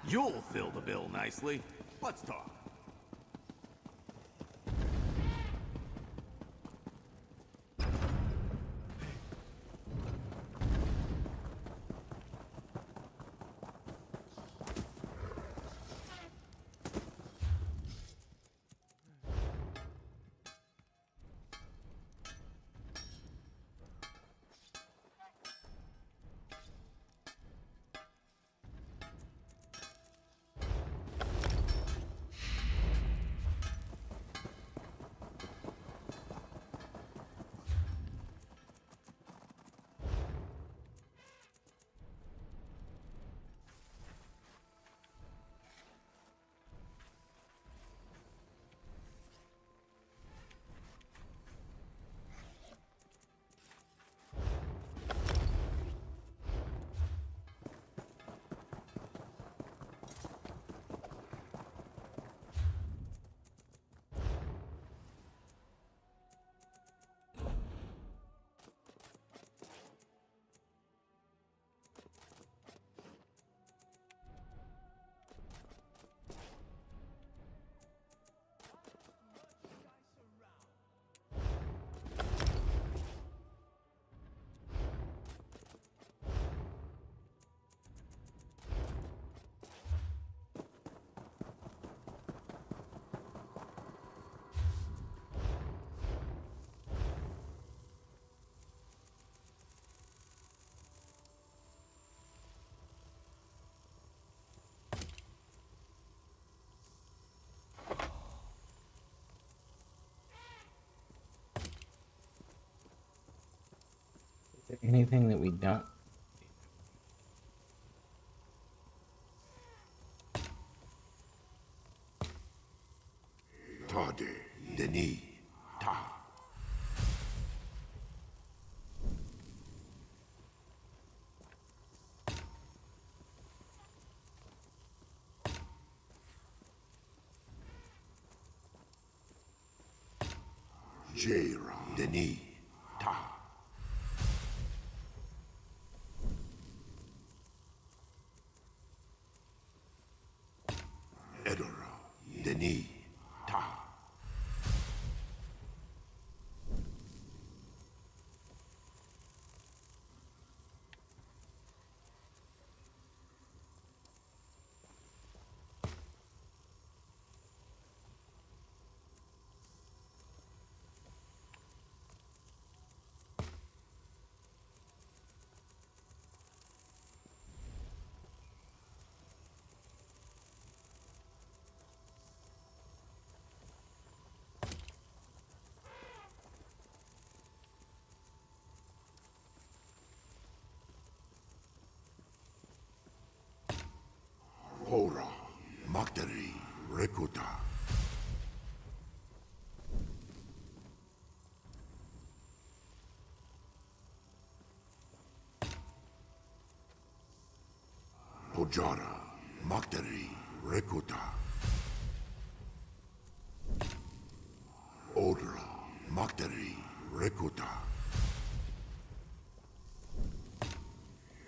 You'll fill the bill nicely. Let's talk. Anything that we don't? Tade, Denis, Ta. Jaira, Denis, Ta. Edora, Denis, Ta. Hora, Maktari, Rekuta. Pojara, Maktari, Rekuta. Odra, Maktari, Rekuta.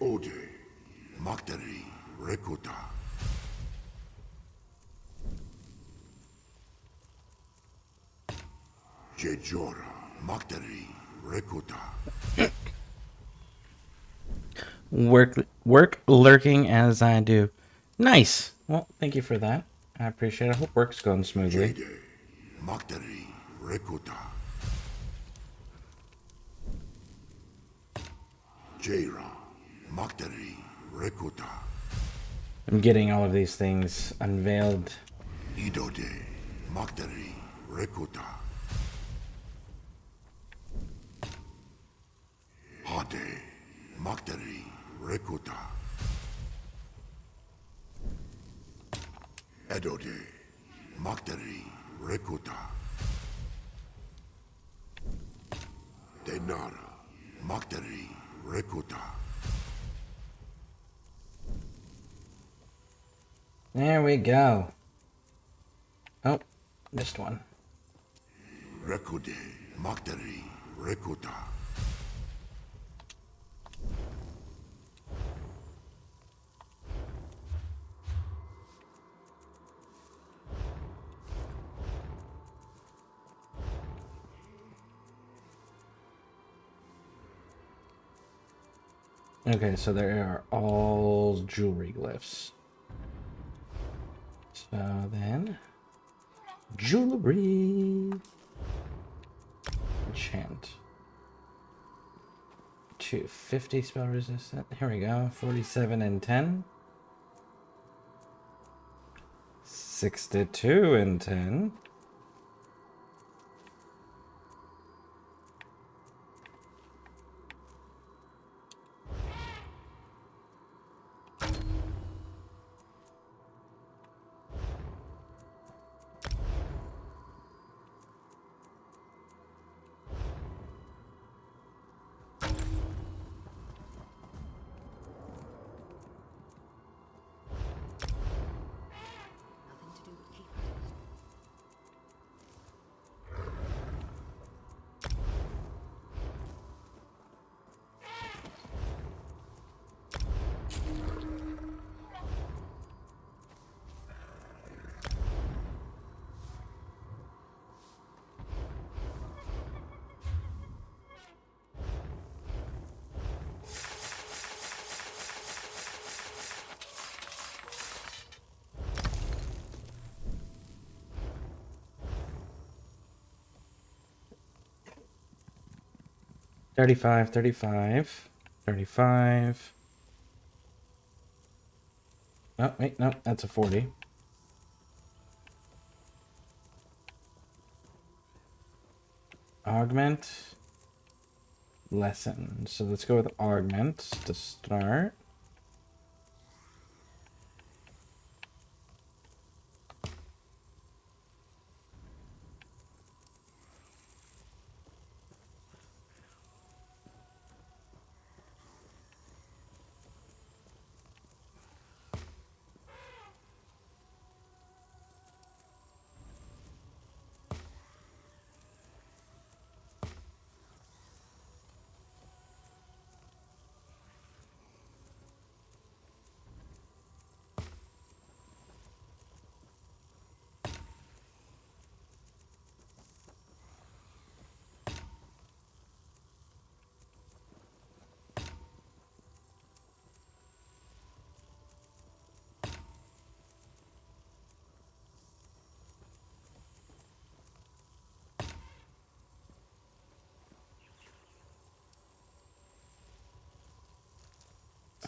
Ode, Maktari, Rekuta. Jejora, Maktari, Rekuta. Work lurking as I do. Nice. Well, thank you for that. I appreciate it. I hope work's going smoothly. Jede, Maktari, Rekuta. Jaira, Maktari, Rekuta. I'm getting all of these things unveiled Idode, Makteri, Rekota. Hade, Makteri, Rekota. Edode, Makteri, Rekota. Denara, Makteri, Rekota. There we go. Oh, missed one. Rekode, Makteri, Rekota. Okay, so there are all jewelry glyphs. So then, jewelry. Enchant. 250 spell resistant. Here we go. 47 and 10. 62 and 10. Nothing to do with keeping it. 35, 35, 35. Oh, wait, no, that's a 40. Augment. Lesson. So let's go with augment to start.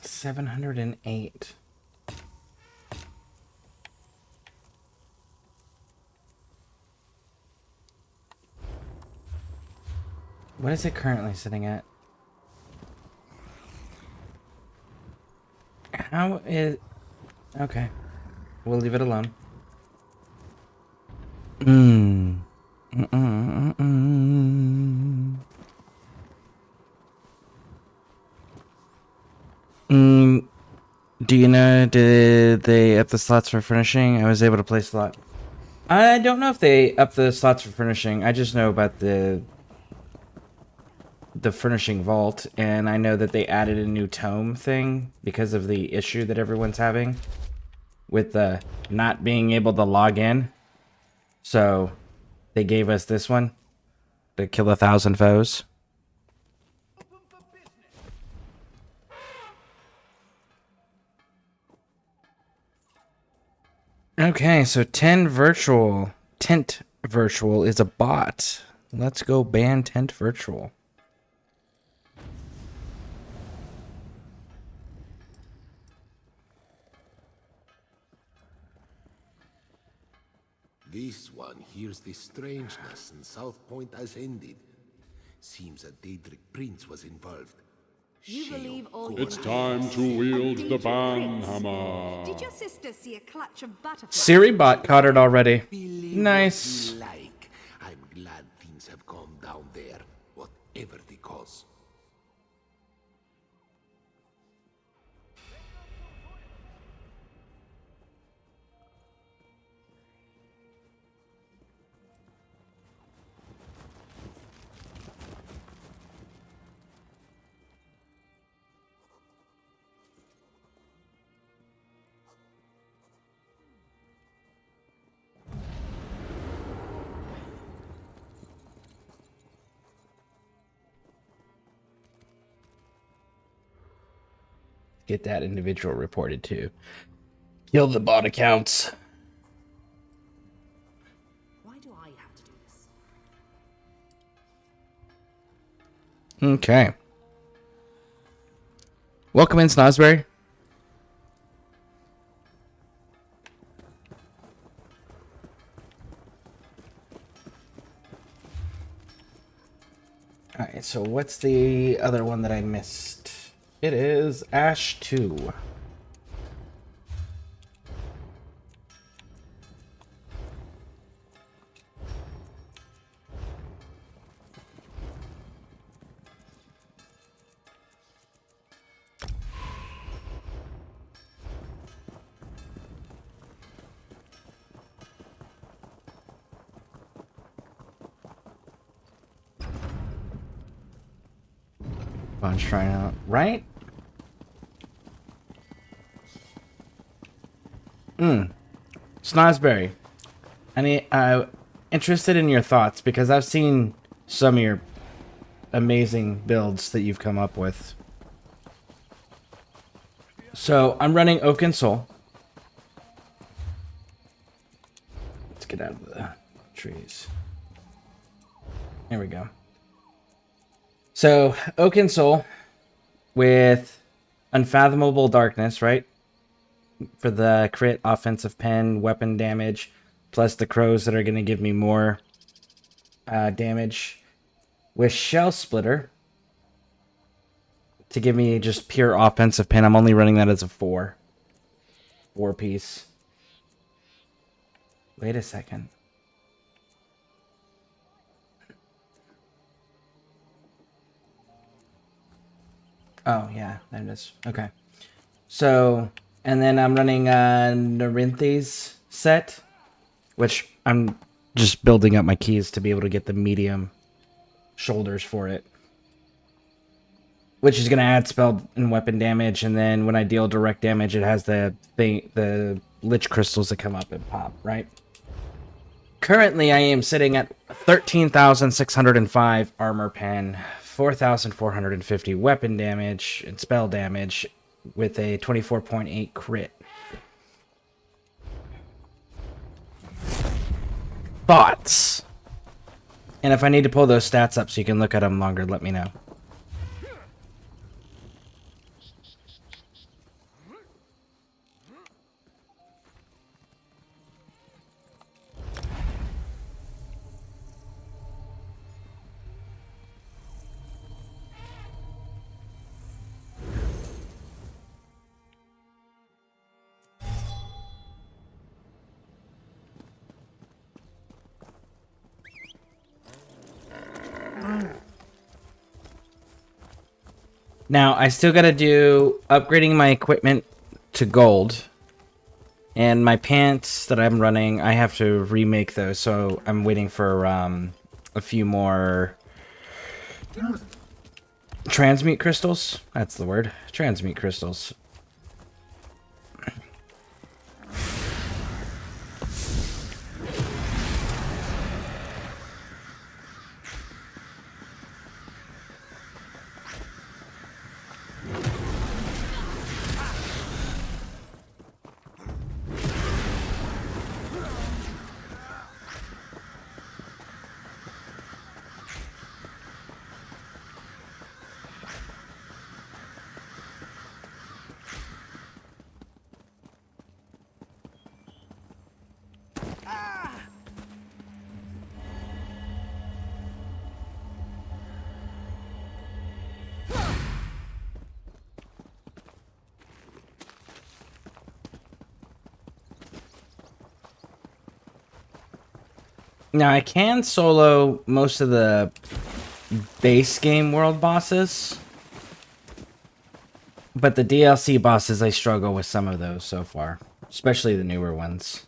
$708. What is it currently sitting at? How is... Okay. We'll leave it alone. Do you know, did they up the slots for furnishing? I was able to place a slot. I don't know if they up the slots for furnishing. I just know about the furnishing vault, and I know that they added a new tome thing because of the issue that everyone's having with the not being able to log in. So they gave us this one to kill 1,000 foes. Okay, so 10 virtual. Tent virtual is a bot. Let's go ban tent virtual. This one hears the strangeness and South Point has ended. Seems a Daedric prince was involved. You believe all It's you time to wield the banhammer. Did your sister see a clutch of butterflies? Siri bot caught it already. Believe Nice. what you like. I'm glad things have calmed down there, whatever the cause. Get that individual reported to. Kill the bot accounts. Why do I have to do this? Okay. Welcome in, Snosberry. Alright, so what's the other one that I missed? It is Ash 2. Bunch trying out, right? Snosberry. Interested in your thoughts because I've seen some of your amazing builds that you've come up with. So I'm running Oak and Soul. Let's get out of the trees. There we go. So Oak and Soul with Unfathomable Darkness, right? For the crit, offensive pen, weapon damage, plus the crows that are going to give me more damage. With Shell Splitter to give me just pure offensive pen. I'm only running that as a 4 piece. Wait a second. Oh, yeah, there it is. Okay. So, and then I'm running a Narinthes set, which I'm just building up my keys to be able to get the medium shoulders for it. Which is going to add spell and weapon damage, and then when I deal direct damage, it has the Lich Crystals that come up and pop, right? Currently, I am sitting at 13,605 armor pen, 4,450 weapon damage and spell damage with a 24.8 crit. Thoughts? And if I need to pull those stats up so you can look at them longer, let me know. Now, I still gotta do upgrading my equipment to gold. And my pants that I'm running, I have to remake those, so I'm waiting for a few more transmute crystals. That's the word. Transmute crystals. Now I can solo most of the base game world bosses, but the DLC bosses I struggle with some of those so far, especially the newer ones.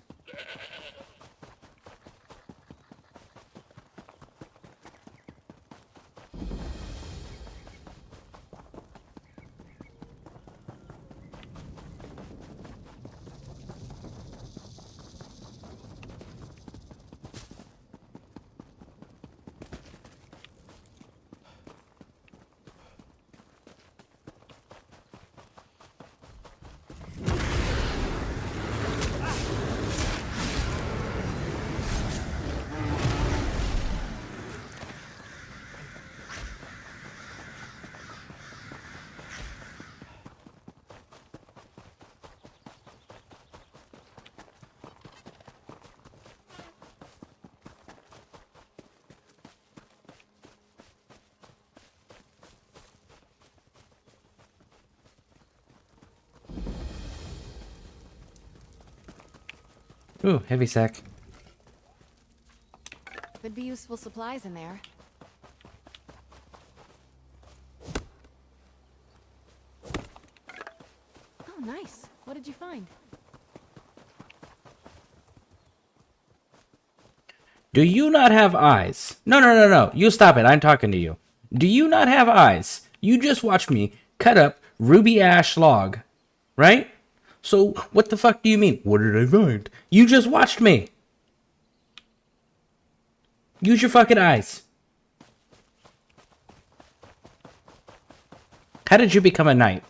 Ooh, heavy sack. Could be useful supplies in there. Oh, nice. What did you find? Do you not have eyes? No, no, no, no. You stop it. I'm talking to you. Do you not have eyes? You just watched me cut up ruby ash log, right? So what the fuck do you mean? What did I find? You just watched me. Use your fucking eyes. How did you become a knight?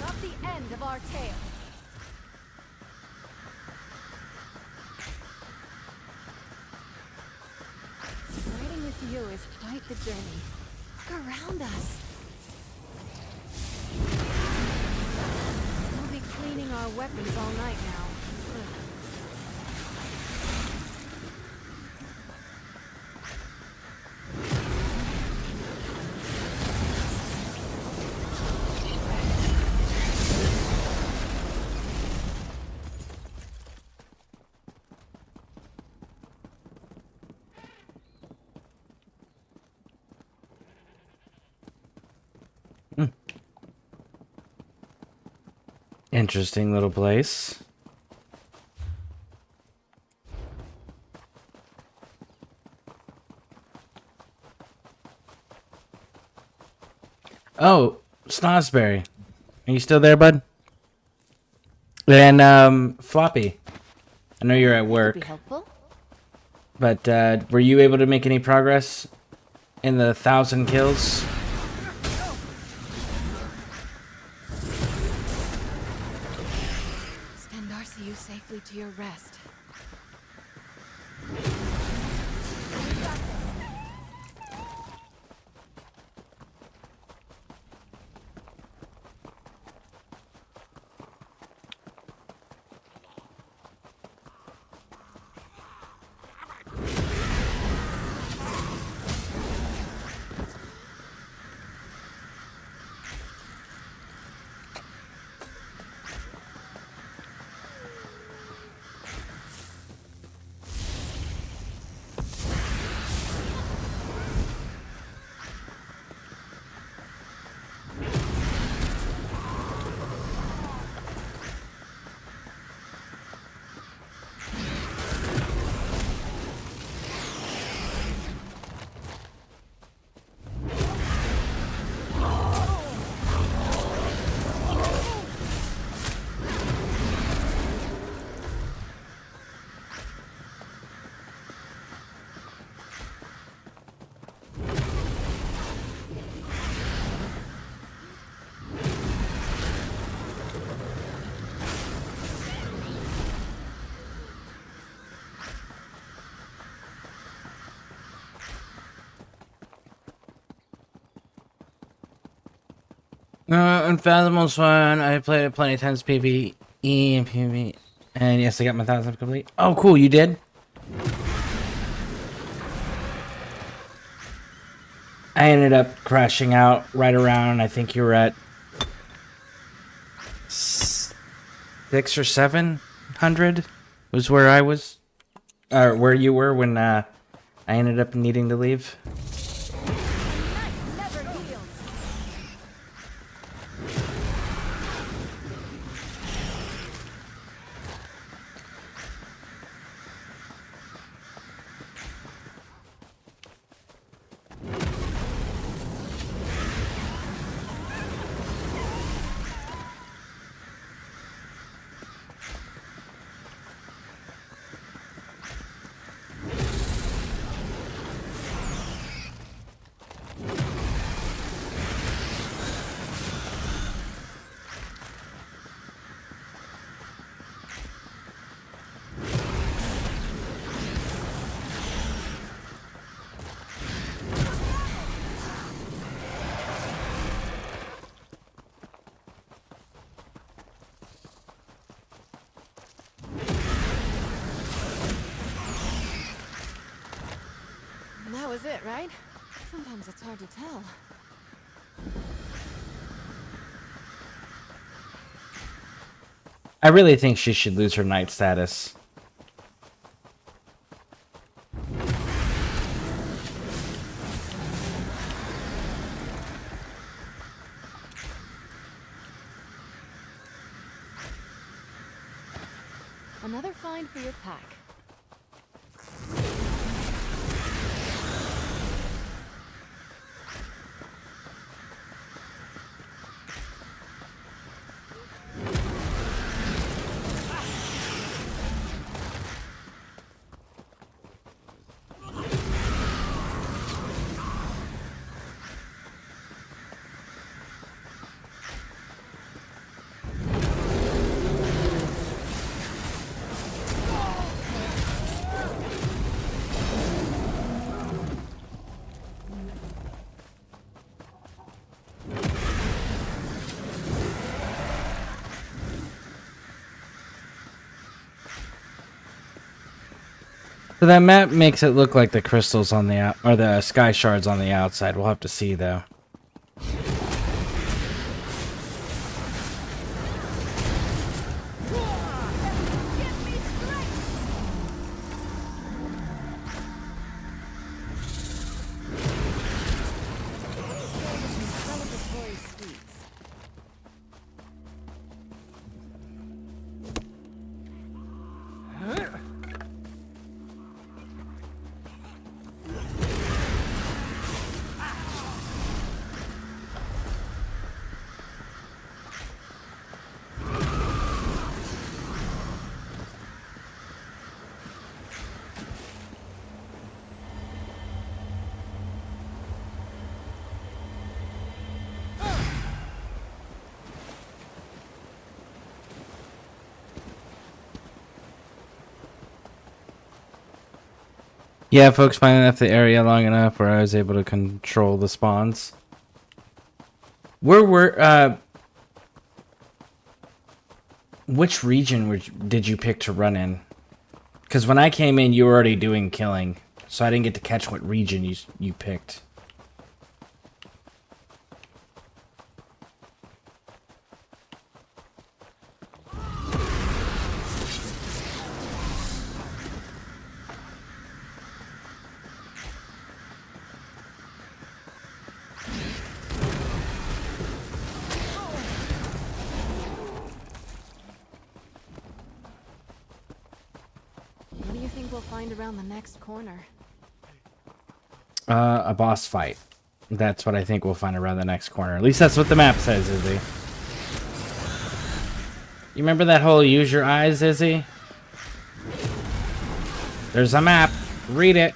Not the end of our tale. Riding with you is quite the journey. Look around us. We'll be cleaning our weapons all night now. Interesting little place. Oh, Snosberry. Are you still there, bud? And, Floppy. I know you're at Be work, helpful? but, were you able to make any progress in the 1,000 kills? Send Darcy safely to your rest. Unfathomable's fun. I played it plenty of times, PvE and PvE. And yes, I got my 1,000 complete. Oh, cool, you did? I ended up crashing out right around, I think you were at 600 or 700 was where I was, or where you were when I ended up needing to leave. Never heals. That was it, right? Sometimes it's hard to tell. I really think she should lose her knight status. Another find for your pack. So that map makes it look like the crystals on the or the sky shards on the outside. We'll have to see though. Celebratory sweets. Yeah, folks, finally left the area long enough where I was able to control the spawns. Which region did you pick to run in? Because when I came in, you were already doing killing, so I didn't get to catch what region you picked. What do you think we'll find around the next corner? A boss fight. That's what I think we'll find around the next corner. At least that's what the map says, Izzy. You remember that whole use your eyes, Izzy? There's a map. Read it.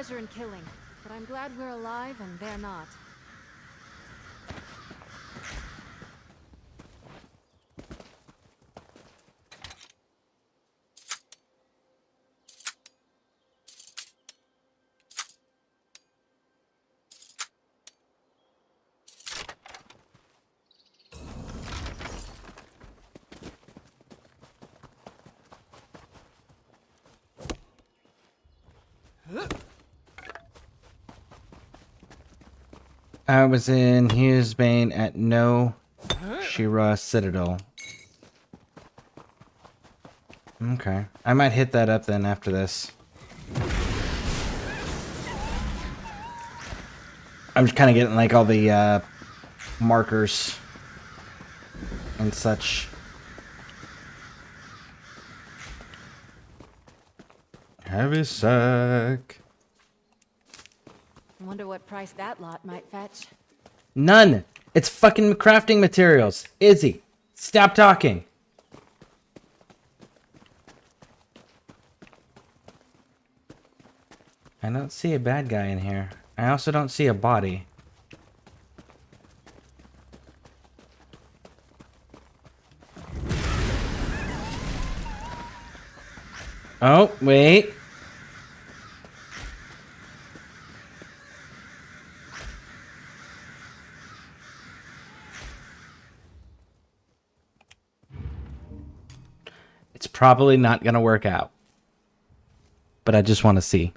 pleasure in killing, but I'm glad we're alive and they're not. I was in Hughesbane at No Shira Citadel. Okay. I might hit that up then after this. I'm just kind of getting like all the markers and such. Heavy sack. Wonder what price that lot might fetch. None. It's fucking crafting materials. Izzy, stop talking. I don't see a bad guy in here. I also don't see a body. Oh, wait. It's probably not going to work out. But I just want to see.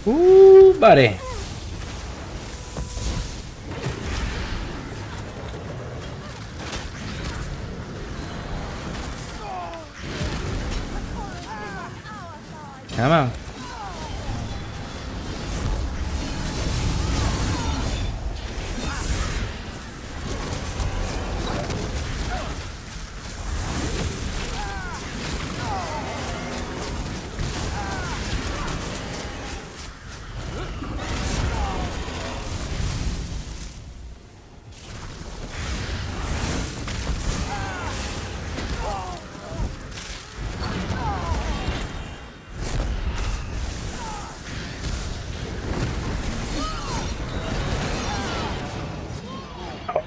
Ooh, buddy. Come on.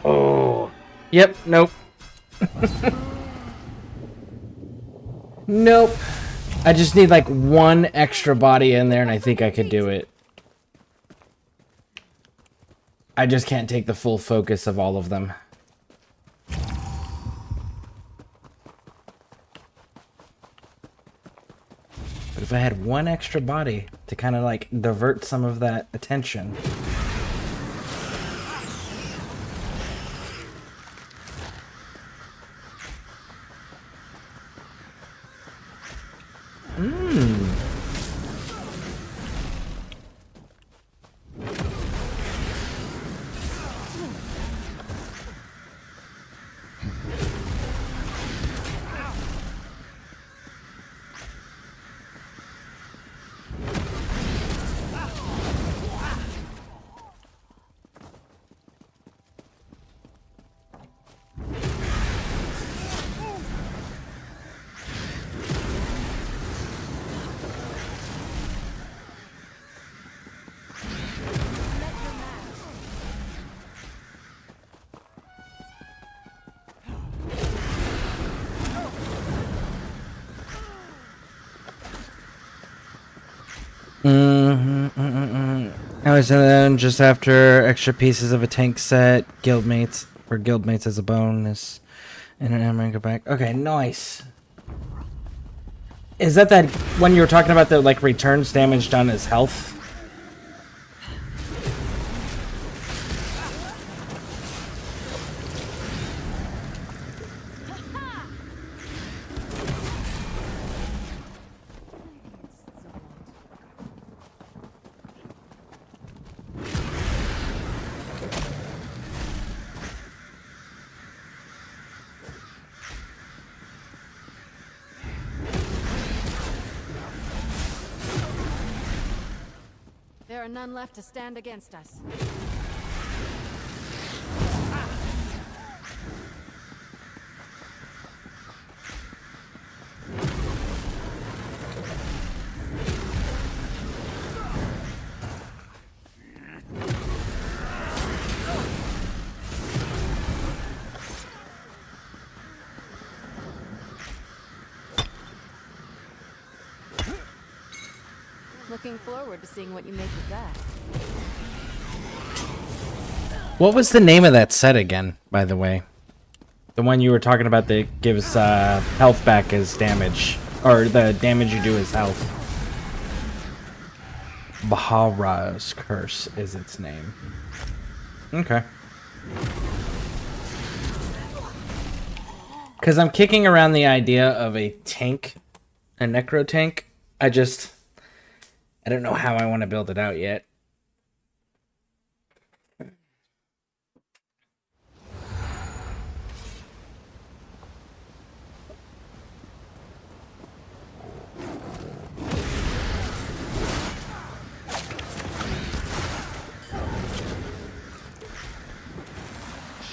Oh. Yep, nope. Nope. I just need like one extra body in there and I think I could do it. I just can't take the full focus of all of them. But if I had one extra body to kind of like divert some of that attention. Alright, and then just after extra pieces of a tank set, guildmates for guildmates as a bonus, and an emerald go back. Okay, nice. Is that when you were talking about the like returns damage done as health? There are none left to stand against us. Looking forward to seeing what you make of that. What was the name of that set again, by the way? The one you were talking about that gives health back as damage. Or the damage you do as health. Bahara's Curse is its name. Okay. Because I'm kicking around the idea of a tank. A necro tank. I don't know how I want to build it out yet.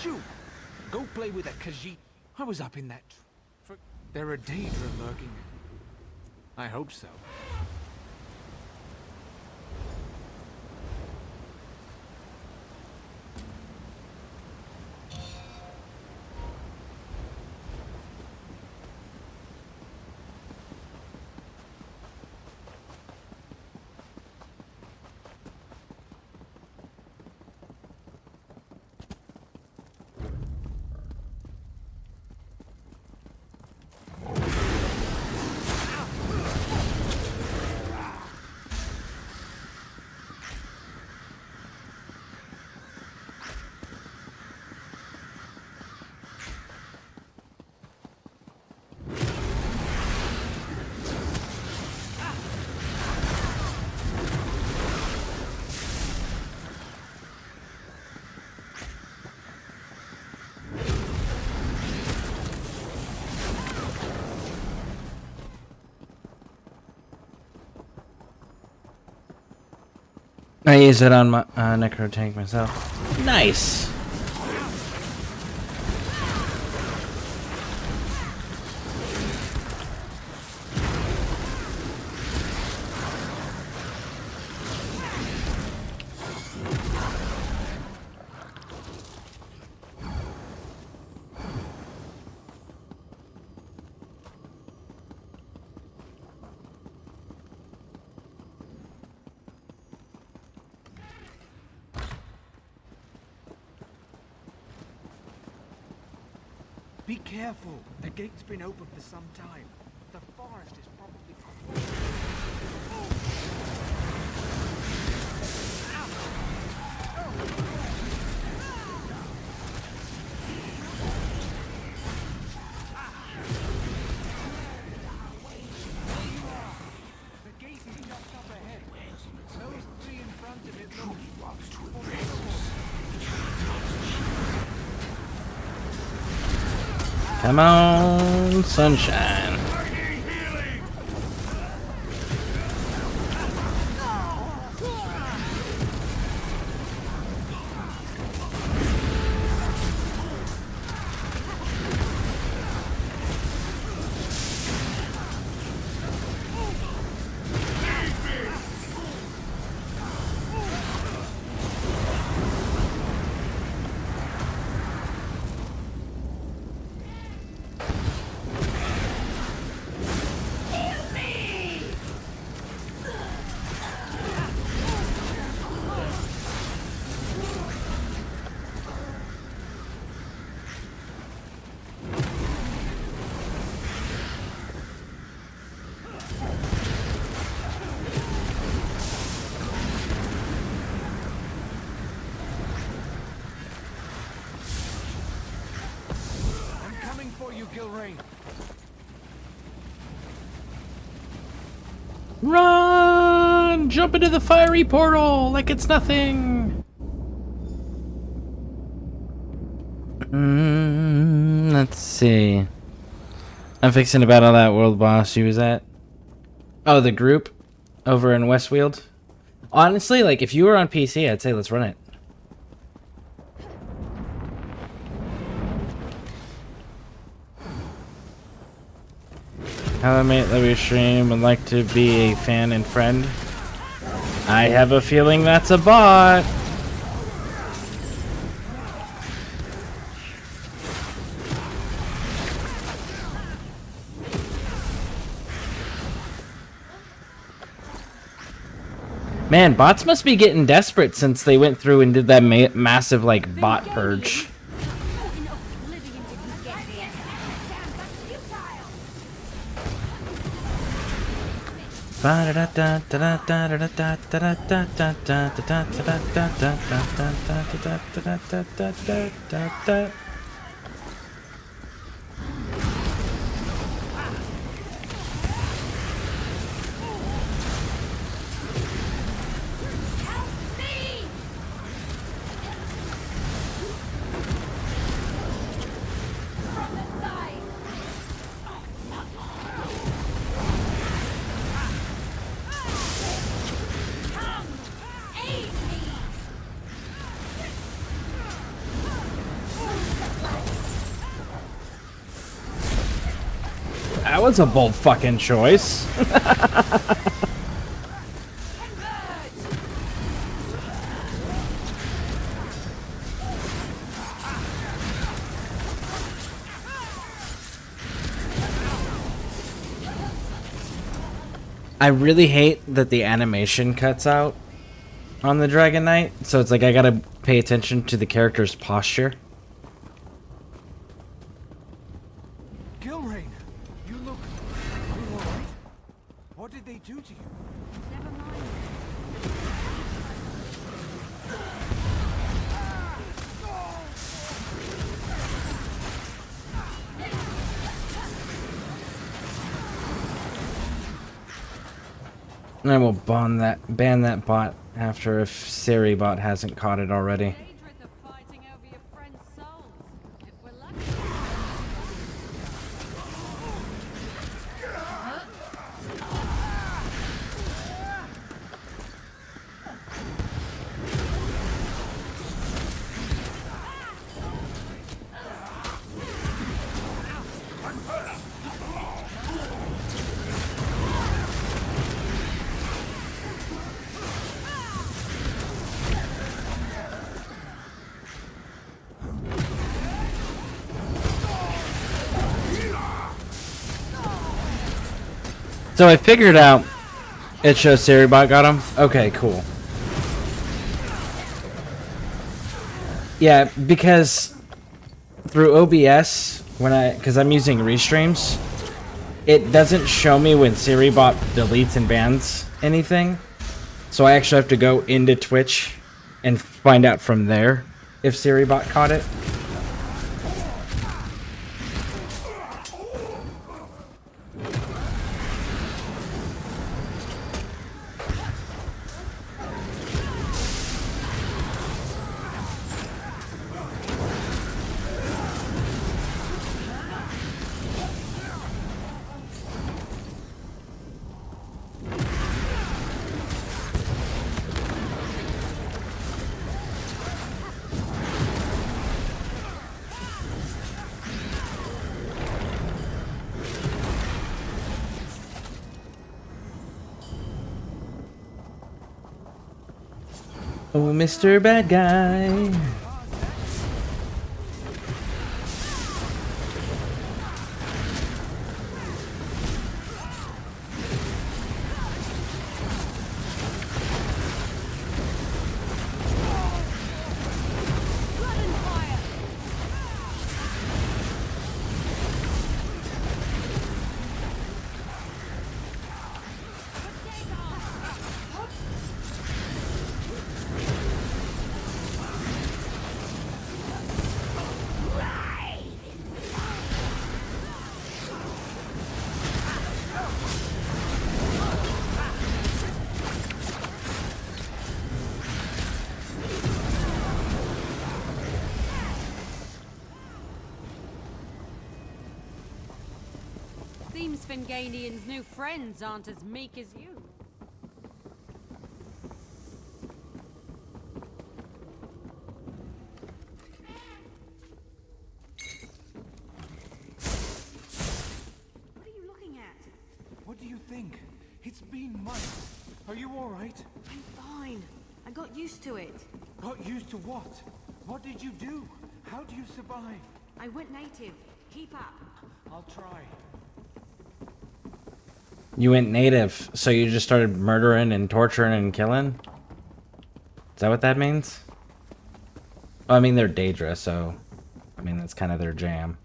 Shoot! Go play with a Khajiit. I was up in that. There are Daedra lurking. I hope so. I use it on my necro tank myself. Nice. Be careful. The gate's been open for some time. The forest is probably... The gate is just up ahead. Those three in front of it look... Come on, sunshine. you, Gilrain. Run! Jump into the fiery portal like it's nothing. Let's see. I'm fixing to battle that world boss you was at. Oh, the group over in Westfield. Honestly, like if you were on PC, I'd say let's run it. Hello mate, love your stream, would like to be a fan and friend. I have a feeling that's a bot. Man, bots must be getting desperate since they went through and did that massive like bot purge. That was a bold fucking choice. I really hate that the animation cuts out on the Dragon Knight, so it's like I gotta pay attention to the character's posture. Gilrain, you look... Are you alright? What did they do to you? Never mind. And I will ban that bot after if Siri bot hasn't caught it already. Dangerous of fighting over your friend's souls. If we're lucky. So I figured out it shows Saribot got him. Okay, cool. Yeah, because through OBS, because I'm using restreams, it doesn't show me when Saribot deletes and bans anything. So I actually have to go into Twitch and find out from there if Saribot caught it. Oh, Mr. Bad Guy. seems Finganian's new friends aren't as meek as you. What are you looking at? What do you think? It's been months. Are you all right? I'm fine. I got used to it. Got used to what? What did you do? How do you survive? I went native. Keep up. I'll try. You went native, so you just started murdering and torturing and killing? Is that what that means? Well, I mean, they're Daedra, so... I mean, that's kind of their jam.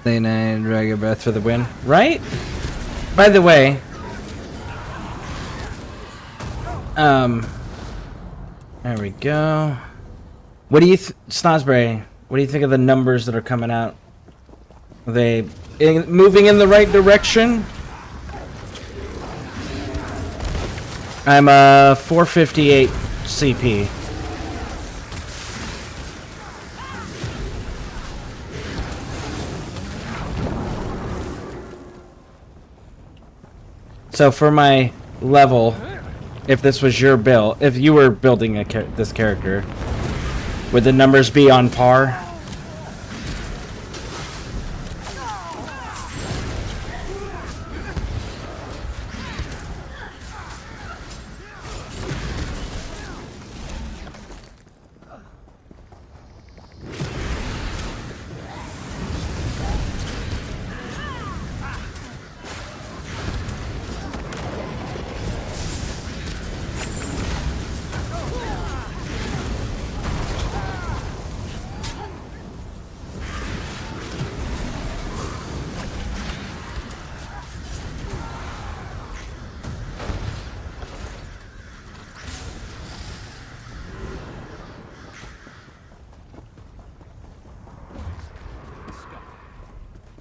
Day 9 Dragon Breath for the win. Right? By the way... There we go. What do you Snosbury, what do you think of the numbers that are coming out? Are they moving in the right direction? I'm 458 CP. So for my level, if this was your build, if you were building this character, would the numbers be on par?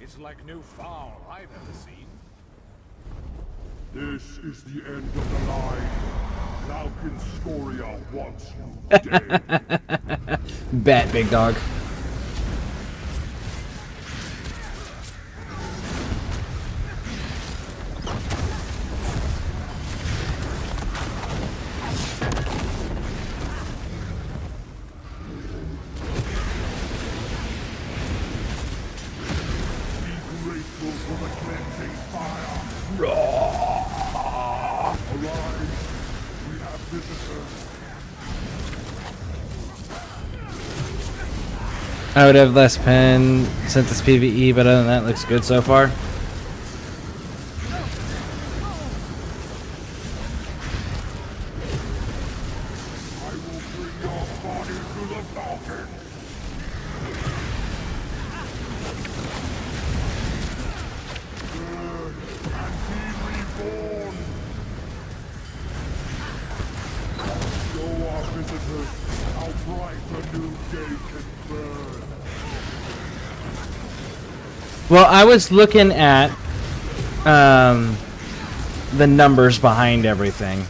It's like no fowl I've ever seen. This is the end of the line. Falcon Scoria wants you dead. Bet, big dog. I would have less pen since it's PvE, but other than that, it looks good so far. Well, I was looking at the numbers behind everything,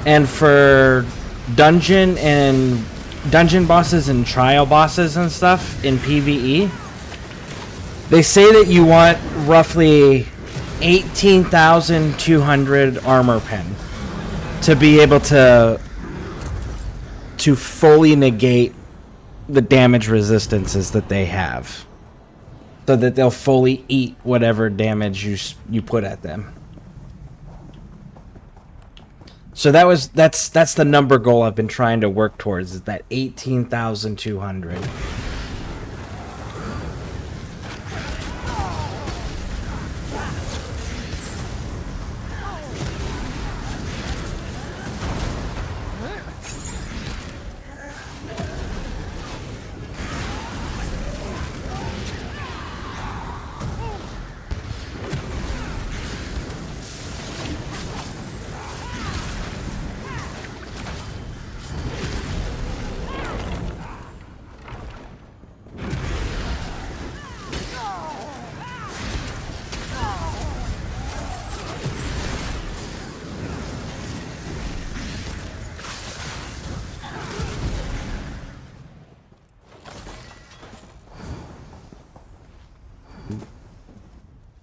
and for dungeon bosses and trial bosses and stuff in PvE, they say that you want roughly 18,200 armor pen to be able to fully negate the damage resistances that they have, so that they'll fully eat whatever damage you put at them. So that's the number goal I've been trying to work towards, is that 18,200.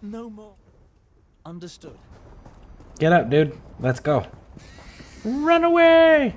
No more. Understood. Get up, dude. Let's go. Run away!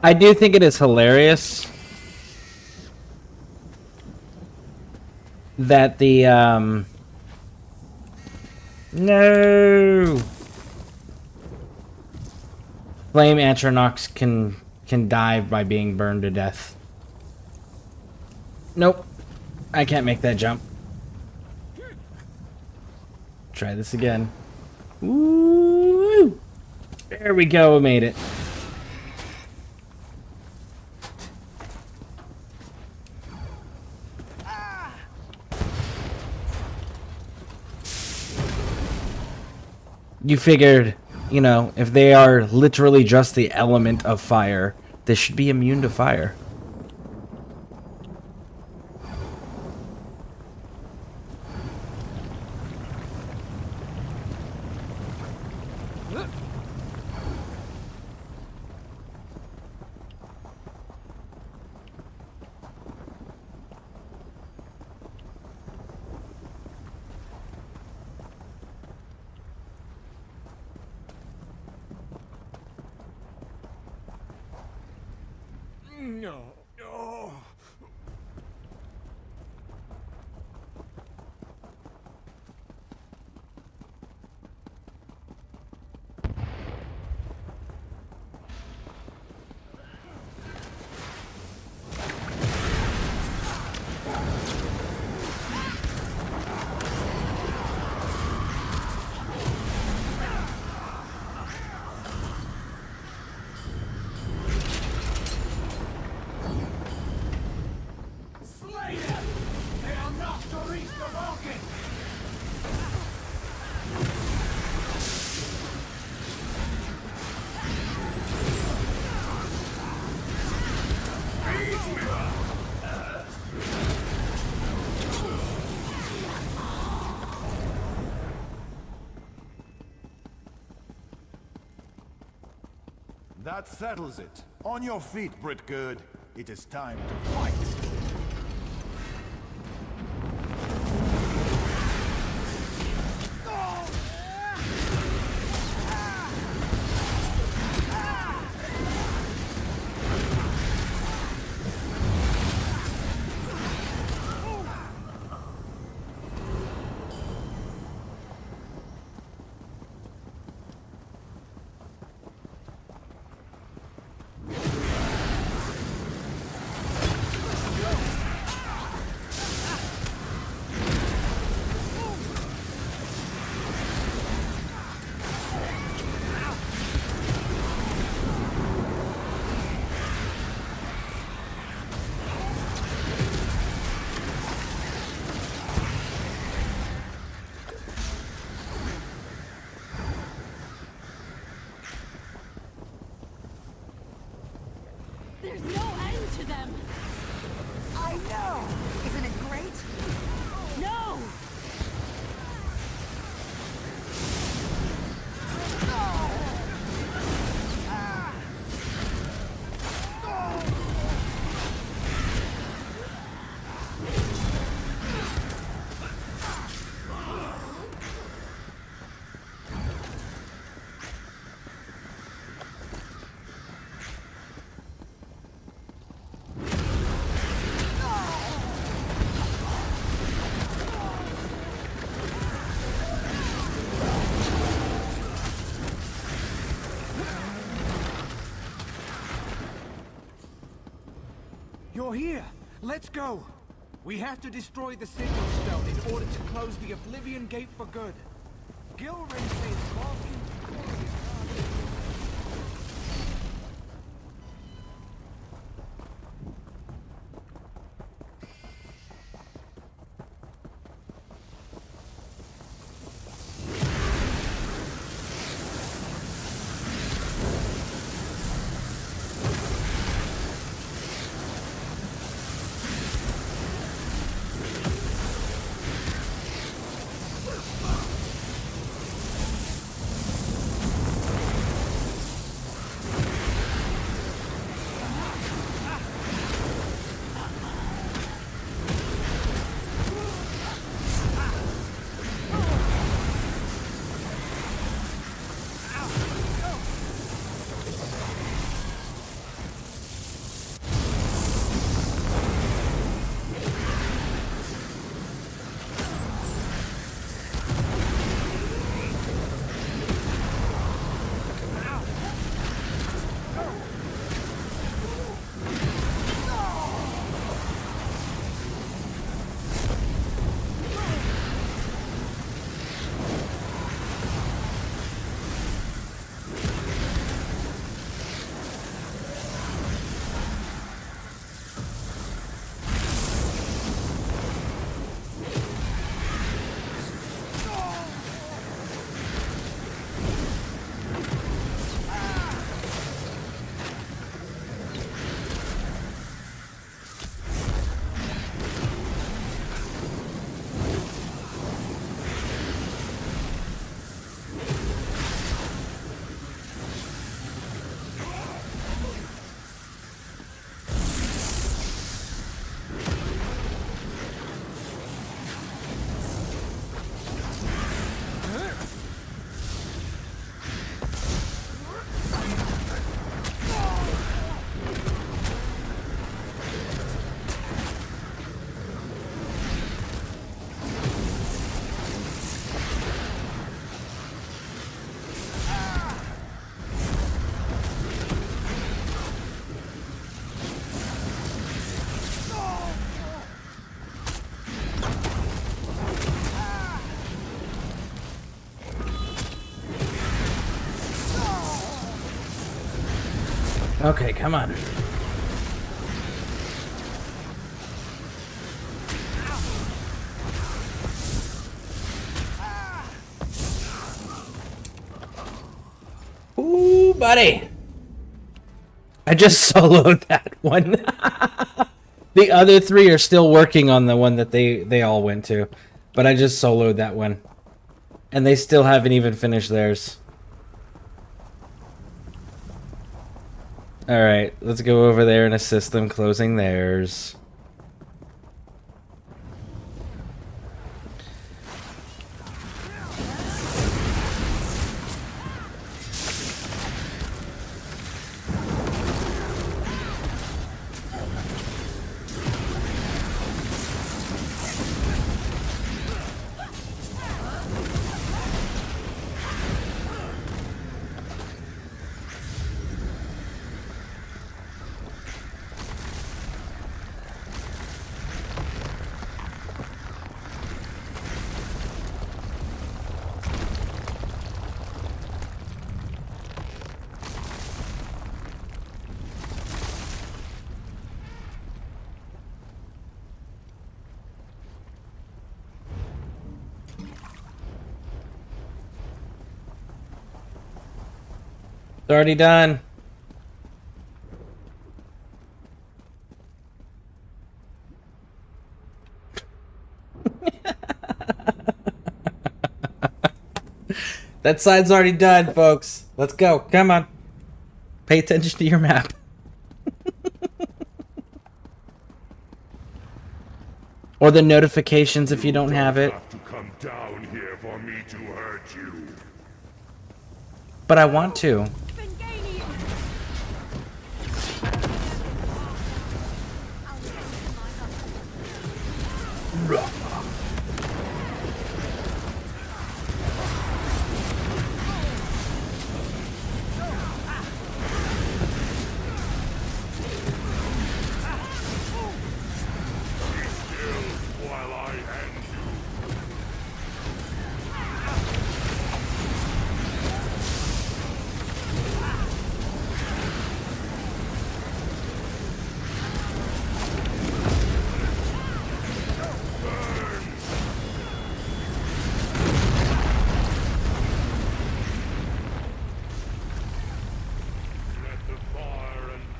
I do think it is hilarious that the no flame Atronachs can die by being burned to death. Nope, I can't make that jump. Try this again. Woo! There we go, we made it. You figured, you know, if they are literally just the element of fire, they should be immune to fire. No. Oh. That settles it. On your feet, Britgerd. It is time to fight. There's no end to them. I know! Isn't it great? No! You're here. Let's go. We have to destroy the Signal Stone in order to close the Oblivion Gate for good. Gilren says walking. Okay, come on. Ooh, buddy. I just soloed that one. The other three are still working on the one that they all went to. But I just soloed that one. And they still haven't even finished theirs. Alright, let's go over there and assist them closing theirs. It's already done. That side's already done, folks. Let's go. Come on. Pay attention to your map. Or the notifications if you don't have it. Have to come down here for me to hurt you. But I want to. While I end you.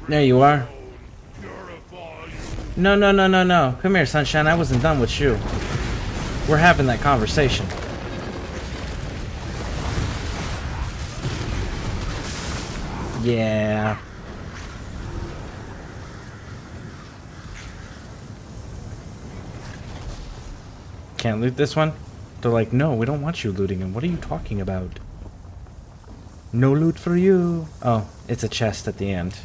There you are. No, no, no, no, no. Come here, Sunshine. I wasn't done with you. We're having that conversation. Yeah. Can't loot this one? They're like, no, we don't want you looting him. What are you talking about? No loot for you. Oh, it's a chest at the end.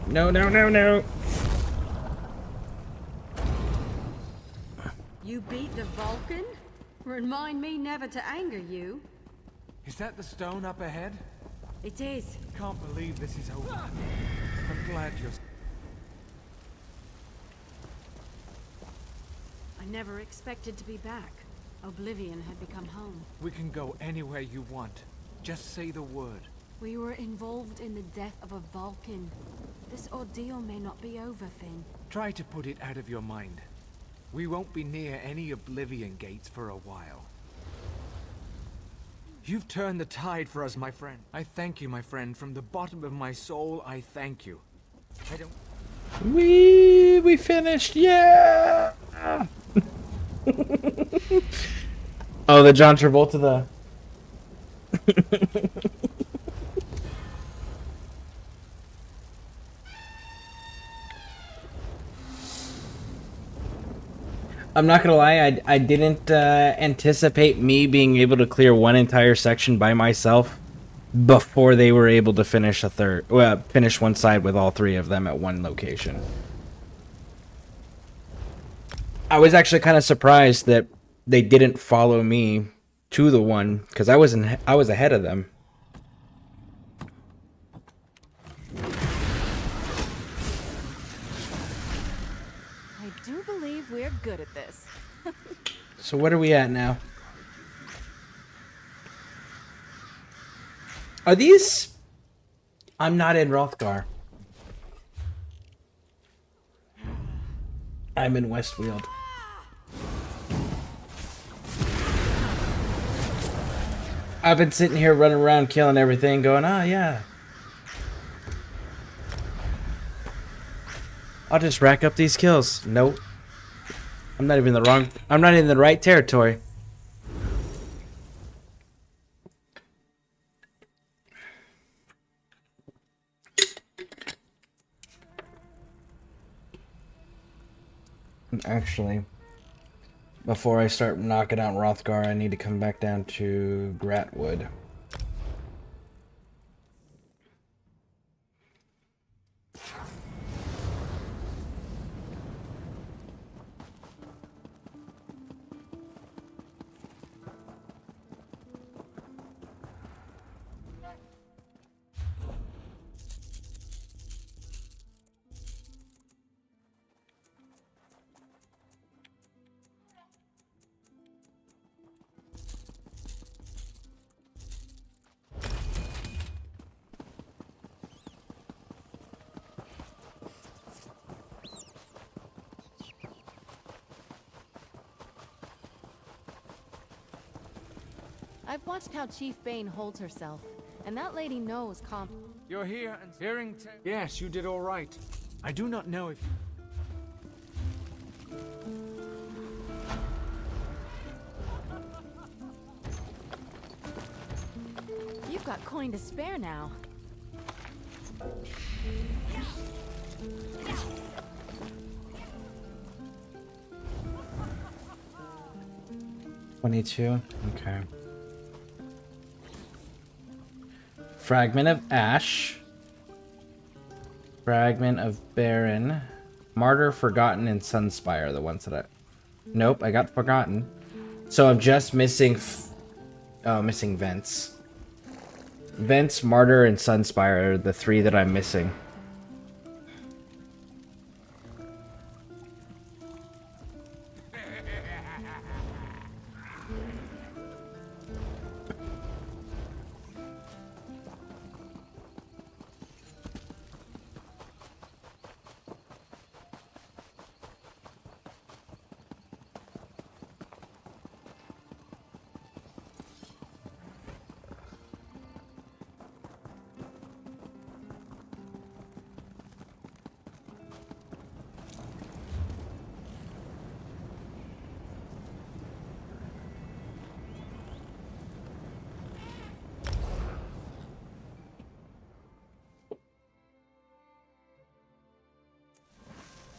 No, no, no, no. You beat the Vulcan? Remind me never to anger you. Is that the stone up ahead? It is. Can't believe this is over. I'm glad you're... I never expected to be back. Oblivion had become home. We can go anywhere you want. Just say the word. We were involved in the death of a Vulcan. This ordeal may not be over, Finn. Try to put it out of your mind. We won't be near any Oblivion gates for a while. You've turned the tide for us, my friend. I thank you, my friend. From the bottom of my soul, I thank you. I don't... We finished. Yeah. Oh, the John Travolta, the... I'm not gonna lie, I didn't anticipate me being able to clear one entire section by myself before they were able to finish finish one side with all three of them at one location. I was actually kind of surprised that they didn't follow me to the one, because I was ahead of them. do believe we're good at this. So what are we at now? Are these... I'm not in Rothgar. I'm in Westfield. I've been sitting here running around killing everything going, ah, yeah. I'll just rack up these kills. Nope. I'm not even in the right territory. Actually, before I start knocking out Rothgar, I need to come back down to Gratwood. I've watched how Chief Bane holds herself, and that lady knows You're here and hearing Yes, you did all right. I do not know if... You've got coin to spare now. $22. Okay. Fragment of Ash. Fragment of Baron. Martyr, Forgotten, and Sunspire are the ones that I... Nope, I got Forgotten. So I'm just missing... missing Vents. Vents, Martyr, and Sunspire are the three that I'm missing.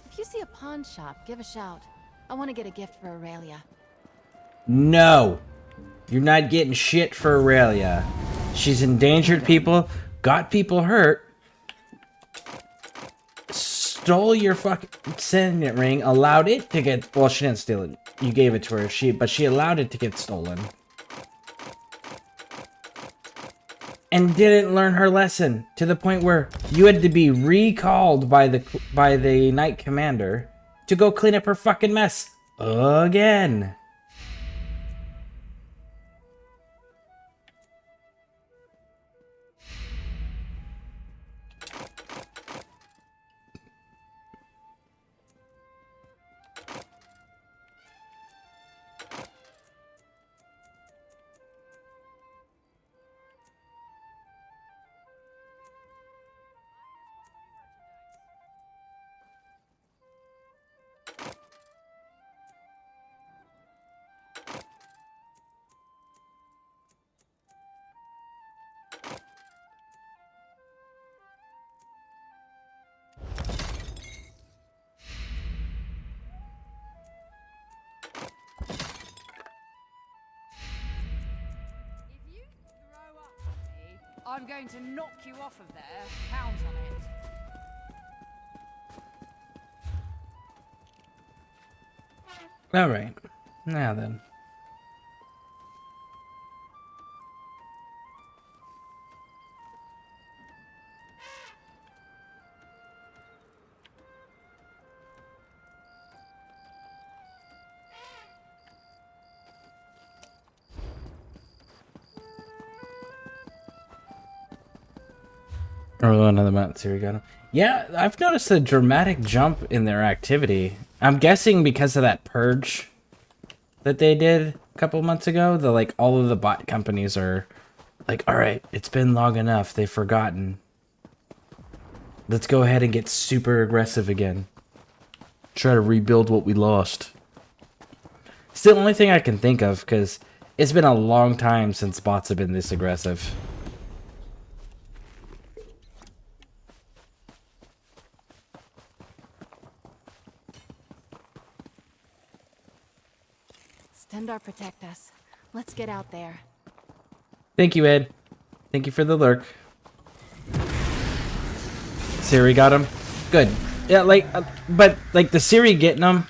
If you see a pawn shop, give a shout. I want to get a gift for Aurelia. No! You're not getting shit for Aurelia. She's endangered people, got people hurt, stole your fucking signet ring, allowed it to get... Well, she didn't steal it. You gave it to her, but she allowed it to get stolen. And didn't learn her lesson to the point where you had to be recalled by the Knight Commander to go clean up her fucking mess again. I'm going to knock you off of there. Count on it. Alright. Now then. Early on in the month, Siri got him. Yeah, I've noticed a dramatic jump in their activity. I'm guessing because of that purge that they did a couple months ago. The like all of the bot companies are like, all right, it's been long enough. They've forgotten. Let's go ahead and get super aggressive again. Try to rebuild what we lost. It's the only thing I can think of because it's been a long time since bots have been this aggressive. Stendar, protect us. Let's get out there. Thank you, Ed. Thank you for the lurk. Siri got him. Good. Yeah, like, but like the Siri getting him,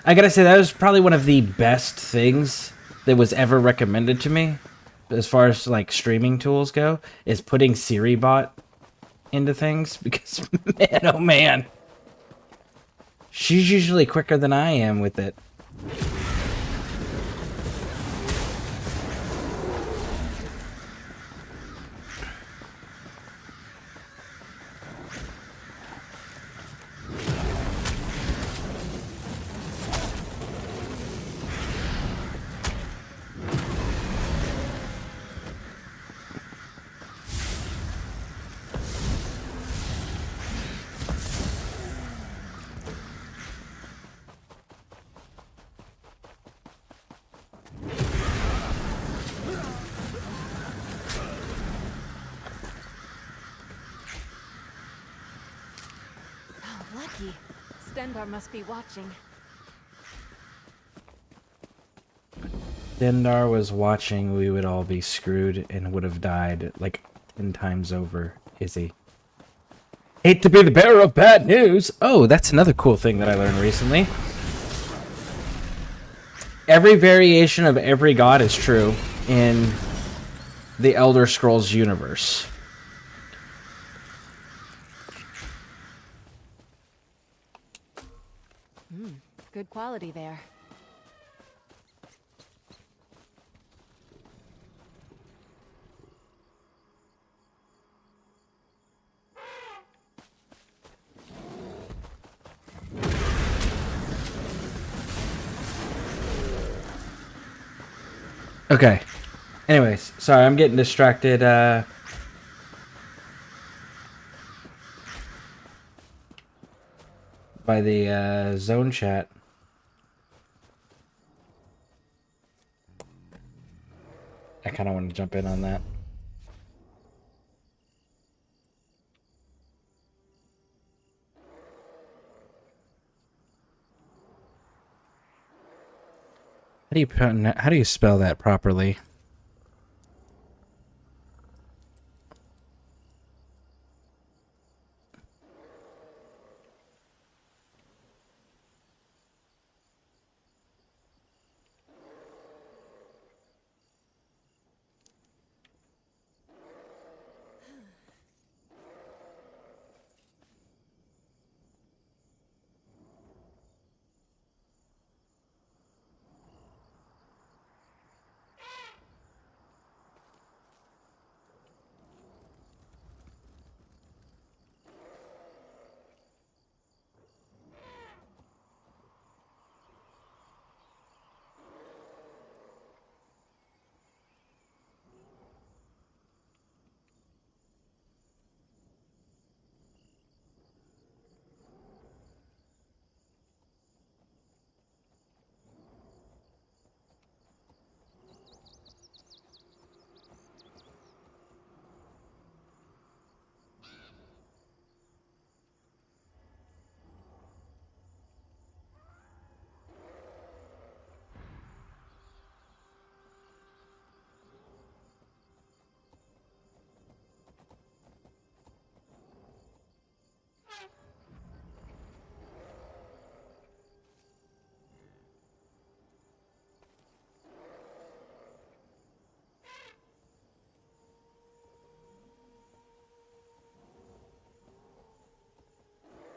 I gotta say that was probably one of the best things that was ever recommended to me, as far as like streaming tools go, is putting Siri bot into things because man, oh man, she's usually quicker than I am with it. Oh, lucky. Stendar must be watching. Dendar was watching, we would all be screwed and would have died like 10 times over, Izzy. Hate to be the bearer of bad news. Oh, that's another cool thing that I learned recently. Every variation of every god is true in the Elder Scrolls universe. Good quality there. Okay. Anyways, sorry, I'm getting distracted, by the, zone chat. I kind of want to jump in on that. How do you spell that properly?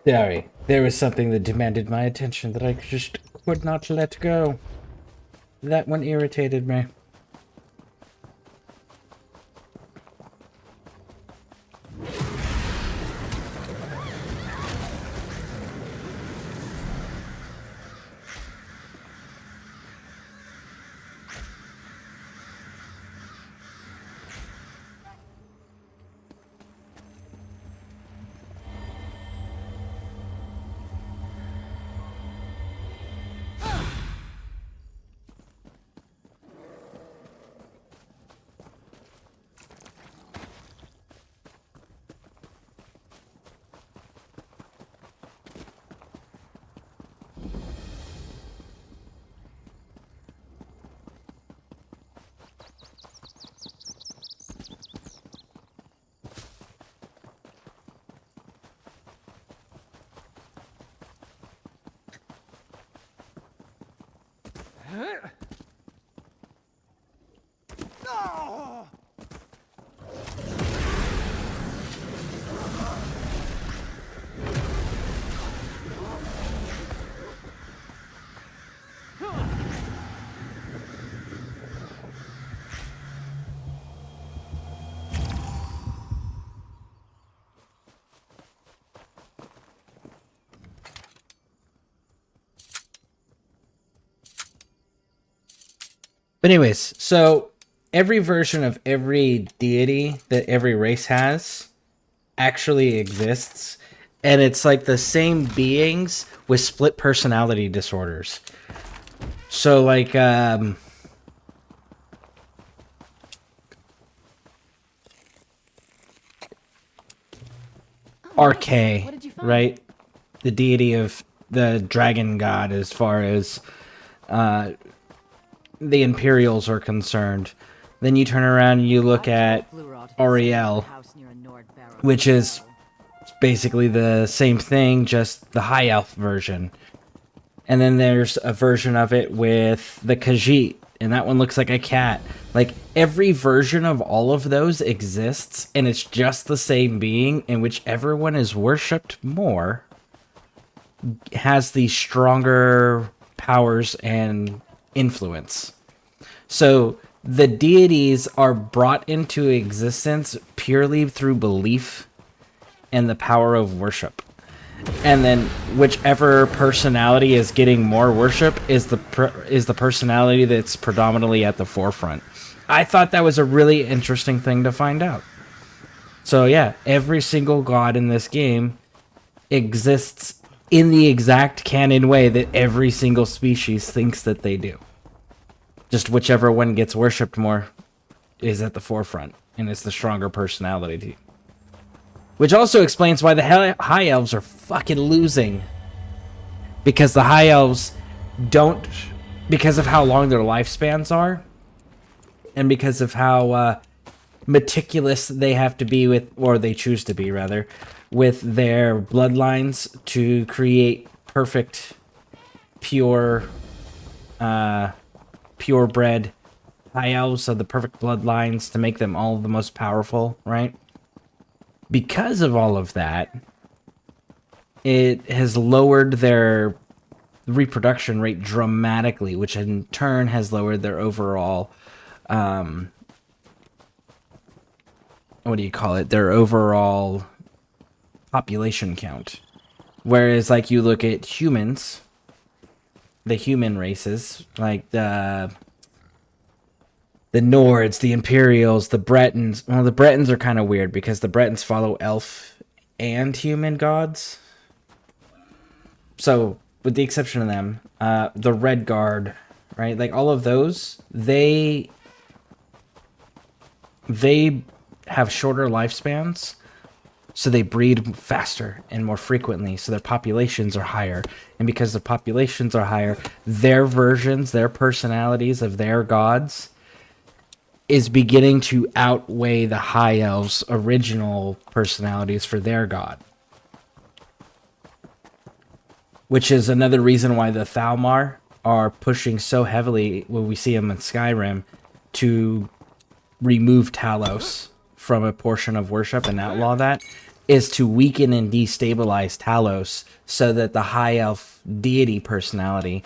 Sorry, there was something that demanded my attention that I just could not let go. That one irritated me. But anyways, so every version of every deity that every race has actually exists, and it's like the same beings with split personality disorders. So like RK, What did you find? right? The deity of the dragon god as far as the Imperials are concerned. Then you turn around and you look at Oriel, which is basically the same thing, just the high elf version. And then there's a version of it with the Khajiit, and that one looks like a cat. Like, every version of all of those exists, and it's just the same being, and whichever one is worshipped more has the stronger powers and influence. So the deities are brought into existence purely through belief and the power of worship. And then whichever personality is getting more worship is the personality that's predominantly at the forefront. I thought that was a really interesting thing to find out. So yeah, every single god in this game exists in the exact canon way that every single species thinks that they do. Just whichever one gets worshipped more is at the forefront, and it's the stronger personality. Which also explains why the High Elves are fucking losing. Because the High Elves don't... Because of how long their lifespans are, and because of how meticulous they have to be with, or they choose to be, rather, with their bloodlines to create perfect, purebred High Elves of the perfect bloodlines to make them all the most powerful, right? Because of all of that, it has lowered their reproduction rate dramatically, which in turn has lowered their overall, their overall population count. Whereas, like, you look at humans, the human races, like the Nords, the Imperials, the Bretons. Well, the Bretons are kind of weird because the Bretons follow elf and human gods. So, with the exception of them, the Red Guard, right? Like, all of those, they have shorter lifespans, so they breed faster and more frequently, so their populations are higher. And because the populations are higher, their versions, their personalities of their gods is beginning to outweigh the High Elves' original personalities for their god. Which is another reason why the Thalmar are pushing so heavily, when we see them in Skyrim, to remove Talos from a portion of worship and outlaw that, is to weaken and destabilize Talos so that the High Elf deity personality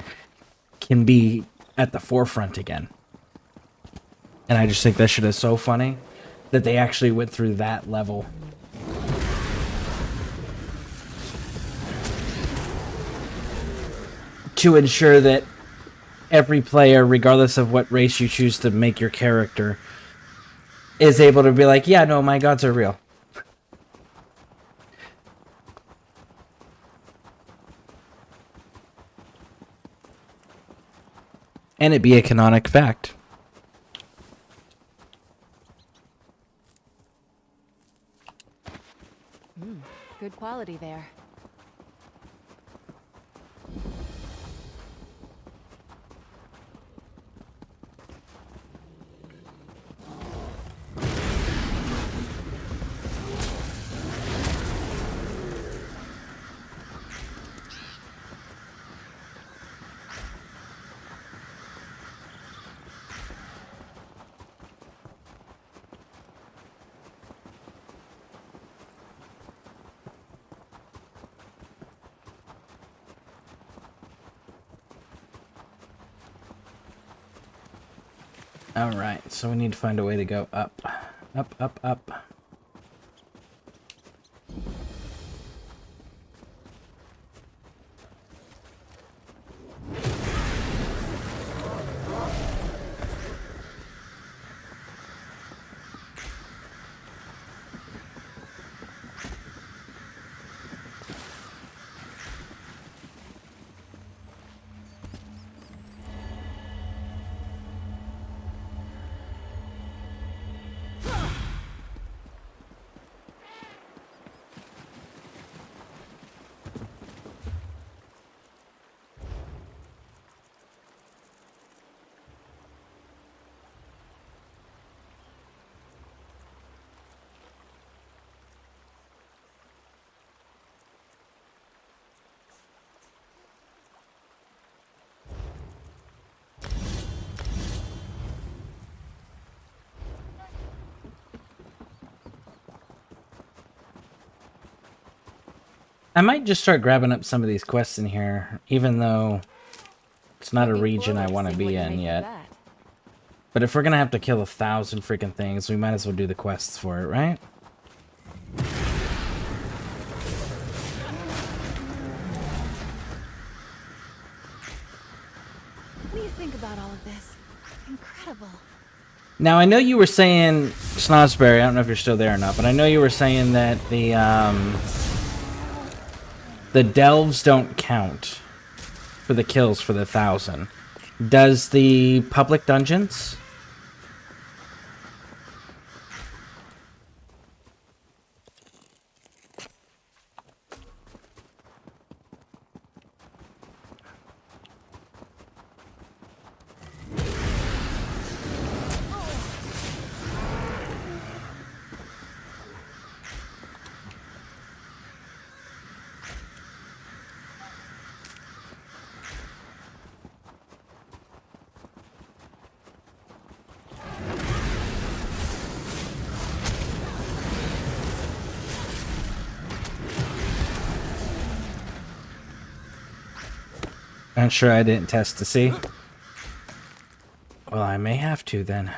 can be at the forefront again. And I just think that shit is so funny that they actually went through that level. To ensure that every player, regardless of what race you choose to make your character, is able to be like, yeah, no, my gods are real. And it be a canonic fact. Good quality there. Alright, so we need to find a way to go up. Up, up, up. I might just start grabbing up some of these quests in here, even though it's not a region I want to be in yet. But if we're gonna have to kill 1,000 freaking things, we might as well do the quests for it, right? What do you think about all of this? Incredible. Now, I know you were saying, Snosberry, I don't know if you're still there or not, but I know you were saying that the delves don't count for the kills for the 1,000. Does the public dungeons? I'm sure I didn't test to see. Well, I may have to then.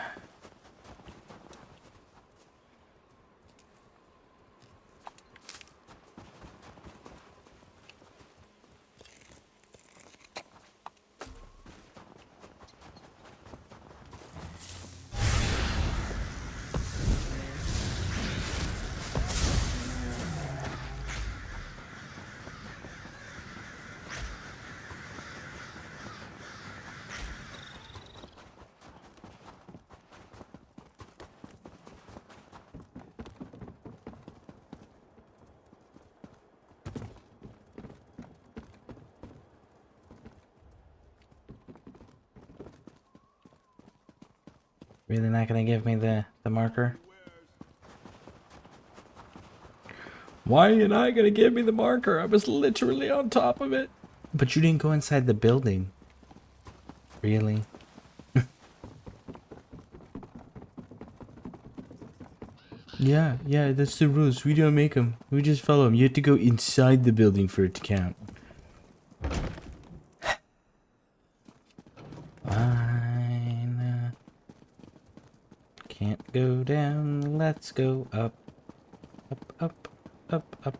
Really not gonna give me the marker? Why are you not gonna give me the marker? I was literally on top of it. But you didn't go inside the building. Really? Yeah, that's the rules. We don't make them. We just follow them. You have to go inside the building for it to count. Fine. Can't go down. Let's go up. Up, up, up, up.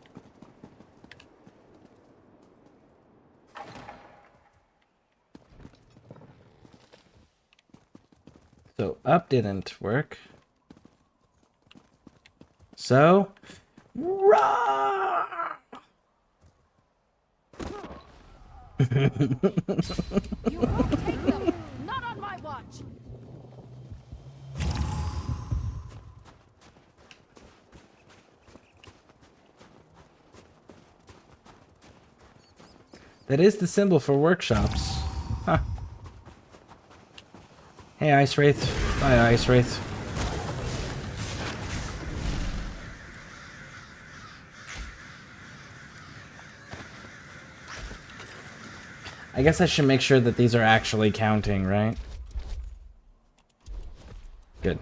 So up didn't work. So, rah! You won't take them. Not on my watch. That is the symbol for workshops. Huh. Hey, Ice Wraith. Bye, Ice Wraith. I guess I should make sure that these are actually counting, right? Good.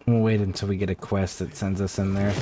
We'll wait until we get a quest that sends us in there.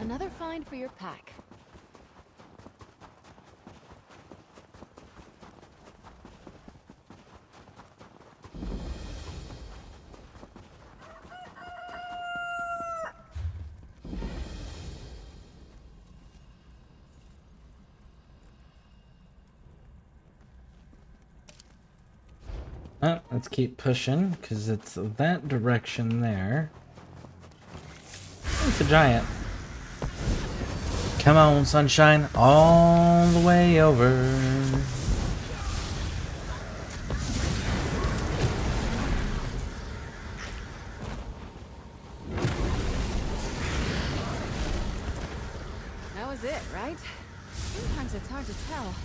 Another find for your pack. Let's keep pushing, because it's that direction there. It's a giant. Come on, sunshine, all the way over. That was it, right? Sometimes it's hard to tell.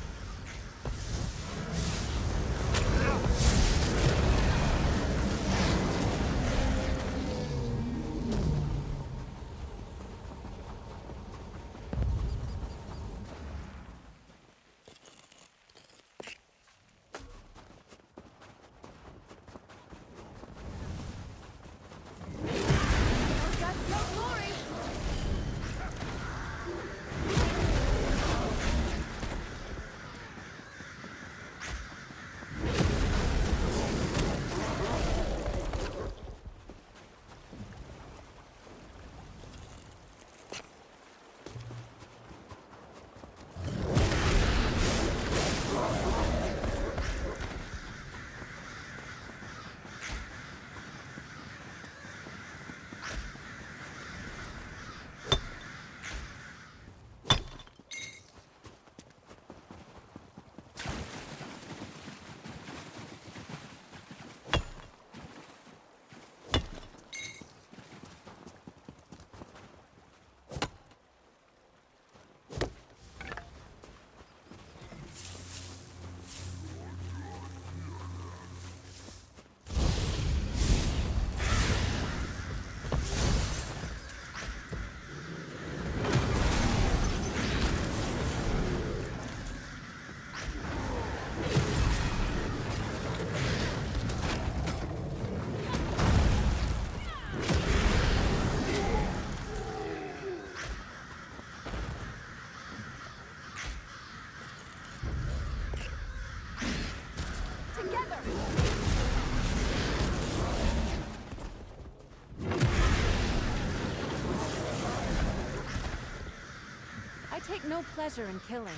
I take no pleasure in killing,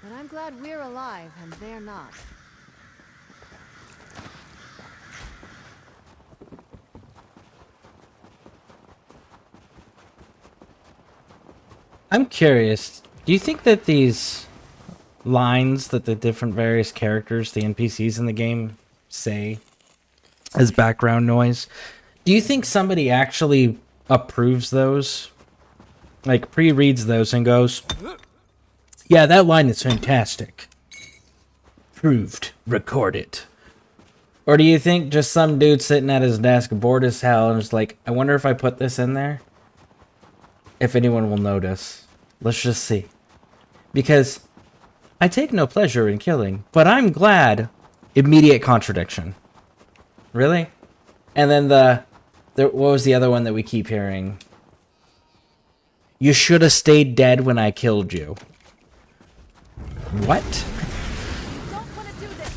but I'm glad we're alive and they're not. I'm curious, do you think that these lines that the different various characters, the NPCs in the game, say as background noise, do you think somebody actually approves those? Like, pre-reads those and goes, yeah, that line is fantastic. Proved. Record it. Or do you think just some dude sitting at his desk bored as hell and is like, I wonder if I put this in there, if anyone will notice. Let's just see. Because I take no pleasure in killing, but I'm glad. Immediate contradiction. Really? And then what was the other one that we keep hearing? You should have stayed dead when I killed you. What? Don't want to do this.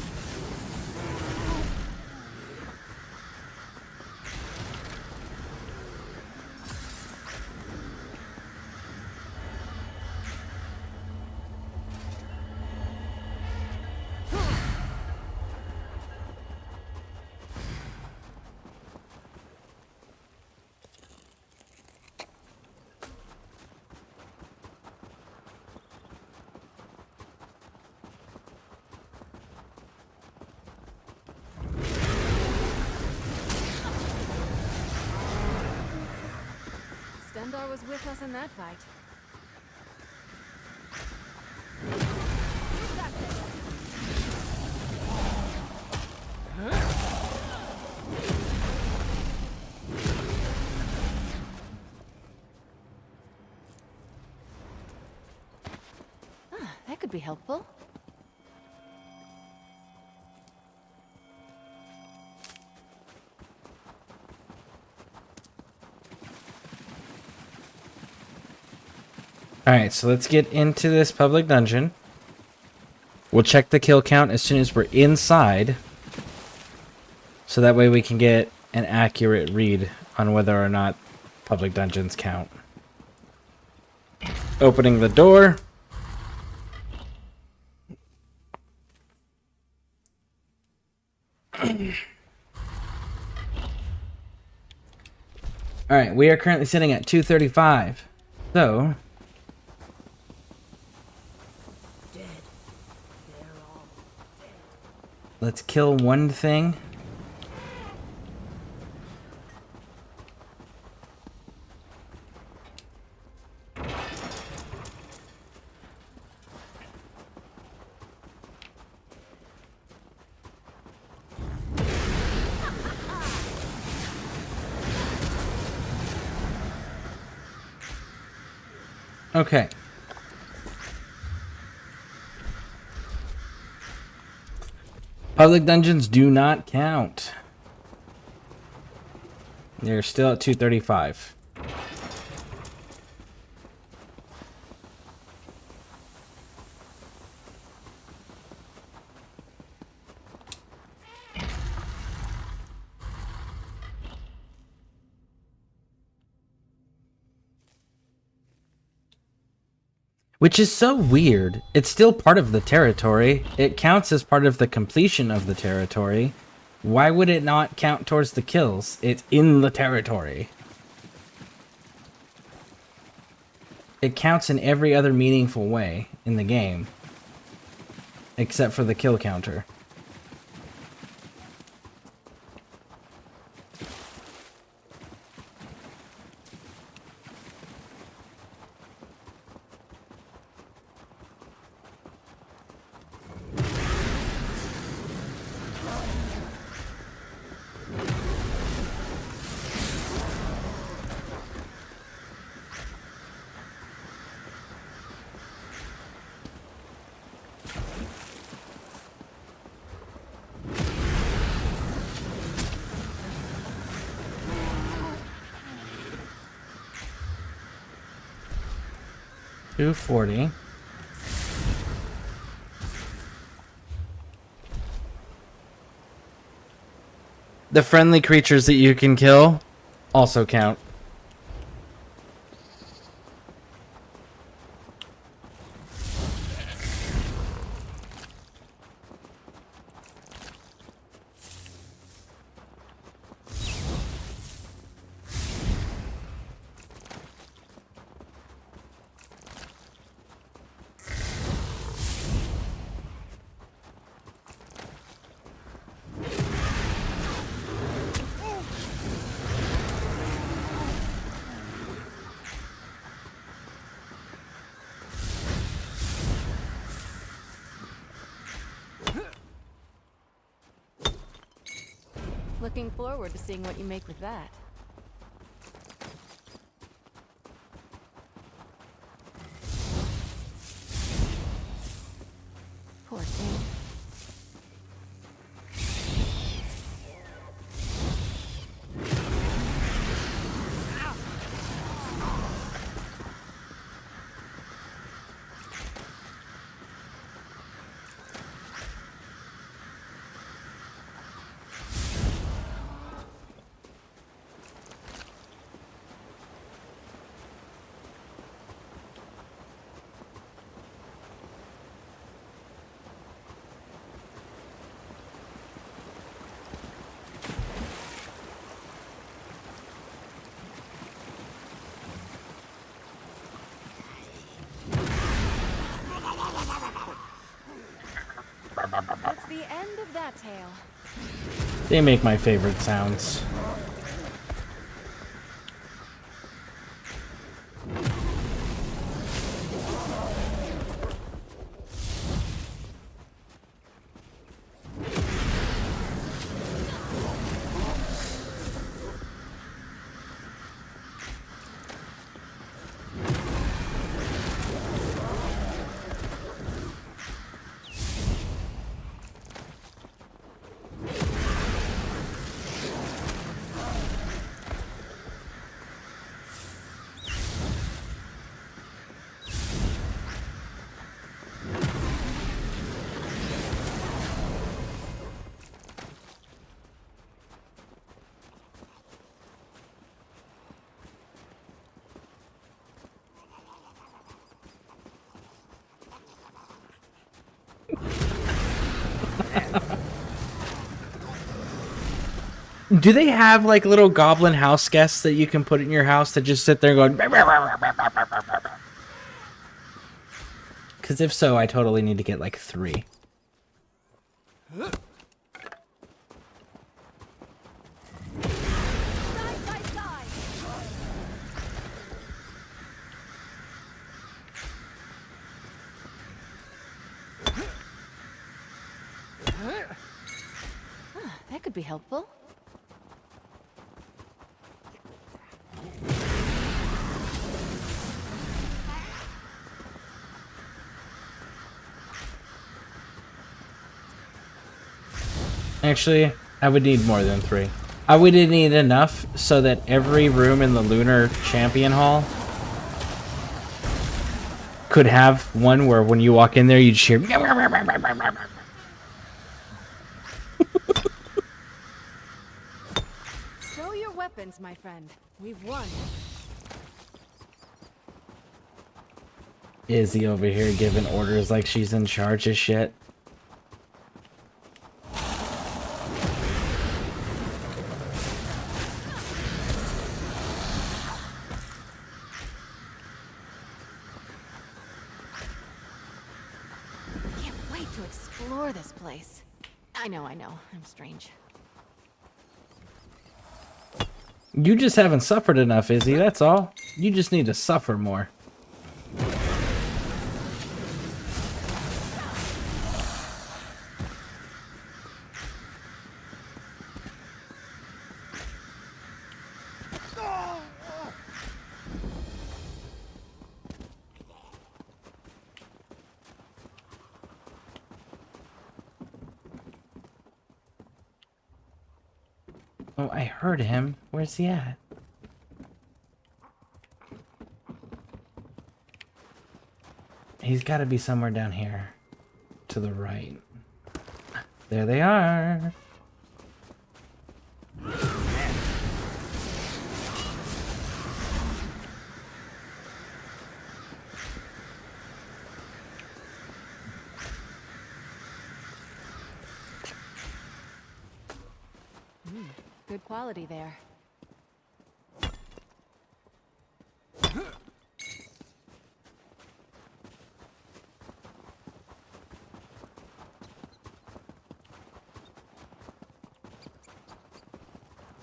Xandar was with us in that fight. That could be helpful. Alright, so let's get into this public dungeon. We'll check the kill count as soon as we're inside. So that way we can get an accurate read on whether or not public dungeons count. Opening the door. Alright, we are currently sitting at 235. So... let's kill one thing. Okay. Public dungeons do not count. They're still at 235. Which is so weird. It's still part of the territory. It counts as part of the completion of the territory. Why would it not count towards the kills? It's in the territory. It counts in every other meaningful way in the game. Except for the kill counter. $240. The friendly creatures that you can kill also count. Looking forward to seeing what you make with that. Poor thing. That's the end of that tale. They make my favorite sounds. Do they have like little goblin house guests that you can put in your house that just sit there going? Because if so, I totally need to get like 3. Side by side. That could be helpful. Actually, I would need more than 3. I would need enough so that every room in the Lunar Champion Hall could have one where when you walk in there, you'd hear. Stow your weapons, my friend. We've won. Izzy over here giving orders like she's in charge of shit. Can't wait to explore this place. I know, I'm strange. You just haven't suffered enough, Izzy, that's all. You just need to suffer more. Oh, I heard him. Where's he at? He's got to be somewhere down here. To the right. There they are. Good quality there.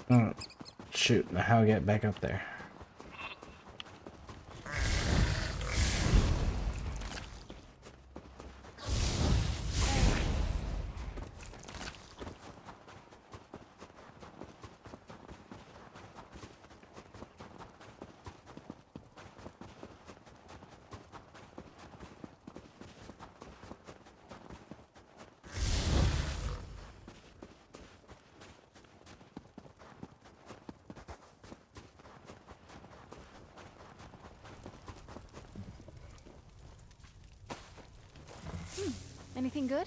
Oh, shoot. How do I get back up there? Anything good?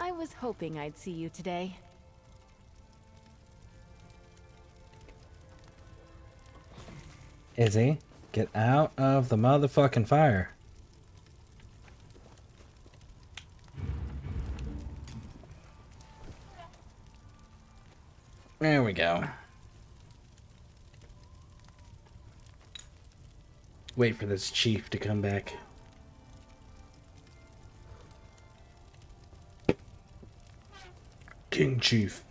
I was hoping I'd see you today. Izzy, get out of the motherfucking fire. There we go. Wait for this chief to come back. King Chief.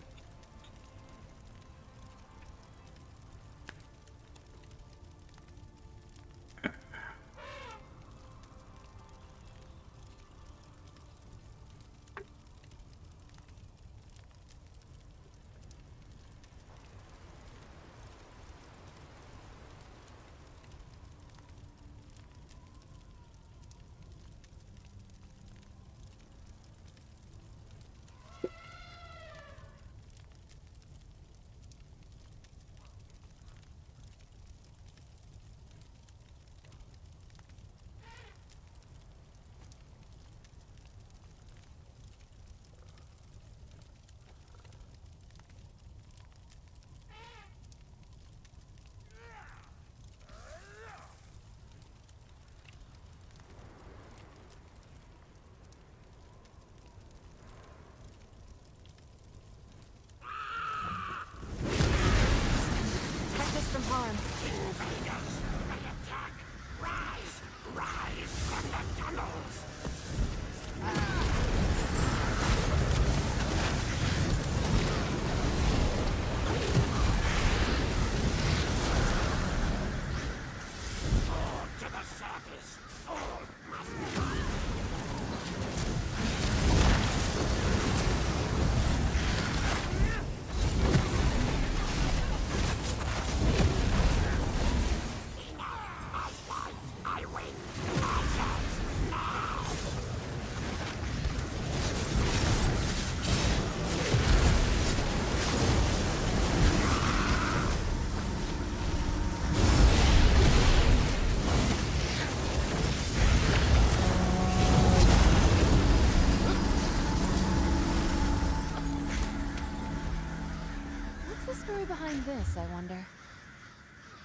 story behind this, I wonder?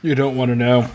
You don't want to know.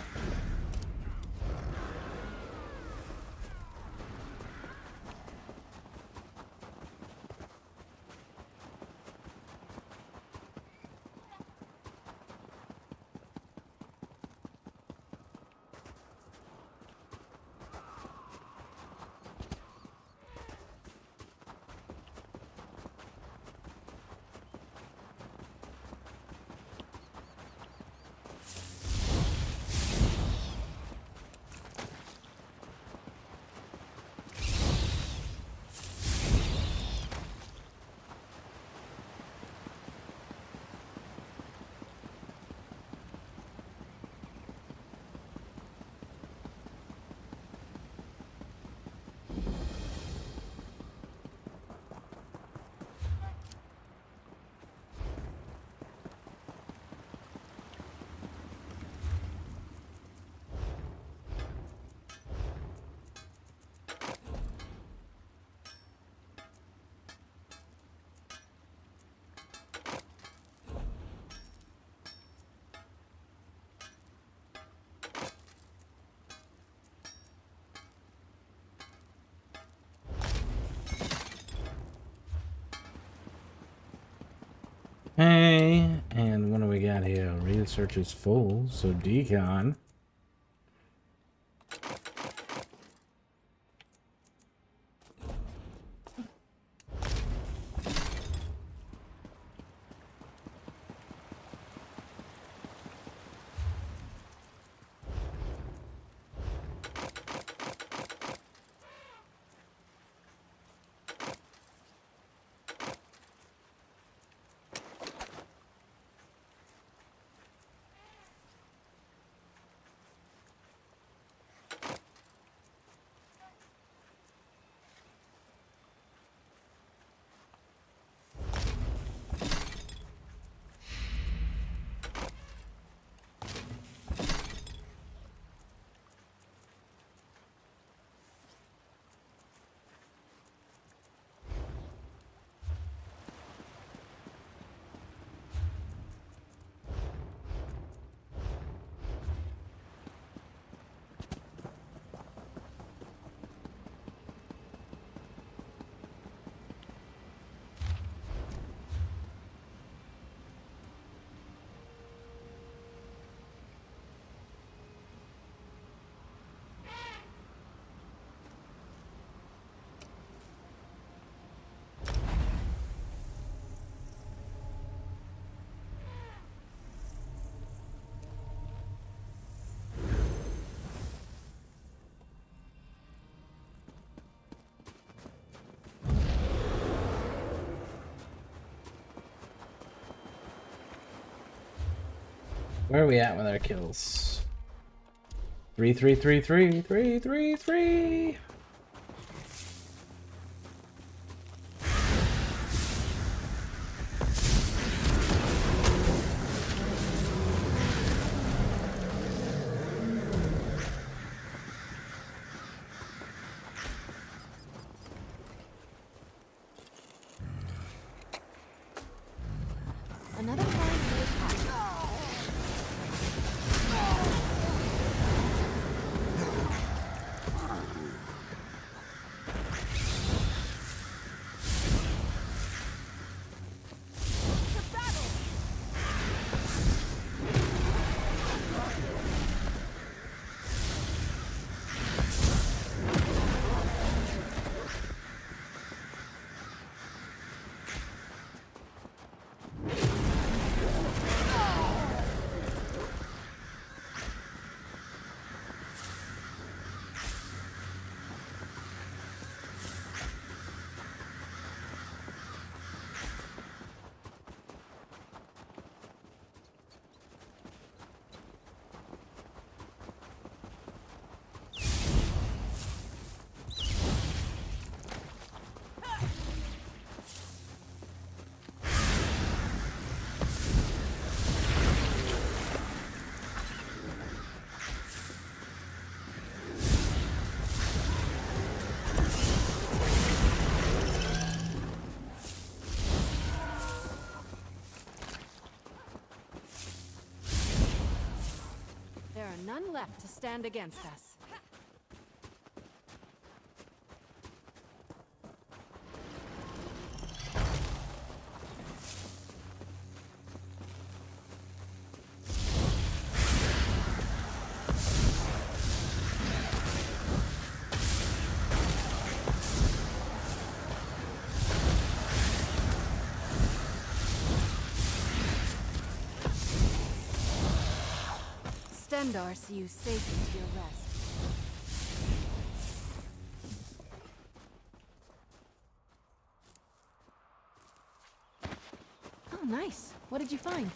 Hey, and what do we got here? Research is full, so decon. Where are we at with our kills? 3, 3, 3, 3, 3, 3, 3. Another fine day's hike. left to stand against us. Stendar see you safe into your rest. Oh, nice. What did you find?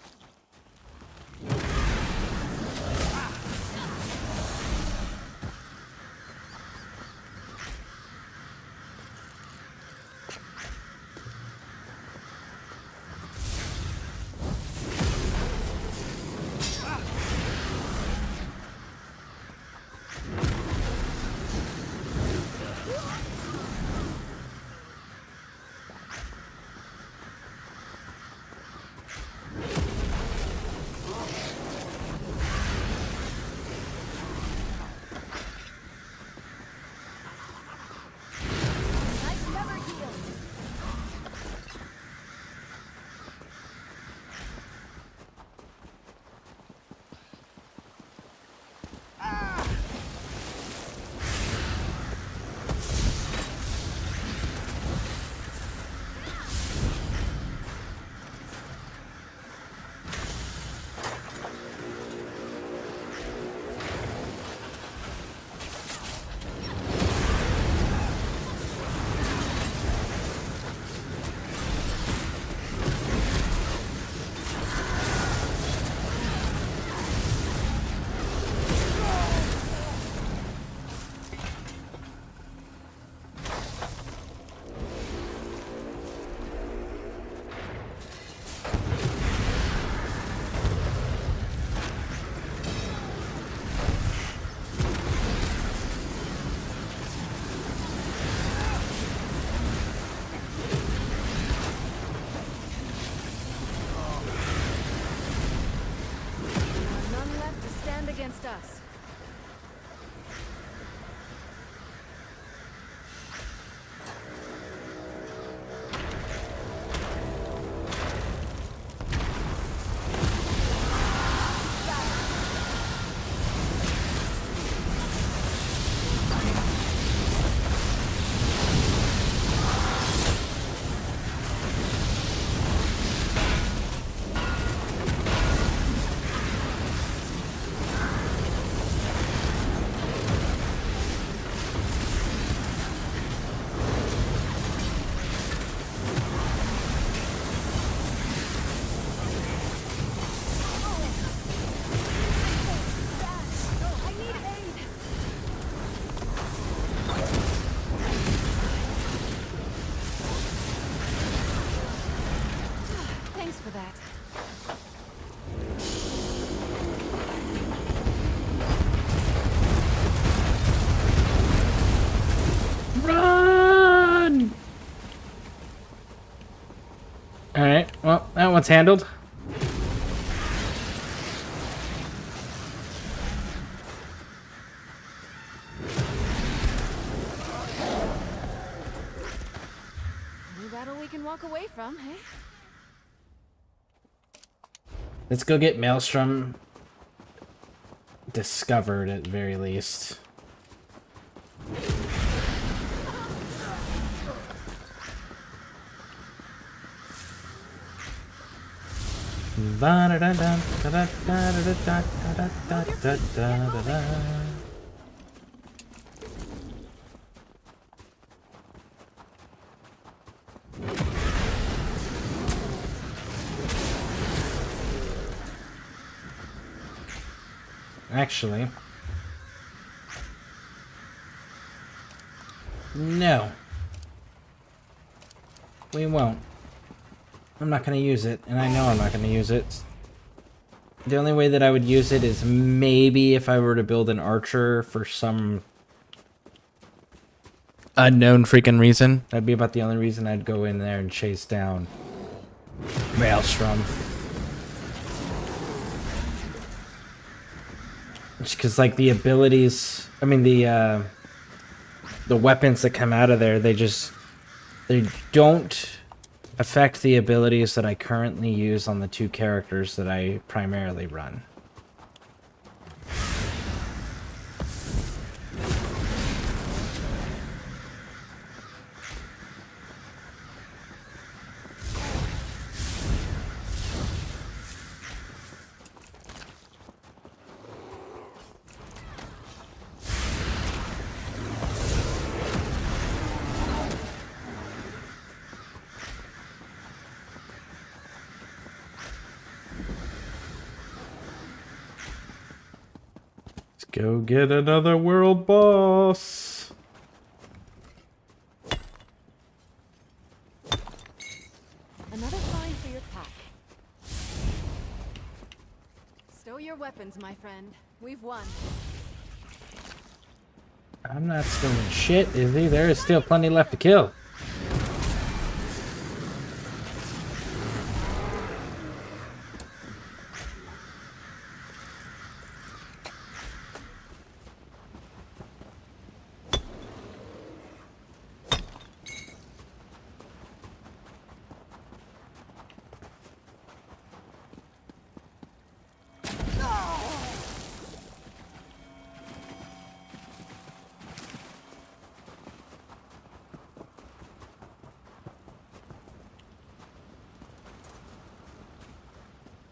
Against us. For that. Run! Alright, well, that one's handled. Any battle we can walk away from, hey? Let's go get Maelstrom discovered at the very least. Actually, no. We won't. I'm not going to use it, and I know I'm not going to use it. The only way that I would use it is maybe if I were to build an archer for some unknown freaking reason. That'd be about the only reason I'd go in there and chase down Maelstrom. Because like the abilities, I mean the weapons that come out of there, they don't affect the abilities that I currently use on the two characters that I primarily run. Go get another world boss. Another find for your pack. Stow your weapons, my friend. We've won. I'm not stowing shit, Izzy. There is still plenty left to kill.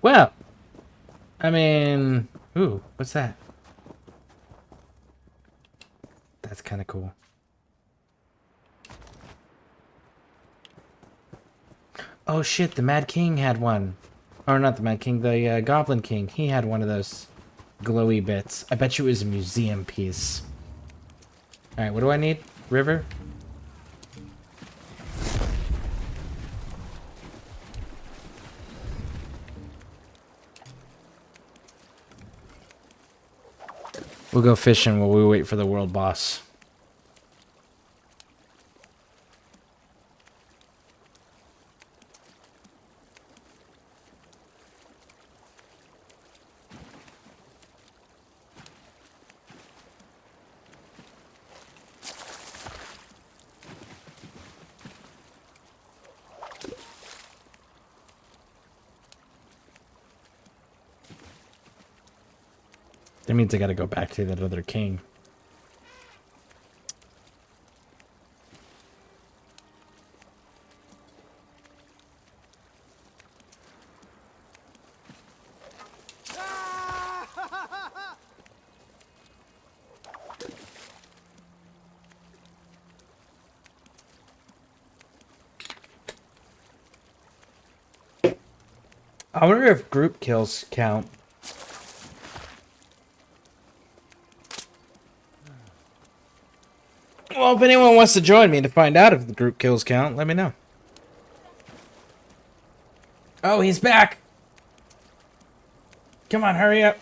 Well, I mean, ooh, what's that? That's kind of cool. Oh shit, the Mad King had one. Or not the Mad King, the Goblin King. He had one of those glowy bits. I bet you it was a museum piece. Alright, what do I need? River? We'll go fishing while we wait for the world boss. That means I gotta go back to that other king. I wonder if group kills count. Well, if anyone wants to join me to find out if the group kills count, let me know. Oh, he's back! Come on, hurry up.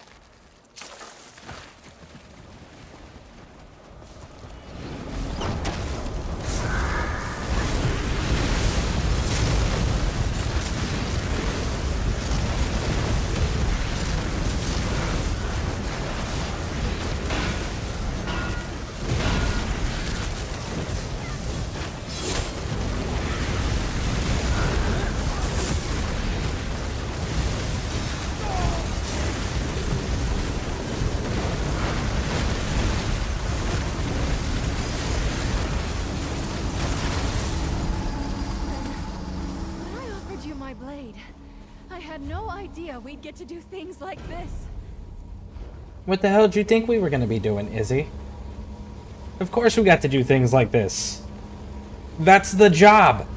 When I offered you my blade, I had no idea we'd get to do things like this. What the hell did you think we were going to be doing, Izzy? Of course we got to do things like this. That's the job.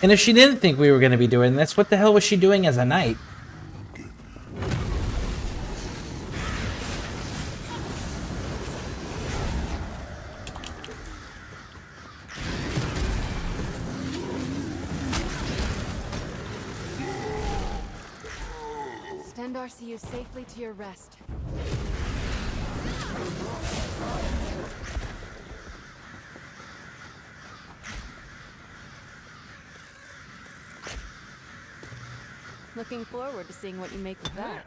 And if she didn't think we were going to be doing this, what the hell was she doing as a knight? Stendarr see you safely to your rest. Looking forward to seeing what you make of that.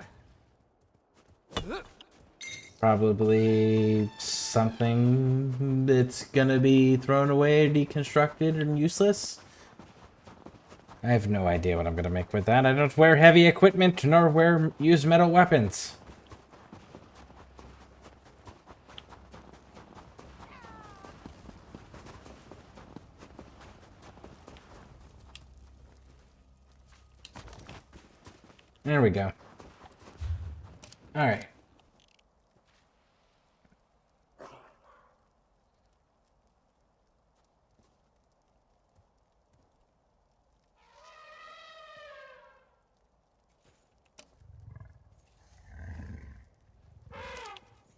Probably something that's gonna be thrown away, deconstructed, and useless. I have no idea what I'm gonna make with that. I don't wear heavy equipment nor use metal weapons. There we go. All right.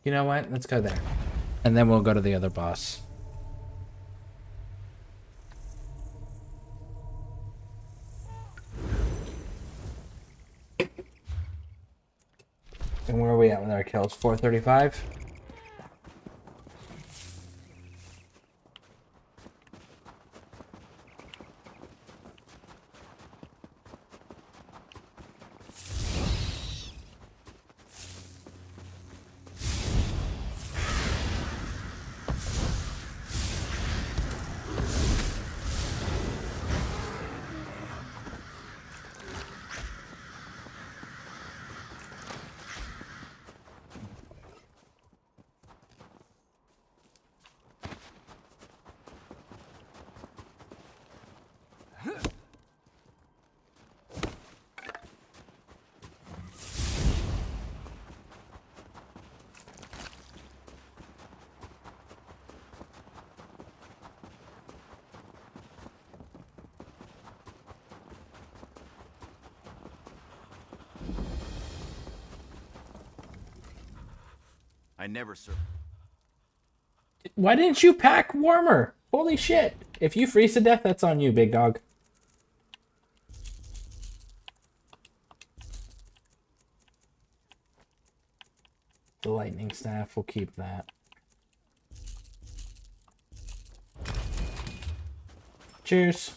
You know what? Let's go there. And then we'll go to the other boss. And where are we at with our kills? 435? I never Why didn't you pack warmer? Holy shit. If you freeze to death, that's on you, big dog. The lightning staff, we'll keep that. Cheers.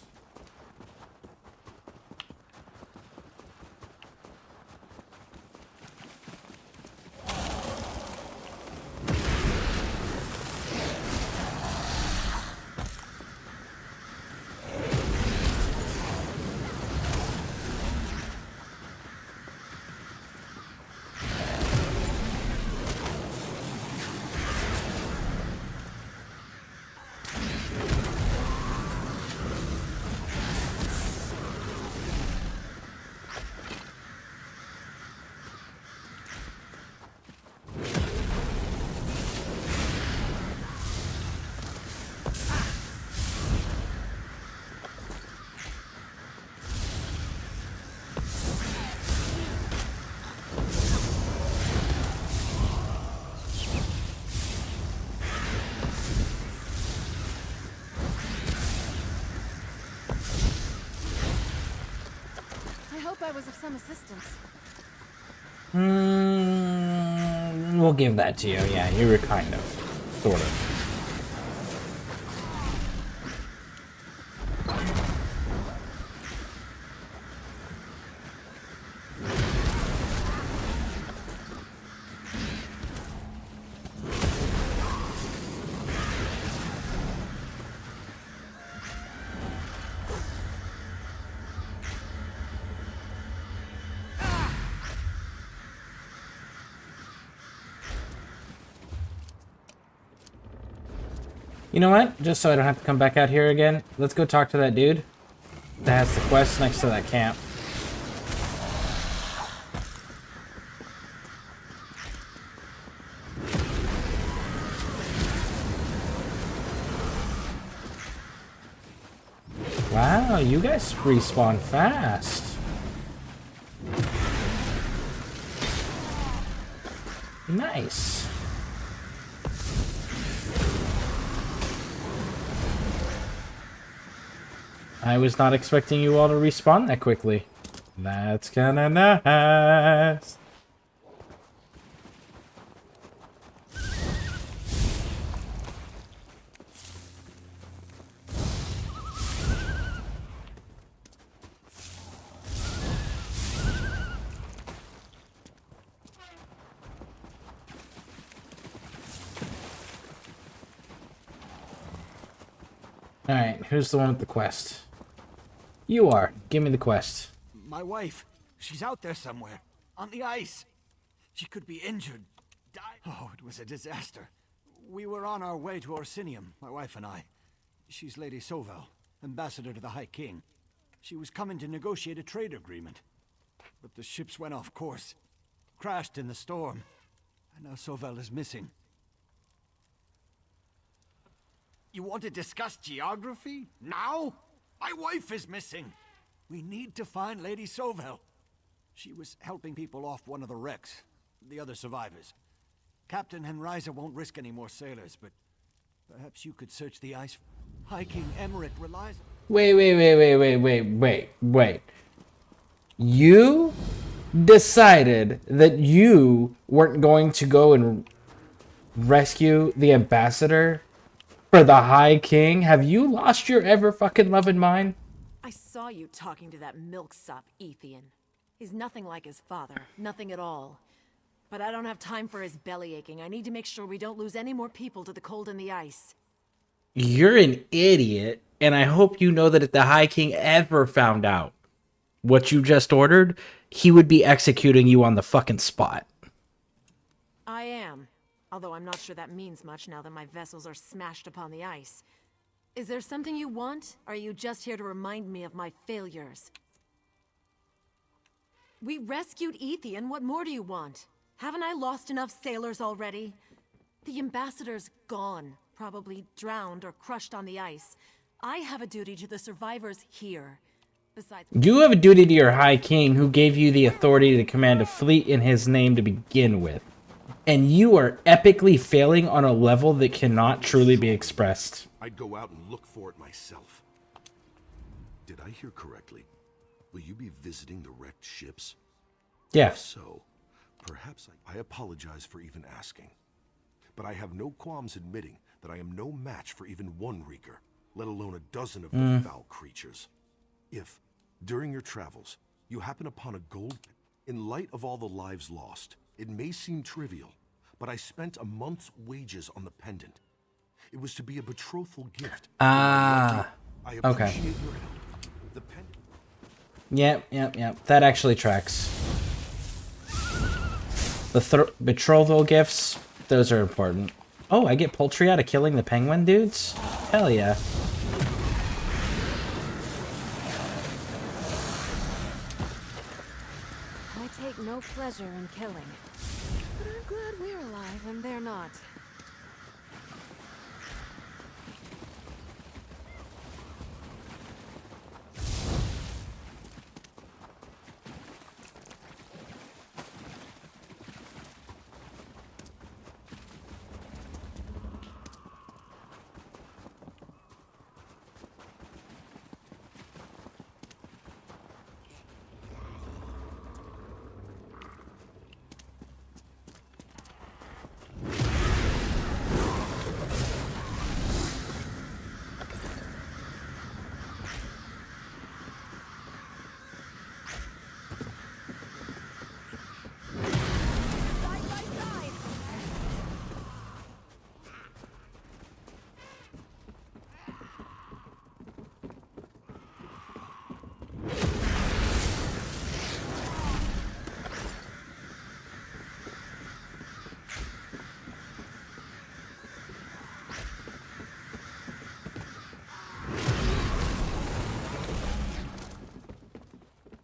I hope I was of some assistance. We'll give that to you. Yeah, you were kind of. Sort of. You know what? Just so I don't have to come back out here again, let's go talk to that dude that has the quest next to that camp. Wow, you guys respawn fast. Nice. I was not expecting you all to respawn that quickly. That's kinda nice. Alright, who's the one with the quest? You are. Give me the quest. My wife, she's out there somewhere, on the ice. She could be injured, die. Oh, it was a disaster. We were on our way to Orsinium, my wife and I. She's Lady Sovel, ambassador to the High King. She was coming to negotiate a trade agreement. But the ships went off course, crashed in the storm, and now Sovel is missing. You want to discuss geography? Now? My wife is missing! We need to find Lady Sovel. She was helping people off one of the wrecks, the other survivors. Captain Henriza won't risk any more sailors, but perhaps you could search the ice. High King Emmerich relies... Wait. You decided that you weren't going to go and rescue the ambassador for the High King? Have you lost your ever fucking loving mind? I saw you talking to that milksop, Ethian. He's nothing like his father, nothing at all. But I don't have time for his belly aching. I need to make sure we don't lose any more people to the cold and the ice. You're an idiot, and I hope you know that if the High King ever found out what you just ordered, he would be executing you on the fucking spot. I am. Although I'm not sure that means much now that my vessels are smashed upon the ice. Is there something you want? Or are you just here to remind me of my failures? We rescued Ethian. What more do you want? Haven't I lost enough sailors already? The ambassador's gone. Probably drowned or crushed on the ice. I have a duty to the survivors here. Besides... You have a duty to your High King, who gave you the authority to command a fleet in his name to begin with. And you are epically failing on a level that cannot truly be expressed. I'd go out and look for it myself. Did I hear correctly? Will you be visiting the wrecked ships? Yeah. If so, perhaps I apologize for even asking. But I have no qualms admitting that I am no match for even one Reeker, let alone a dozen of the foul creatures. If, during your travels, you happen upon a gold... In light of all the lives lost, it may seem trivial, but I spent a month's wages on the pendant. It was to be a betrothal gift. I appreciate okay. your help. The pendant... Yep. That actually tracks. The betrothal gifts, those are important. Oh, I get poultry out of killing the penguin dudes? Hell yeah. I take no pleasure in killing. But I'm glad we're alive and they're not.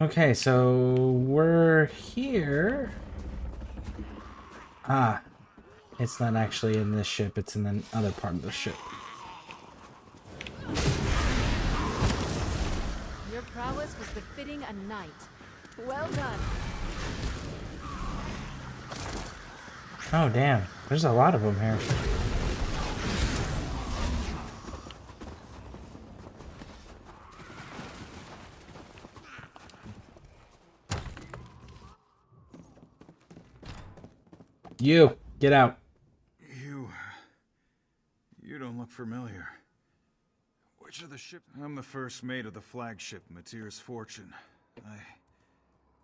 Okay, so we're here. Ah, it's not actually in this ship, it's in the other part of the ship. prowess was befitting a knight. Well done. Oh, damn. There's a lot of them here. You, get out. You don't look familiar. Which of the ship? I'm the first mate of the flagship, Mateer's Fortune.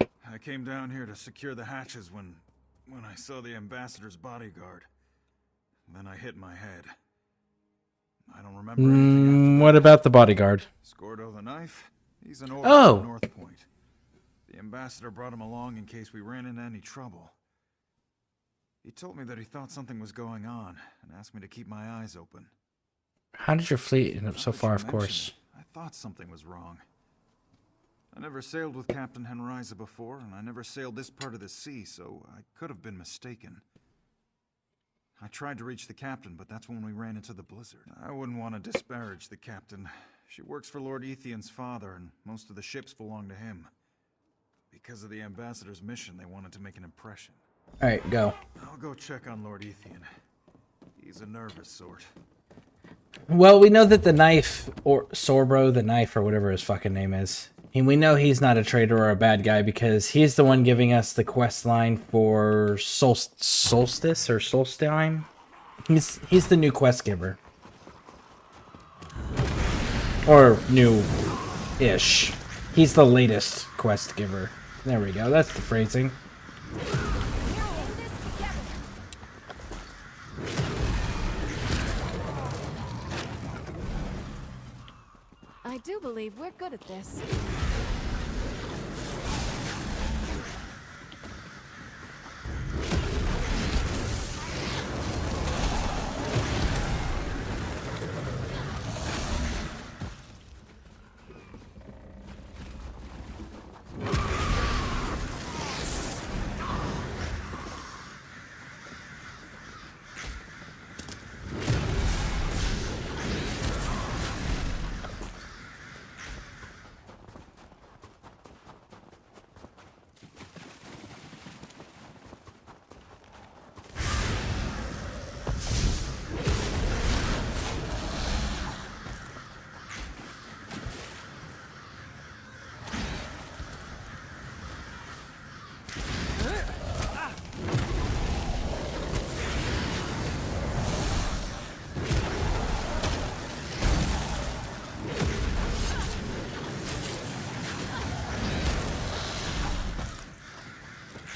I came down here to secure the hatches when I saw the ambassador's bodyguard. Then I hit my head. I don't remember anything. What about the bodyguard? Scordo the knife? He's an orc Oh. from North Point. The ambassador brought him along in case we ran into any trouble. He told me that he thought something was going on and asked me to keep my eyes open. How did your fleet end up so Now that far, you of course? mention it, I thought something was wrong. I never sailed with Captain Henriza before, and I never sailed this part of the sea, so I could have been mistaken. I tried to reach the captain, but that's when we ran into the blizzard. I wouldn't want to disparage the captain. She works for Lord Ethian's father, and most of the ships belong to him. Because of the ambassador's mission, they wanted to make an impression. Alright, go. I'll go check on Lord Ethian. He's a nervous sort. Well, we know that the knife, or Sorbro the knife, or whatever his fucking name is, and we know he's not a traitor or a bad guy because he's the one giving us the quest line for Solstice or Solstein. He's the new quest giver. Or new-ish. He's the latest quest giver. There we go, that's the phrasing. I do believe we're good at this.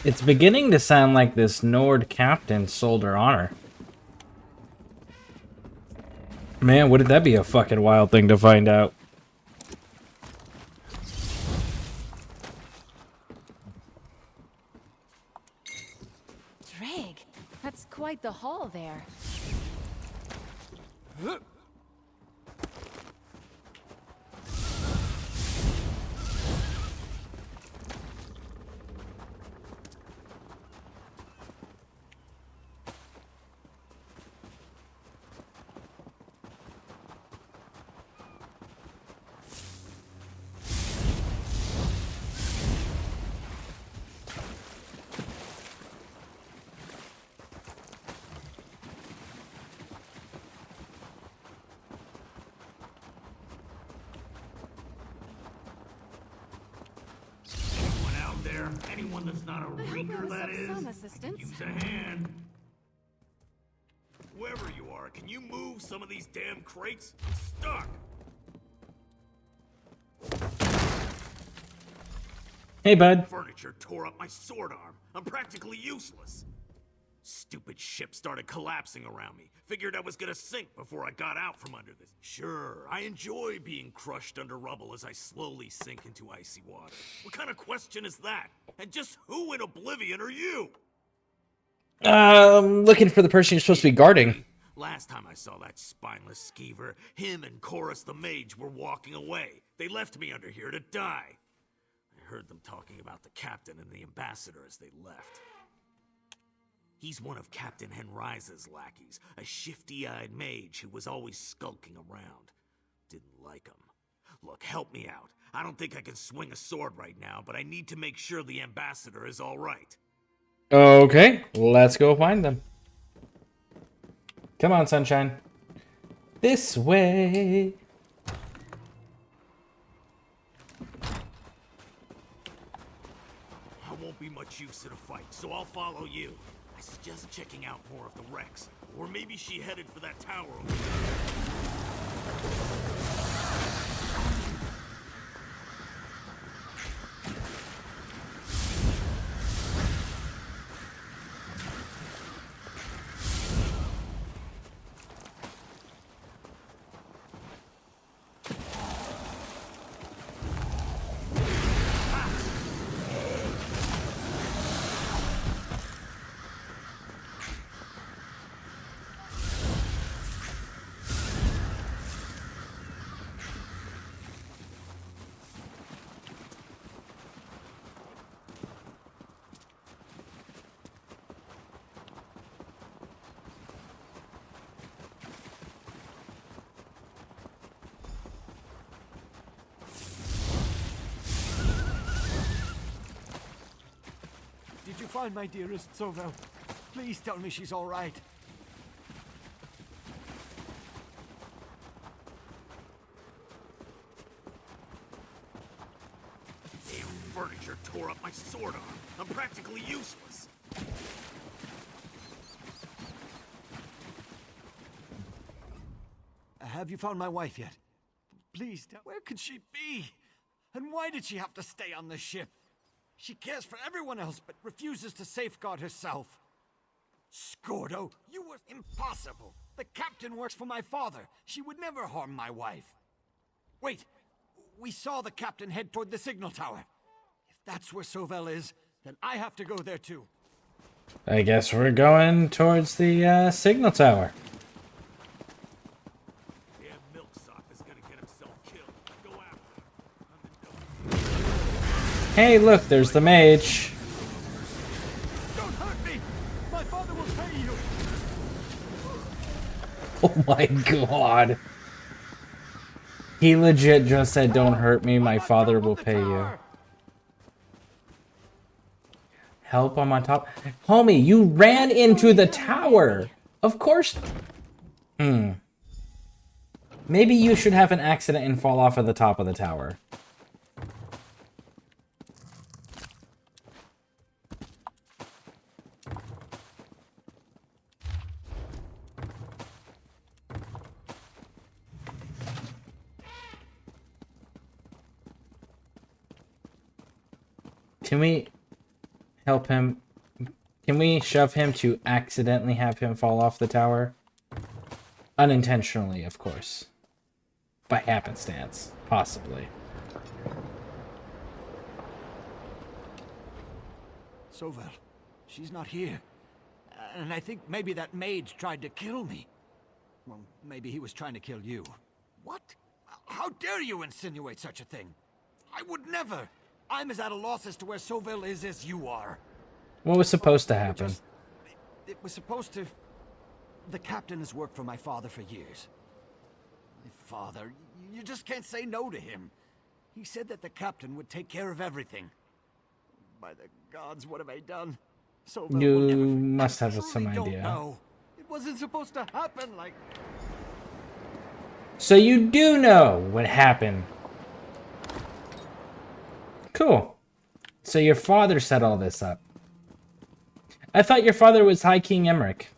It's beginning to sound like this Nord captain sold her honor. Man, wouldn't that be a fucking wild thing to find out? Dreg, that's quite the haul there. Anyone that's not a reader, that is, Some assistance. use a hand. Whoever you are, can you move some of these damn crates? I'm stuck. Hey, bud. Furniture tore up my sword arm. I'm practically useless. Stupid ship started collapsing around me. Figured I was gonna sink before I got out from under this. Sure, I enjoy being crushed under rubble as I slowly sink into icy water. What kind of question is that? And just who in oblivion are you? Looking for the person you're supposed to be guarding. Last time I saw that spineless skeever, him and Chorus the mage were walking away. They left me under here to die. I heard them talking about the captain and the ambassador as they left. He's one of Captain Henriza's lackeys, a shifty-eyed mage who was always skulking around. Didn't like him. Look, help me out. I don't think I can swing a sword right now, but I need to make sure the ambassador is all right. Okay, let's go find them. Come on, sunshine. This way. I won't be much use in a fight, so I'll follow you. I suggest checking out more of the wrecks. Or maybe she headed for that tower over there. Did you find my dearest Sovel? Please tell me she's all right. Damn furniture tore up my sword arm. I'm practically useless. Have you found my wife yet? Please tell. Where could she be? And why did she have to stay on the ship? She cares for everyone else, but refuses to safeguard herself. Scordo, you were impossible. The captain works for my father. She would never harm my wife. Wait, we saw the captain head toward the signal tower. If that's where Sovel is, then I have to go there too. I guess we're going towards the signal tower. Damn milksock is gonna get himself killed. Go after him. Hey, look, there's the mage. Don't hurt me! My father will pay you! Oh my god. He legit just said, "Don't hurt me, my father will pay you." Help on my top. Homie, you ran into the tower. Of course. Maybe you should have an accident and fall off of the top of the tower. Can we help him? Can we shove him to accidentally have him fall off the tower? Unintentionally, of course. By happenstance, possibly. Sovel, she's not here. And I think maybe that mage tried to kill me. Well, maybe he was trying to kill you. What? How dare you insinuate such a thing? I would never. I'm as at a loss as to where Sovel is as you are. What was supposed to happen? It was supposed to... The captain has worked for my father for years. My father, you just can't say no to him. He said that the captain would take care of everything. By the gods, what have I done? Sovel You will never... must have I some truly idea. Don't know. It wasn't supposed to happen like... So you do know what happened. Cool. So your father set all this up. I thought your father was High King Emmerich.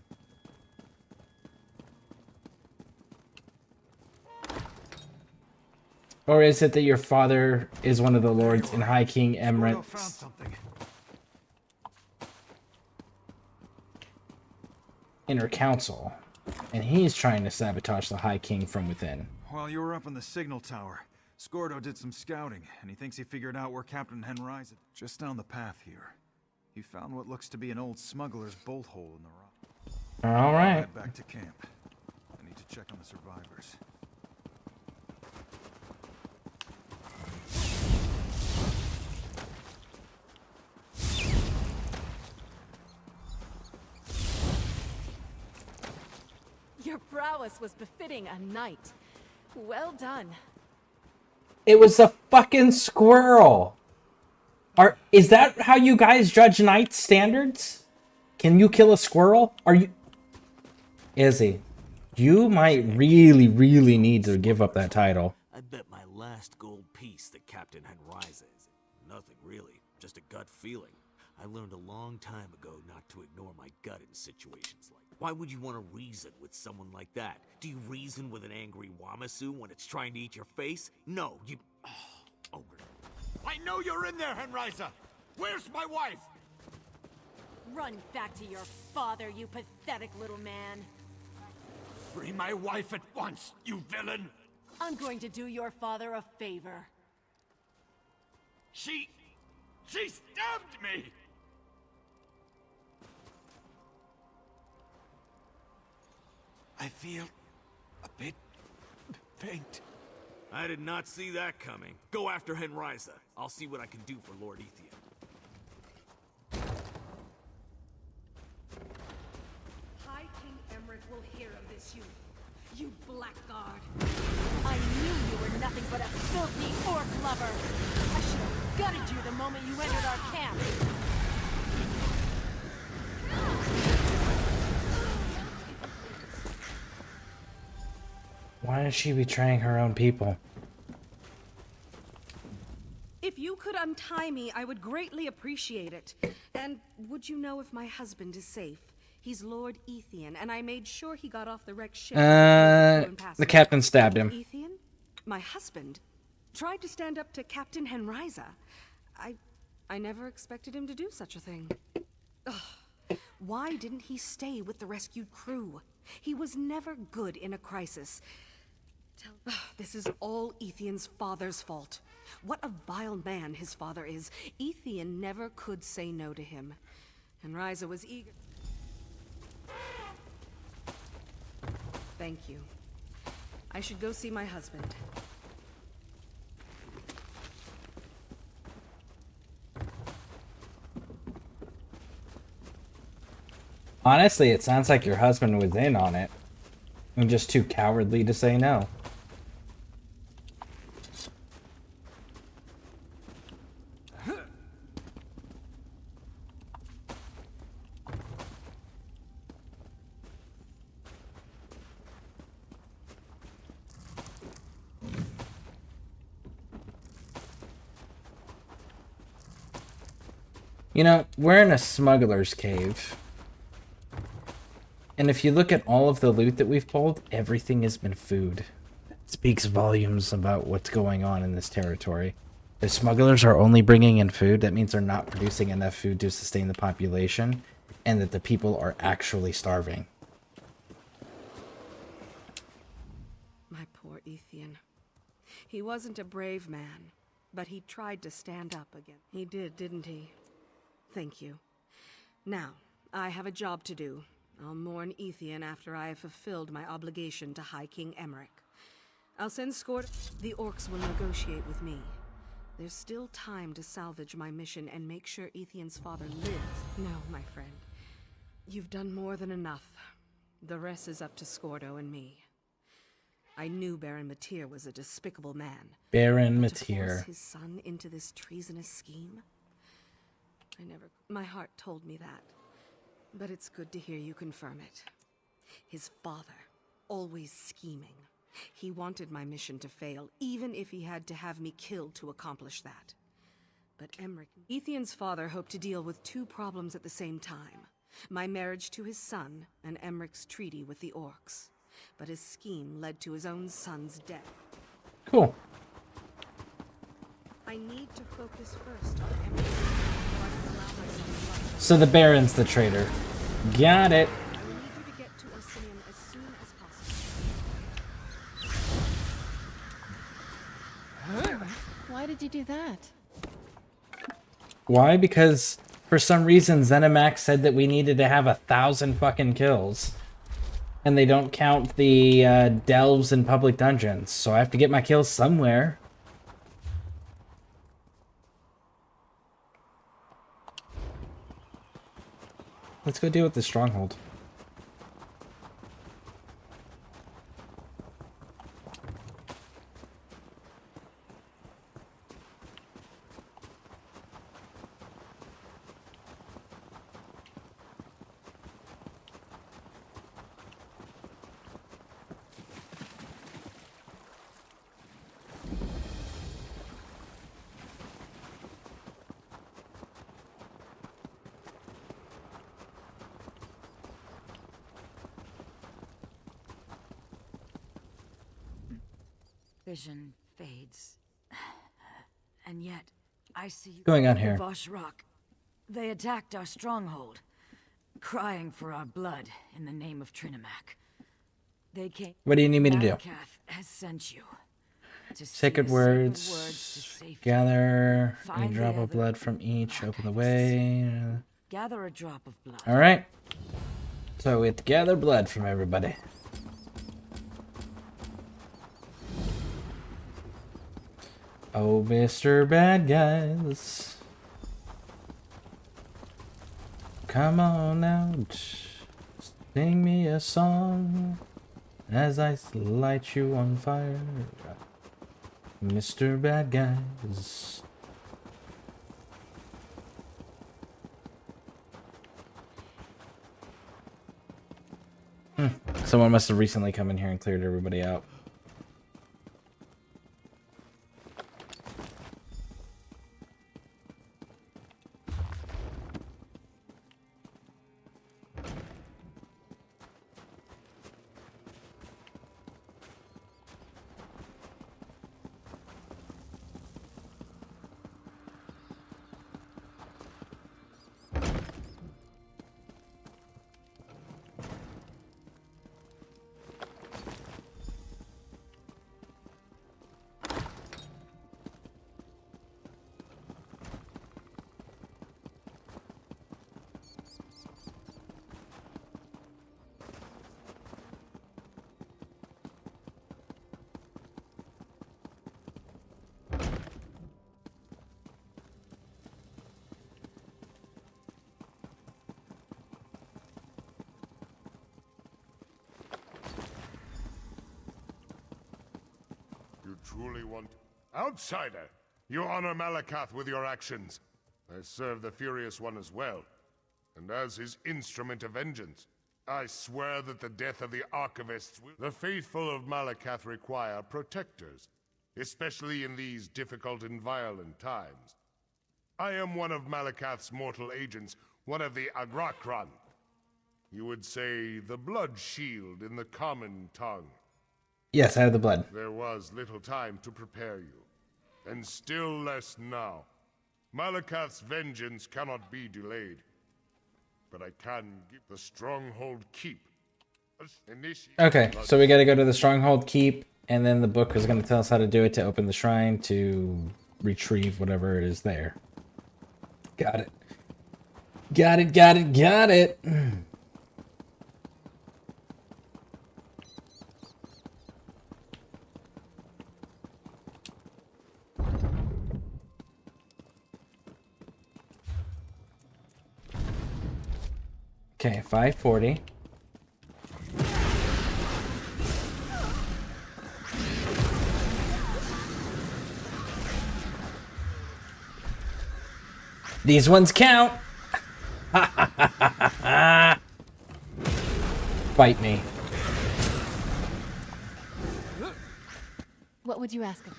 Or is it that your father is one of the lords in High King Emmerich's inner council, and he's trying to sabotage the High King from within? While you were up on the signal tower, Scordo did some scouting, and he thinks he figured out where Captain Henry's is. Just down the path here. He found what looks to be an old smuggler's bolt hole in the rock. All right. Head back to camp. I need to check on the survivors. Your prowess was befitting a knight. Well done. It was a fucking squirrel. Is that how you guys judge knight standards? Can you kill a squirrel? Are you... Izzy, you might really, really need to give up that title. I bet my last gold piece that Captain Henriza is nothing really, just a gut feeling. I learned a long time ago not to ignore my gut in situations like that. Why would you want to reason with someone like that? Do you reason with an angry Wamasu when it's trying to eat your face? No, you... Oh, ogre. I know you're in there, Henriza! Where's my wife? Run back to your father, you pathetic little man. Free my wife at once, you villain! I'm going to do your father a favor. She stabbed me! I feel a bit faint. I did not see that coming. Go after Henriza. I'll see what I can do for Lord Ethian. High King Emmerich will hear of this, you blackguard. I knew you were nothing but a filthy orc lover. I should have gutted you the moment you entered our camp. Why is she betraying her own people? If you could untie me, I would greatly appreciate it. And would you know if my husband is safe? He's Lord Ethian, and I made sure he got off the wrecked ship. The captain stabbed him. Ethian? My husband? Tried to stand up to Captain Henriza. I never expected him to do such a thing. Ugh. Why didn't he stay with the rescued crew? He was never good in a crisis. This is all Ethian's father's fault. What a vile man his father is. Ethian never could say no to him. Henriza was eager. Thank you. I should go see my husband. Honestly, it sounds like your husband was in on it. I'm just too cowardly to say no. You know, we're in a smuggler's cave. And if you look at all of the loot that we've pulled, everything has been food. It speaks volumes about what's going on in this territory. If smugglers are only bringing in food, that means they're not producing enough food to sustain the population, and that the people are actually starving. My poor Ethian. He wasn't a brave man, but he tried to stand up again. He did, didn't he? Thank you. Now, I have a job to do. I'll mourn Ethian after I have fulfilled my obligation to High King Emmerich. I'll send Scort. The orcs will negotiate with me. There's still time to salvage my mission and make sure Ethian's father lives. No, my friend. You've done more than enough. The rest is up to Scordo and me. I knew Baron Matir was a despicable man. Baron But to Matir. force his son into this treasonous scheme? My heart told me that. But it's good to hear you confirm it. His father, always scheming. He wanted my mission to fail, even if he had to have me killed to accomplish that. But Emmerich... Ethian's father hoped to deal with two problems at the same time. My marriage to his son, and Emmerich's treaty with the orcs. But his scheme led to his own son's death. Cool. I need to focus first on Emmerich before I can allow myself to... So the Baron's the traitor. Got it. I will need you to get to Orsinium as soon as possible. Why did you do that? Why? Because for some reason ZeniMax said that we needed to have 1,000 fucking kills. And they don't count the delves in public dungeons. So I have to get my kills somewhere. Let's go deal with the stronghold. vision fades. And yet, I see you. Going on here? Voshrock. They attacked our stronghold, crying for our blood in the name of Trinimac. They came. What do you need me to do? Malakath has sent you. Sacred words. Gather a drop of blood from each. Open the way. Gather a drop of blood. All right. So we have to gather blood from everybody. Oh, Mr. Bad Guys. Come on out. Sing me a song as I light you on fire. Mr. Bad Guys. Someone must have recently come in here and cleared everybody out. You truly want... Outsider! You honor Malakath with your actions. I serve the Furious One as well. And as his instrument of vengeance, I swear that the death of the Archivists will... The faithful of Malakath require protectors, especially in these difficult and violent times. I am one of Malakath's mortal agents, one of the Agrakran. You would say the blood shield in the common tongue. Yes, I have the blood. There was little time to prepare you, and still less now. Malakath's vengeance cannot be delayed, but I can give the Stronghold Keep. Okay, so we gotta go to the Stronghold Keep, and then the book is gonna tell us how to do it to open the shrine to retrieve whatever it is there. Got it. Got it, got it, got it! Okay, 540. These ones count. Bite me. What would you ask of me?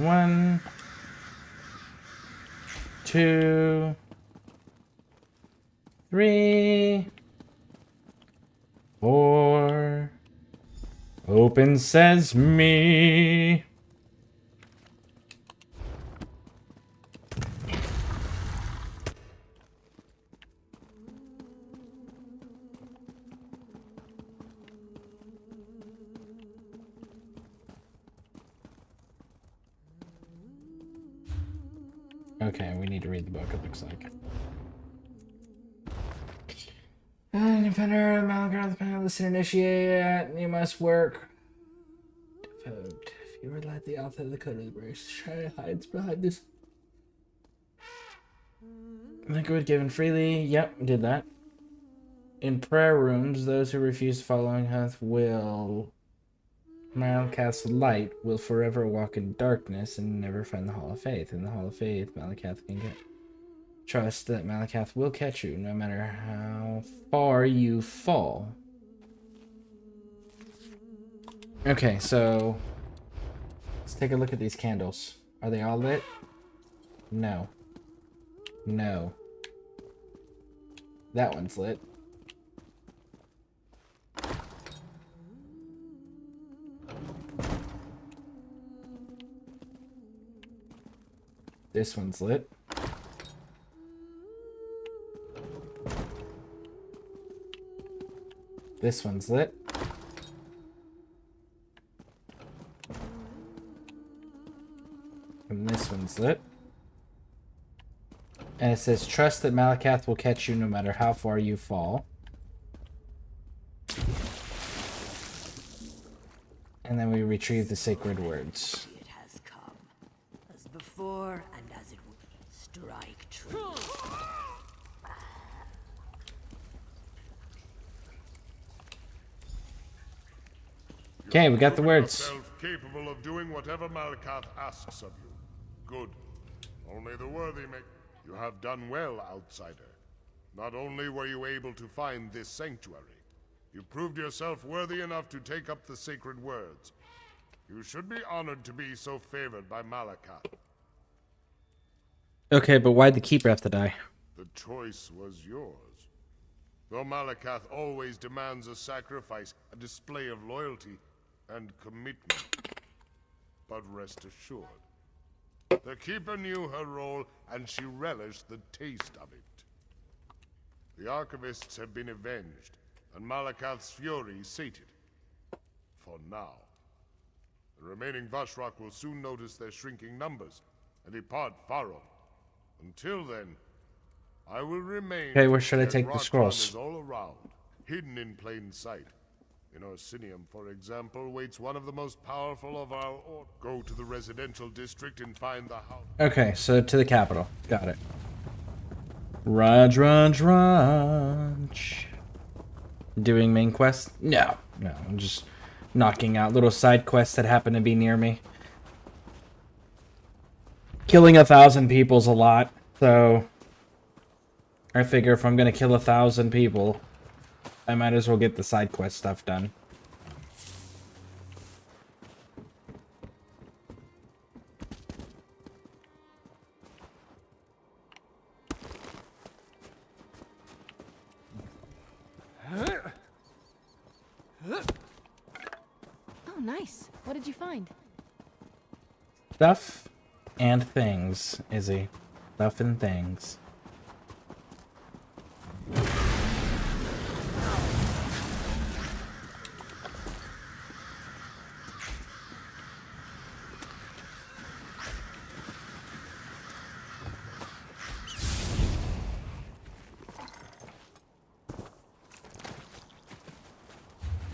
One, 2, 3, 4. Open sesame. Okay, we need to read the book, it looks like. Defender, Malakath, listen, initiate, you must work. Devote. If you were like the author of the Code of the Brace, try hides behind this. Liquid given freely. Yep, did that. In prayer rooms, those who refuse following Huth will... Malakath's light will forever walk in darkness and never find the Hall of Faith. In the Hall of Faith, Malakath can get... Trust that Malakath will catch you no matter how far you fall. Okay, so let's take a look at these candles. Are they all lit? No. No. That one's lit. This one's lit. This one's lit. And this one's lit. And it says, trust that Malakath will catch you no matter how far you fall. And then we retrieve the sacred words. It has come. As before, and as it would. Strike true. Okay, we got the words. Yourself capable of doing whatever Malakath asks of you. Good. Only the worthy make... You have done well, outsider. Not only were you able to find this sanctuary, you proved yourself worthy enough to take up the sacred words. You should be honored to be so favored by Malakath. Okay, but why'd the keeper have to die? The choice was yours. Though Malakath always demands a sacrifice, a display of loyalty and commitment. But rest assured, the Keeper knew her role, and she relished the taste of it. The Archivists have been avenged, and Malakath's fury sated. For now. The remaining Vashrok will soon notice their shrinking numbers, and depart Faro. Until then, I will remain... Okay, where should I take the scrolls? Is all around, hidden in plain sight. In Orsinium, for example, waits one of the most powerful of our order. Go to the residential district and find the house. Okay, so to the capital. Got it. Raj. Doing main quest? No. I'm just knocking out little side quests that happen to be near me. Killing 1,000 people's a lot, so I figure if I'm gonna kill 1,000 people, I might as well get the side quest stuff done. Oh, nice. What did you find? Stuff and things, Izzy. Stuff and things.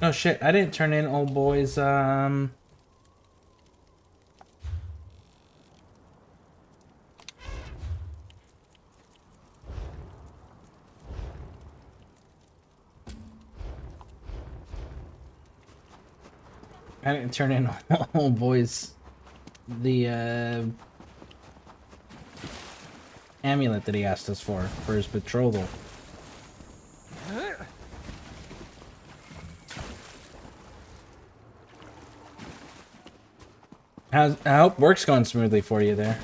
Oh shit, I didn't turn in old boy's, I didn't turn in old boy's, the, amulet that he asked us for his betrothal. I hope work's going smoothly for you there.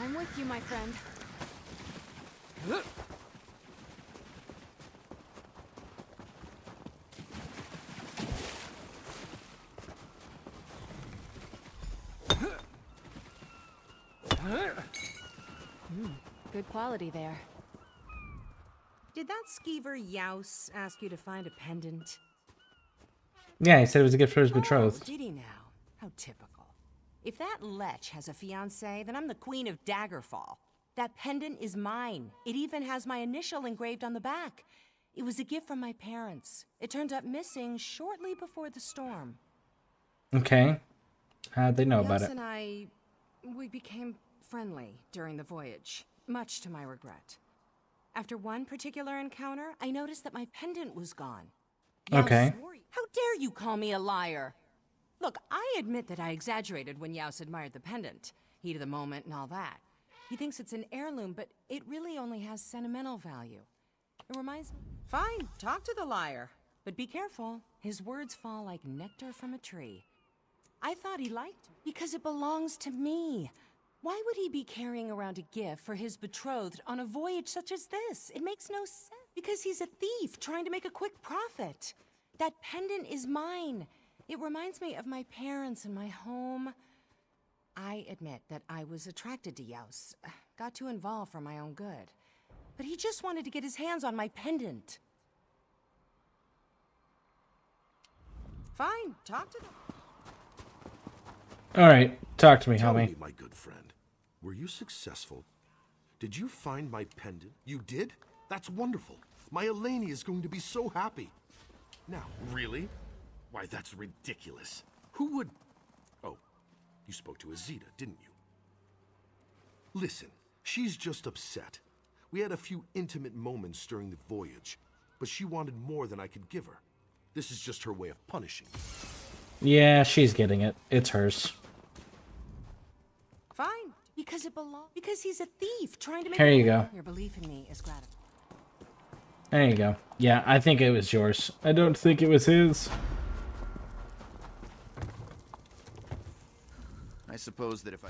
I'm with you, my friend. Good quality there. Did that skeever Yaus ask you to find a pendant? Yeah, he said it was a gift for his Oh, betrothed. did he now? How typical. If that lech has a fiancé, then I'm the queen of Daggerfall. That pendant is mine. It even has my initial engraved on the back. It was a gift from my parents. It turned up missing shortly before the storm. Okay. How'd they know about Yaus it? and we became friendly during the voyage, much to my regret. After one particular encounter, I noticed that my pendant was gone. Yaus Okay. swore. How dare you call me a liar? Look, I admit that I exaggerated when Yaus admired the pendant. Heat of the moment and all that. He thinks it's an heirloom, but it really only has sentimental value. It reminds me... Fine, talk to the liar. But be careful. His words fall like nectar from a tree. I thought he liked me because it belongs to me. Why would he be carrying around a gift for his betrothed on a voyage such as this? It makes no sense. Because he's a thief trying to make a quick profit. That pendant is mine. It reminds me of my parents and my home. I admit that I was attracted to Yaus. Got too involved for my own good. But he just wanted to get his hands on my pendant. Fine, talk to them. All right, talk to me, Tell homie. me, my good friend, were you successful? Did you find my pendant? You did? That's wonderful. My Eleni is going to be so happy. Now, really? Why, that's ridiculous. Who would... Oh, you spoke to Azita, didn't you? Listen, she's just upset. We had a few intimate moments during the voyage, but she wanted more than I could give her. This is just her way of punishing me. Yeah, she's getting it. It's hers. Fine, because it belongs. Because he's a thief trying to make. Here you go. Your belief in me is gratifying. There you go. Yeah, I think it was yours. I don't think it was his. I suppose that if I...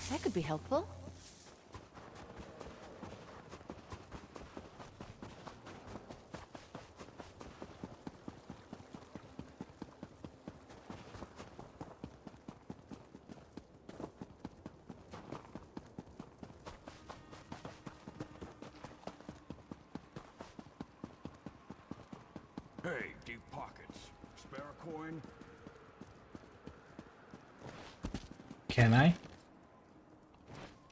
That could be helpful. Hey, deep pockets. Spare a coin? Can I?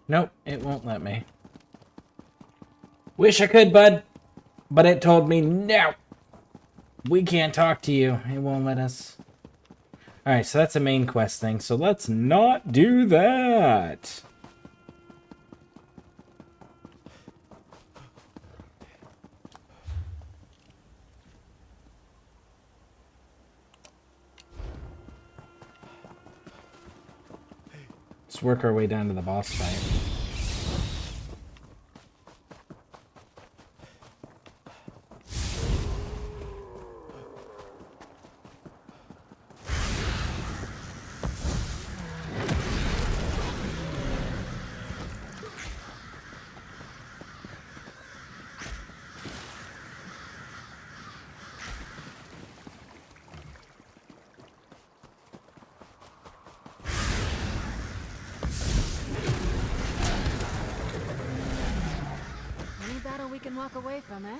Nope, it won't let me. Wish I could, bud. But it told me no. We can't talk to you. It won't let us. Alright, so that's a main quest thing. So let's not do that. Let's work our way down to the boss fight. Any battle we can walk away from, eh?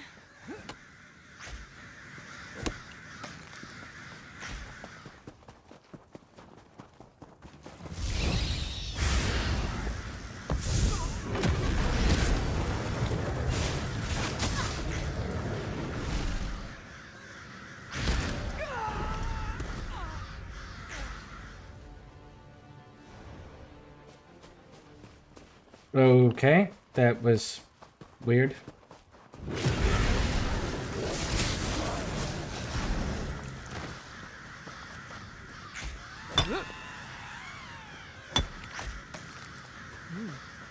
Okay, that was weird.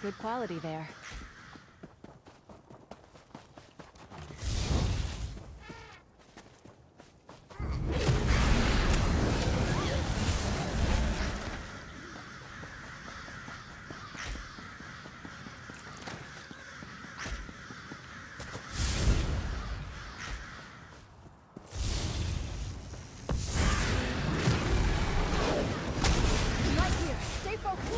Good quality there. Right here. Stay focused.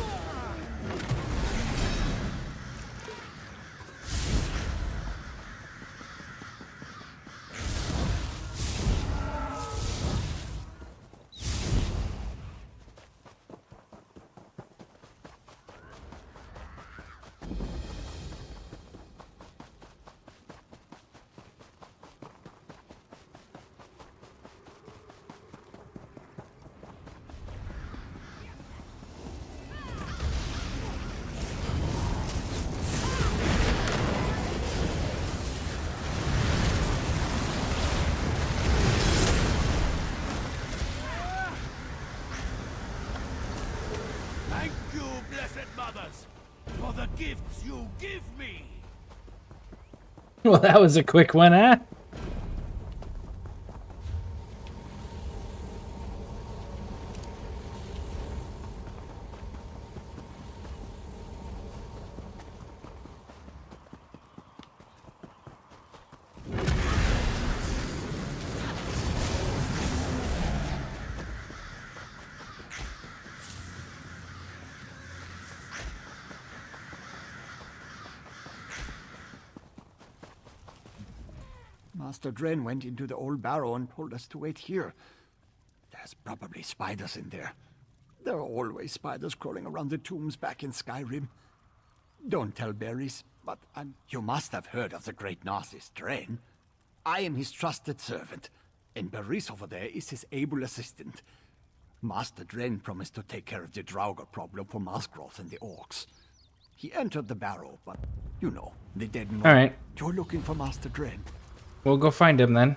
Thank you, blessed mothers, for the gifts you give me. Well, that was a quick one, huh? Master Dren went into the old barrow and told us to wait here. There's probably spiders in there. There are always spiders crawling around the tombs back in Skyrim. Don't tell Berries, but you must have heard of the great Narcissus Dren. I am his trusted servant, and Berries over there is his able assistant. Master Dren promised to take care of the Draugr problem for Musgrowth and the orcs. He entered the barrow, but, you know, they didn't know. Alright. You're looking for Master Dren. We'll go find him then.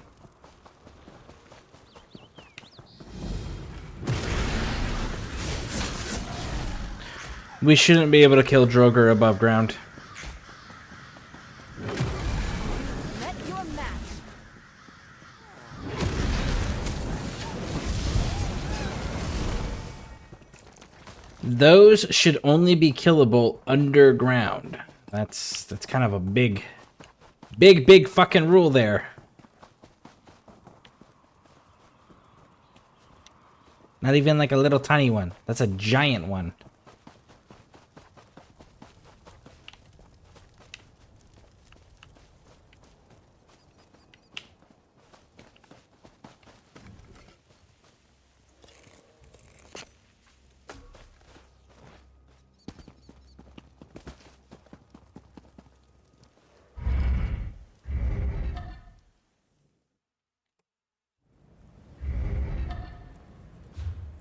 We shouldn't be able to kill Draugr above ground. Met your match. Those should only be killable underground. That's kind of a big fucking rule there. Not even like a little tiny one. That's a giant one.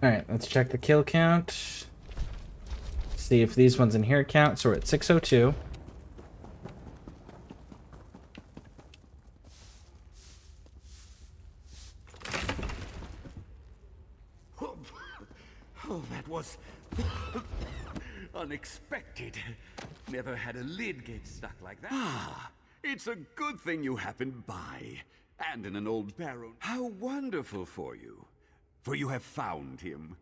Alright, let's check the kill count. See if these ones in here count. So we're at 602. Oh, that was unexpected. Never had a lid get stuck like that. Ah, it's a good thing you happened by. And in an old barrel. How wonderful for you. For you have found him.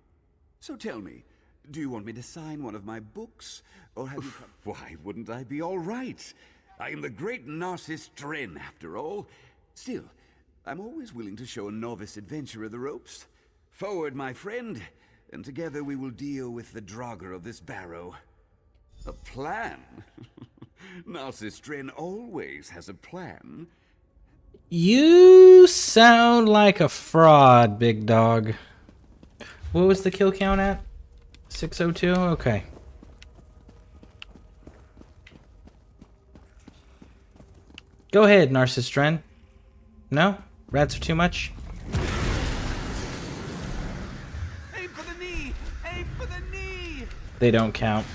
So tell me, do you want me to sign one of my books? Or have you come... Why wouldn't I be all right? I am the great Narcissus Dren, after all. Still, I'm always willing to show a novice adventurer the ropes. Forward, my friend, and together we will deal with the Draugr of this barrow. A plan? Narcissus Dren always has a plan. You sound like a fraud, big dog. What was the kill count at? 602? Okay. Go ahead, Narcissus Dren. No? Rats are too much? Aim for the knee! Aim for the knee! They don't count.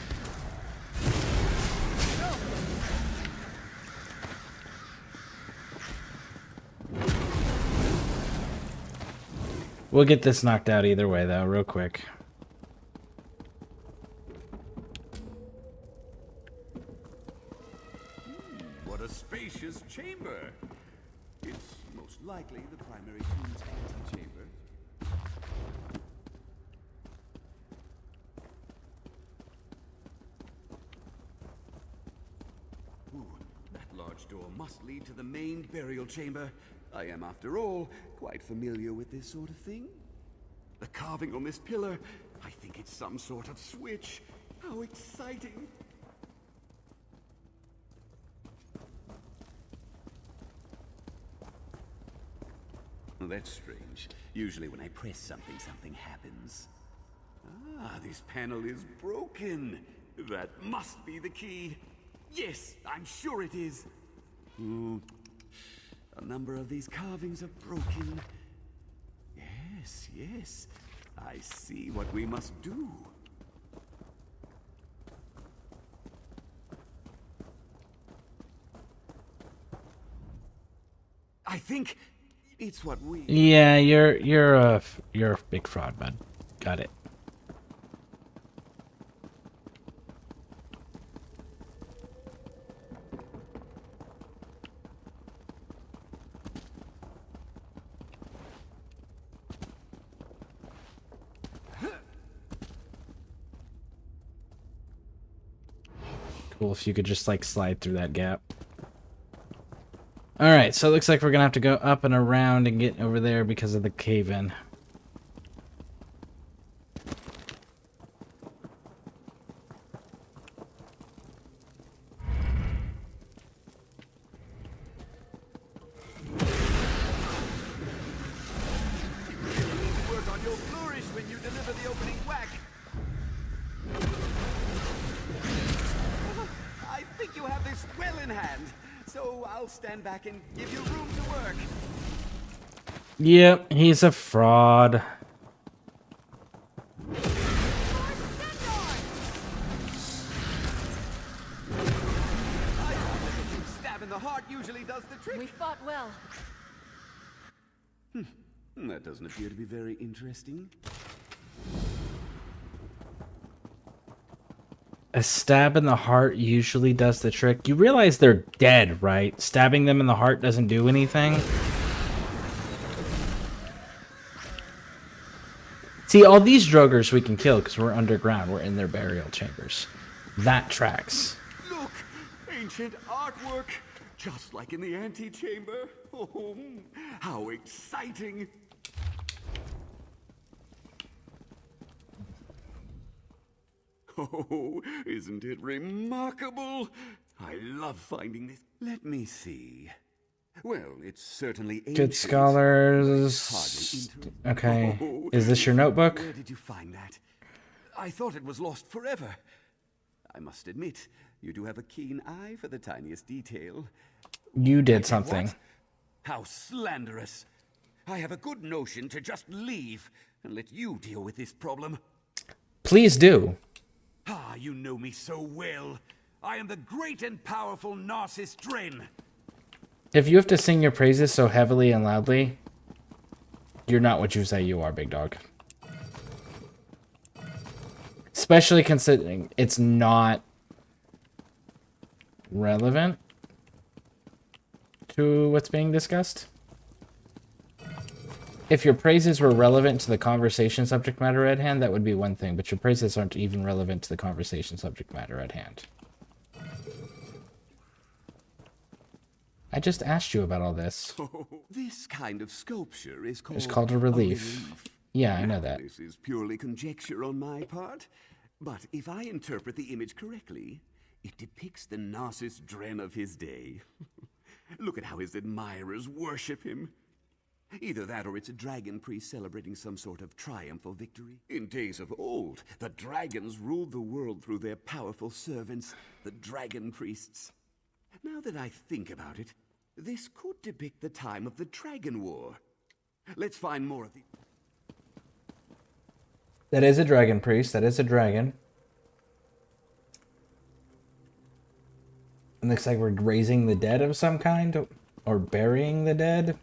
We'll get this knocked out either way, though, real quick. What a spacious chamber! It's most likely the primary tomb's antechamber. Ooh, that large door must lead to the main burial chamber. I am, after all, quite familiar with this sort of thing. The carving on this pillar, I think it's some sort of switch. How exciting! Well, that's strange. Usually when I press something, something happens. Ah, this panel is broken. That must be the key. Yes, I'm sure it is. A number of these carvings are broken. Yes, yes. I see what we must do. I think it's what we... Yeah, you're a big fraud, bud. Got it. Cool if you could just like slide through that gap. Alright, so it looks like we're gonna have to go up and around and get over there because of the cave-in. Work on your flourish when you deliver the opening whack. I think you have this well in hand, so I'll stand back and give you room to work. Yep, he's a fraud. Stab in the heart usually does the trick. We fought well. That doesn't appear to be very interesting. A stab in the heart usually does the trick. You realize they're dead, right? Stabbing them in the heart doesn't do anything. See, all these Draugrs we can kill because we're underground. We're in their burial chambers. That tracks. Look, ancient artwork, just like in the antechamber. Oh, how exciting! Oh, isn't it remarkable? I love finding this. Let me see. Well, it's certainly ancient. Good scholars. Okay. Oh, Is this your notebook? Where did you find that? I thought it was lost forever. I must admit, you do have a keen eye for the tiniest detail. You did something. What? How slanderous. I have a good notion to just leave and let you deal with this problem. Please do. Ah, you know me so well. I am the great and powerful Narcissus Dren. If you have to sing your praises so heavily and loudly, you're not what you say you are, big dog. Especially considering it's not relevant to what's being discussed. If your praises were relevant to the conversation subject matter at hand, that would be one thing, but your praises aren't even relevant to the conversation subject matter at hand. I just asked you about all this. Oh, this kind of sculpture is called... It's called a relief. Yeah, I know that. This is purely conjecture on my part, but if I interpret the image correctly, it depicts the Narcissus Dren of his day. Look at how his admirers worship him. Either that or it's a dragon priest celebrating some sort of triumph or victory. In days of old, the dragons ruled the world through their powerful servants, the dragon priests. Now that I think about it, this could depict the time of the Dragon War. Let's find more of the... That is a dragon priest. That is a dragon. It looks like we're raising the dead of some kind, or burying the dead.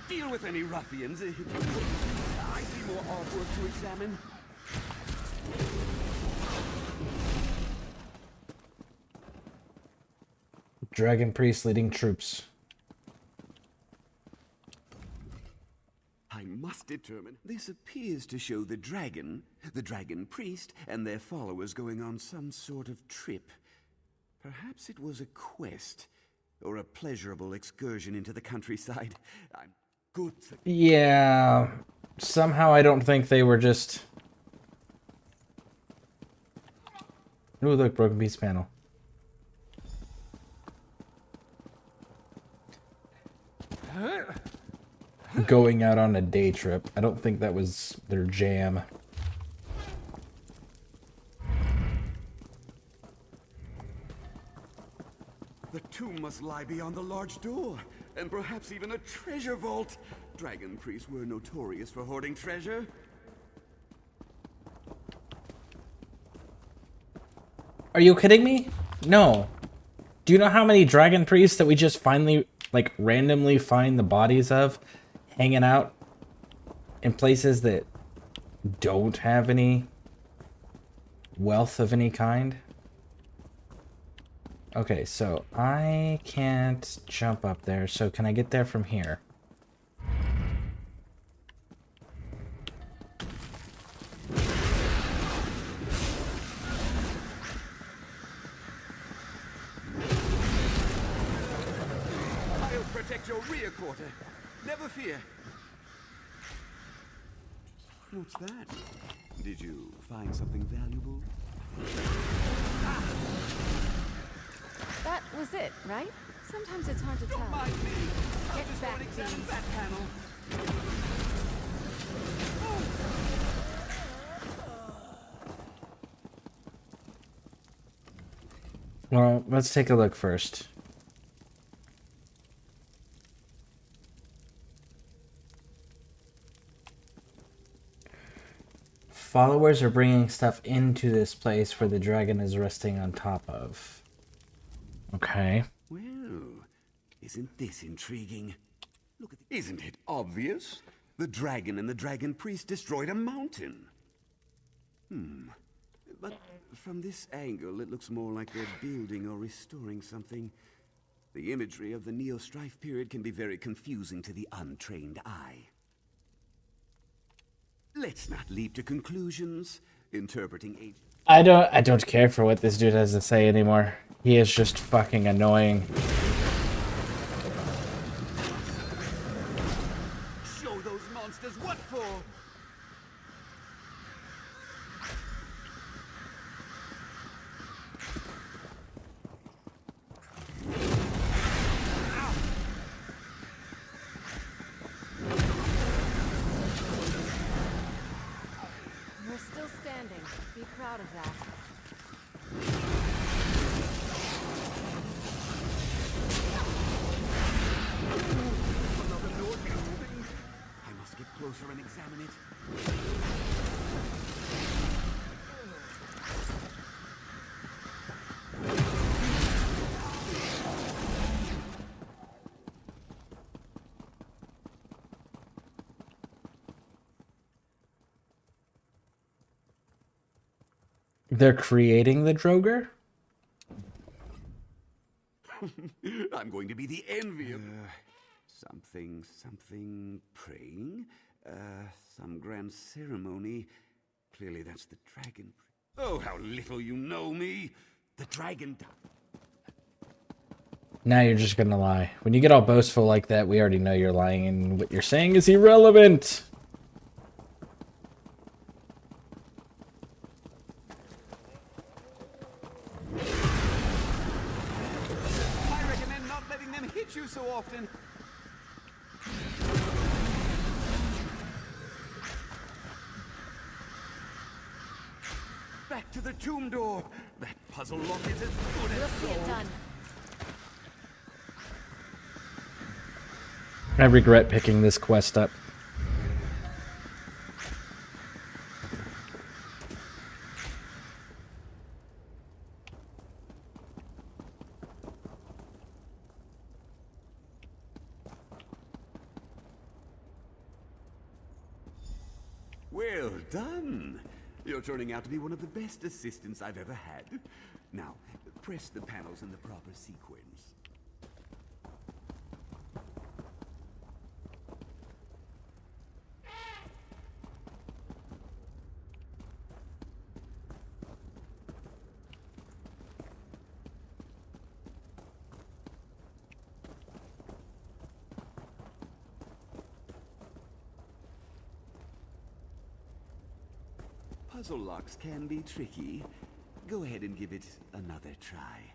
Deal with any ruffians. I see more artwork to examine. Dragon priest leading troops. I must determine. This appears to show the dragon priest, and their followers going on some sort of trip. Perhaps it was a quest, or a pleasurable excursion into the countryside. I'm good. Yeah, somehow I don't think they were just... Ooh, look, broken piece panel. Going out on a day trip. I don't think that was their jam. The tomb must lie beyond the large door, and perhaps even a treasure vault. Dragon priests were notorious for hoarding treasure. Are you kidding me? No. Do you know how many dragon priests that we just finally, like, randomly find the bodies of hanging out in places that don't have any wealth of any kind? Okay, so I can't jump up there, so can I get there from here? I'll protect your rear quarter. Never fear. What's that? Did you find something valuable? That was it, right? Sometimes it's hard to tell. Get back, thieves. That panel. Well, let's take a look first. Followers are bringing stuff into this place where the dragon is resting on top of. Okay. Well, isn't this intriguing? Look at isn't it obvious? The dragon and the dragon priest destroyed a mountain. But from this angle, it looks more like they're building or restoring something. The imagery of the Neo-Strife period can be very confusing to the untrained eye. Let's not leap to conclusions. Interpreting age. I don't care for what this dude has to say anymore. He is just fucking annoying. Show those monsters what for! We're still standing. Be proud of that. I must get closer and examine it. They're creating the Droger? I'm going to be the envy of... something praying? Some grand ceremony. Clearly that's the dragon. Oh, how little you know me. The dragon... Now you're just gonna lie. When you get all boastful like that, we already know you're lying and what you're saying is irrelevant. I recommend not letting them hit you so often. Back to the tomb door. That puzzle lock is as good as See it done. I regret picking this quest up. Well done. You're turning out to be one of the best assistants I've ever had. Now, press the panels in the proper sequence. Puzzle locks can be tricky. Go ahead and give it another try.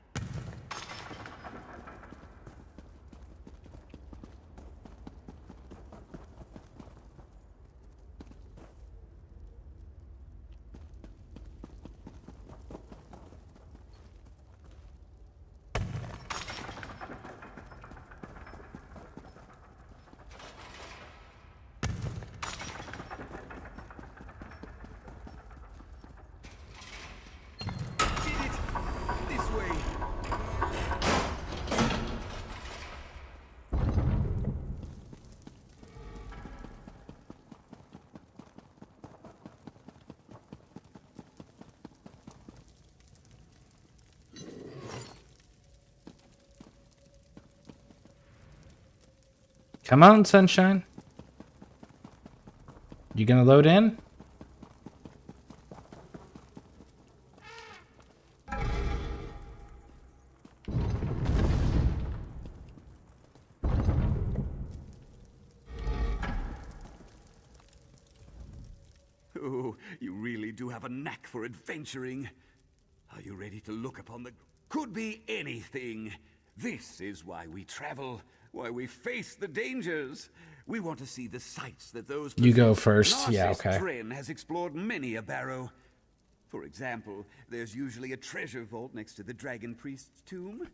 Come on, sunshine. You gonna load in? Oh, you really do have a knack for adventuring. Are you ready to look upon the... Could be anything. This is why we travel, why we face the dangers. We want to see the sights that those... You go first. Yeah, okay. Dren has explored many a barrow. For example, there's usually a treasure vault next to the Dragon Priest's tomb.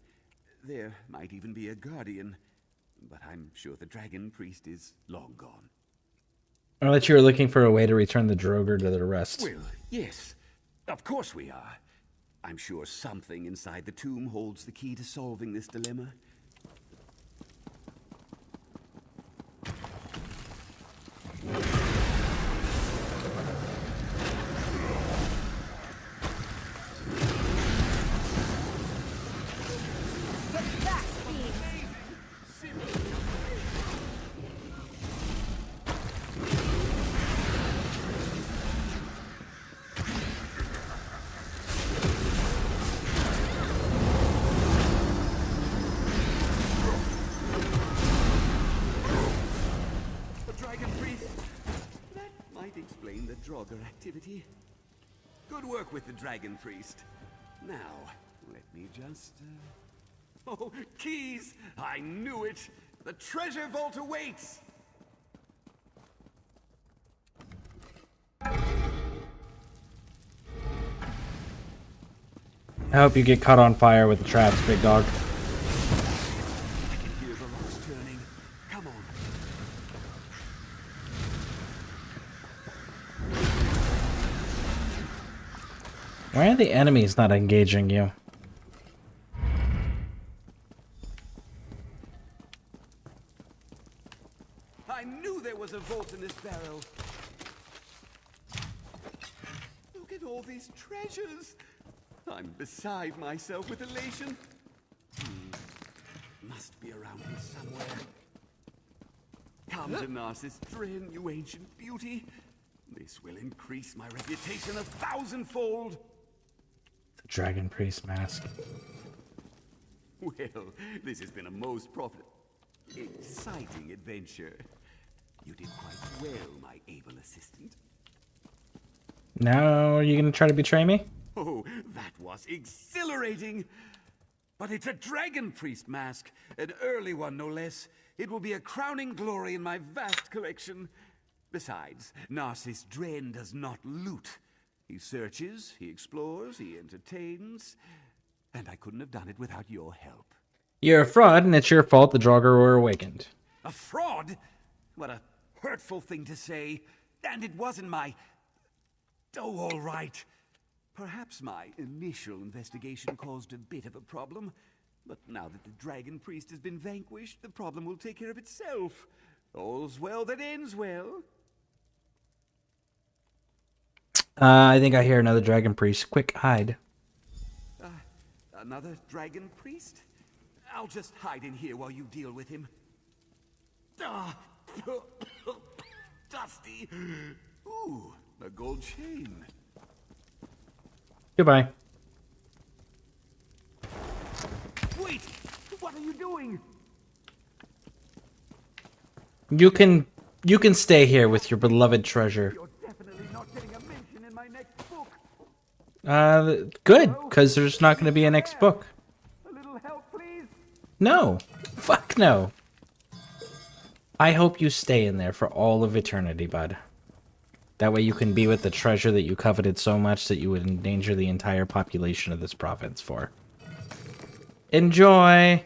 There might even be a guardian, but I'm sure the Dragon Priest is long gone. I thought you were looking for a way to return the Droger to the rest. Well, yes. Of course we are. I'm sure something inside the tomb holds the key to solving this dilemma. Draugr activity. Good work with the Dragon Priest. Now, let me just... Oh, keys! I knew it! The treasure vault awaits! I hope you get caught on fire with the traps, big dog. I can hear the locks turning. Come on. Why are the enemies not engaging you? I knew there was a vault in this barrel. Look at all these treasures. I'm beside myself with elation. Must be around here somewhere. Come to Narcissus Dren, you ancient beauty. This will increase my reputation 1,000-fold. The Dragon Priest mask. Well, this has been a most exciting adventure. You did quite well, my able assistant. Now, are you gonna try to betray me? Oh, that was exhilarating! But it's a Dragon Priest mask, an early one no less. It will be a crowning glory in my vast collection. Besides, Narcissus Dren does not loot. He searches, he explores, he entertains, and I couldn't have done it without your help. You're a fraud, and it's your fault the Draugr were awakened. A fraud? What a hurtful thing to say. And it wasn't my... Oh, all right. Perhaps my initial investigation caused a bit of a problem. But now that the Dragon Priest has been vanquished, the problem will take care of itself. All's well that ends well. I think I hear another Dragon Priest. Quick, hide. Another Dragon Priest? I'll just hide in here while you deal with him. Dusty. Ooh, a gold chain. Goodbye. Wait! What are you doing? You can stay here with your beloved treasure. You're definitely not getting a mention in my next book. Good, because there's not going to be a next book. A little help, please. No. Fuck no. I hope you stay in there for all of eternity, bud. That way you can be with the treasure that you coveted so much that you would endanger the entire population of this province for. Enjoy!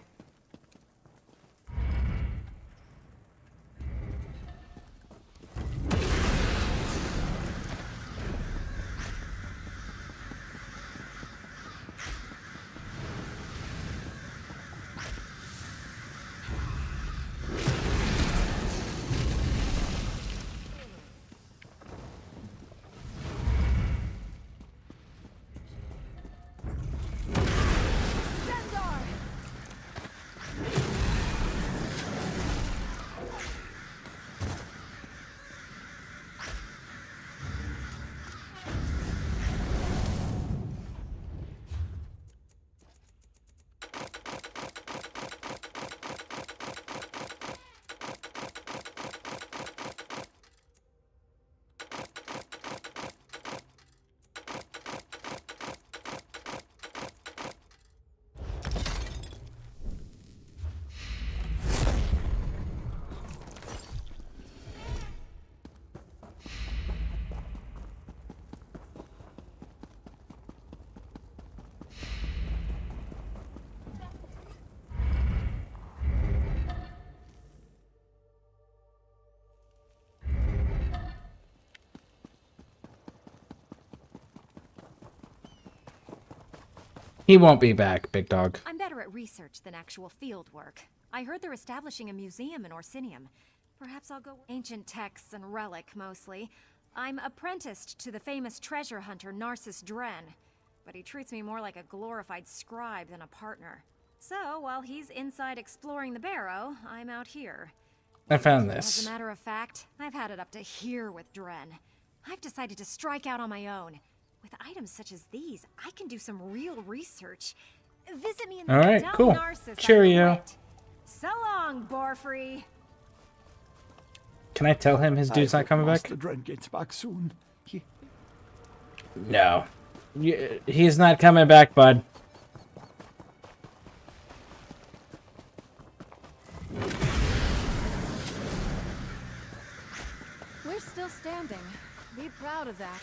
He won't be back, big dog. I'm better at research than actual field work. I heard they're establishing a museum in Orsinium. Perhaps I'll go ancient texts and relic, mostly. I'm apprenticed to the famous treasure hunter Narcissus Dren, but he treats me more like a glorified scribe than a partner. So, while he's inside exploring the barrow, I'm out here. I found this. As a matter of fact, I've had it up to here with Dren. I've decided to strike out on my own. With items such as these, I can do some real research. Visit me in the Alright, Hotel cool. Narcissus. Cheerio. So long, Borfrey. Can I tell him his dude's not coming back? Master Dren gets back soon. No. He's not coming back, bud. We're still standing. Be proud of that.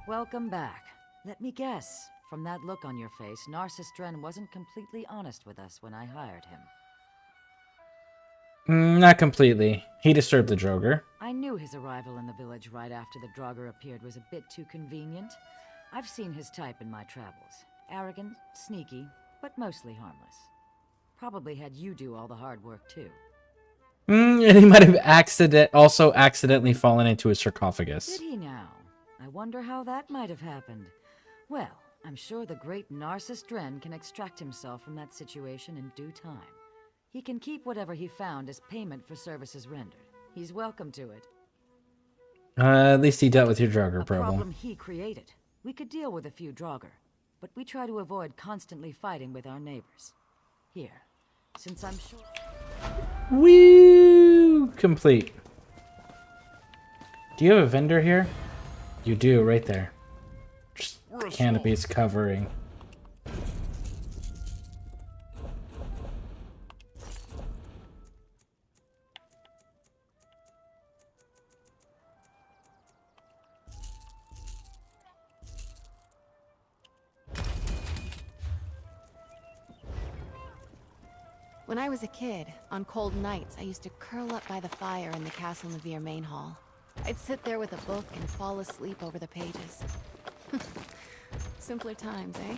Welcome back. Let me guess. From that look on your face, Narcissus Dren wasn't completely honest with us when I hired him. Not completely. He disturbed the Draugr. I knew knew his arrival in the village right after the Draugr appeared was a bit too convenient. I've seen his type in my travels. Arrogant, sneaky, but mostly harmless. Probably had you do all the hard work, too. And he might have also accidentally fallen into a sarcophagus. Did he now? I wonder how that might have happened. Well, I'm sure the great Narcissus Dren can extract himself from that situation in due time. He can keep whatever he found as payment for services rendered. He's welcome to it. At least he dealt with your Draugr A problem. problem he created. We could deal with a few Draugr, but we try to avoid constantly fighting with our neighbors. Here, since I'm sure... Woo! Complete. Do you have a vendor here? You do, right there. Just canopies covering. When I was a kid, on cold nights, I used to curl up by the fire in the Castle Navir main hall. I'd sit there with a book and fall asleep over the pages. Simpler times, eh?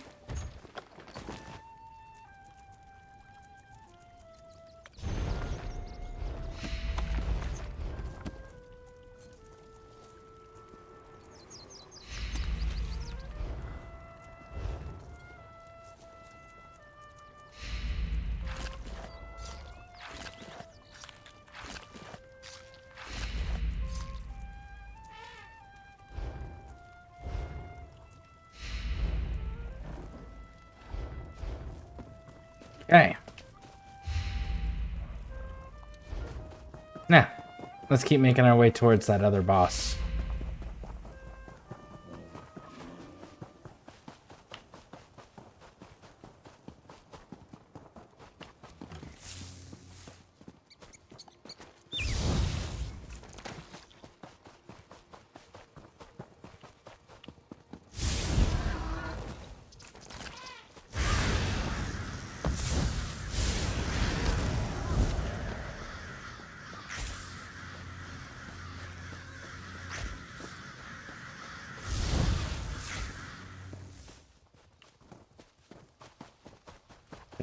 Okay. Now, let's keep making our way towards that other boss.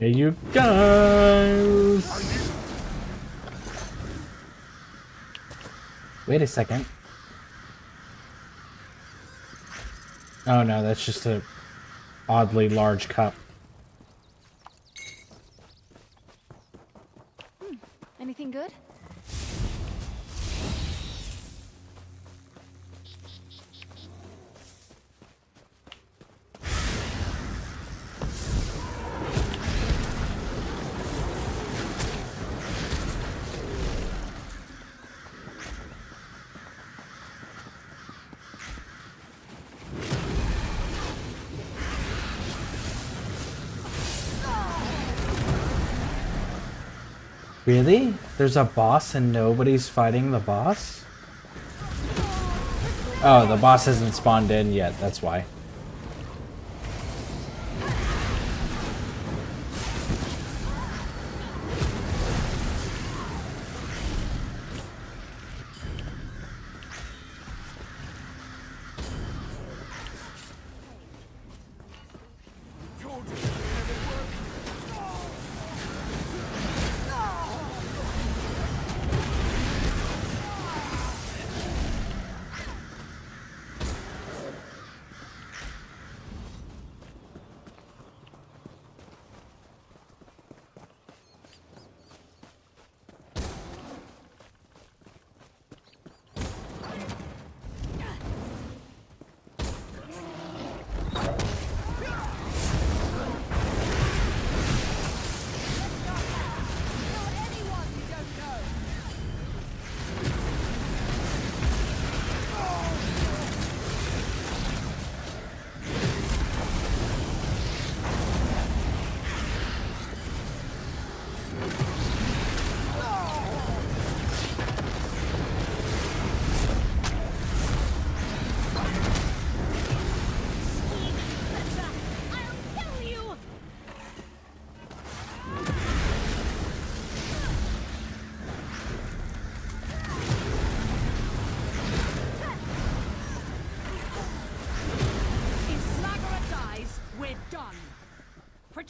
Hey, you guys! Wait a second. Oh no, that's just a oddly large cup. Anything good? Really? There's a boss and nobody's fighting the boss? Oh, the boss hasn't spawned in yet, that's why.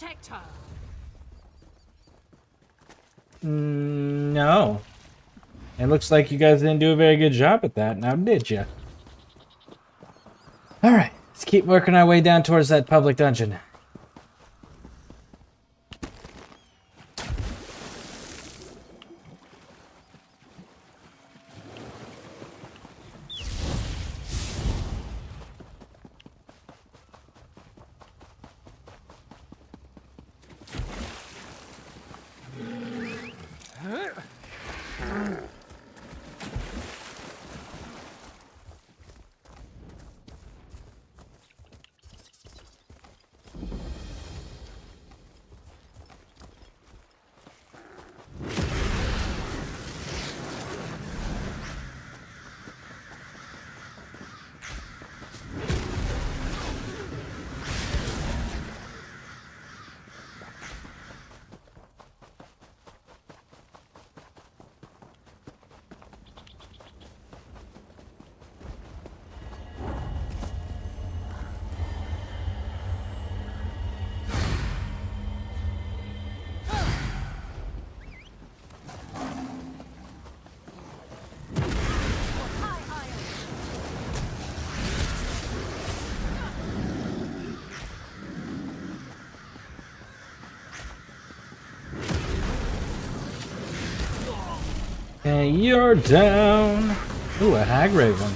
protect her. No. It looks like you guys didn't do a very good job at that, now did you? Alright, let's keep working our way down towards that public dungeon. And you're down. Ooh, a hag raven.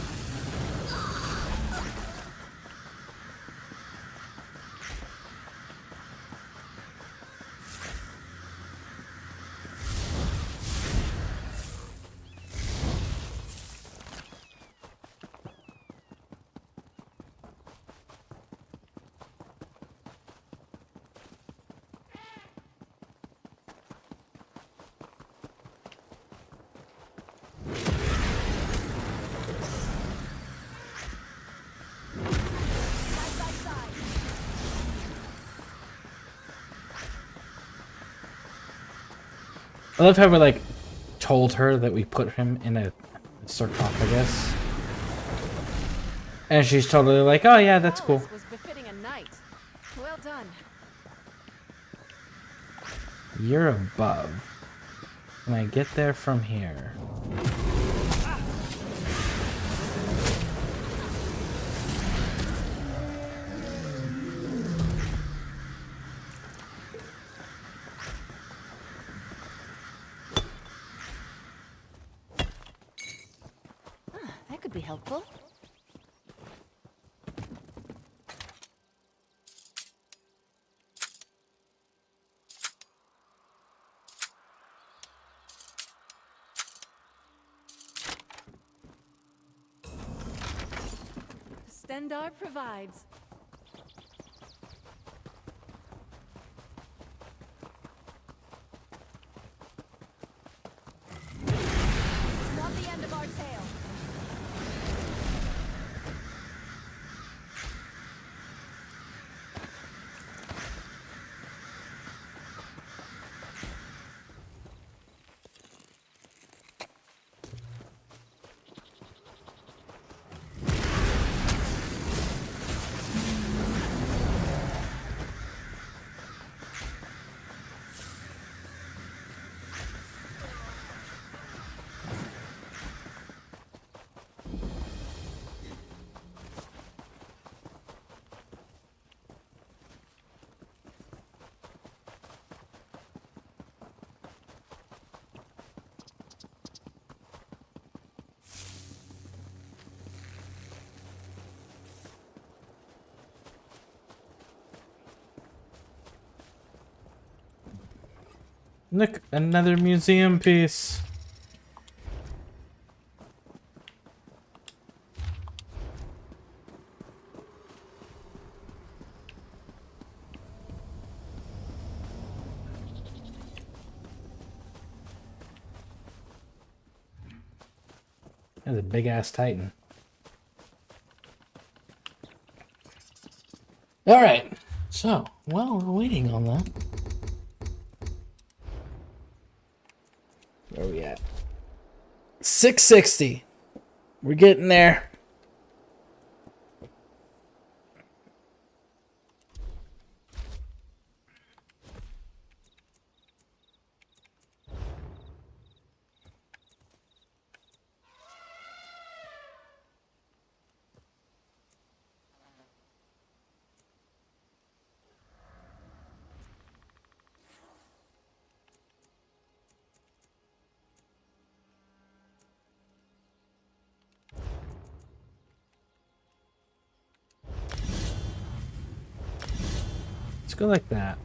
I love how we like told her that we put him in a sarcophagus, and she's totally like, "Oh yeah, that's cool." Was befitting a knight. Well done. You're above. Can I get there from here? That could be helpful. Stendar provides. It's not the end of our tale. Look, another museum piece. That's a big ass Titan. All right. So, while we're waiting on that, where are we at? 660. We're getting there. Let's go like that.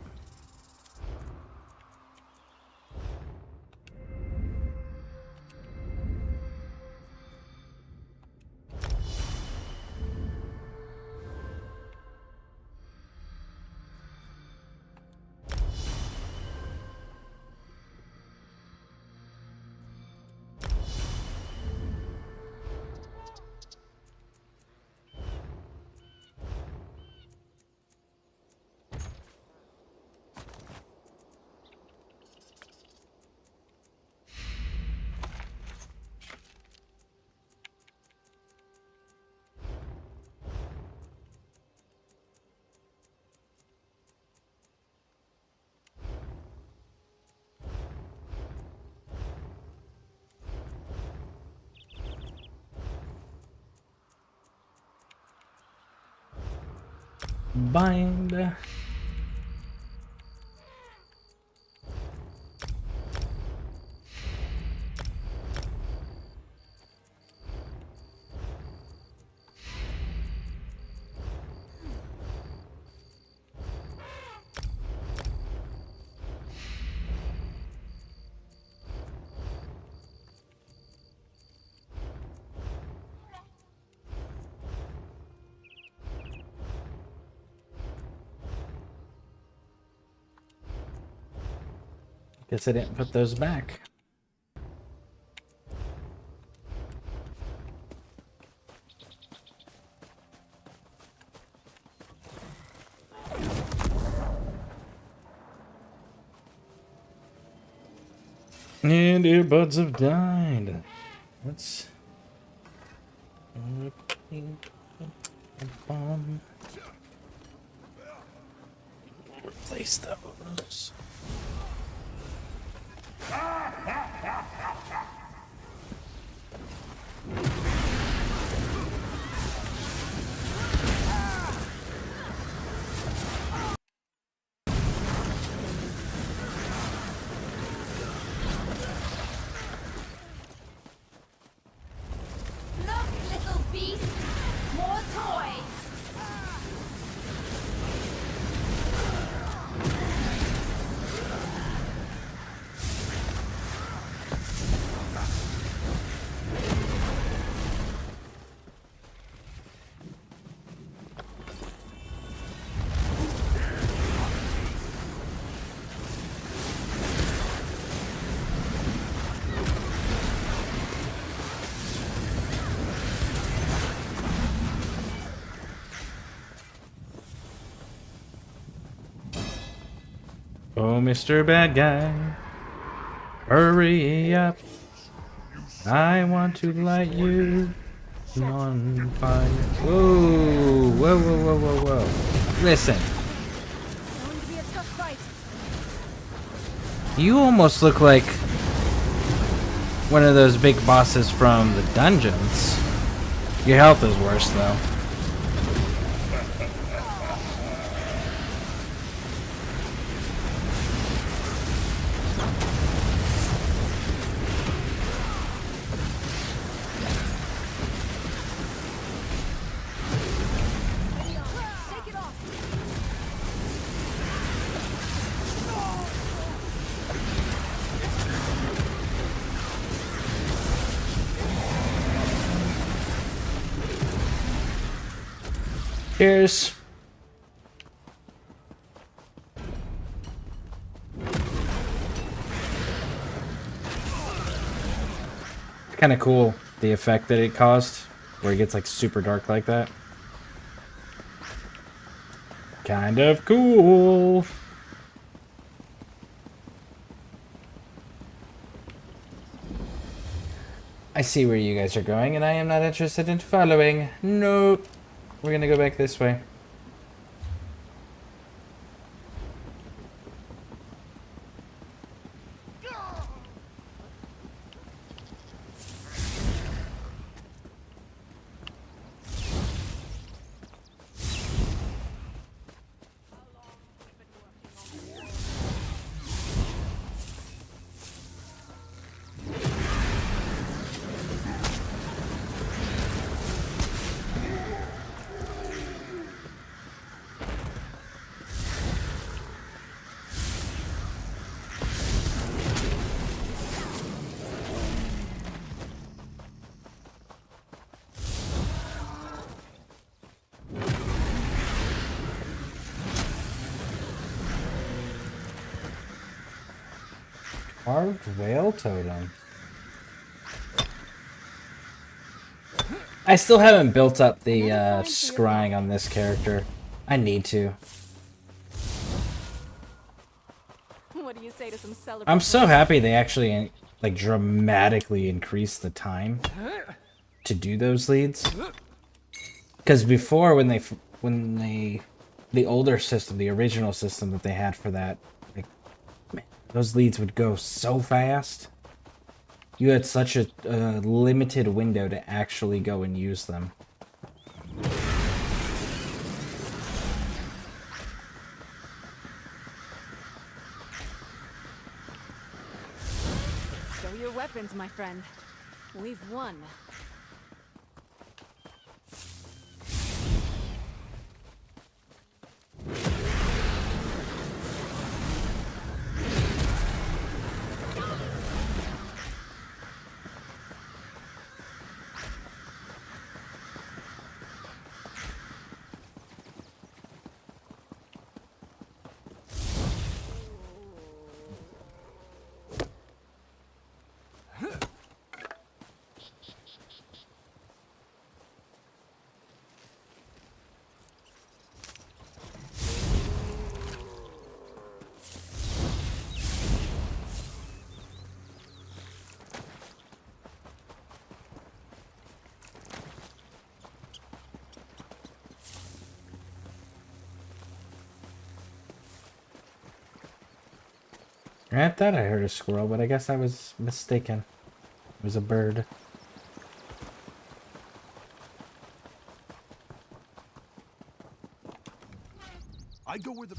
Bind. Guess I didn't put those back. And earbuds have died. Let's replace those. Look, little beast! More toys! Oh, Mr. Bad Guy, hurry up. I want to light you on fire. Whoa, whoa, whoa, whoa, whoa, whoa. Listen. Going to be a tough fight. You almost look like one of those big bosses from the dungeons. Your health is worse, though. Cheers. Kind of cool, the effect that it caused, where it gets like super dark like that. Kind of cool. I see where you guys are going, and I am not interested in following. Nope. We're gonna go back this way. Carved whale totem. I still haven't built up the scrying on this character. I need to. What do you say to some celebratory? I'm so happy they actually like dramatically increased the time to do those leads. Because before, when the older system, the original system that they had for that, like, man, those leads would go so fast. You had such a limited window to actually go and use them. Show your weapons, my friend. We've won. I thought I heard a squirrel, but I guess I was mistaken. It was a bird. I go where the...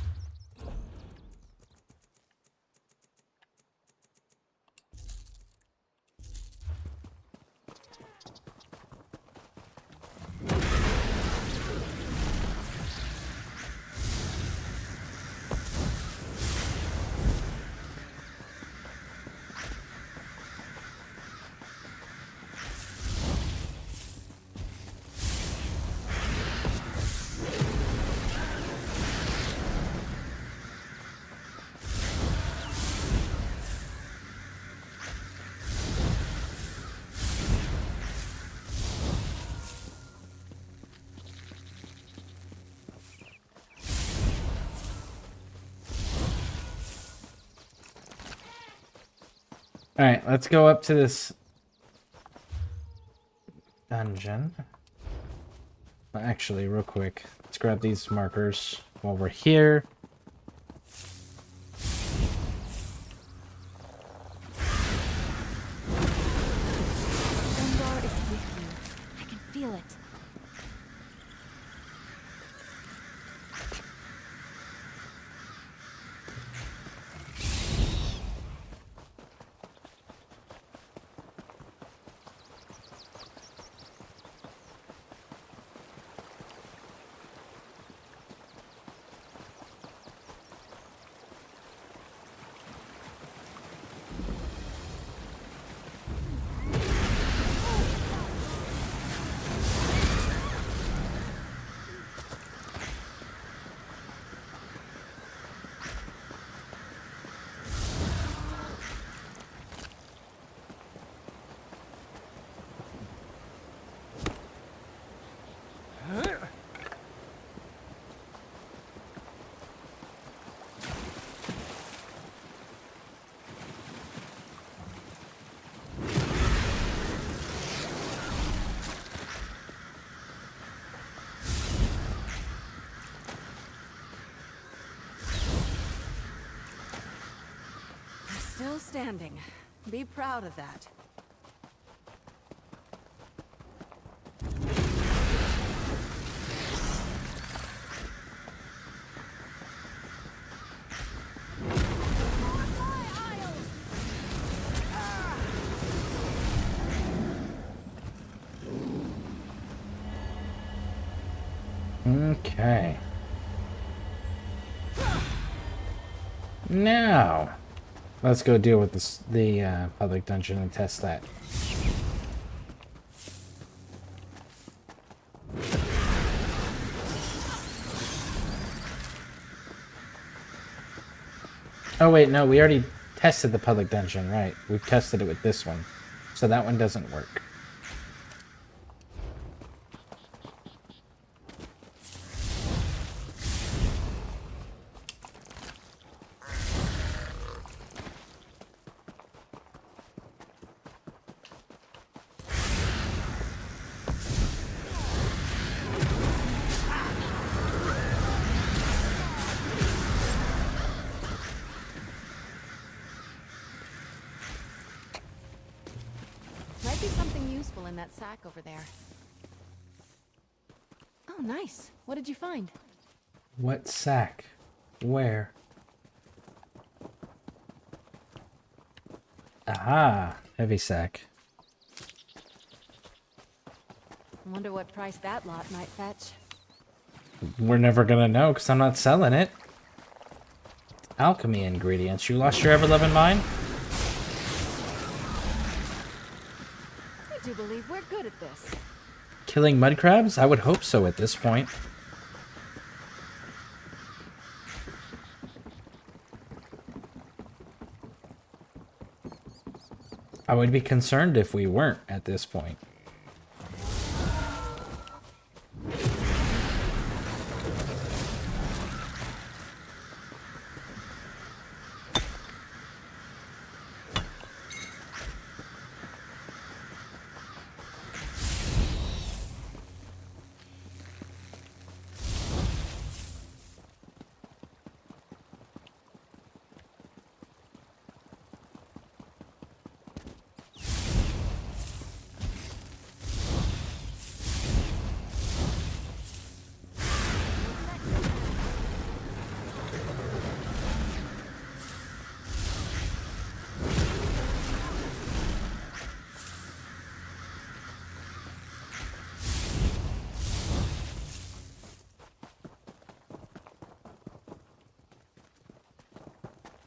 Alright, let's go up to this dungeon. Well, actually, real quick, let's grab these markers while we're here. Scareborne is with you. I can feel it. Still standing. Be proud of that. Okay. Now, let's go deal with the public dungeon and test that. Oh wait, no, we already tested the public dungeon, right? We've tested it with this one. So that one doesn't work. Might be something useful in that sack over there. Oh, nice. What did you find? What sack? Where? Aha! Heavy sack. Wonder what price that lot might fetch. We're never gonna know because I'm not selling it. Alchemy ingredients. You lost your ever-loving mind? I do believe we're good at this. Killing mud crabs? I would hope so at this point. I would be concerned if we weren't at this point.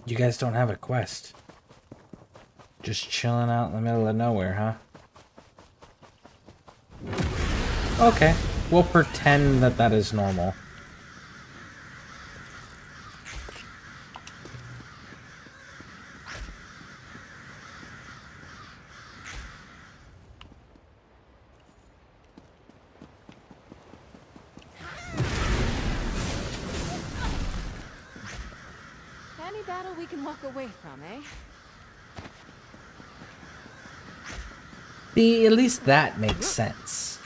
You guys don't have a quest. Just chilling out in the middle of nowhere, huh? Okay, we'll pretend that that is normal. Any battle we can walk away from, eh? See, at least that makes sense.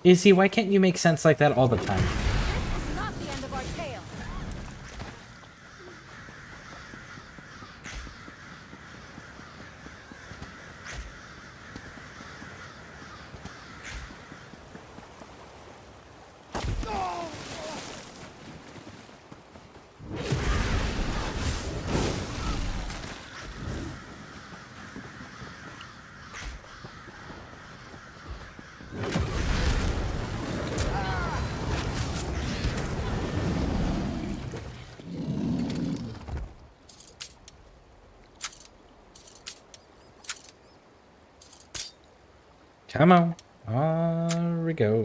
Izzy, why can't you make sense like that all the time? This is not the end of our tale. Come on. On we go.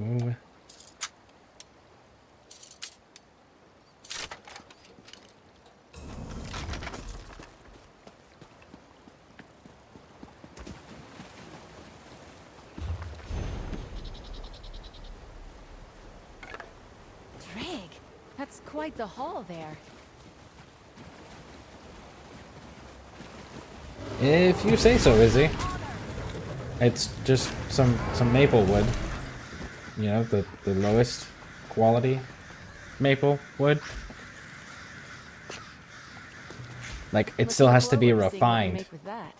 Drig, that's quite the haul there. If you say so, Izzy. It's just some maple wood. You know, the lowest quality maple wood. Like, it still has to be refined. Make with that.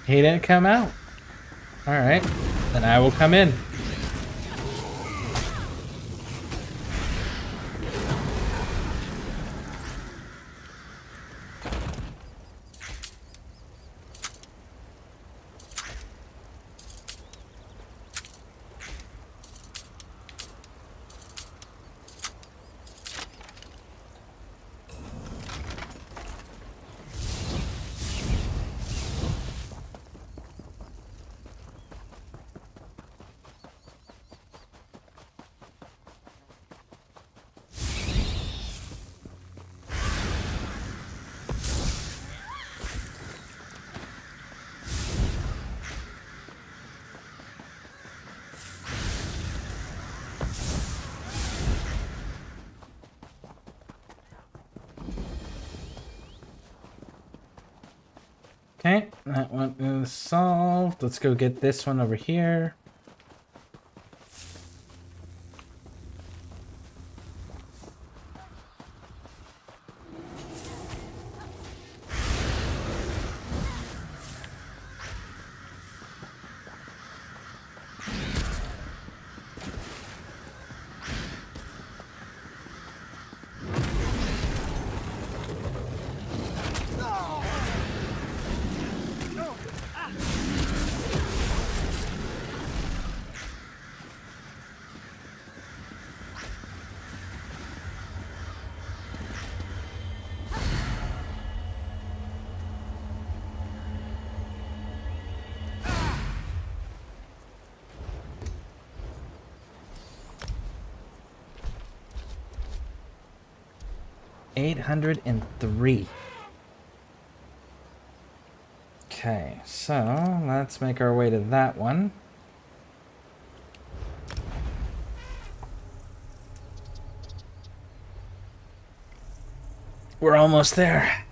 He didn't come out. Alright, then I will come in. Okay, that one is solved. Let's go get this one over here. $803. Okay, so let's make our way to that one. We're almost there.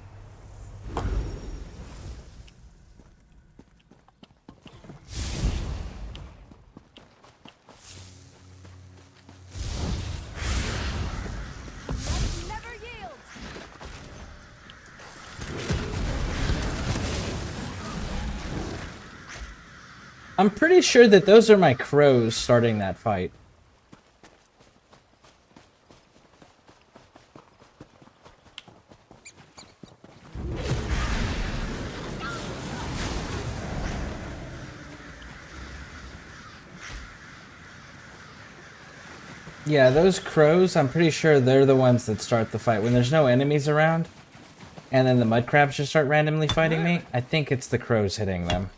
I'm pretty sure that those are my crows starting that fight. Yeah, those crows, I'm pretty sure they're the ones that start the fight. When there's no enemies around, and then the mud crabs just start randomly fighting me, I think it's the crows hitting them.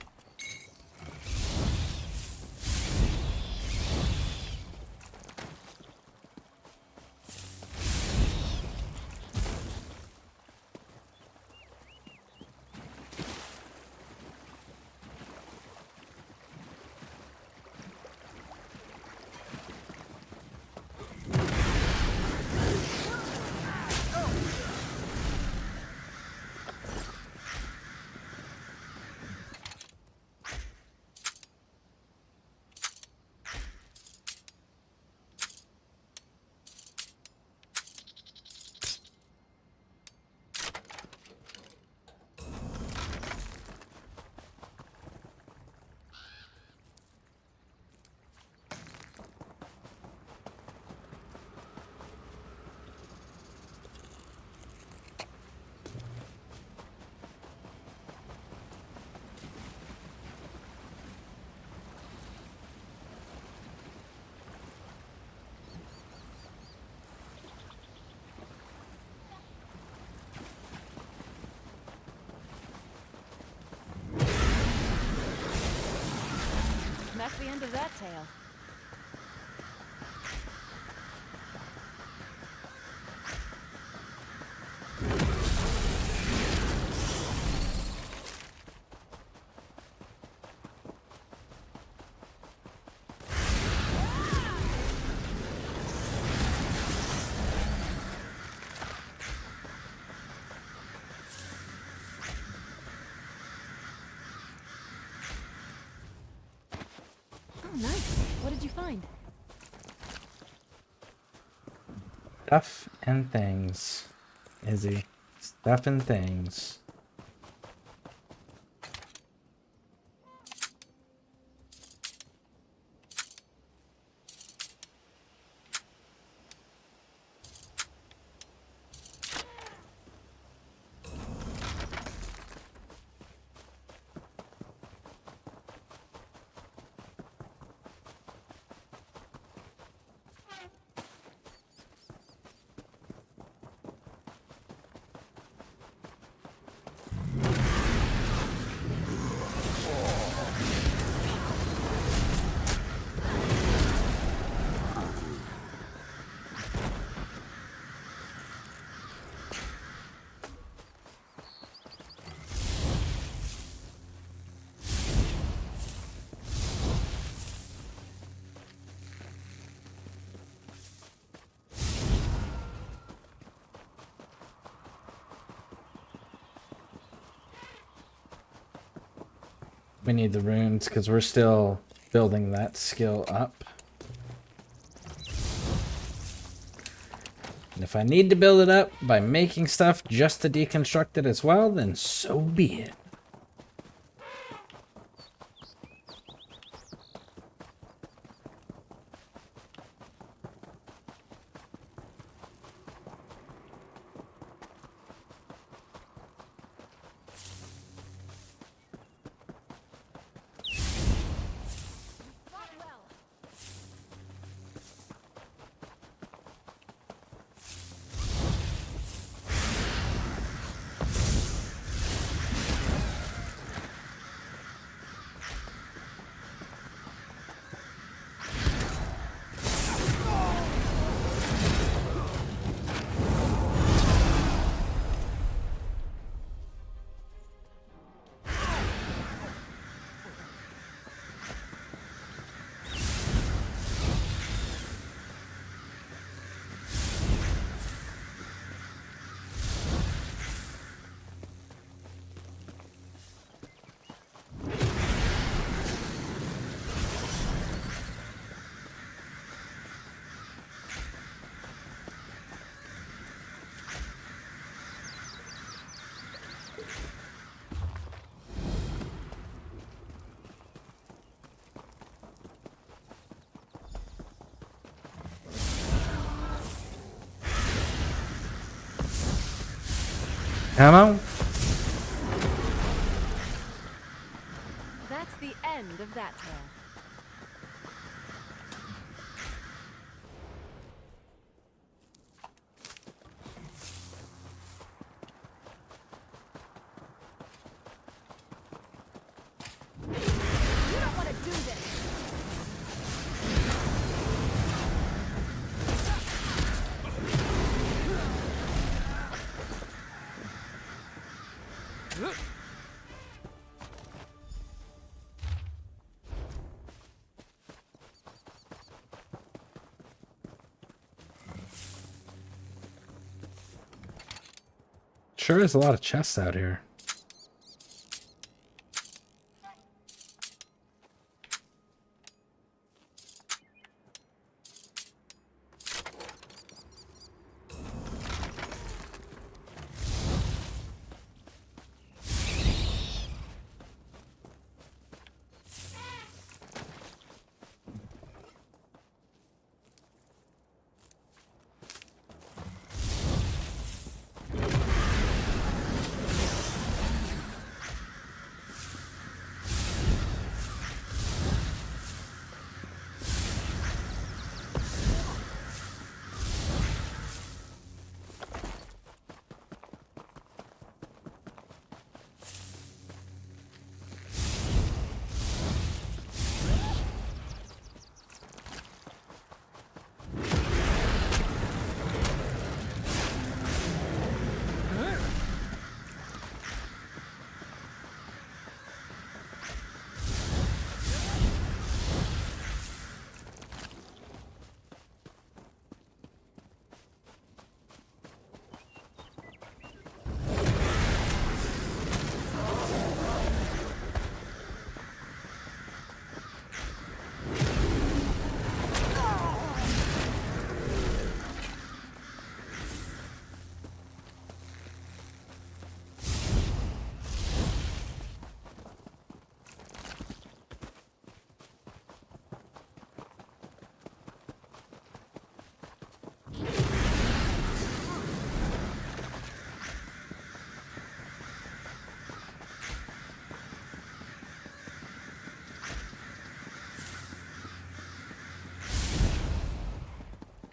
That's the end of that tale. Oh, nice. What did you find? Stuff and things. Izzy. Stuff and things. We need the runes because we're still building that skill up. And if I need to build it up by making stuff just to deconstruct it as well, then so be it. Come on. That's the end of that tale. You don't want to do this. Sure is a lot of chests out here.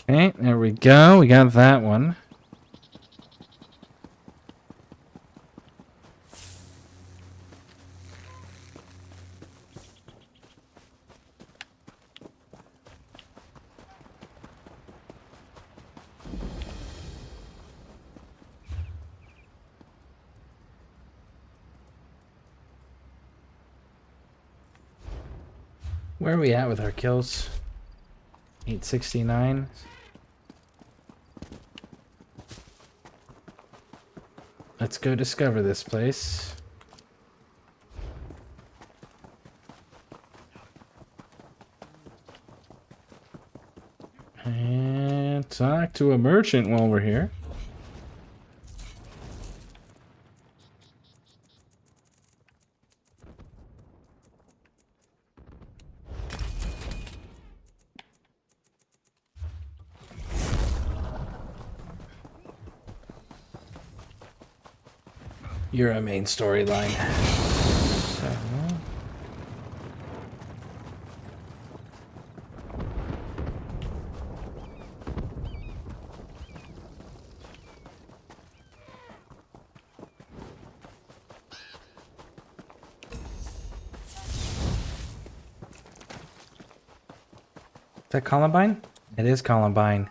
Okay, there we go. We got that one. Where are we at with our kills? 869. Let's go discover this place. talk to a merchant while we're here. You're a main storyline. So... Is that Columbine? It is Columbine.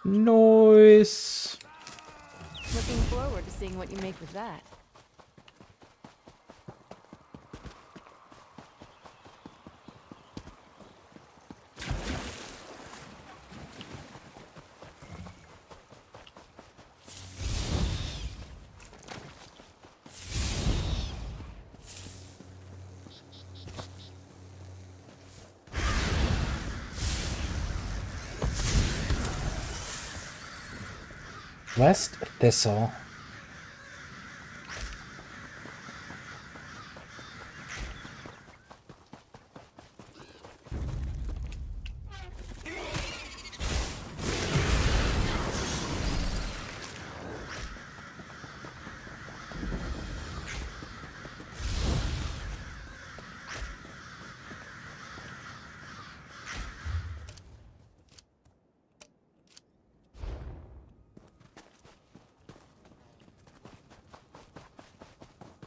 Nice. Looking forward to seeing what you make with that. West Thistle.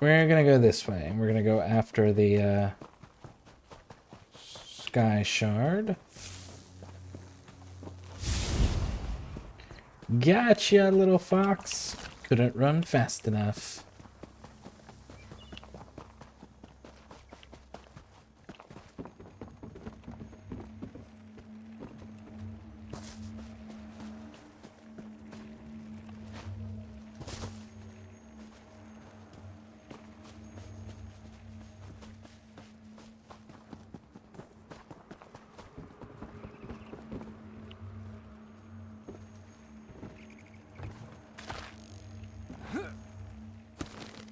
We're gonna go this way. We're gonna go after the Sky Shard. Gotcha, little fox. Couldn't run fast enough.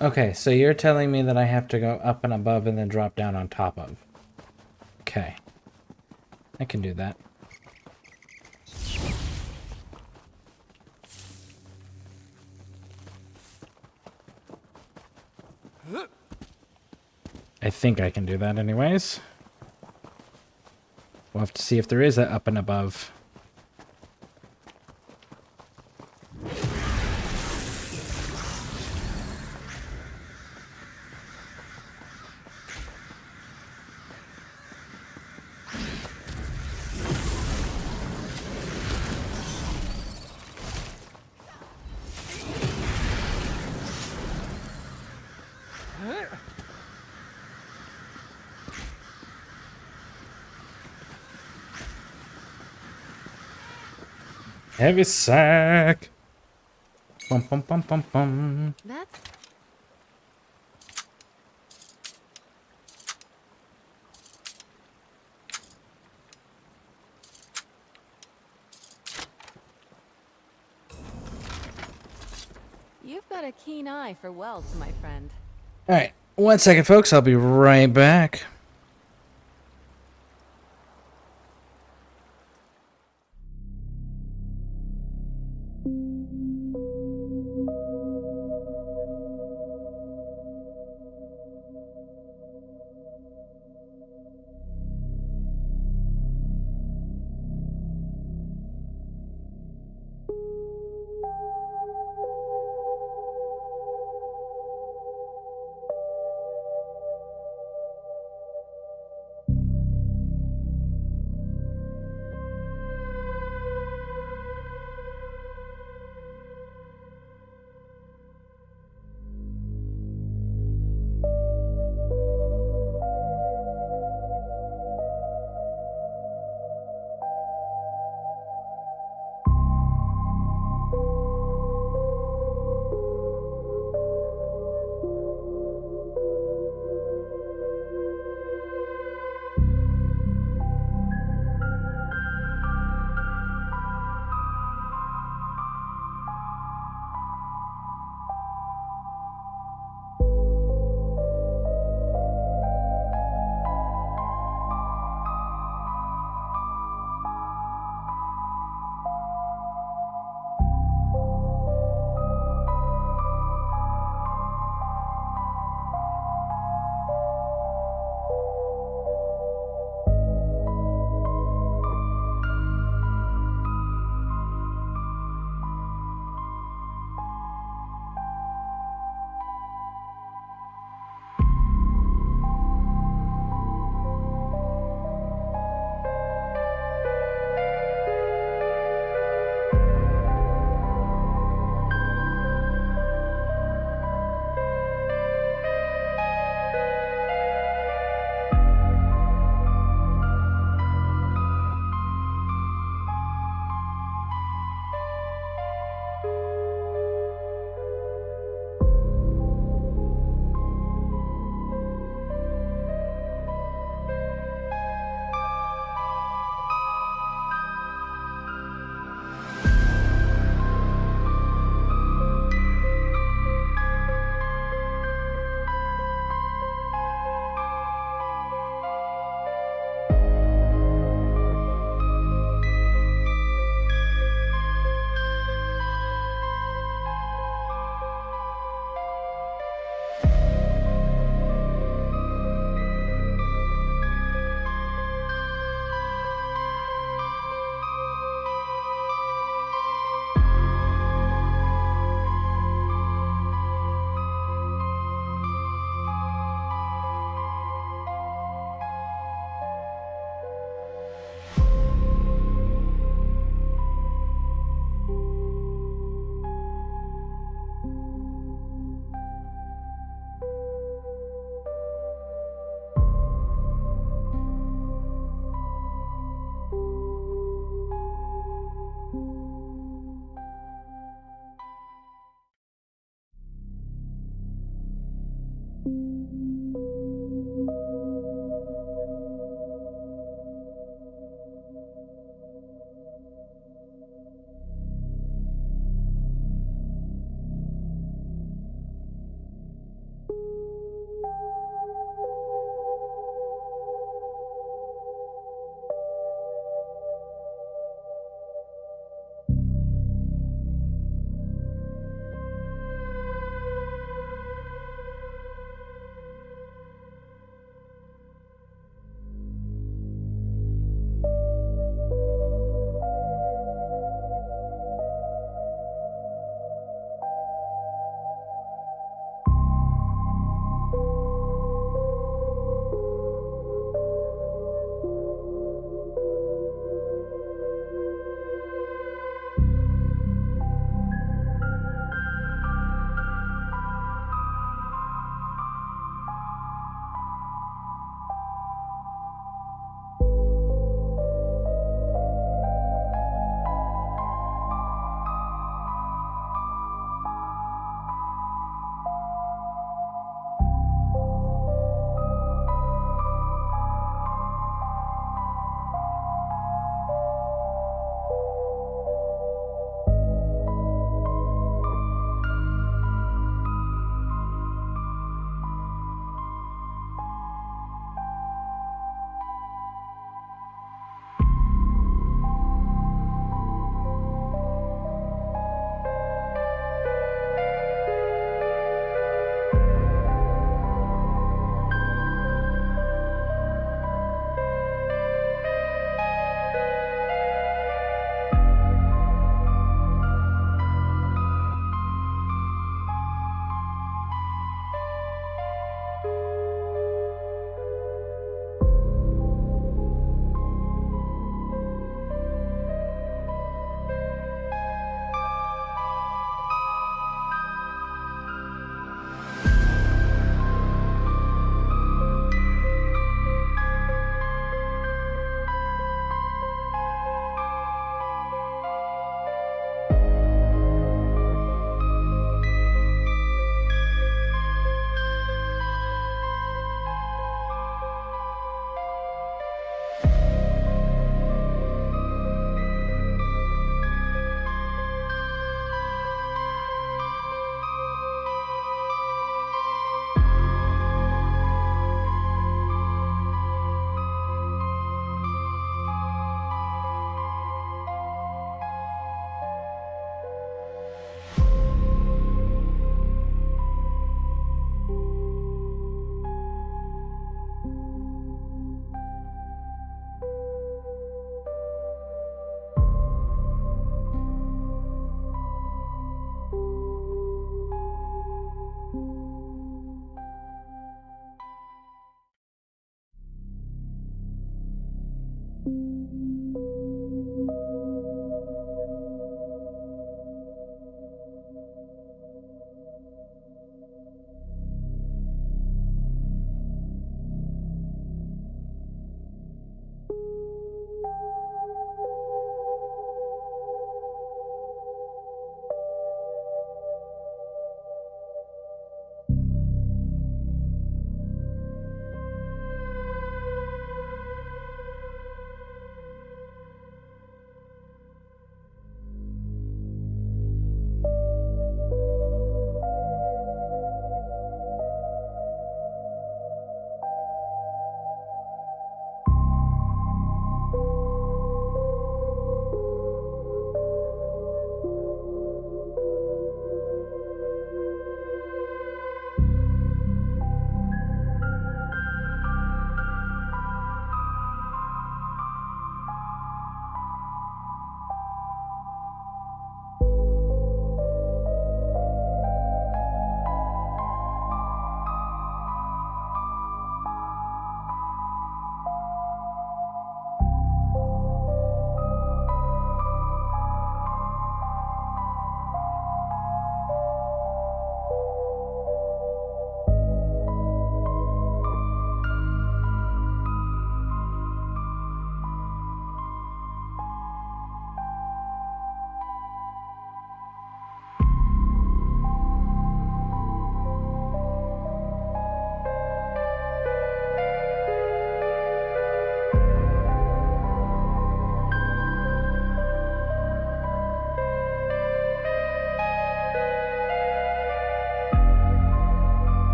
Okay, so you're telling me that I have to go up and above and then drop down on top of. Okay. I can do that. I think I can do that anyways. We'll have to see if there is a up and above. Heavy sack. Bum bum bum bum bum. That's... You've got a keen eye for wealth, my friend. Alright, 1 second, folks. I'll be right back.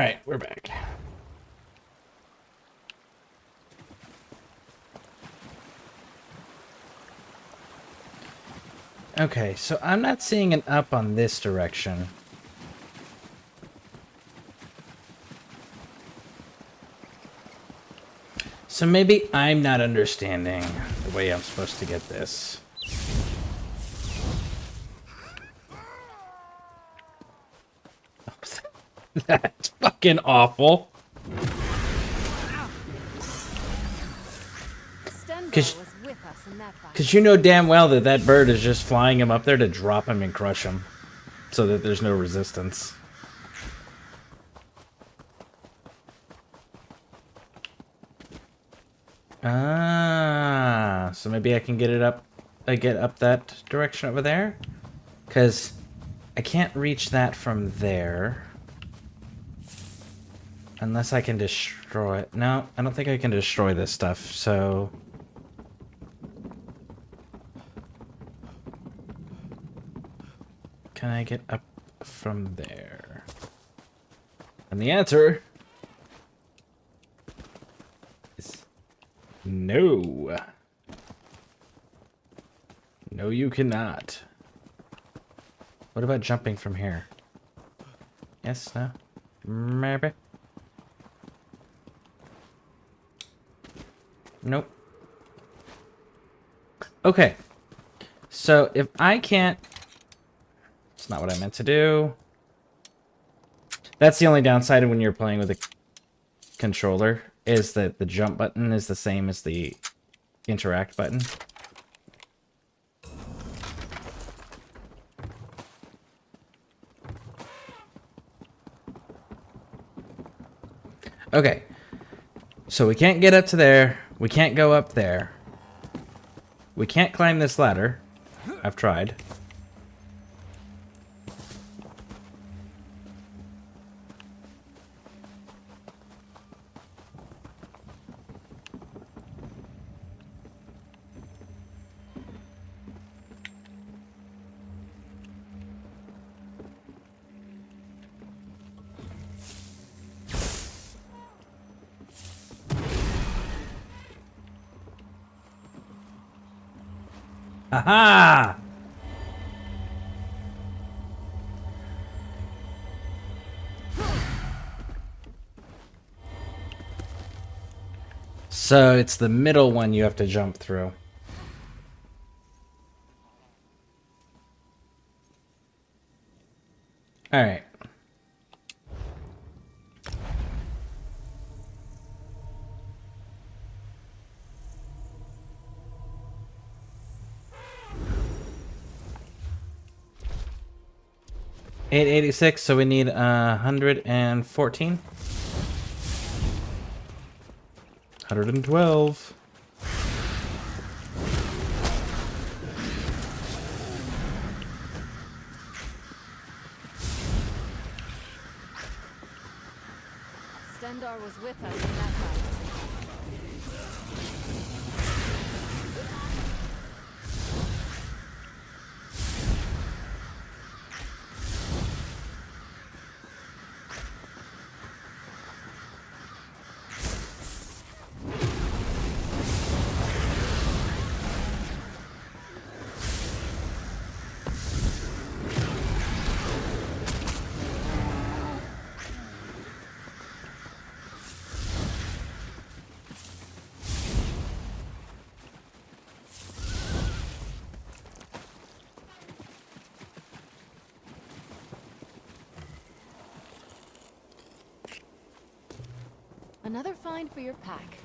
Alright, we're back. Okay, so I'm not seeing an up on this direction. So maybe I'm not understanding the way I'm supposed to get this. That's fucking awful. Because you know damn well that that bird is just flying him up there to drop him and crush him. So that there's no resistance. Ah, so maybe I can get it up, get up that direction over there? Because I can't reach that from there. Unless I can destroy it. No, I don't think I can destroy this stuff, so... Can I get up from there? And the answer is no. No, you cannot. What about jumping from here? Yes, no? Maybe? Nope. Okay. So if I can't... It's not what I meant to do. That's the only downside when you're playing with a controller, is that the jump button is the same as the interact button. Okay. So we can't get up to there. We can't go up there. We can't climb this ladder. I've tried. Aha! So it's the middle one you have to jump through. All right. $886, so we need 114. 112. Stendar was with us in that fight. Another find for your pack.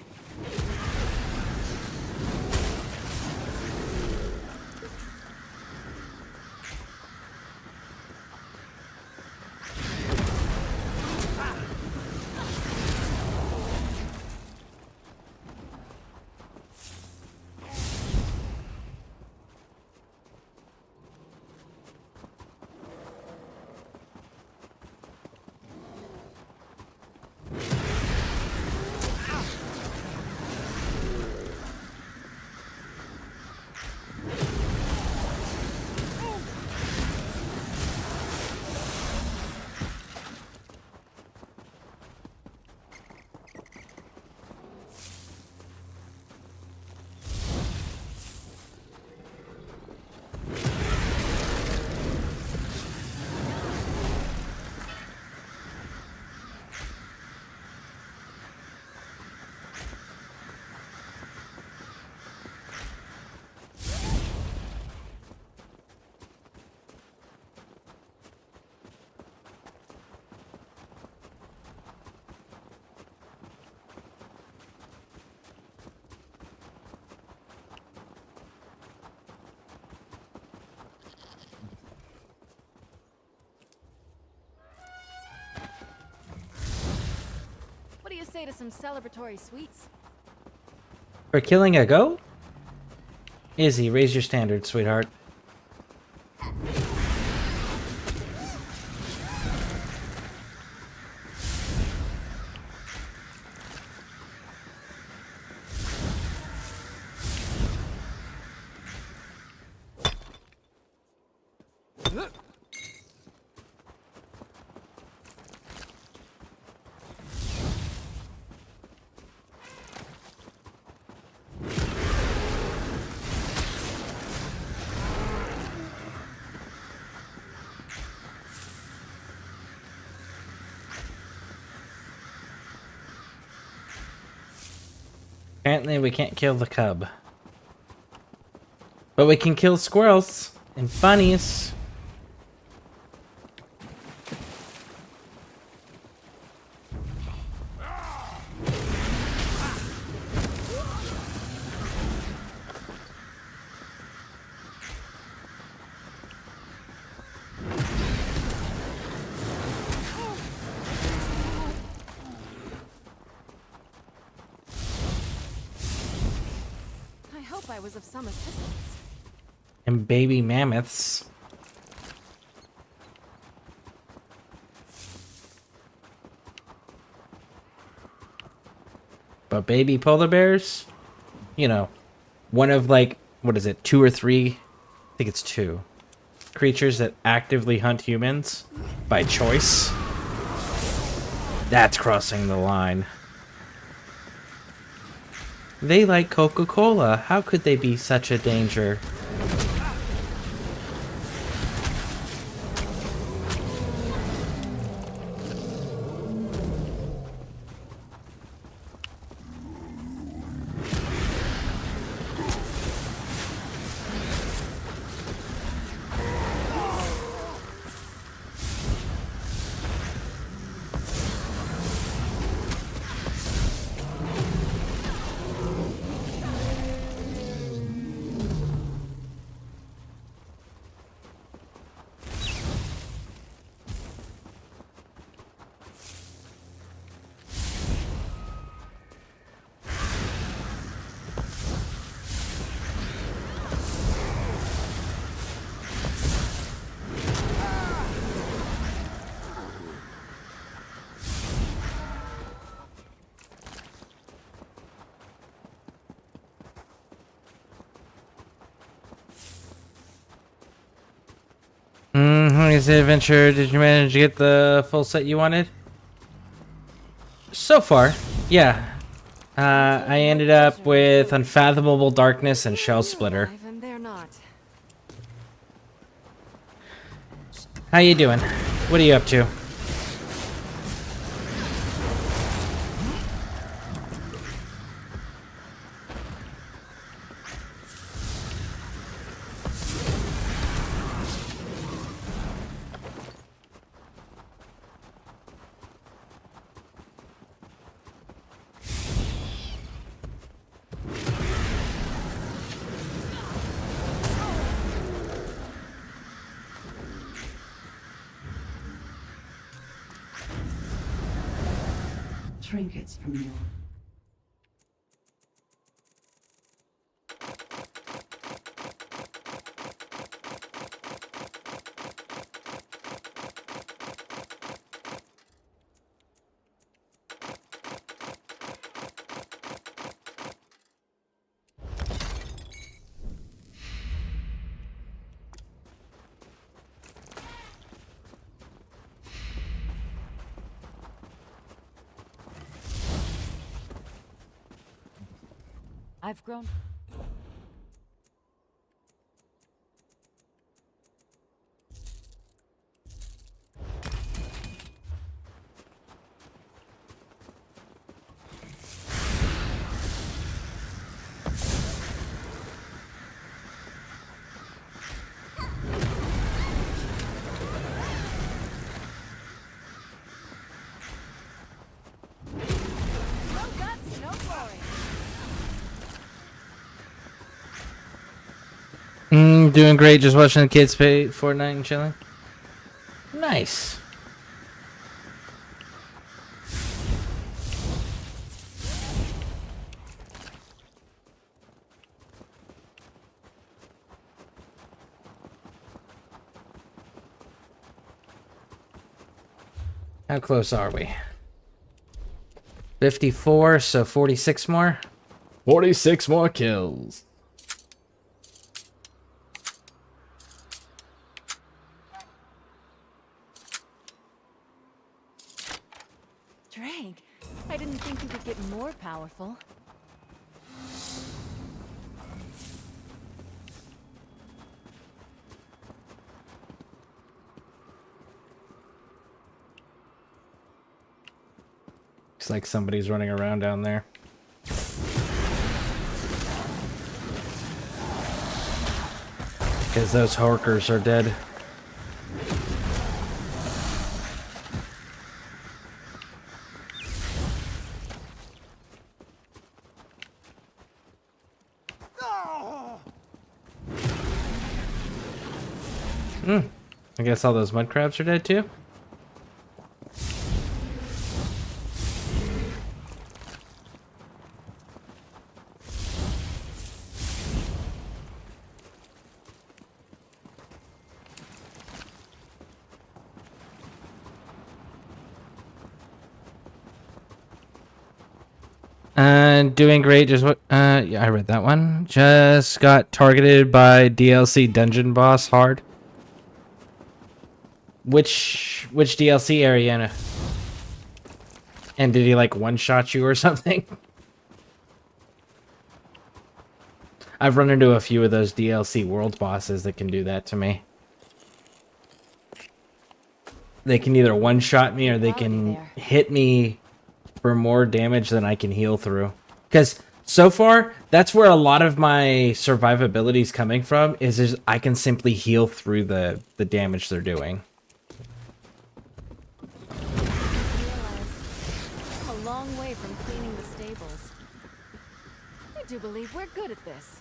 say to some celebratory sweets? For killing a goat? Izzy, raise your standards, sweetheart. Apparently we can't kill the cub. But we can kill squirrels and bunnies. I was of some assistance. And baby mammoths. But baby polar bears? You know, one of like, what is it, 2 or 3? I think it's 2. Creatures that actively hunt humans by choice. That's crossing the line. They like Coca-Cola. How could they be such a danger? How is the adventure? Did you manage to get the full set you wanted? So far, yeah. I ended up with Unfathomable Darkness and Shell Splitter. And they're not. How you doing? What are you up to? Trinkets from you. I've grown. Doing great, just watching the kids play Fortnite and chilling. Nice. How close are we? 54, so 46 more? 46 more kills. Drake, I didn't think you could get more powerful. Looks like somebody's running around down there. Because those horkers are dead. I guess all those mud crabs are dead too? Doing great. Just what? Yeah, I read that one. Just got targeted by DLC dungeon boss hard. Which DLC area? And did he like one-shot you or something? I've run into a few of those DLC world bosses that can do that to me. They can either one-shot me or they can hit me for more damage than I can heal through. Because so far, that's where a lot of my survivability is coming from, is I can simply heal through the damage they're doing. I'm a long way from cleaning the stables. I do believe we're good at this.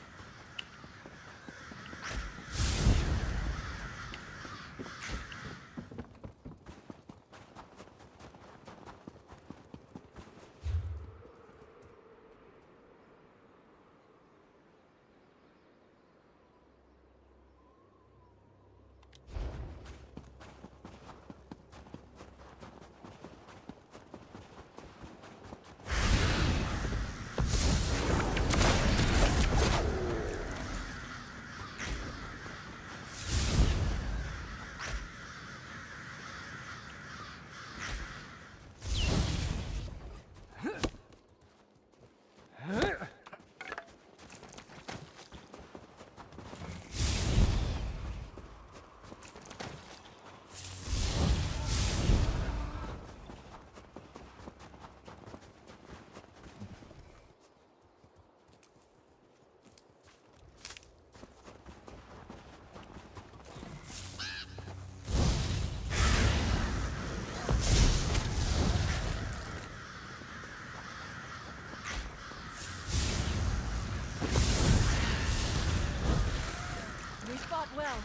We fought well.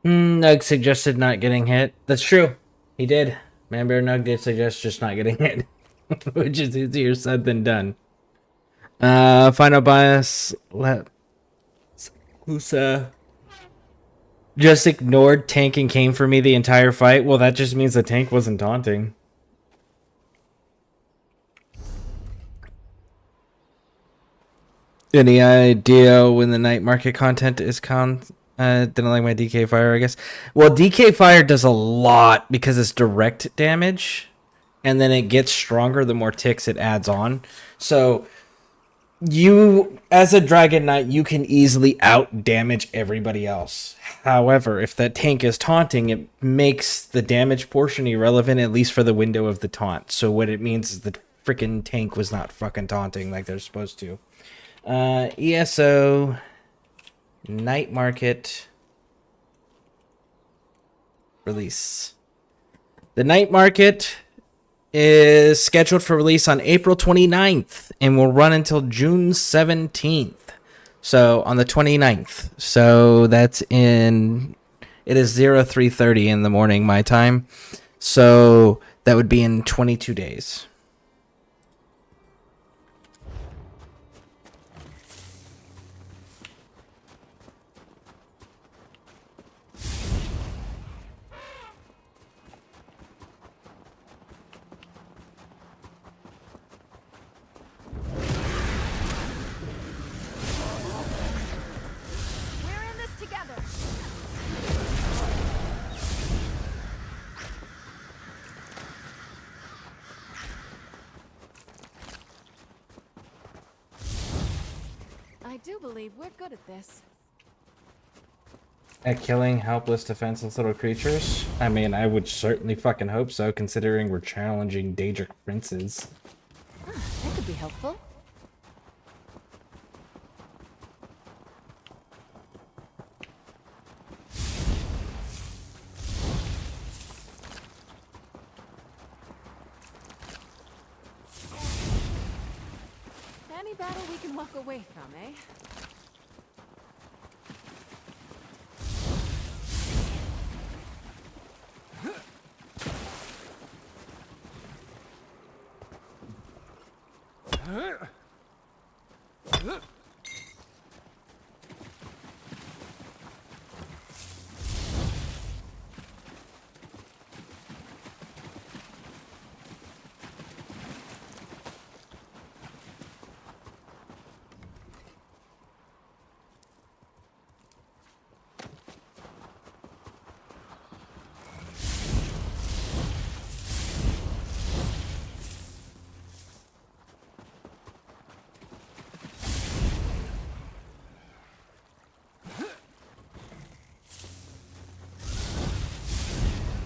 Nug suggested not getting hit. That's true. He did. Manbear Nug did suggest just not getting hit. Which is easier said than done. Final bias. Lusa just ignored tank and came for me the entire fight. Well, that just means the tank wasn't taunting. Any idea when the night market content is didn't like my DK Fire, I guess. Well, DK Fire does a lot because it's direct damage, and then it gets stronger the more ticks it adds on. So you, as a Dragon Knight, you can easily out damage everybody else. However, if that tank is taunting, it makes the damage portion irrelevant, at least for the window of the taunt. So what it means is the freaking tank was not fucking taunting like they're supposed to. ESO... Night Market release. The Night Market is scheduled for release on April 29th and will run until June 17th. So on the 29th. So that's it is 0330 in the morning my time. So that would be in 22 days. I do believe we're good at this. At killing helpless, defenseless little creatures? I mean, I would certainly fucking hope so, considering we're challenging Daedric princes. That could be helpful. Any battle we can walk away from, eh?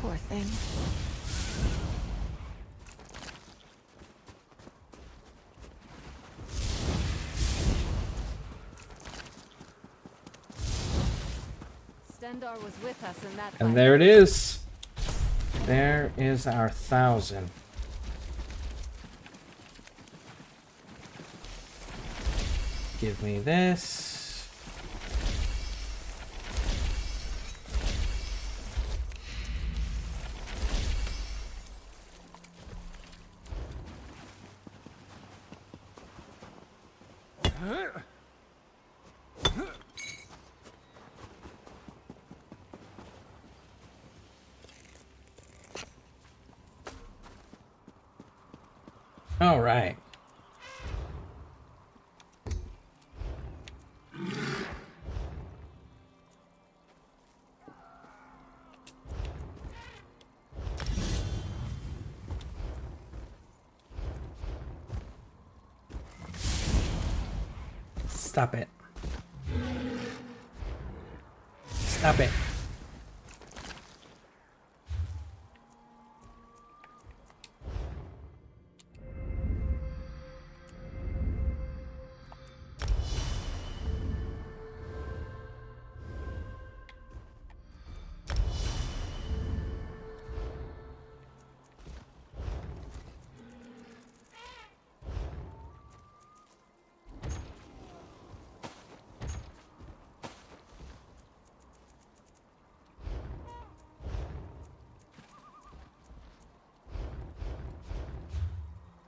Poor thing. Stendar was with us in that fight. And there it is. There is our 1,000. Give me this. All right. Stop it. Stop it.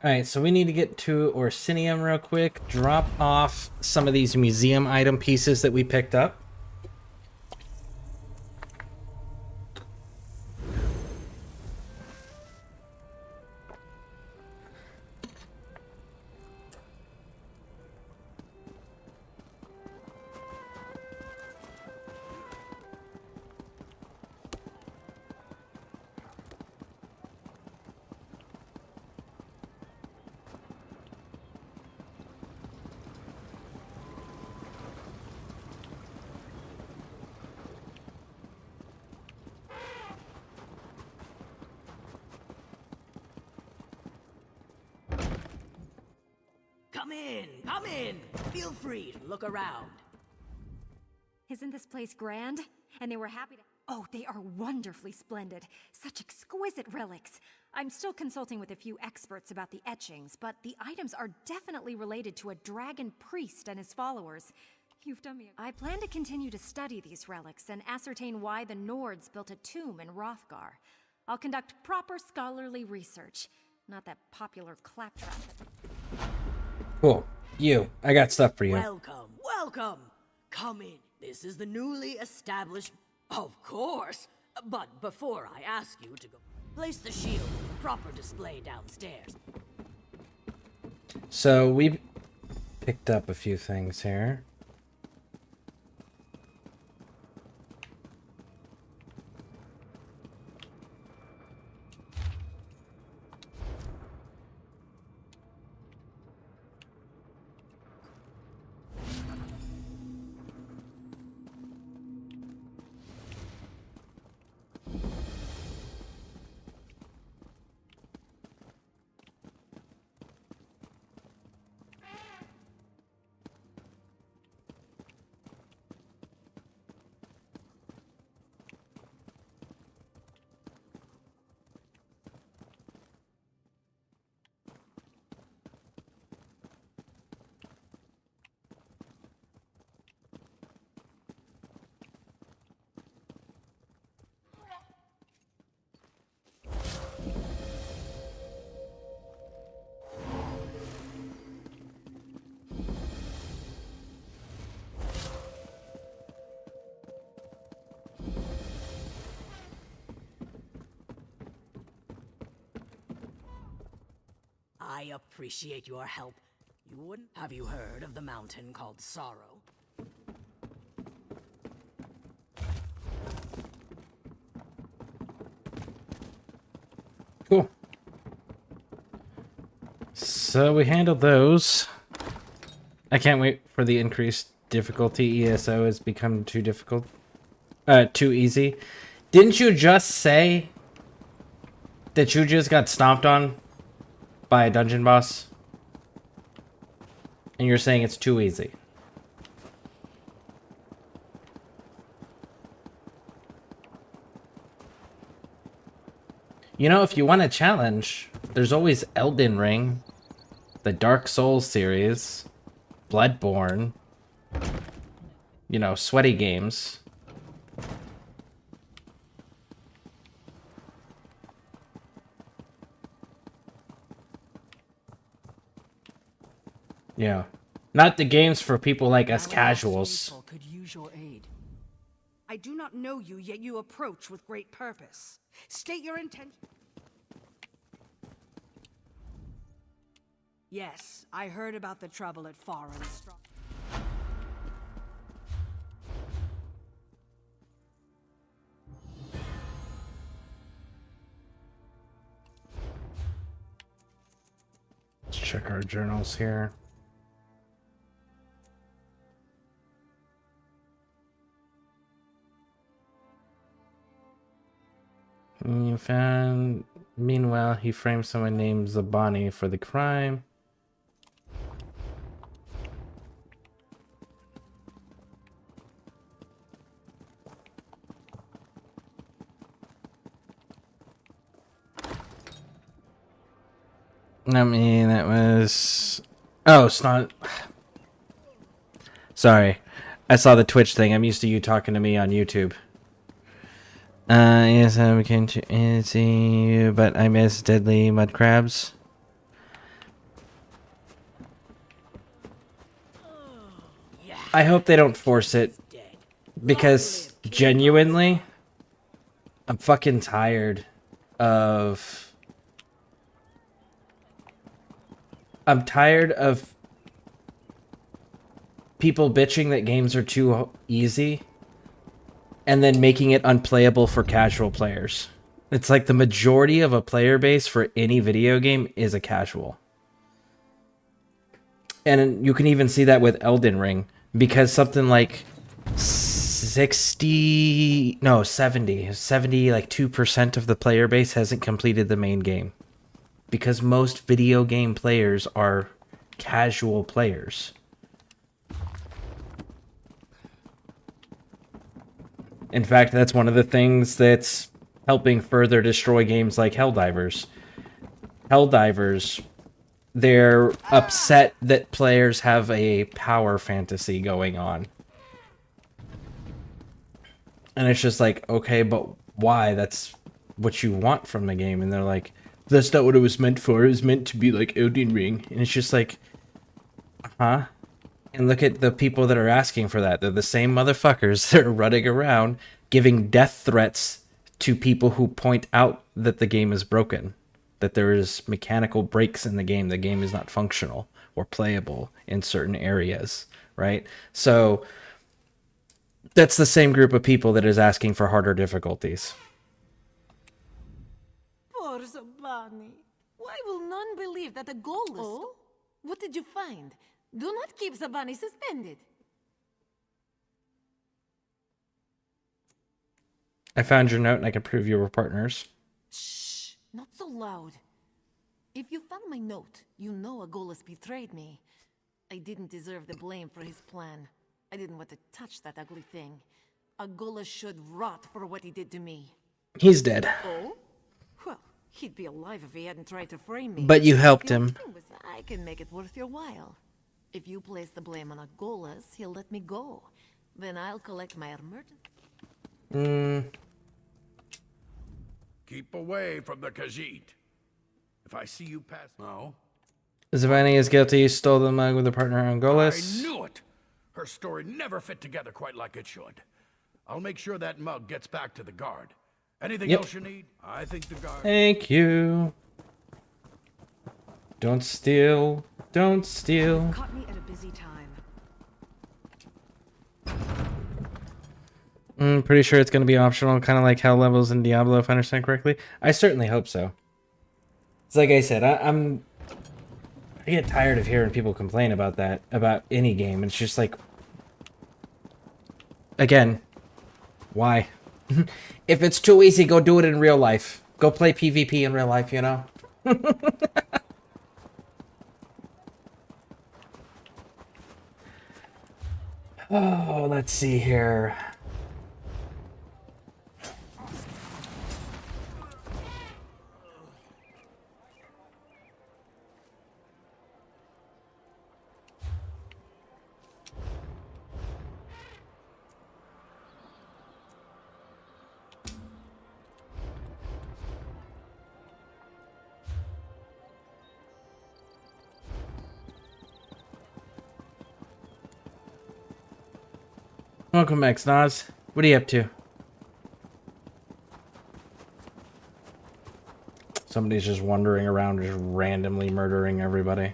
Alright, so we need to get to Orsinium real quick, drop off some of these museum item pieces that we picked up. Come in, come in. Feel free to look around. Isn't this place grand? And they were happy to... Oh, they are wonderfully splendid. Such exquisite relics. I'm still consulting with a few experts about the etchings, but the items are definitely related to a dragon priest and his followers. You've done me I plan to continue to study these relics and ascertain why the Nords built a tomb in Hrothgar. I'll conduct proper scholarly research, not that popular claptrap. Cool. I got stuff for you. Welcome, welcome. Come in. This is the newly established... Of course. But before I ask you to go, place the shield in the proper display downstairs. So we picked up a few things here. I appreciate your help. You wouldn't... Have you heard of the mountain called Sorrow? Cool. So we handled those. I can't wait for the increased difficulty. ESO has become too difficult. Too easy. Didn't you just say that you just got stomped on by a dungeon boss? And you're saying it's too easy. You know, if you want a challenge, there's always Elden Ring, the Dark Souls series, Bloodborne, you know, sweaty games. Yeah. Not the games for people like us casuals. Could use your aid. I do not know you, yet you approach with great purpose. State your intention. Yes, I heard about the trouble at Faren's. Let's check our journals here. You found... Meanwhile, he framed someone named Zabani for the crime. I mean, that was... Oh, it's not... Sorry. I saw the Twitch thing. I'm used to you talking to me on YouTube. Yes, I became too easy, but I miss deadly mud crabs. I hope they don't force it, because genuinely, I'm fucking tired of... I'm tired of people bitching that games are too easy and then making it unplayable for casual players. It's like the majority of a player base for any video game is a casual. And you can even see that with Elden Ring, because something like 70, like 2% of the player base hasn't completed the main game. Because most video game players are casual players. In fact, that's one of the things that's helping further destroy games like Helldivers. Helldivers, they're upset that players have a power fantasy going on. And it's just like, okay, but why? That's what you want from the game. And they're like, that's not what it was meant for. It was meant to be like Elden Ring. And it's just like, huh? And look at the people that are asking for that. They're the same motherfuckers that are running around giving death threats to people who point out that the game is broken, that there is mechanical breaks in the game is not functional or playable in certain areas, right? So that's the same group of people that is asking for harder difficulties. Poor Zabani. Why will none believe that the goal is... Oh? What did you find? Do not keep Zabani suspended. I found your note and I can prove you were partners. Shh, not so loud. If you found my note, you know Agolus betrayed me. I didn't deserve the blame for his plan. I didn't want to touch that ugly thing. Agolus should rot for what he did to me. He's dead. Oh? Well, he'd be alive if he hadn't tried to frame me. But you helped him. The thing was, I can make it worth your while. If you place the blame on Agolus, he'll let me go. Then I'll collect my emergency. Keep away from the Khajiit. If I see you pass... No. Zavani is guilty. Stole the mug with a partner on I Golis. knew it! Her story never fit together quite like it should. I'll make sure that mug gets back to the guard. Anything else you need? I think the guard... Thank you. Don't steal. Don't steal. Caught me at a busy time. Pretty sure it's going to be optional, kind of like hell levels in Diablo, if I understand correctly. I certainly hope so. It's like I said, I get tired of hearing people complain about that, about any game. It's just like, again, why? If it's too easy, go do it in real life. Go play PvP in real life, you know? Oh, let's see here. Welcome back, Snoz. What are you up to? Somebody's just wandering around, just randomly murdering everybody.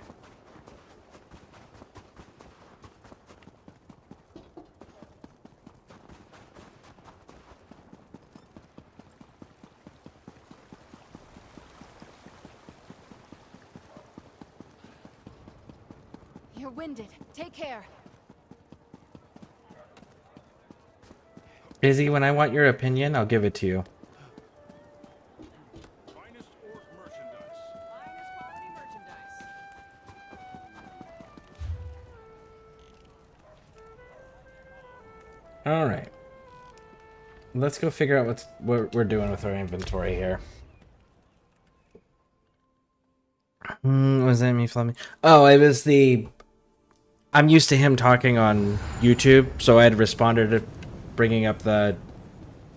You're winded. Take care. Izzy, when I want your opinion, I'll give it to you. All right. Let's go figure out what we're doing with our inventory here. Was that me, Fleming? Oh, it was the... I'm used to him talking on YouTube, so I had responded to bringing up the...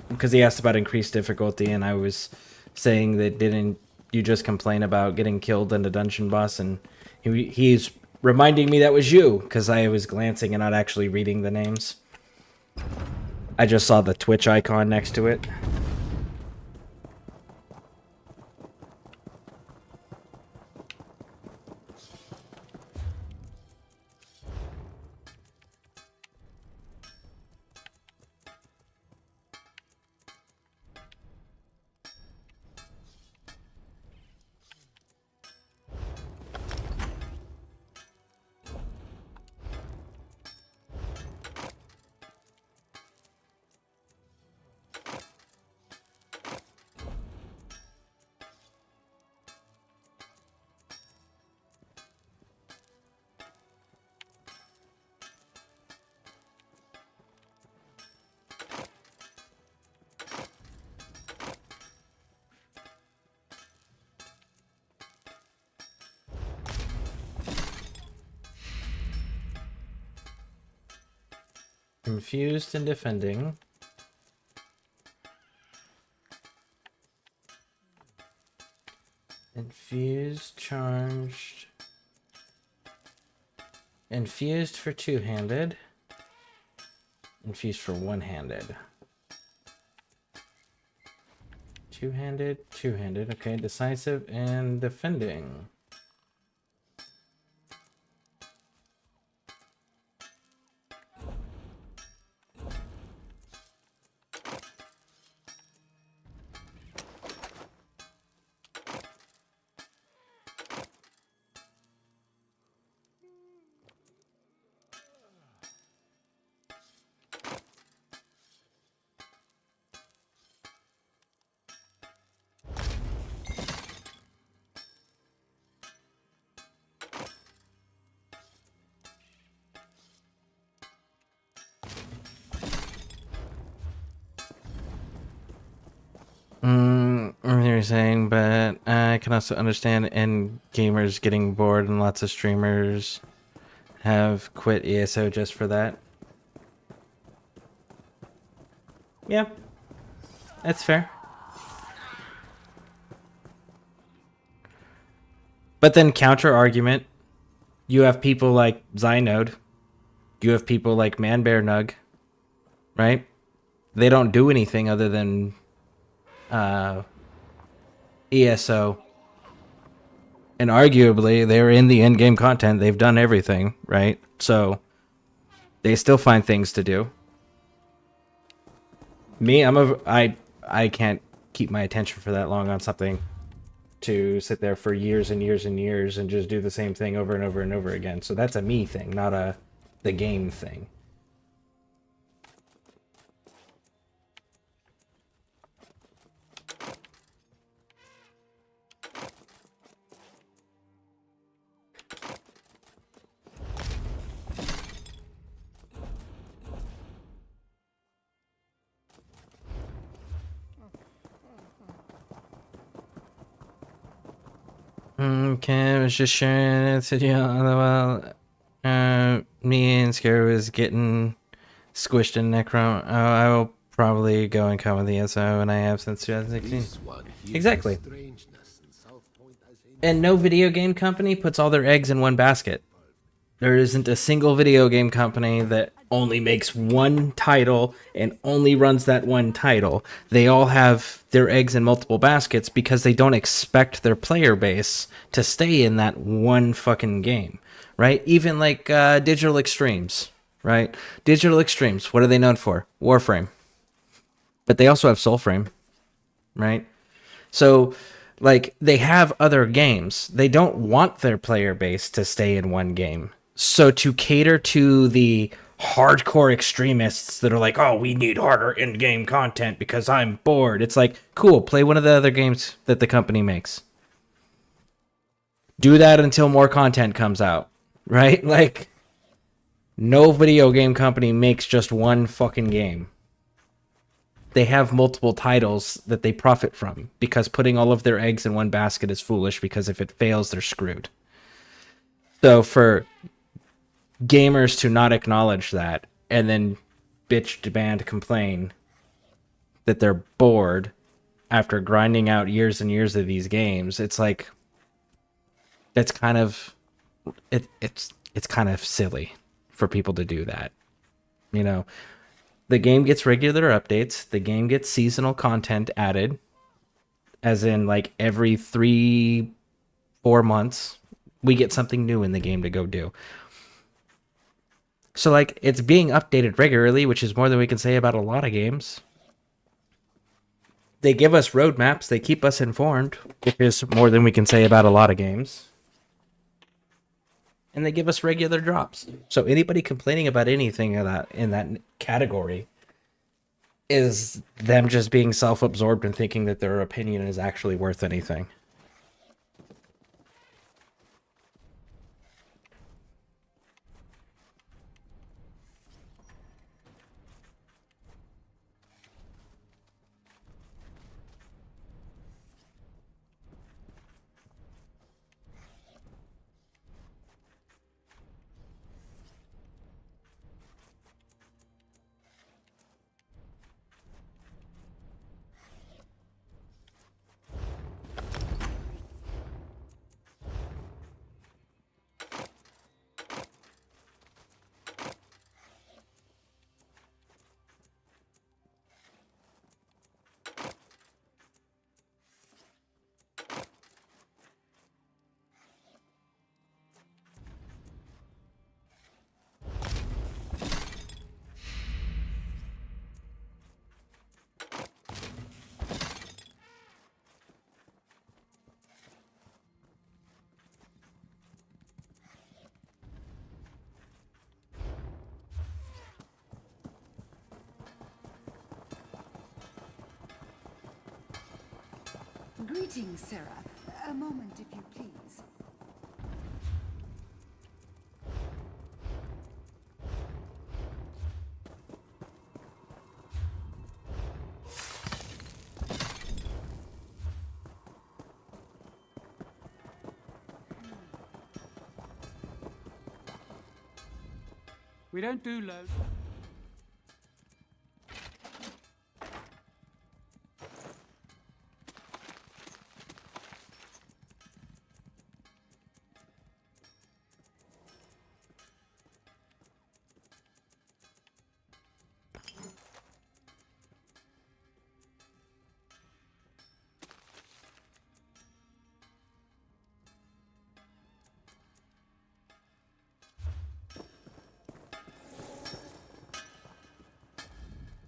Because he asked about increased difficulty, and I was saying that didn't you just complain about getting killed in the dungeon boss, and he's reminding me that was you, because I was glancing and not actually reading the names. I just saw the Twitch icon next to it. Confused and defending. Infused, charged. Infused for two-handed. Infused for one-handed. Two-handed, two-handed. Okay, decisive and defending. You're saying, but I can also understand and gamers getting bored and lots of streamers have quit ESO just for that. Yeah, that's fair. But then counter argument, you have people like Zynode, you have people like ManBearNug, right? They don't do anything other than ESO. And arguably, they're in the in-game content. They've done everything, right? So they still find things to do. Me, I can't keep my attention for that long on something to sit there for years and years and years and just do the same thing over and over and over again. So that's a me thing, not the game thing. Okay, I was just sharing it to you. Well, me and Scare was getting squished in Necrom. I will probably go and come with the ESO, and I have since 2016. Exactly. And no video game company puts all their eggs in one basket. There isn't a single video game company that only makes one title and only runs that one title. They all have their eggs in multiple baskets because they don't expect their player base to stay in that one fucking game, right? Even like Digital Extremes, right? Digital Extremes, what are they known for? Warframe. But they also have Soulframe, right? So, like, they have other games. They don't want their player base to stay in one game. So to cater to the hardcore extremists that are like, oh, we need harder in-game content because I'm bored. It's like, cool, play one of the other games that the company makes. Do that until more content comes out, right? Like, no video game company makes just one fucking game. They have multiple titles that they profit from because putting all of their eggs in one basket is foolish because if it fails, they're screwed. So for gamers to not acknowledge that and then bitch, demand, complain that they're bored after grinding out years and years of these games, it's like it's kind of it's kind of silly for people to do that. You know, the game gets regular updates, the game gets seasonal content added, as in like every 3-4 months we get something new in the game to go do. So, like, it's being updated regularly, which is more than we can say about a lot of games. They give us roadmaps, they keep us informed, which is more than we can say about a lot of games. And they give us regular drops. So anybody complaining about anything in that category is them just being self-absorbed and thinking that their opinion is actually worth anything. Greetings, Sarah. A moment, if you please. We don't do loads.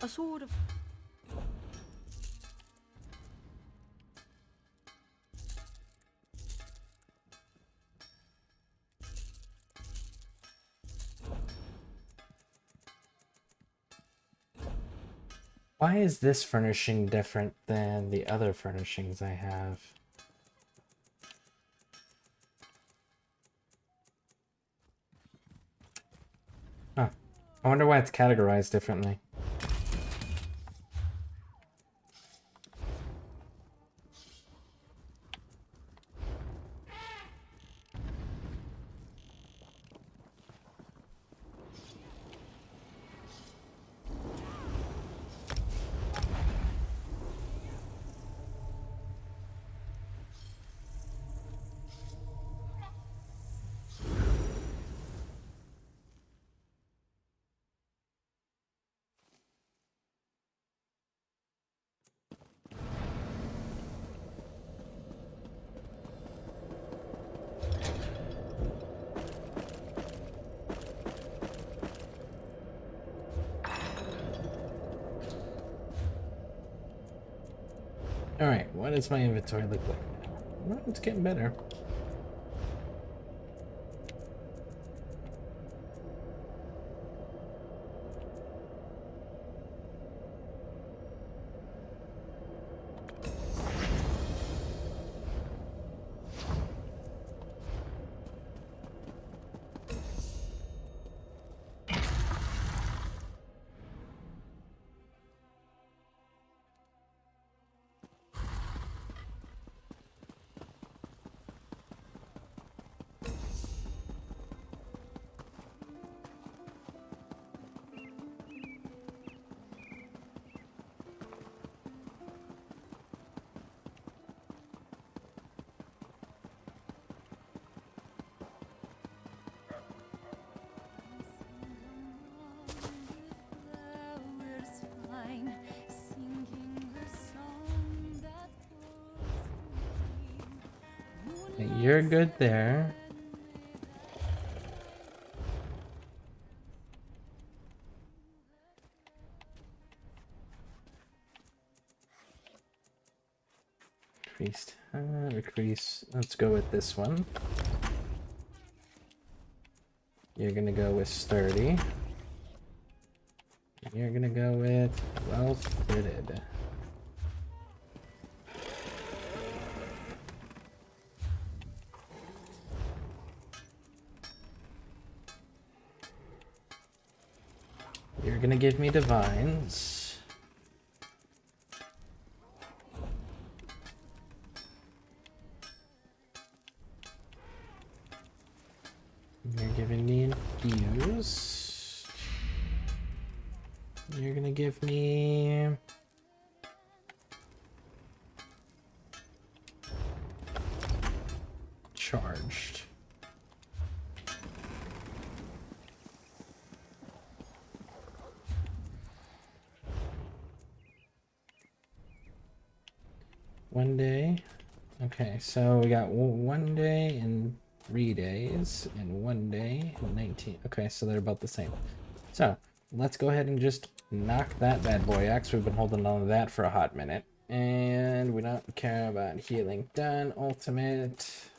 A sort of... Why is this furnishing different than the other furnishings I have? Huh. I wonder why it's categorized differently. Alright, what does my inventory look like now? Well, it's getting better. You're good there. Increase. Let's go with this one. You're gonna go with sturdy. You're gonna go with well fitted. You're gonna give me divines. You're giving me infused. You're gonna give me charged. One day. Okay, so we got 1 day and 3 days, and 1 day and 19. Okay, so they're about the same. So let's go ahead and just knock that bad boy out, 'cause we've been holding on to that for a hot minute. And we don't care about healing done. Ultimate.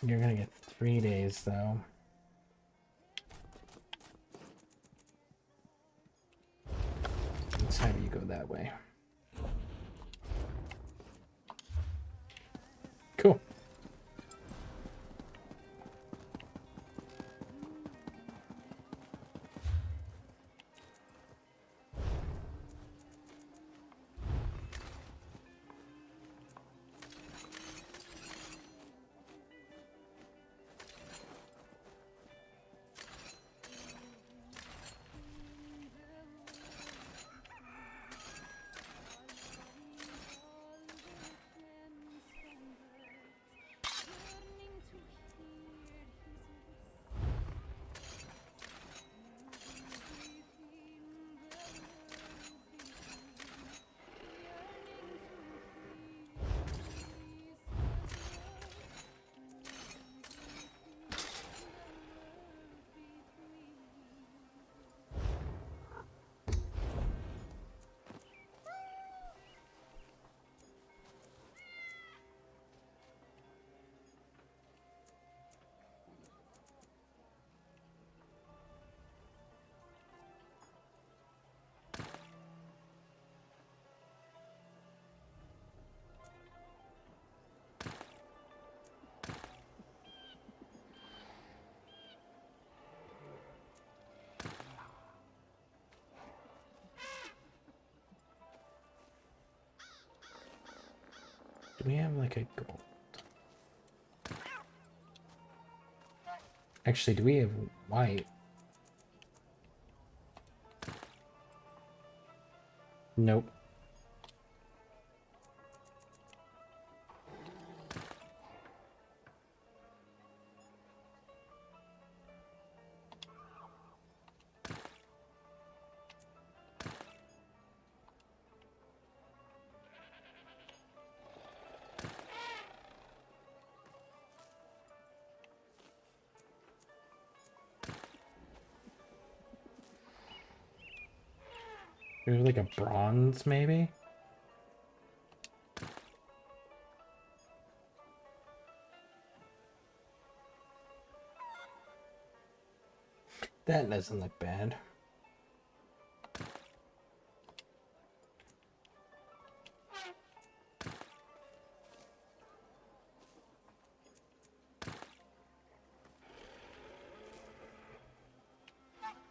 You're gonna get 3 days though. that way. Cool. Do we have like a gold? Actually, do we have white? Nope. Maybe like a bronze, maybe? That doesn't look bad.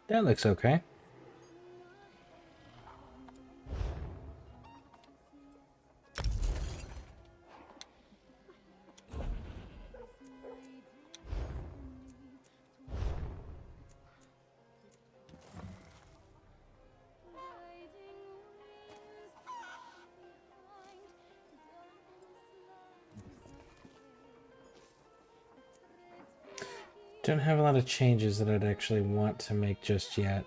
That looks okay. Don't have a lot of changes that I'd actually want to make just yet.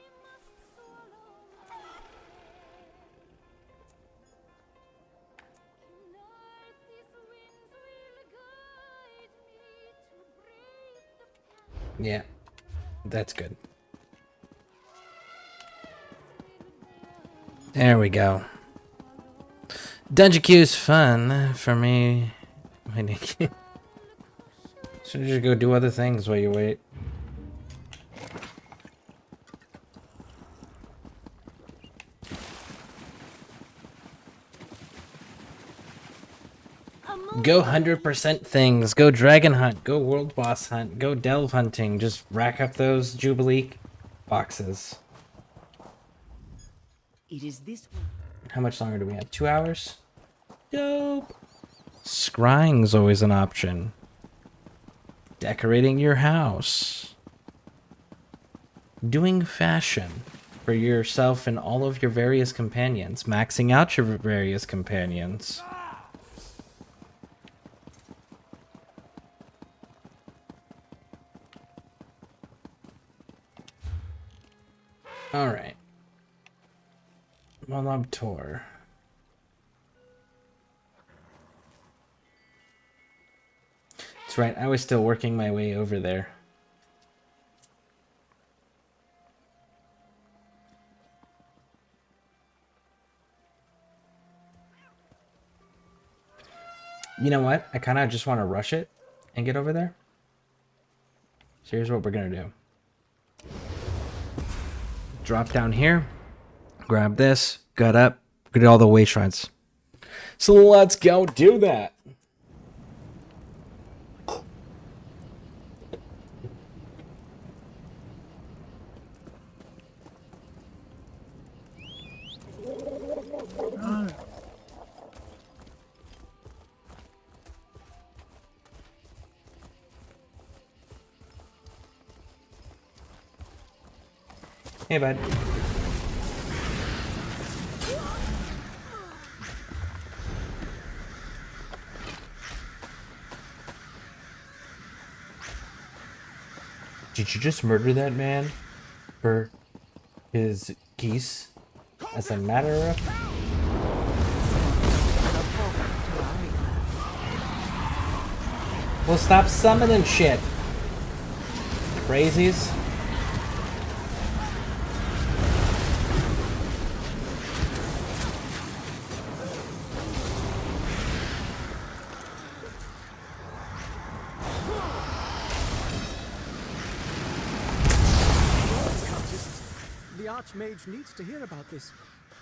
Yeah, that's good. There we go. Dungeon queue is fun for me. Should just go do other things while you wait. Go 100% things. Go dragon hunt. Go world boss hunt. Go delve hunting. Just rack up those Jubilee boxes. It is this one. How much longer do we have? 2 hours? Dope. Scrying's always an option. Decorating your house. Doing fashion for yourself and all of your various companions. Maxing out your various companions. Alright. Moab tour. That's right, I was still working my way over there. You know what? I kind of just want to rush it and get over there. So here's what we're going to do. Drop down here. Grab this. Gut up. Get all the way shrines. So let's go do that. Hey, bud. Did you just murder that man for his geese? As a matter of... Well, stop summoning shit. Crazies. The Archmage needs to hear about this.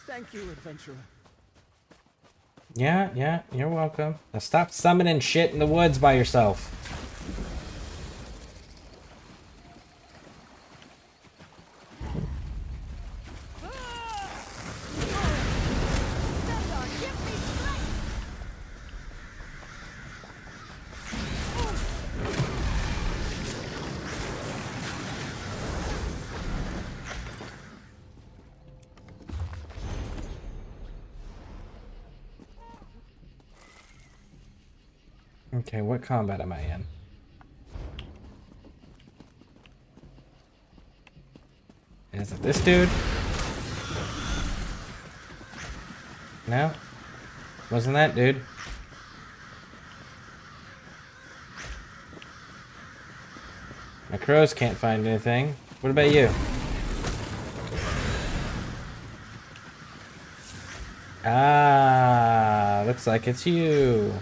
Thank you, adventurer. Yeah, you're welcome. Now stop summoning shit in the woods by yourself. Okay, what combat am I in? Is it this dude? No? Wasn't that dude? My crows can't find anything. What about you? Ah, looks like it's you.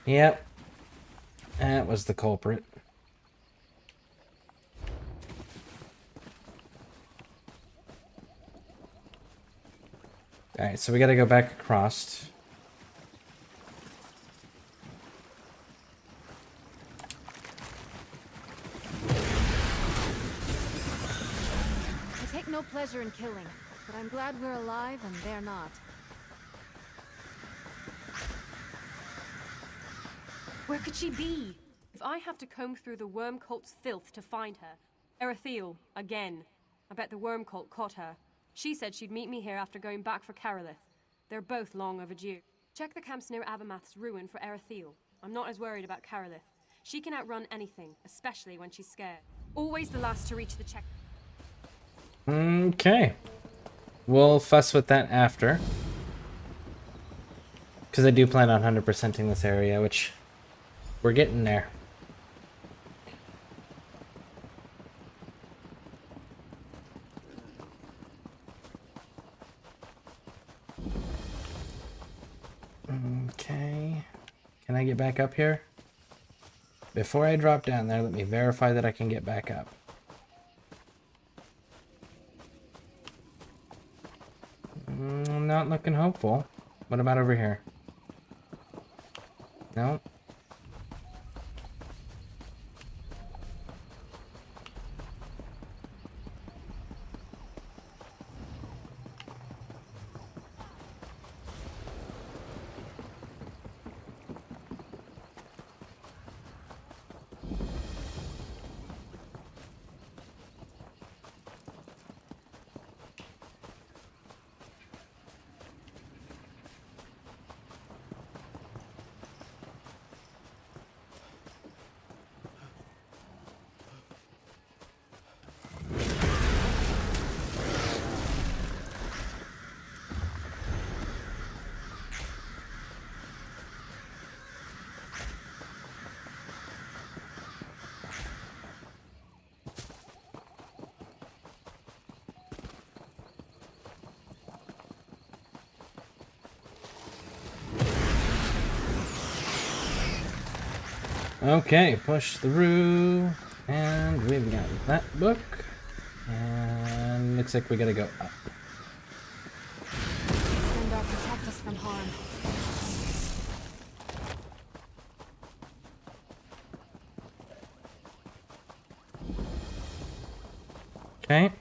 Yep. That was the culprit. Alright, so we gotta go back across. I take no pleasure in killing, but I'm glad we're alive and they're not. Where could she be? If I have to comb through the worm cult's filth to find her. Erethiel, again. I bet the worm cult caught her. She said she'd meet me here after going back for Carolith. They're both long overdue. Check the camps near Abermath's ruin for Erethiel. I'm not as worried about Carolith. She can outrun anything, especially when she's scared. Always the last to reach the check. Okay. We'll fuss with that after. Because I do plan on 100%ing this area, which we're getting there. Okay. Can I get back up here? Before I drop down there, let me verify that I can get back up. I'm not looking hopeful. What about over here? No. Okay, push through. And we've got that book. And looks like we gotta go up. Splendor, protect us from harm. Okay.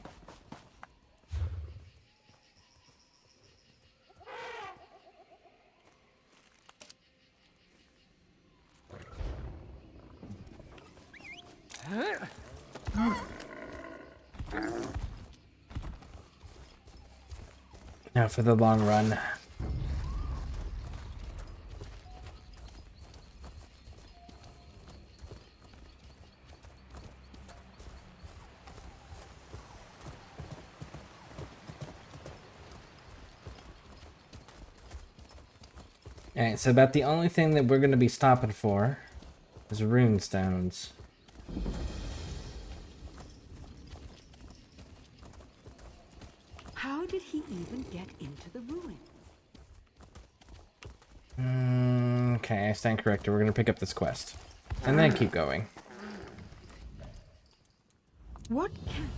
Now for the long run. Alright, so about the only thing that we're going to be stopping for is rune stones. How did he even get into the ruin? Okay, I stand corrected. We're going to pick up this quest. And then keep going. What can...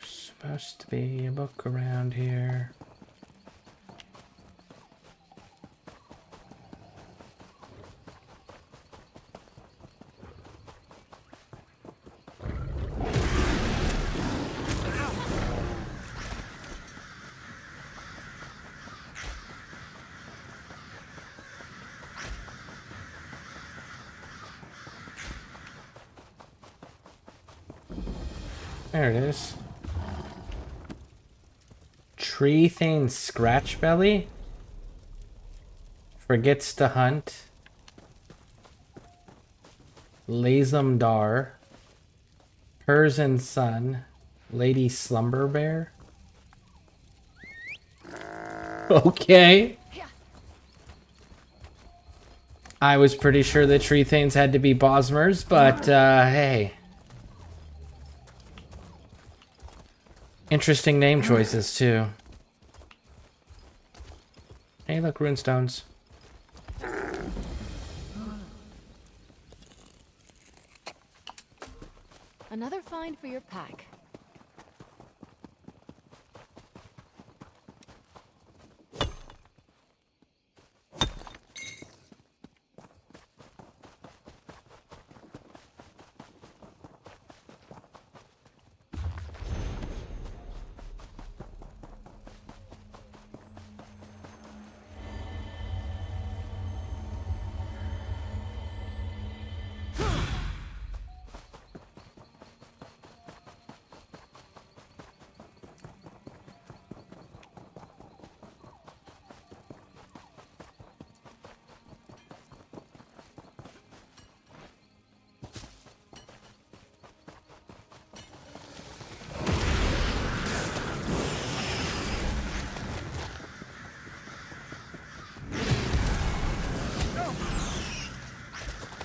Supposed to be a book around here. There it is. Tree Thane Scratchbelly forgets to hunt. Lazumdar, Persian Sun, Lady Slumber Bear. Okay. I was pretty sure the Tree Thanes had to be Bosmers, but hey. Interesting name choices, too. Hey, look, runestones. Another find for your pack.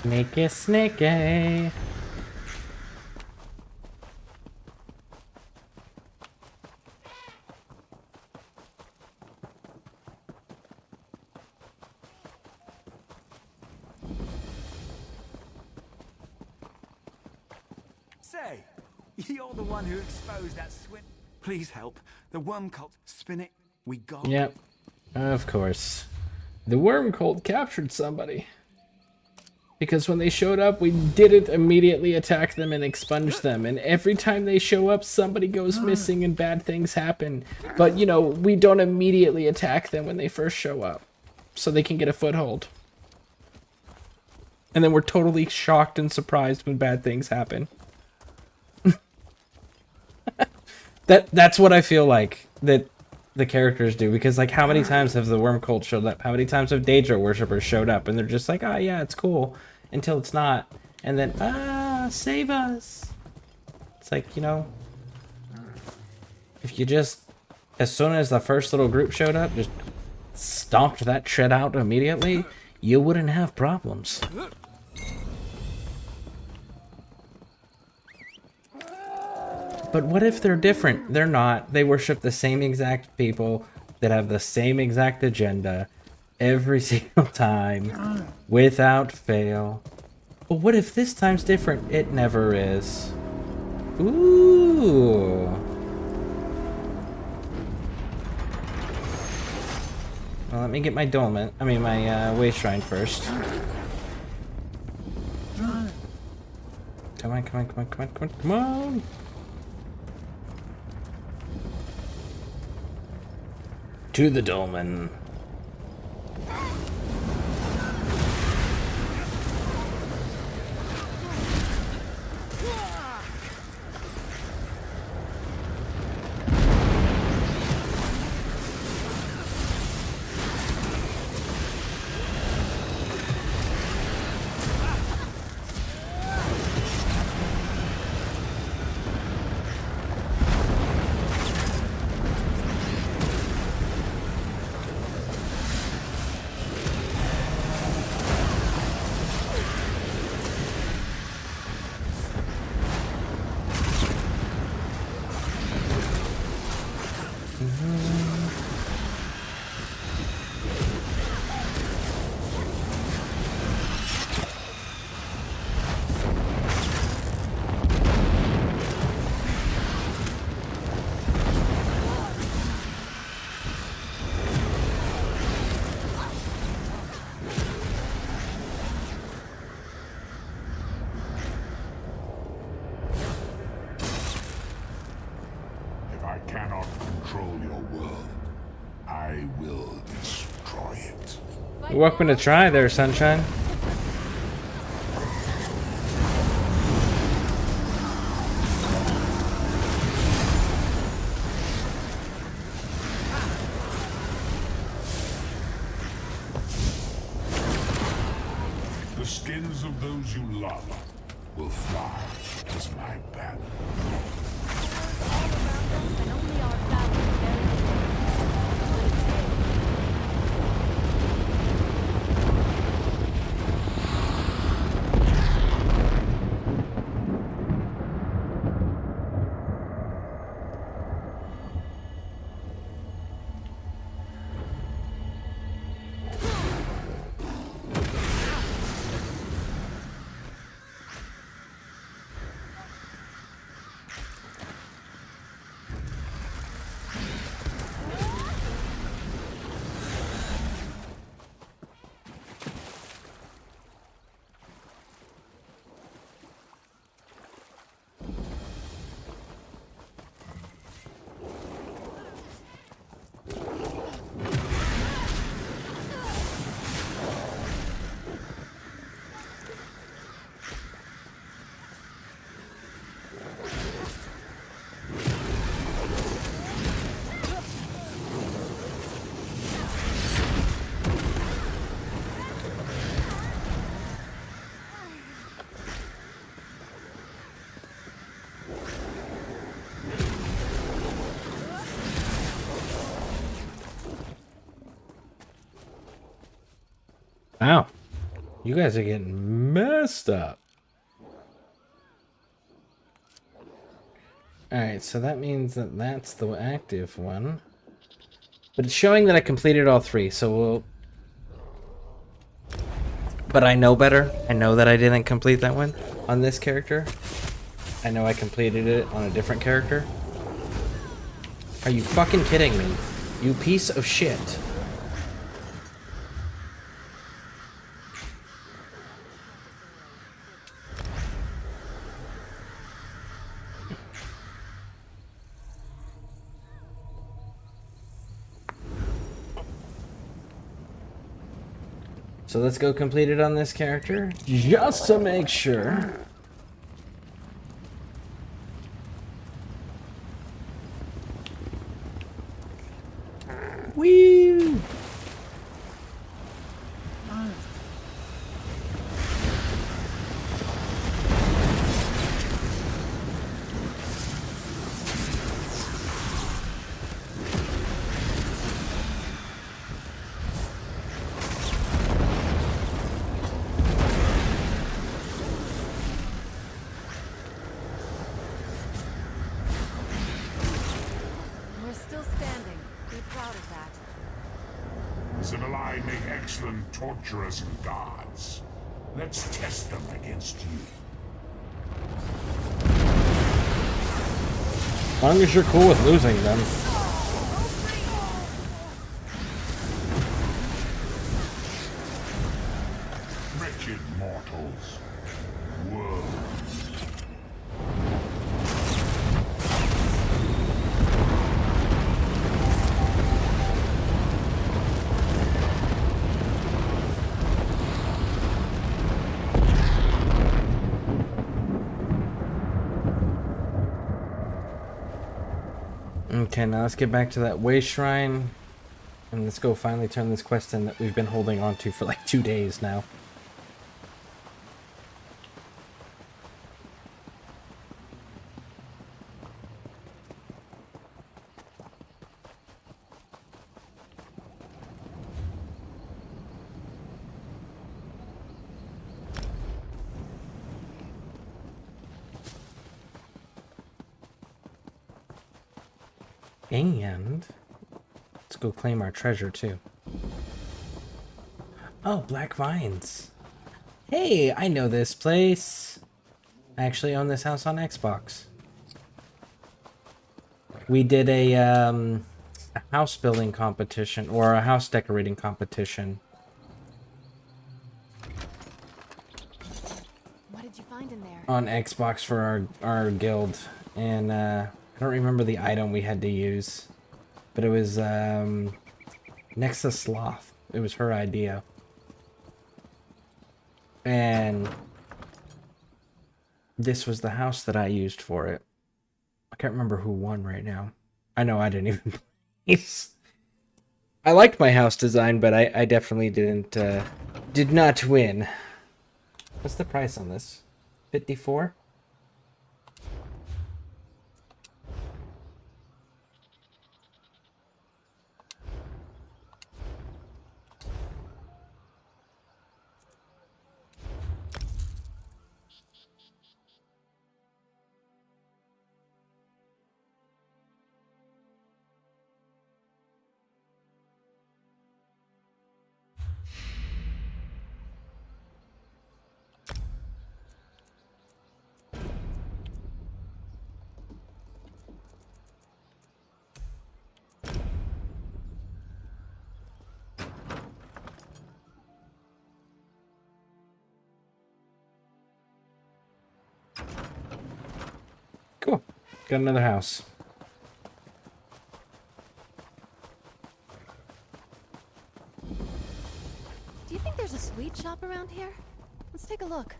Snakey, snakey. Say, you're the one who exposed that swin. Please help. The worm cult. Spin it. We got. Yep, of course. The worm cult captured somebody. Because when they showed up, we didn't immediately attack them and expunge them. And every time they show up, somebody goes missing and bad things happen. But, you know, we don't immediately attack them when they first show up. So they can get a foothold. And then we're totally shocked and surprised when bad things happen. That's what I feel like that the characters do. Because, like, how many times have the worm cult showed up? How many times have Daedra worshippers showed up? And they're just like, ah, yeah, it's cool. Until it's not. And then, ah, save us. It's like, you know, if you just, as soon as the first little group showed up, just stomped that shit out immediately, you wouldn't have problems. But what if they're different? They're not. They worship the same exact people that have the same exact agenda every single time, without fail. But what if this time's different? It never is. Ooh. Well, let me get my dolmen. I mean, my way shrine first. Come on, come on, come on, come on, come on, come on! To the dolmen. If I cannot control your world, I will destroy it. You're welcome to try there, Sunshine. The skins of those you love will fly as my banner. Wow. You guys are getting messed up. Alright, so that means that that's the active one. But it's showing that I completed all three, so we'll... But I know better. I know that I didn't complete that one on this character. I know I completed it on a different character. Are you fucking kidding me? You piece of shit. So let's go complete it on this character, just to make sure. Woo! that. Zibalai make excellent torturers and guards. Let's test them against you. As long as you're cool with losing them. Wretched mortals. Worms. Okay, now let's get back to that way shrine. And let's go finally turn this quest in that we've been holding on to for like 2 days now. And let's go claim our treasure too. Oh, Black Vines. Hey, I know this place. I actually own this house on Xbox. We did a house building competition or a house decorating competition. What did you find in there? On Xbox for our guild, and I don't remember the item we had to use, but it was next to Sloth. It was her idea, and this was the house that I used for it. I can't remember who won right now. I know I didn't even place. I liked my house design, but I definitely did not win. What's the price on this? 54? Cool. Got another house. Do you think there's a sweet shop around here? Let's take a look.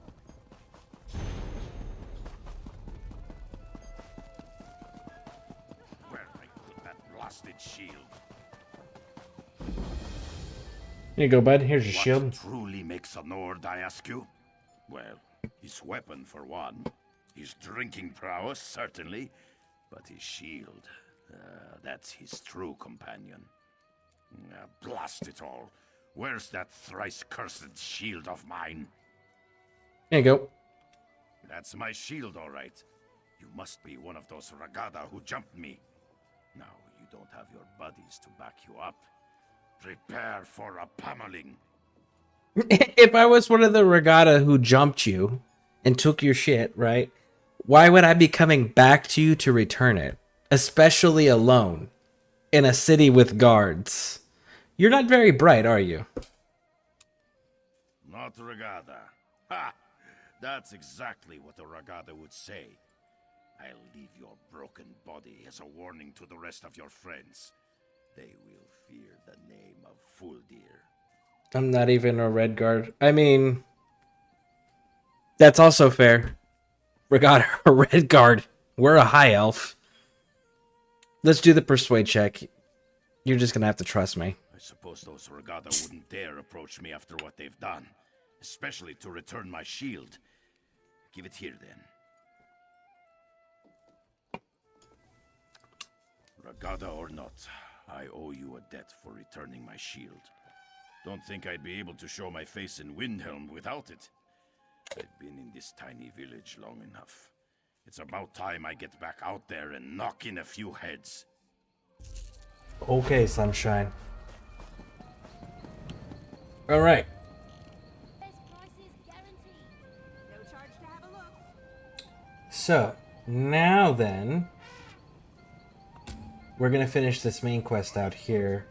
Where I put that blasted shield? Here you go, bud. Here's your shield. What truly makes a Nord, I ask you? Well, his weapon for one. His drinking prowess, certainly. But his shield, that's his true companion. Blast it all. Where's that thrice-cursed shield of mine? There you go. That's my shield, all right. You must be one of those Ragada who jumped me. Now, you don't have your buddies to back you up. Prepare for a pummeling. If I was one of the Regatta who jumped you and took your shit, right? Why would I be coming back to you to return it? Especially alone. In a city with guards. You're not very bright, are you? Not Ragada. Ha! That's exactly what a Ragada would say. I'll leave your broken body as a warning to the rest of your friends. They will fear the name of Fuldir. I'm not even a red guard. I mean, that's also fair. Regatta, a red guard. We're a high elf. Let's do the persuade check. You're just gonna have to trust me. I suppose those Ragada wouldn't dare approach me after what they've done. Especially to return my shield. Give it here, then. Ragada or not, I owe you a debt for returning my shield. Don't think I'd be able to show my face in Windhelm without it. I've been in this tiny village long enough. It's about time I get back out there and knock in a few heads. Okay, sunshine. All right. So, now then, we're going to finish this main quest out here.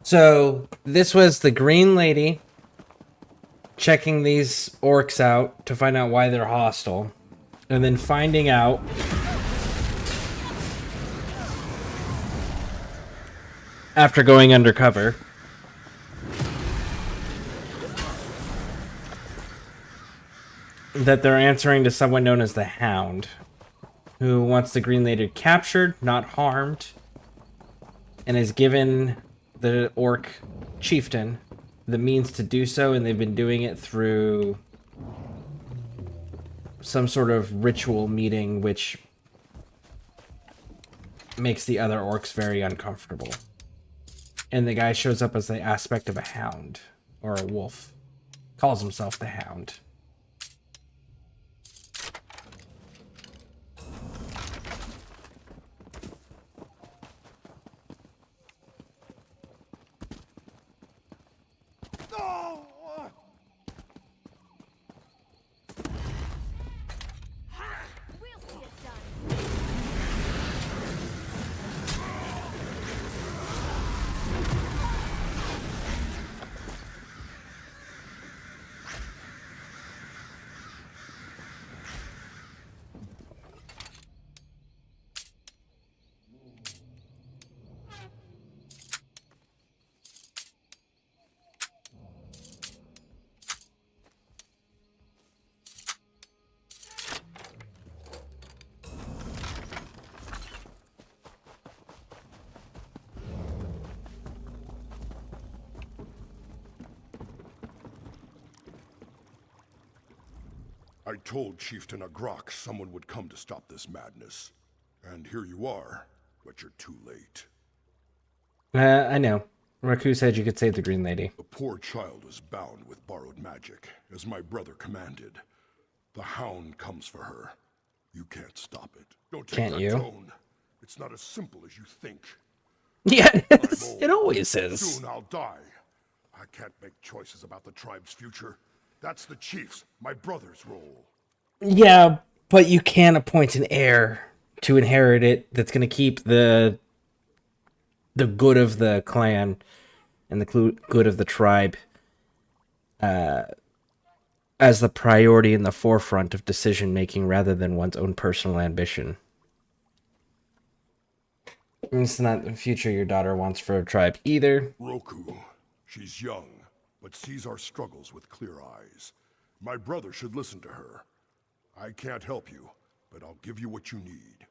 So, this was the Green Lady checking these orcs out to find out why they're hostile. And then finding out after going undercover that they're answering to someone known as the Hound, who wants the Green Lady captured, not harmed, and has given the orc chieftain the means to do so, and they've been doing it through some sort of ritual meeting, which makes the other orcs very uncomfortable. And the guy shows up as the aspect of a hound, or a wolf. Calls himself the Hound. I told Chieftain Agrok someone would come to stop this madness. And here you are, but you're too late. I know. Raku said you could save the Green Lady. The poor child was bound with borrowed magic, as my brother commanded. The Hound comes for her. You can't stop it. Don't take Can't that you? tone. It's not as simple as you think. Yeah, it always is. Soon I'll die. I can't make choices about the tribe's future. That's the chief's, my brother's role. Yeah, but you can appoint an heir to inherit it that's going to keep the good of the clan and the good of the tribe as the priority in the forefront of decision making rather than one's own personal ambition. It's not the future your daughter wants for a tribe either. Roku, she's young, but sees our struggles with clear eyes. My brother should listen to her. I can't help you, but I'll give you what you need.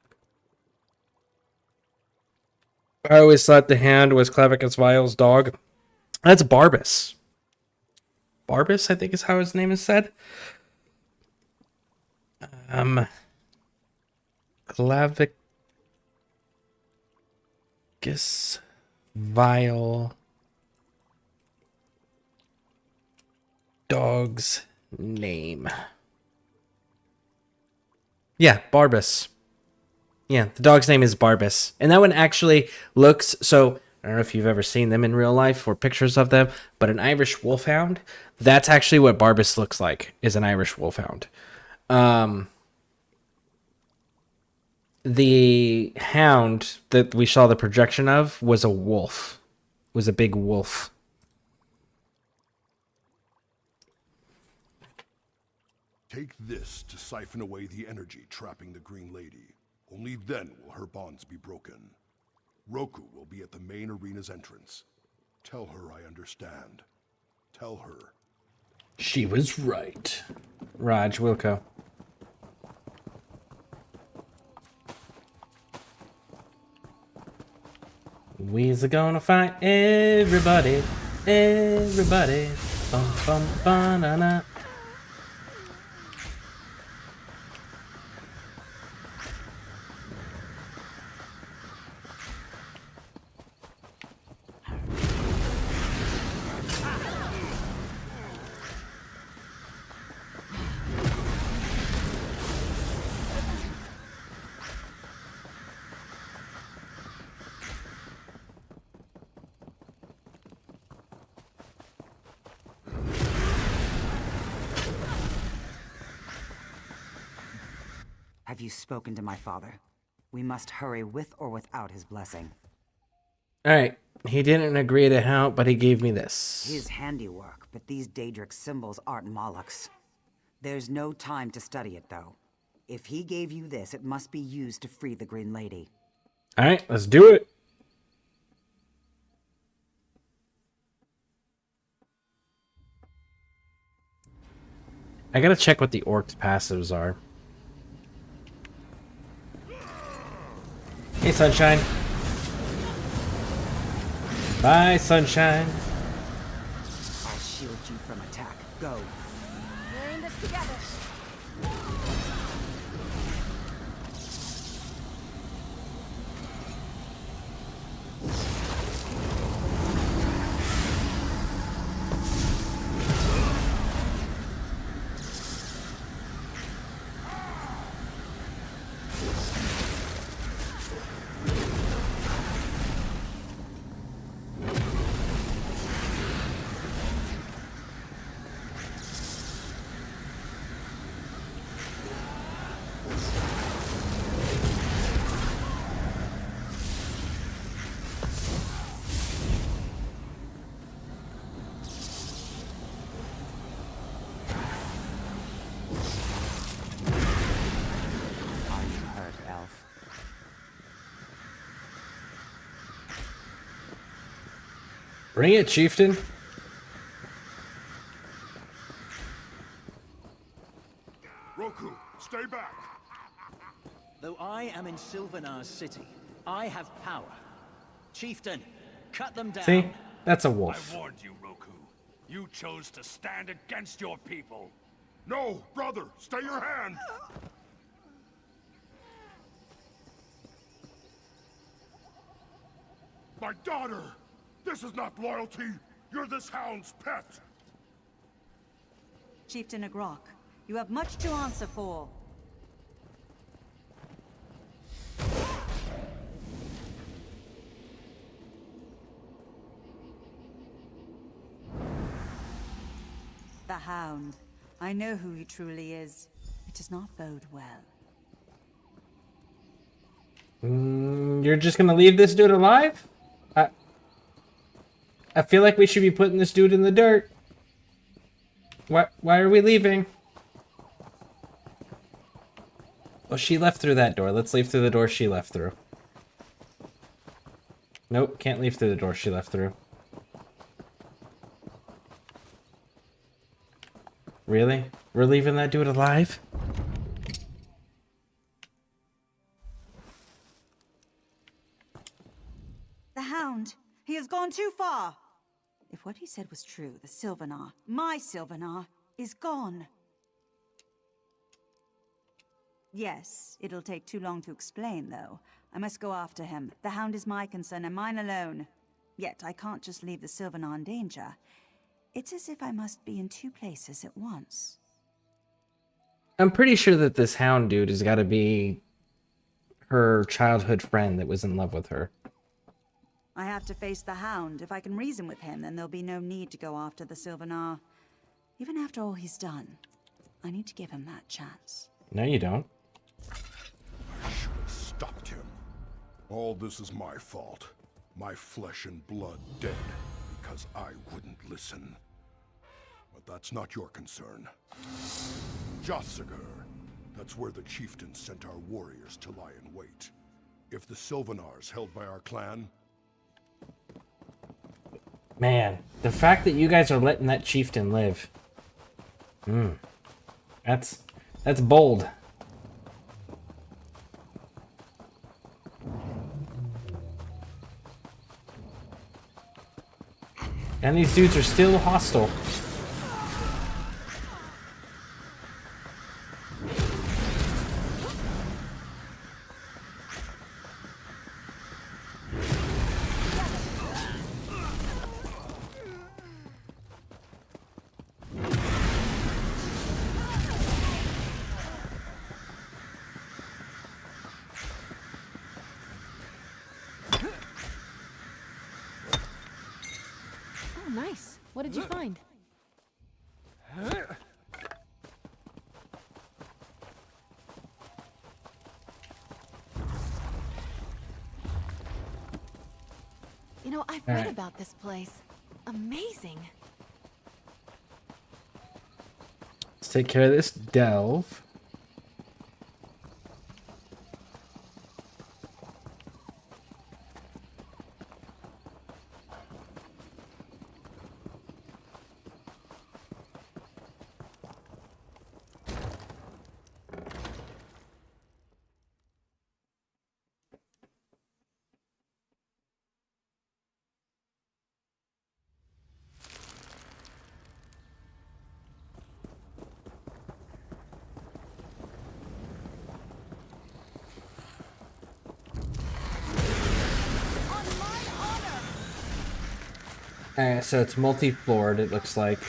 I always thought the Hand was Clavicus Vile's dog. That's Barbas. Barbas, I think is how his name is said. Clavicus Vile dog's name. Yeah, Barbas. Yeah, the dog's name is Barbas. And that one actually looks, so I don't know if you've ever seen them in real life or pictures of them, but an Irish wolfhound, that's actually what Barbas looks like, is an Irish wolfhound. The hound that we saw the projection of was a wolf. Was a big wolf. Take this to siphon away the energy trapping the Green Lady. Only then will her bonds be broken. Roku will be at the main arena's entrance. Tell her I understand. Tell her. She was right. Raj Wilco. We're gonna fight everybody. Everybody. Bum, bum, banana. Have you spoken to my father? We must hurry with or without his blessing. Alright, he didn't agree to help, but he gave me this. His handiwork, but these Daedric symbols aren't Moloch's. There's no time to study it, though. If he gave you this, it must be used to free the Green Lady. Alright, let's do it. I gotta check what the orc's passives are. Hey, Sunshine. Bye, Sunshine. I'll shield you from attack. Go. We're in this together. Bring it, Chieftain. Roku, stay back. Though I am in Sylvanar's city, I have power. Chieftain, cut them down. See? That's a wolf. I warned you, Roku. You chose to stand against your people. No, brother, stay your hand. My daughter! This is not loyalty! You're this hound's pet! Chieftain Agrok, you have much to answer for. The Hound. I know who he truly is. It does not bode well. You're just gonna leave this dude alive? I feel like we should be putting this dude in the dirt. Why are we leaving? Oh, she left through that door. Let's leave through the door she left through. Nope, can't leave through the door she left through. Really? We're leaving that dude alive? The Hound. He has gone too far. If what he said was true, the Sylvanar, my Sylvanar, is gone. Yes, it'll take too long to explain, though. I must go after him. The Hound is my concern and mine alone. Yet I can't just leave the Sylvanar in danger. It's as if I must be in two places at once. I'm pretty sure that this Hound dude has got to be her childhood friend that was in love with her. I have to face the Hound. If I can reason with him, then there'll be no need to go after the Sylvanar. Even after all he's done, I need to give him that chance. No, you don't. I should have stopped him. All this is my fault. My flesh and blood dead because I wouldn't listen. But that's not your concern. Jotsagar. That's where the chieftain sent our warriors to lie in wait. If the Sylvanar's held by our clan... Man, the fact that you guys are letting that chieftain live. That's bold. And these dudes are still hostile. Oh, nice. What did you find? You know, I've All read right. about this place. Amazing. Let's take care of this delve. Alright, so it's multi-floored, it looks like.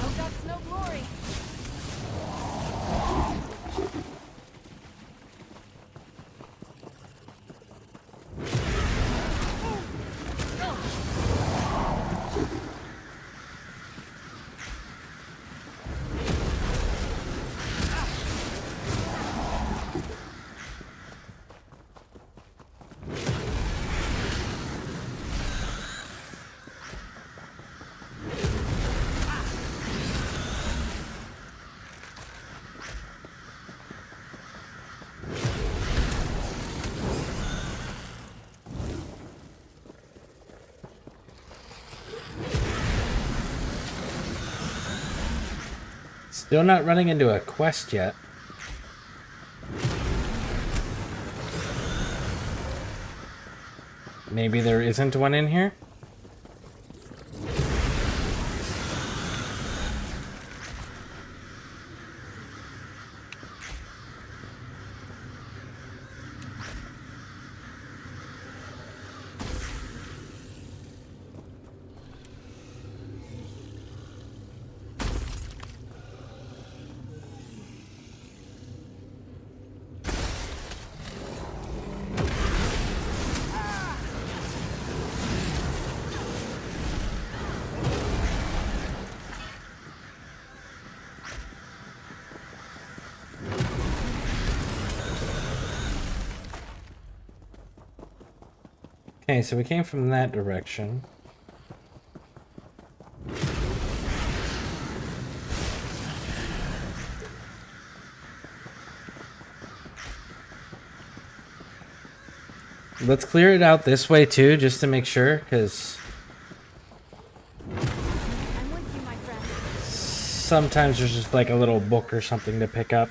No guts, no glory. Still not running into a quest yet. Maybe there isn't one in here? Okay, so we came from that direction. Let's clear it out this way too, just to make sure, because sometimes there's just like a little book or something to pick up.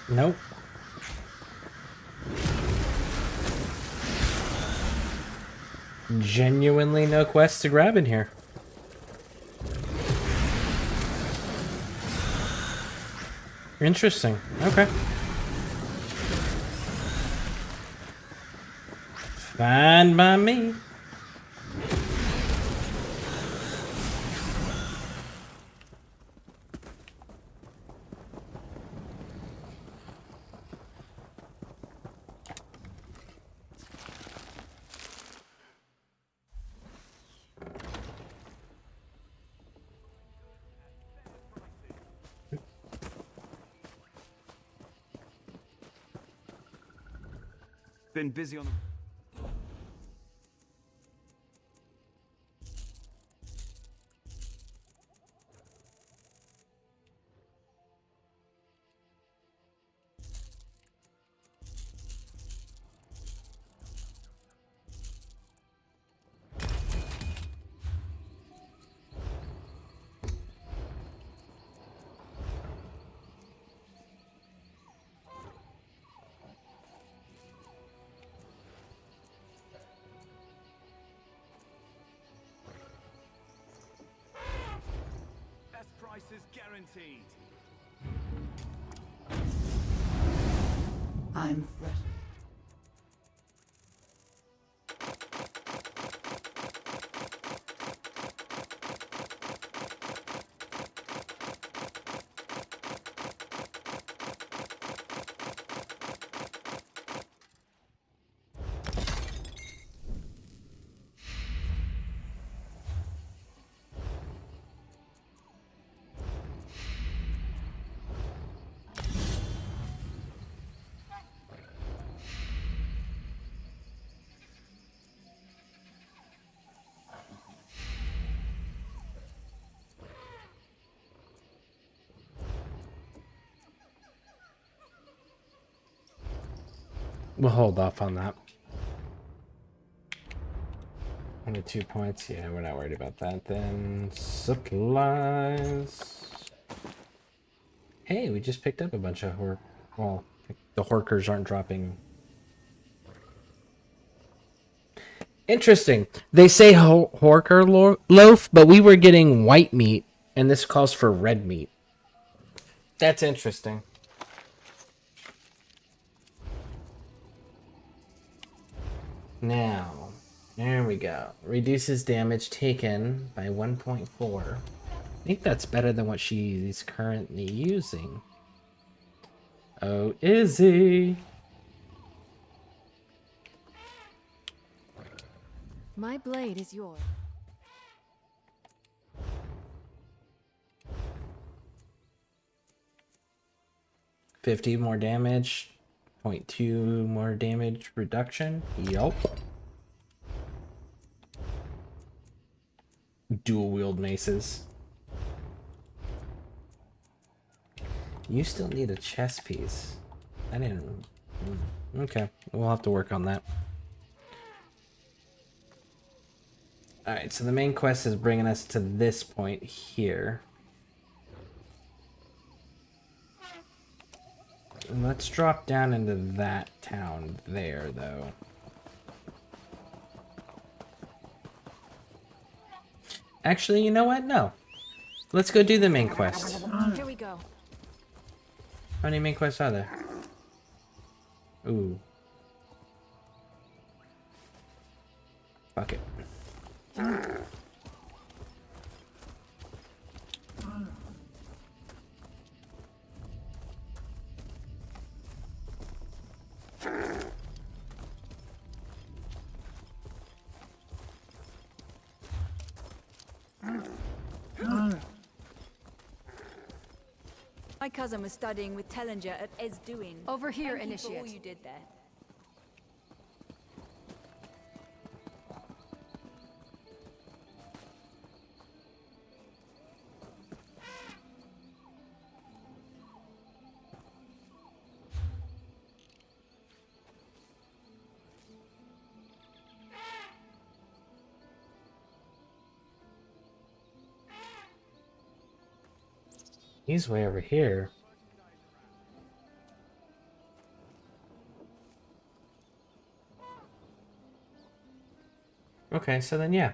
Nope. Genuinely no quests to grab in here. Interesting. Okay. Fine by me. Been busy on the... Best prices guaranteed. I'm fresh. We'll hold off on that. 22 points. Yeah, we're not worried about that then. Supplies. Hey, we just picked up a bunch of well, the Horkers aren't dropping. Interesting. They say Horker loaf, but we were getting white meat, and this calls for red meat. That's interesting. Now, there we go. Reduces damage taken by 1.4. I think that's better than what she's currently using. Oh, Izzy! My blade is yours. $50 more damage. 0.2 more damage reduction. Yup. Dual wield maces. You still need a chess piece. I didn't... Okay, we'll have to work on that. Alright, so the main quest is bringing us to this point here. Let's drop down into that town there, though. Actually, you know what? No. Let's go do the main quest. Here we go. How many main quests are there? Ooh. Fuck it. My cousin was studying with Tellinger at Esduin. Over here, Thank you for all Initiate. you did there. He's way over here. Okay, so then yeah.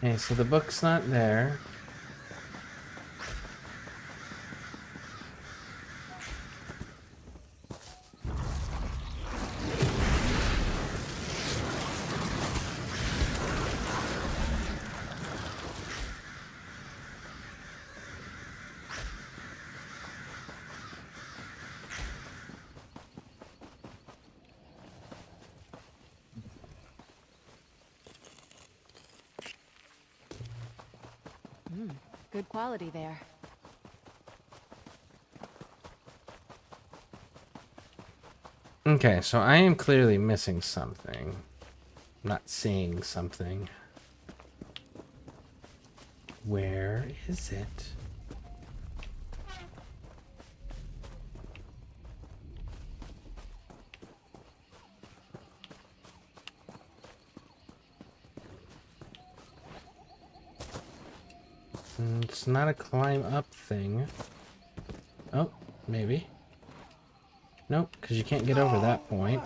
Okay, so the book's not there. Good quality there. Okay, so I am clearly missing something. Not seeing something. Where is it? It's not a climb up thing. Oh, maybe. Nope, because you can't get over that point.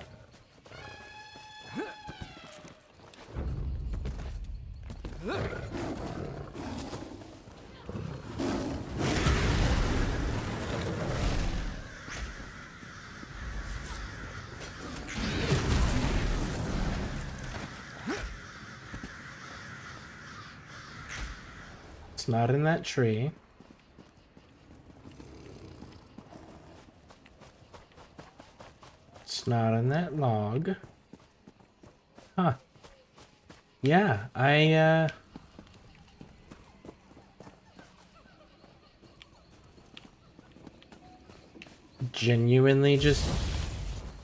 It's not in that tree. It's not in that log. Huh. Yeah, I genuinely just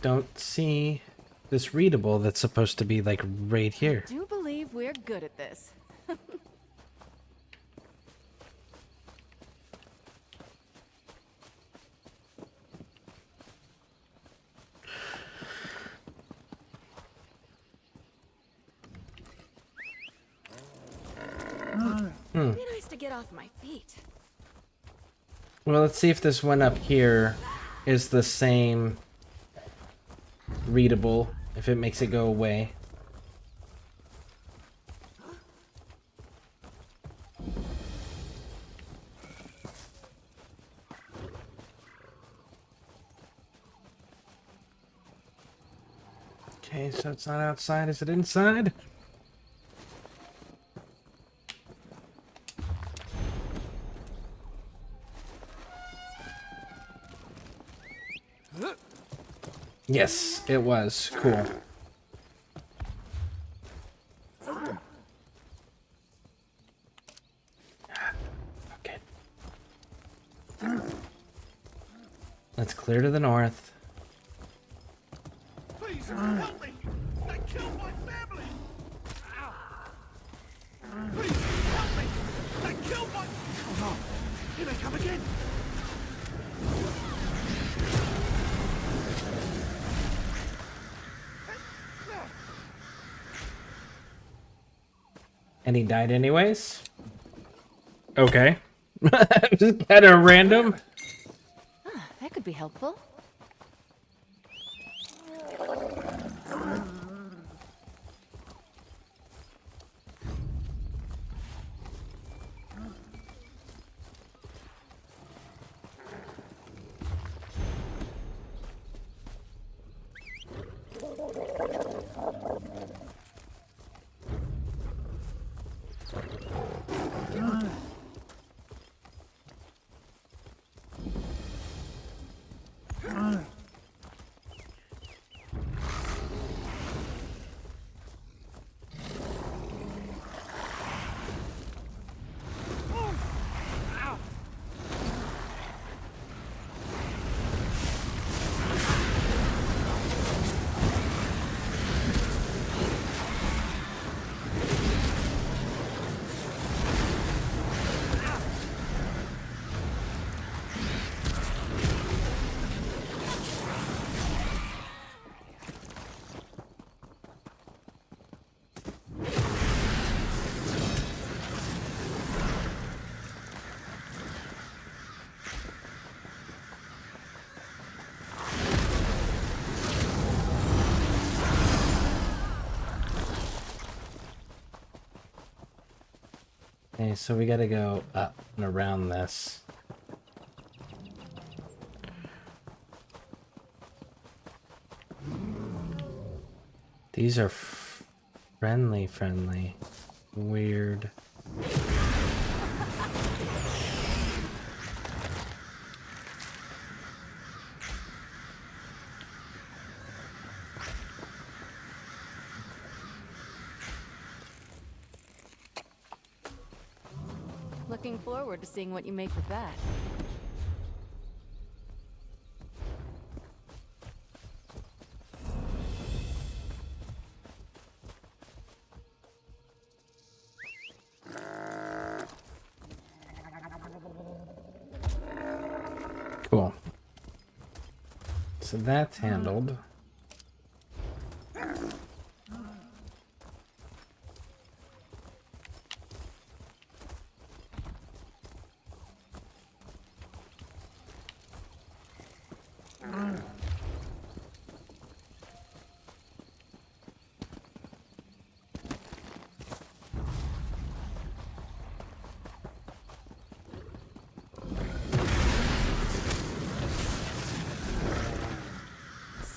don't see this readable that's supposed to be like right here. I do believe we're good at this. It'd be nice to get off my feet. Well, let's see if this one up here is the same readable, if it makes it go away. Okay, so it's not outside, is it inside? Yes, it was. Cool. Okay. Let's clear to the north. Please help me! I killed my family! Please help me! I killed my... Oh no! Here they come again! And he died anyways? Okay. Just kind of random. That could be helpful. Okay, so we gotta go up and around this. These are friendly. Weird. Looking forward to seeing what you make with that. Cool. So that's handled.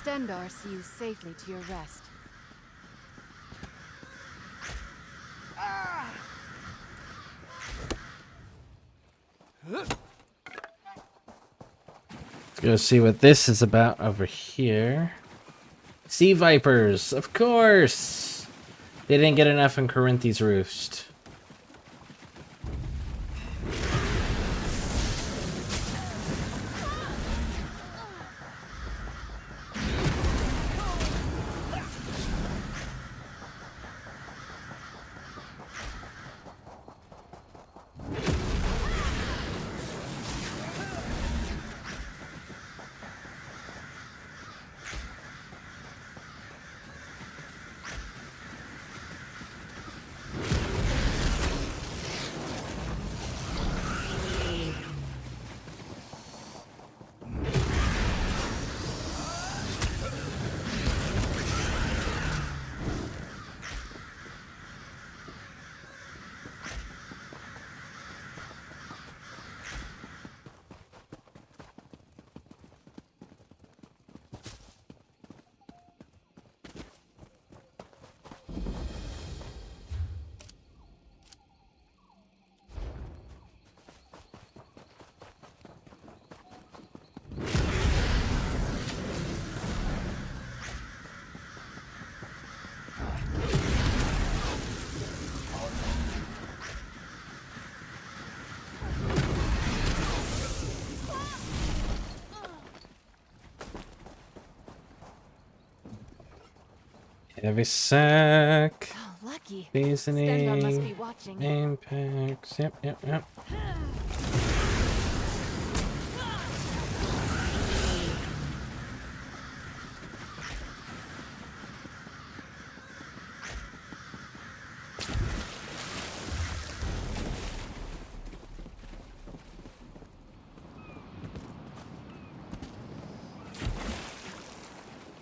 Stendar see you safely to your rest. Let's go see what this is about over here. Sea vipers, of course! They didn't get enough in Corinthi's Roost. Every sec. Oh, lucky. Seasoning. Stendar must be watching. Name packs. Yep.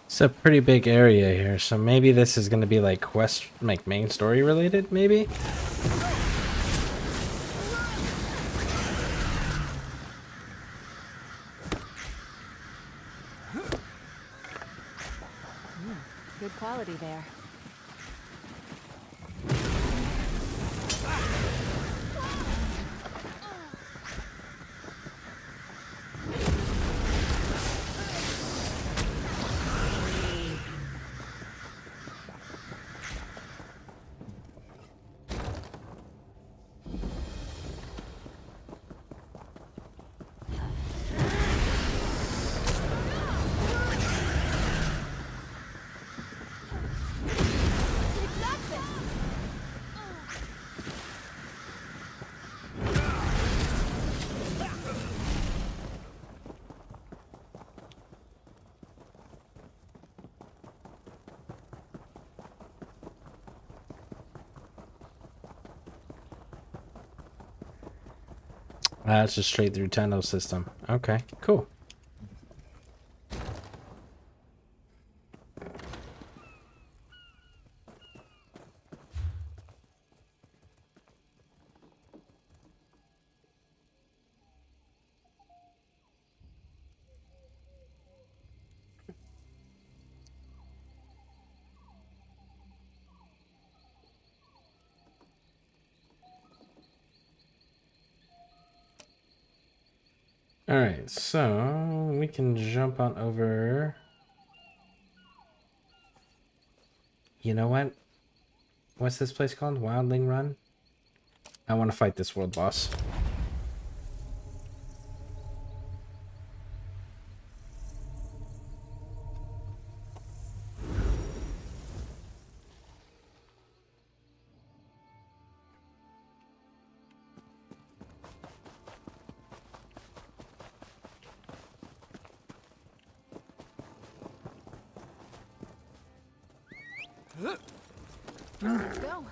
It's a pretty big area here, so maybe this is going to be like quest, like main story related, maybe? Good quality there. That's just straight through tunnel system. Okay, cool. Alright, so we can jump on over. You know what? What's this place called? Wildling Run? I want to fight this world boss. Let's go.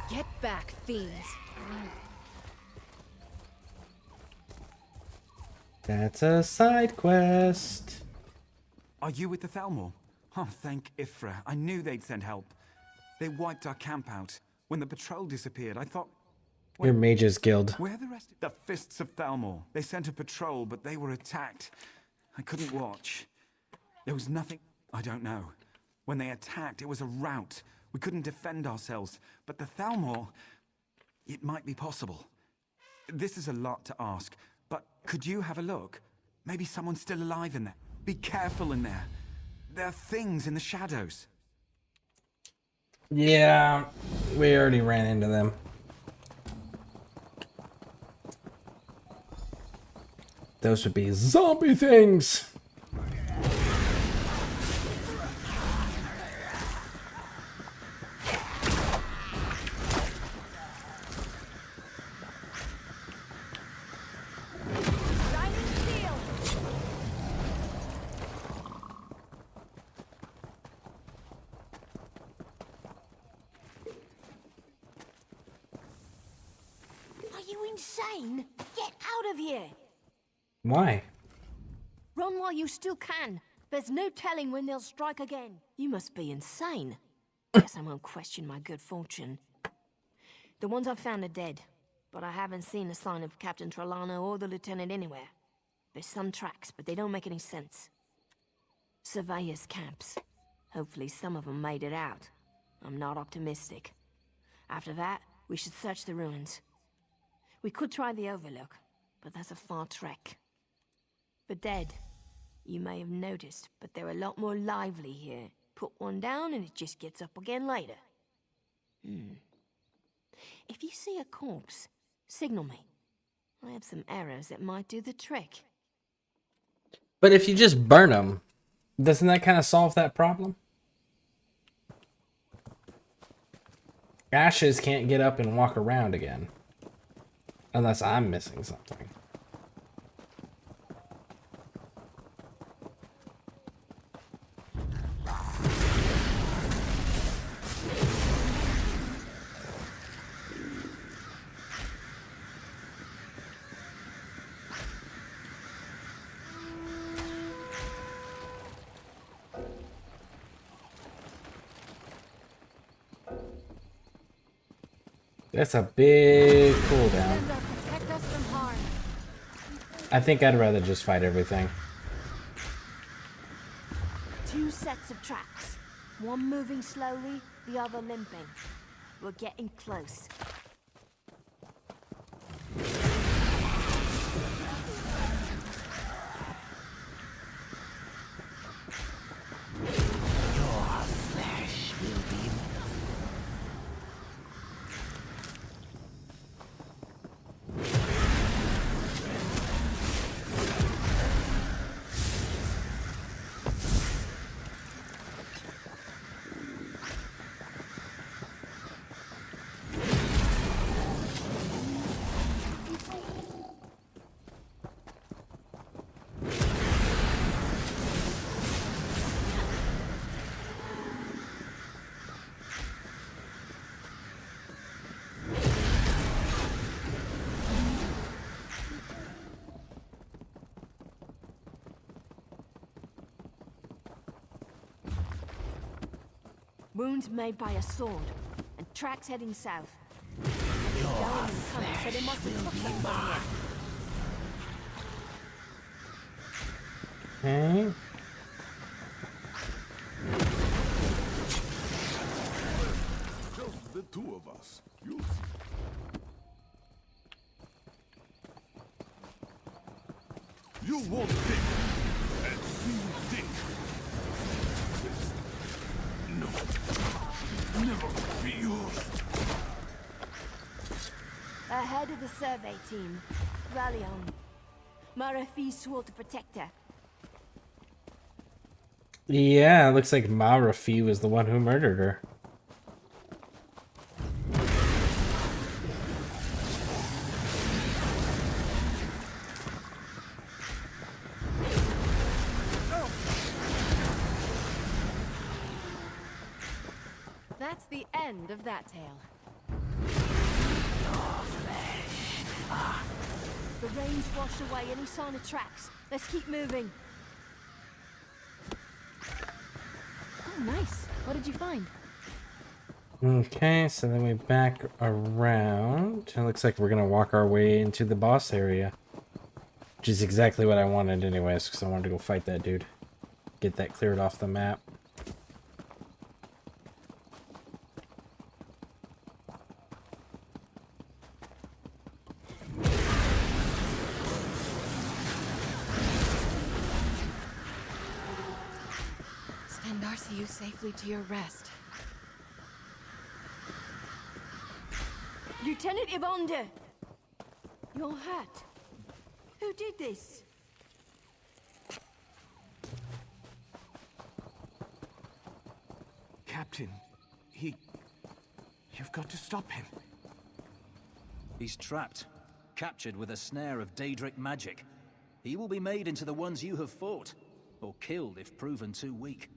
Get back, fiends. That's a side quest. Are you with the Thalmor? Oh, thank Ifra. I knew they'd send help. They wiped our camp out. When the patrol disappeared, I thought... Your Mages Guild. Where are the rest? The Fists of Thalmor. They sent a patrol, but they were attacked. I couldn't watch. There was nothing... I don't know. When they attacked, it was a rout. We couldn't defend ourselves. But the Thalmor... It might be possible. This is a lot to ask, but could you have a look? Maybe someone's still alive in there. Be careful in there. There are things in the shadows. Yeah, we already ran into them. Those would be zombie things. Are you insane? Get out of here! Why? Run while you still can. There's no telling when they'll strike again. You must be insane. Guess I won't question my good fortune. The ones I've found are dead, but I haven't seen a sign of Captain Trelawney or the lieutenant anywhere. There's some tracks, but they don't make any sense. Surveyors' camps. Hopefully some of them made it out. I'm not optimistic. After that, we should search the ruins. We could try the Overlook, but that's a far trek. The dead, you may have noticed, but they're a lot more lively here. Put one down and it just gets up again later. If you see a corpse, signal me. I have some arrows that might do the trick. But if you just burn them, doesn't that kind of solve that problem? Ashes can't get up and walk around again. Unless I'm missing something. That's a big cooldown. I think I'd rather just fight everything. 2 sets of tracks. One moving slowly, the other limping. We're getting close. Your flesh will be Wounds made by a sword, and tracks heading south. Your Coming, so they must have took them from here. Okay. You won't think and see think. No. Never be yours. Ahead of the survey team. Rally on. Marafi swore to protect her. Yeah, it looks like Marafi was the one who murdered her. That's the end of that tale. The rains wash away any sign of tracks. Let's keep moving. Oh, nice. What did you find? Okay, so then we back around. It looks like we're gonna walk our way into the boss area. Which is exactly what I wanted anyways, because I wanted to go fight that dude. Get that cleared off the map. Stand Darcy you safely to your rest. Lieutenant Evander! Your hat. Who did this? Captain, you've got to stop him. He's trapped, captured with a snare of Daedric magic. He will be made into the ones you have fought, or killed if proven too weak.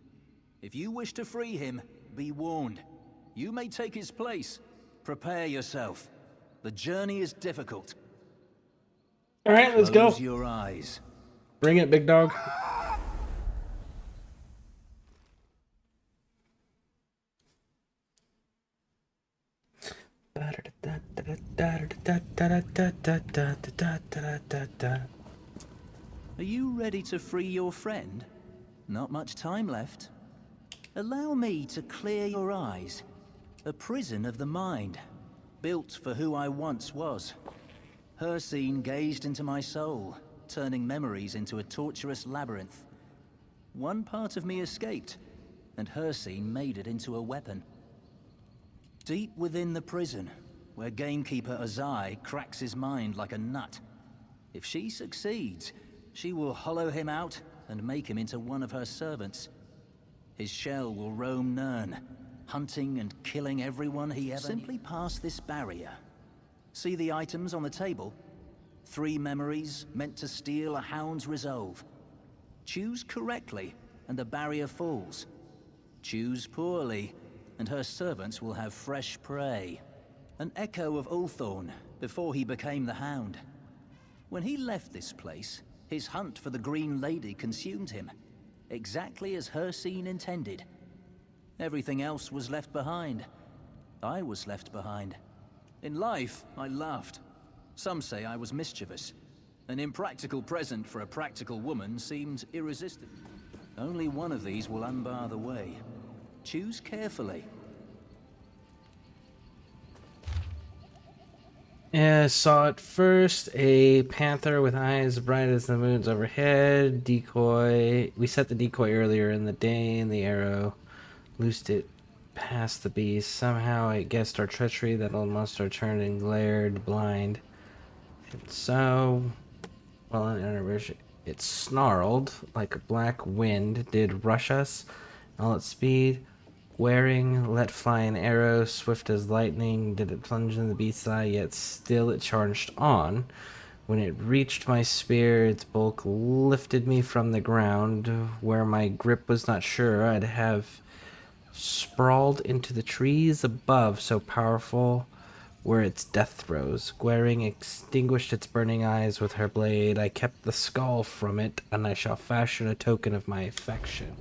If you wish to free him, be warned. You may take his place. Prepare yourself. The journey is difficult. All right, let's go. Close your eyes. Bring it, big dog. Are you ready to free your friend? Not much time left. Allow me to clear your eyes. A prison of the mind, built for who I once was. Hircine gazed into my soul, turning memories into a torturous labyrinth. One part of me escaped, and Hircine made it into a weapon. Deep within the prison, where gamekeeper Azai cracks his mind like a nut. If she succeeds, she will hollow him out and make him into one of her servants. His shell will roam Nirn, hunting and killing everyone he ever... Simply pass this barrier. See the items on the table? 3 memories meant to steal a hound's resolve. Choose correctly, and the barrier falls. Choose poorly, and her servants will have fresh prey. An echo of Ulthorn, before he became the Hound. When he left this place, his hunt for the Green Lady consumed him, exactly as Hircine intended. Everything else was left behind. I was left behind. In life, I laughed. Some say I was mischievous. An impractical present for a practical woman seemed irresistible. Only one of these will unbar the way. Choose carefully. Yeah, saw it first. A panther with eyes bright as the moon's overhead. Decoy. We set the decoy earlier in the day, and the arrow loosed it past the beast. Somehow it guessed our treachery that almost our turned and glared blind. And so, well, it snarled like a black wind did rush us, all at speed. Wearing, let fly an arrow, swift as lightning, did it plunge in the beast's eye, yet still it charged on. When it reached my spear, its bulk lifted me from the ground. Where my grip was not sure, I'd have sprawled into the trees above, so powerful were its death throes. Glaring extinguished its burning eyes with her blade. I kept the skull from it, and I shall fashion a token of my affection.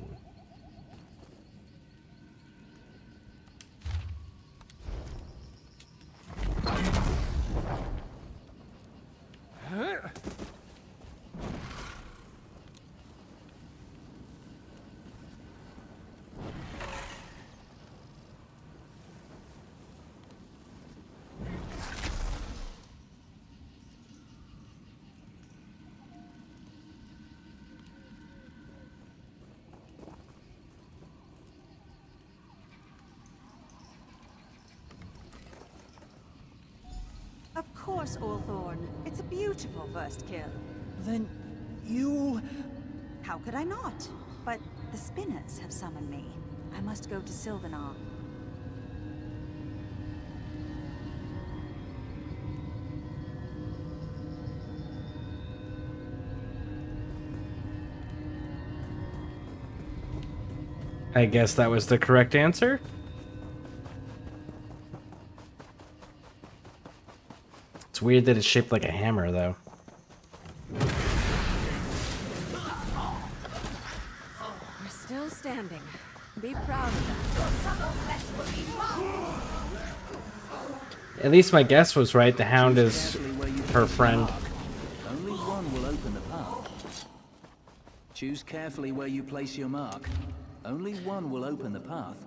course, Ulthorn. It's a beautiful first kill. Then you'll... How could I not? But the spinners have summoned me. I must go to Sylvanar. I guess that was the correct answer. It's weird that it's shaped like a hammer, though. We're still standing. Be proud of At least my guess was right. The hound is her friend. Only one will open the path. Choose carefully where you place your mark. Only one will open the path.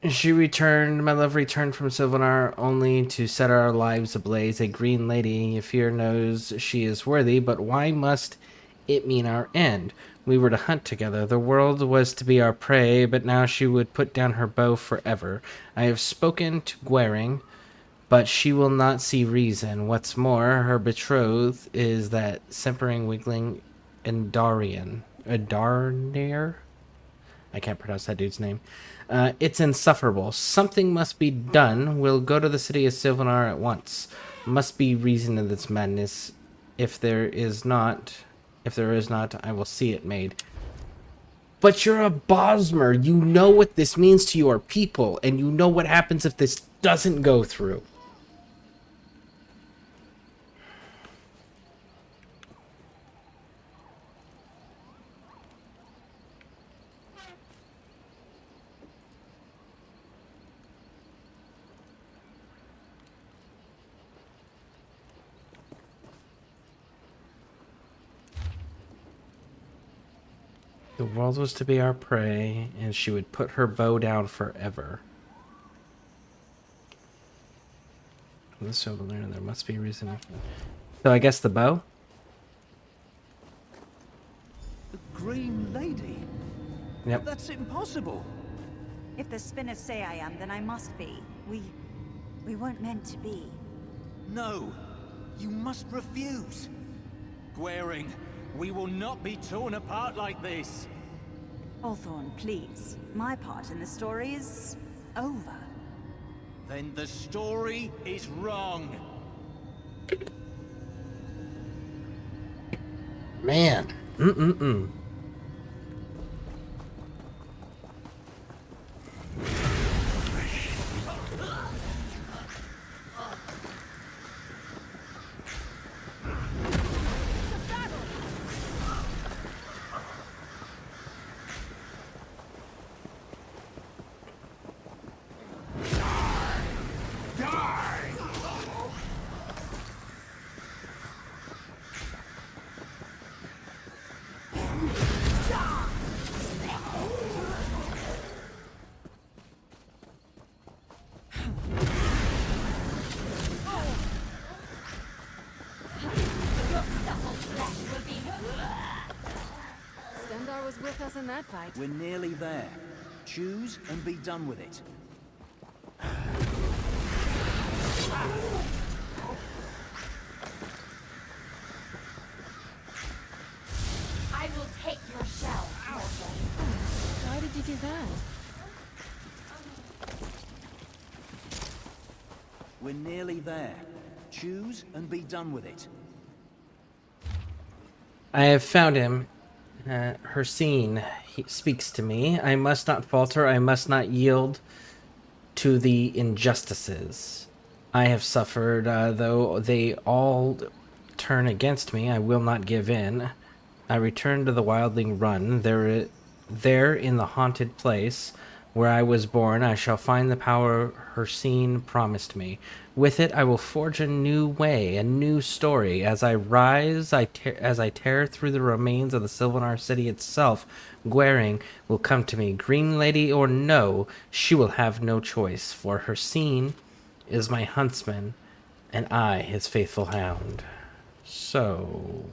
My love returned from Sylvanar only to set our lives ablaze. A green lady, Ymir knows she is worthy, but why must it mean our end? We were to hunt together. The world was to be our prey, but now she would put down her bow forever. I have spoken to Gwering, but she will not see reason. What's more, her betrothed is that simpering wiggling Adarnir? I can't pronounce that dude's name. It's insufferable. Something must be done. We'll go to the city of Sylvanar at once. Must be reason in this madness. If there is not, I will see it made. But you're a Bosmer. You know what this means to your people, and you know what happens if this doesn't go through. The world was to be our prey, and she would put her bow down forever. This over there, there must be reason. So I guess the bow? The Green Lady? Yep. That's impossible. If the spinners say I am, then I must be. We weren't meant to be. No, you must refuse. Gwering, we will not be torn apart like this. Ulthorn, please. My part in the story is over. Then the story is wrong. Man. Stendarr was with us in that fight. We're nearly there. Choose and be done with it. I will take your shell. Why did you do that? We're nearly there. Choose and be done with it. I have found him. Her scene speaks to me. I must not falter. I must not yield to the injustices I have suffered. Though they all turn against me, I will not give in. I return to the Wildling Run. There in the haunted place where I was born, I shall find the power her scene promised me. With it, I will forge a new way, a new story. As I rise, as I tear through the remains of the Sylvanar city itself, Gwering will come to me. Green Lady or no, she will have no choice, for her scene is my huntsman, and I his faithful hound. So...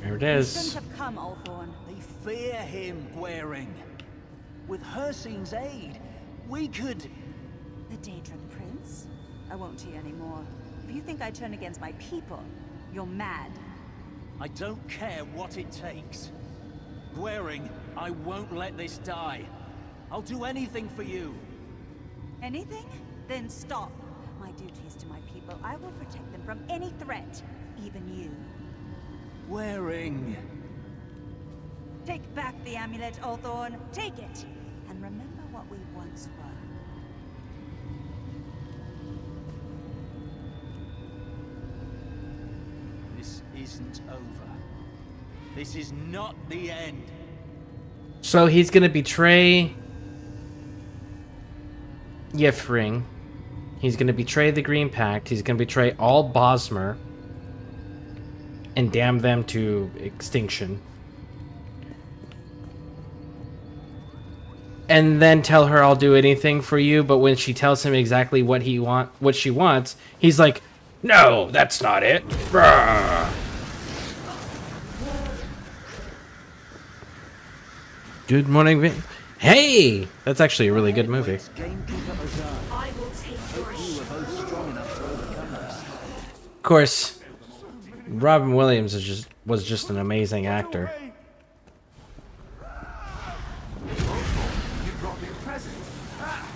there it You is. shouldn't have come, Althorn. They fear him, Gwaring. With Hircine's aid, we could... The Daedric Prince? I won't hear any more. If you think I turn against my people, you're mad. I don't care what it takes. Gwaring, I won't let this die. I'll do anything for you. Anything? Then stop. My duty is to my people. I will protect them from any threat, even you. Gwaring. Take back the amulet, Althorn. Take it. And remember what we once were. This isn't over. This is not the end. So he's gonna betray Yifring. He's gonna betray the Green Pact. He's gonna betray all Bosmer and damn them to extinction. And then tell her I'll do anything for you, but when she tells him exactly what she wants, he's like, "No, that's not it." Rah. Good morning, Vin. Hey, that's actually a really good movie. I will take your Of course, Robin Williams was just an amazing actor. You brought me a present. Ah,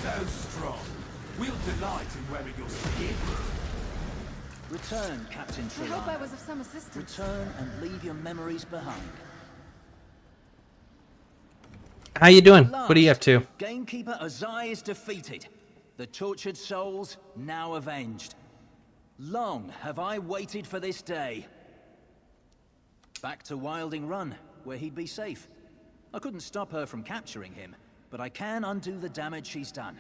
so strong. We'll delight in wearing your skin. Return, Captain I hope I Trelawney. was of some assistance. Return and leave your memories behind. How you doing? What are you up to? Gamekeeper Ozai is defeated. The tortured souls now avenged. Long have I waited for this day. Back to Wilding Run, where he'd be safe. I couldn't stop her from capturing him, but I can undo the damage she's done.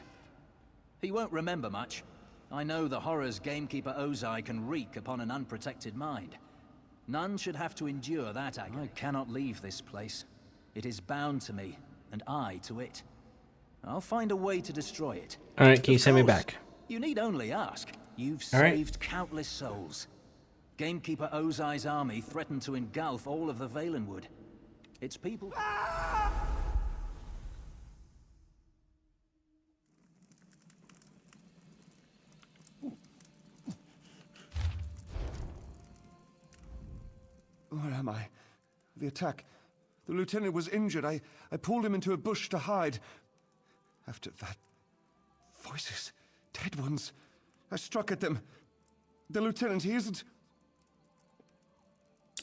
He won't remember much. I know the horrors Gamekeeper Ozai can wreak upon an unprotected mind. None should have to endure that agony. I cannot leave this place. It is bound to me, and I to it. I'll find a way to destroy it. Alright, can you Of send me course, back? You need only ask. You've All right. saved countless souls. Gamekeeper Ozai's army threatened to engulf all of the Valenwood. Its people... Where am I? The attack. The lieutenant was injured. I pulled him into a bush to hide. After that... Voices. Dead ones. I struck at them. The lieutenant, he isn't...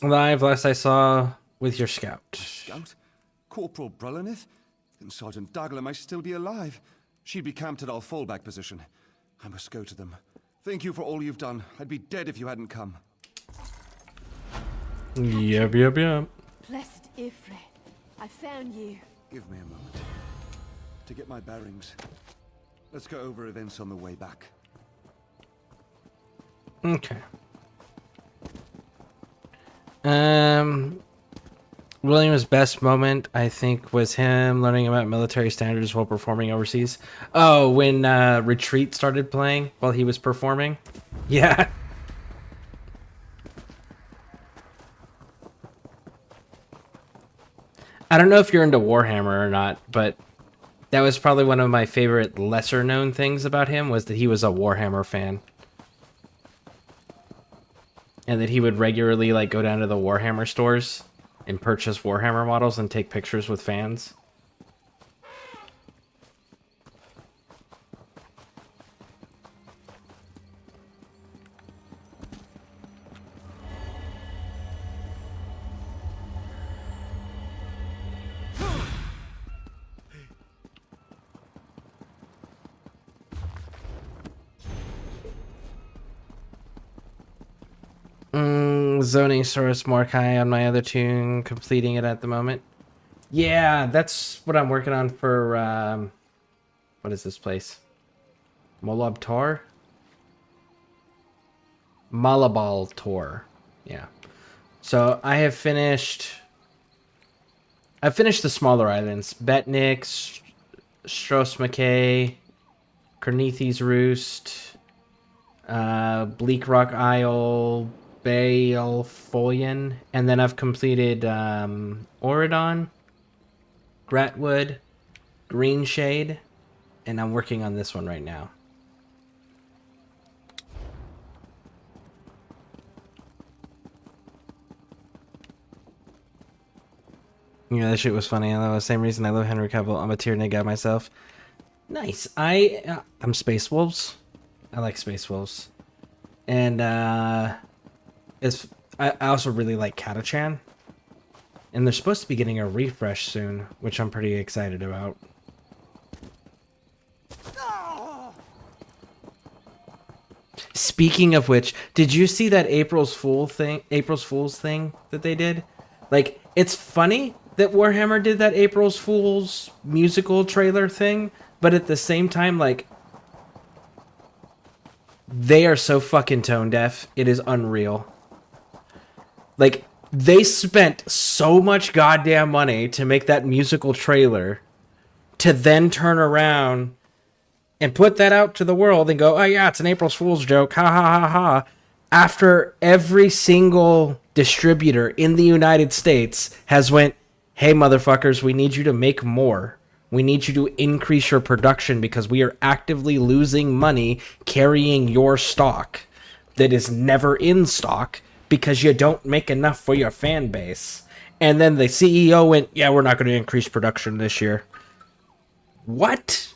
Live last I saw with your scout. Scout? Corporal Brulenith? Then Sergeant Dagler might still be alive. She'd be camped at our fallback position. I must go to them. Thank you for all you've done. I'd be dead if you hadn't come. Yep. Blessed Ifrit, I found you. Give me a moment. To get my bearings. Let's go over events on the way back. Okay. William's best moment, I think, was him learning about military standards while performing overseas. Oh, when Retreat started playing while he was performing? Yeah. I don't know if you're into Warhammer or not, but that was probably one of my favorite lesser-known things about him, was that he was a Warhammer fan. And that he would regularly like go down to the Warhammer stores and purchase Warhammer models and take pictures with fans. Zoning Source Morkai on my other tune, completing it at the moment. Yeah, that's what I'm working on for, what is this place? Molab Tor? Malabal Tor. Yeah. So I have finished... I've finished the smaller islands. Betnik, Stros McKay, Cornethes Roost, Bleak Rock Isle, Balefolian, and then I've completed Oridon, Gratwood, Green Shade, and I'm working on this one right now. Yeah, that shit was funny. I love the same reason I love Henry Cavill. I'm a tier nigga myself. Nice. I'm Space Wolves. I like Space Wolves, and I also really like Katachan. And they're supposed to be getting a refresh soon, which I'm pretty excited about. Speaking of which, did you see that April's Fool's thing that they did? Like, it's funny that Warhammer did that April's Fool's musical trailer thing, but at the same time, like, they are so fucking tone deaf. It is unreal. Like, they spent so much goddamn money to make that musical trailer to then turn around and put that out to the world and go, oh yeah, it's an April Fool's joke, ha ha ha ha, after every single distributor in the United States has went, hey motherfuckers, we need you to make more. We need you to increase your production because we are actively losing money carrying your stock that is never in stock because you don't make enough for your fan base. And then the CEO went, yeah, we're not going to increase production this year. What?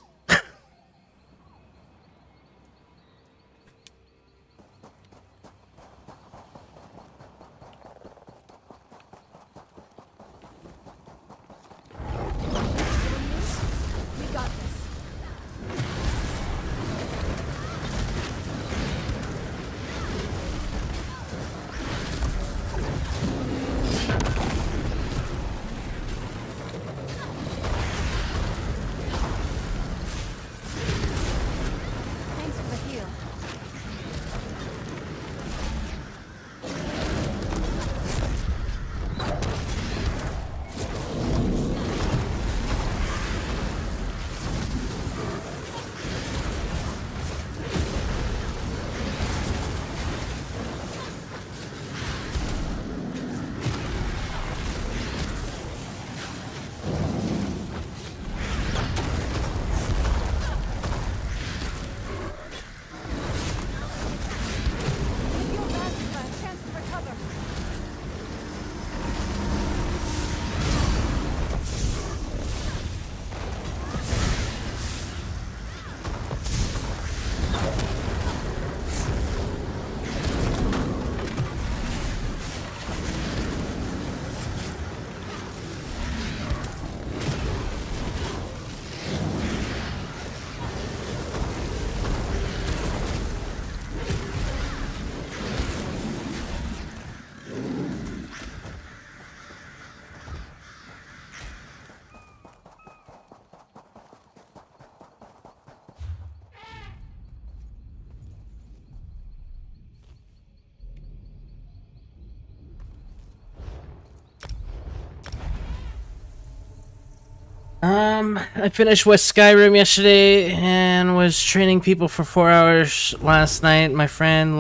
I finished with Skyrim yesterday and was training people for 4 hours last night. My friends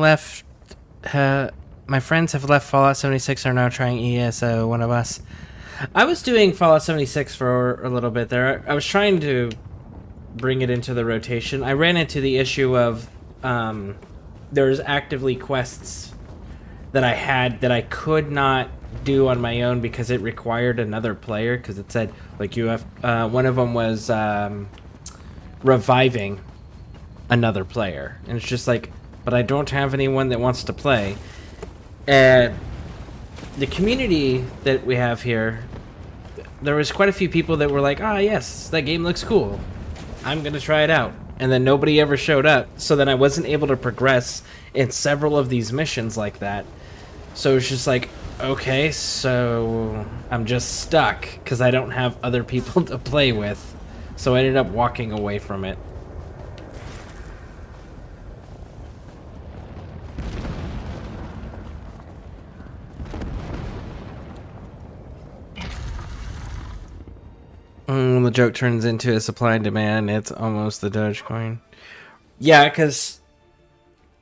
have left Fallout 76 and are now trying ESO, one of us. I was doing Fallout 76 for a little bit there. I was trying to bring it into the rotation. I ran into the issue of there's actively quests that I had that I could not do on my own because it required another player, because it said like you have one of them was reviving another player, and it's just like, but I don't have anyone that wants to play. And the community that we have here, there was quite a few people that were like, ah, yes, that game looks cool, I'm gonna try it out, and then nobody ever showed up, so then I wasn't able to progress in several of these missions like that. So it's just like, okay, so I'm just stuck because I don't have other people to play with. So I ended up walking away from it. The joke turns into a supply and demand. It's almost the Dogecoin. Yeah, because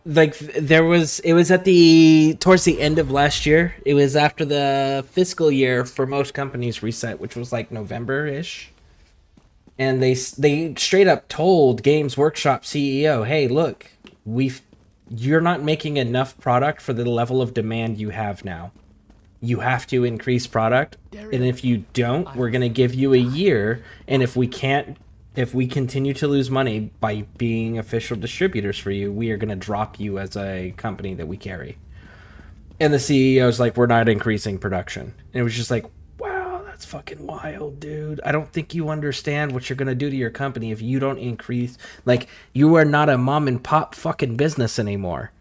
like it was at the towards the end of last year. It was after the fiscal year for most companies reset, which was like November-ish. And they straight up told Games Workshop CEO, "Hey, look, you're not making enough product for the level of demand you have now. You have to increase product, and if you don't, we're going to give you a year, and if we continue to lose money by being official distributors for you, we are going to drop you as a company that we carry." And the CEO's like, "We're not increasing production." And it was just like, wow, that's fucking wild, dude. I don't think you understand what you're going to do to your company if you don't increase. Like, you are not a mom and pop fucking business anymore.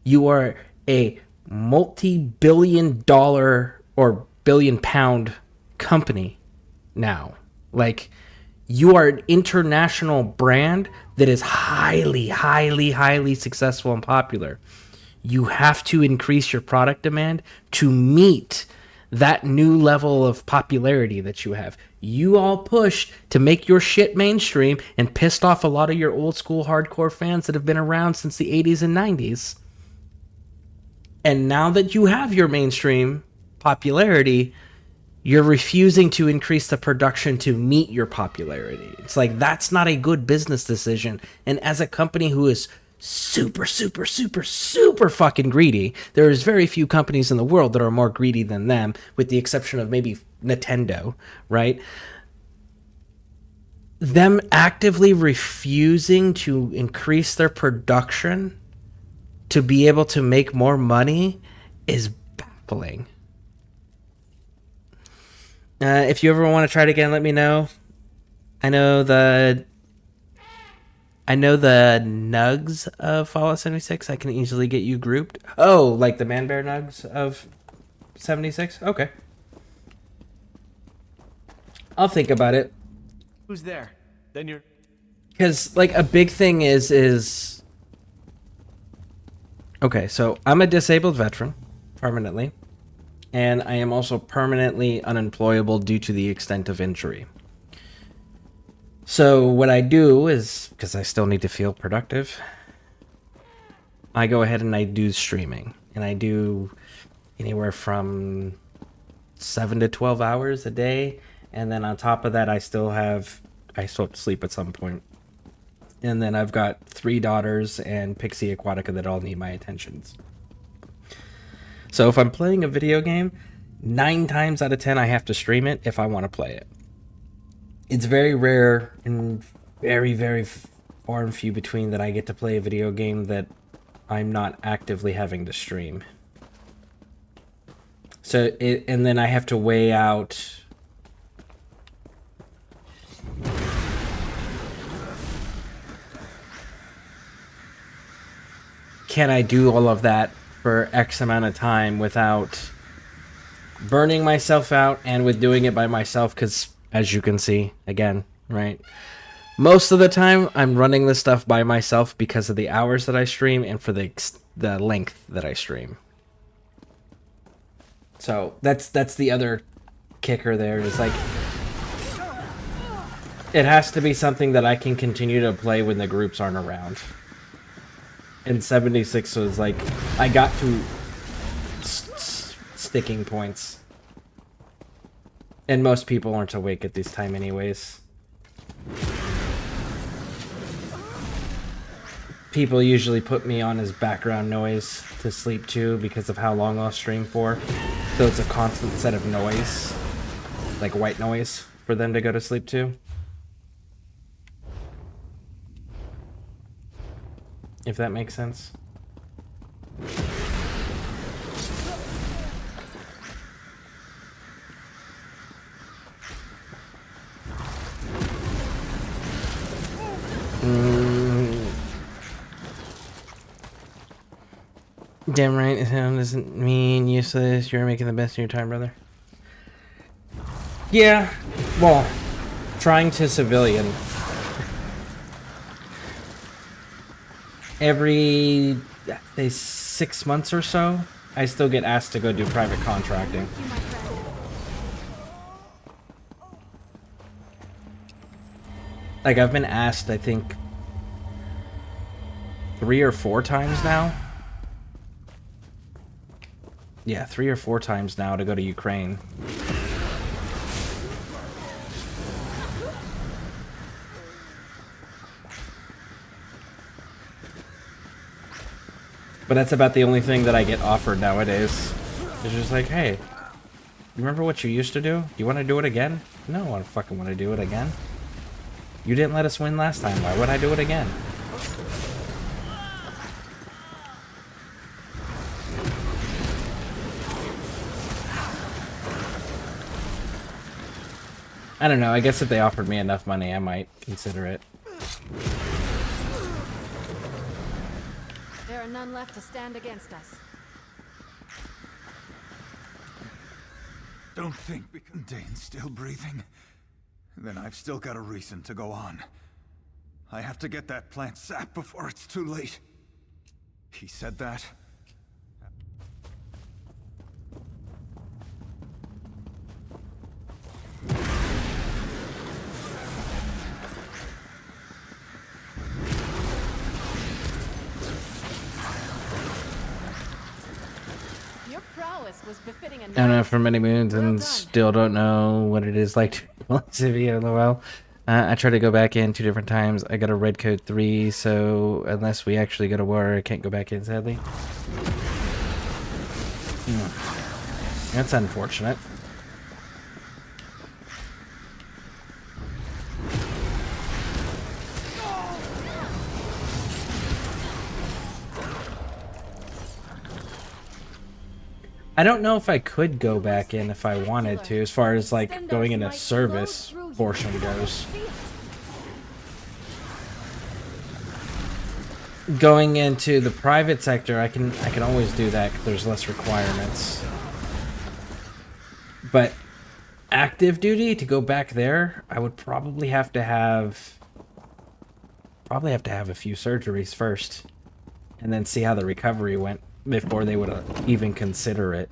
You are a multi-billion-dollar or billion-pound company now. Like, you are an international brand that is highly, highly, highly successful and popular. You have to increase your product demand to meet that new level of popularity that you have. You all pushed to make your shit mainstream and pissed off a lot of your old school hardcore fans that have been around since the 80s and 90s. And now that you have your mainstream popularity, you're refusing to increase the production to meet your popularity. It's like, that's not a good business decision. And as a company who is super, super, super, super fucking greedy, there is very few companies in the world that are more greedy than them, with the exception of maybe Nintendo, right? Them actively refusing to increase their production to be able to make more money is baffling. If you ever want to try it again, let me know. I know the nugs of Fallout 76. I can easily get you grouped. Oh, like the Man Bear nugs of 76? Okay. I'll think about it. Who's there? Then you're... Because, like, a big thing is... Okay, so I'm a disabled veteran, permanently. And I am also permanently unemployable due to the extent of injury. So what I do is, because I still need to feel productive, I go ahead and I do streaming. And I do anywhere from 7 to 12 hours a day. And then on top of that, I still have to sleep at some point. And then I've got 3 daughters and Pixie Aquatica that all need my attentions. So if I'm playing a video game, 9 times out of 10 I have to stream it if I want to play it. It's very rare and very, very far and few between that I get to play a video game that I'm not actively having to stream. So and then I have to weigh out... Can I do all of that for X amount of time without burning myself out and with doing it by myself? Because, as you can see, again, right? Most of the time, I'm running this stuff by myself because of the hours that I stream and for the length that I stream. So, that's the other kicker there. Is like, it has to be something that I can continue to play when the groups aren't around. And 76 was like, I got to sticking points. And most people aren't awake at this time anyways. People usually put me on as background noise to sleep to because of how long I'll stream for. So it's a constant set of noise, like white noise, for them to go to sleep to. If that makes sense. Damn right, it doesn't mean useless. You're making the best of your time, brother. Yeah, well, trying to civilian. Every, say, 6 months or so, I still get asked to go do private contracting. Like, I've been asked, I think, 3 or 4 times now. Yeah, 3 or 4 times now to go to Ukraine. But that's about the only thing that I get offered nowadays. It's just like, hey, you remember what you used to do? You want to do it again? No, I don't fucking want to do it again. You didn't let us win last time. Why would I do it again? I don't know. I guess if they offered me enough money, I might consider it. There are none left to stand against us. Don't think because Dane's still breathing, then I've still got a reason to go on. I have to get that plant sapped before it's too late. He said that. Your prowess was befitting a I don't know for many moons and still don't know what it is like to play Civia, lol. I tried to go back in 2 different times. I got a red code 3, so unless we actually go to war, I can't go back in, sadly. That's unfortunate. I don't know if I could go back in if I wanted to, as far as like going in a service portion goes. Going into the private sector, I can always do that because there's less requirements. But active duty, to go back there, I would probably have to have a few surgeries first, and then see how the recovery went before they would even consider it.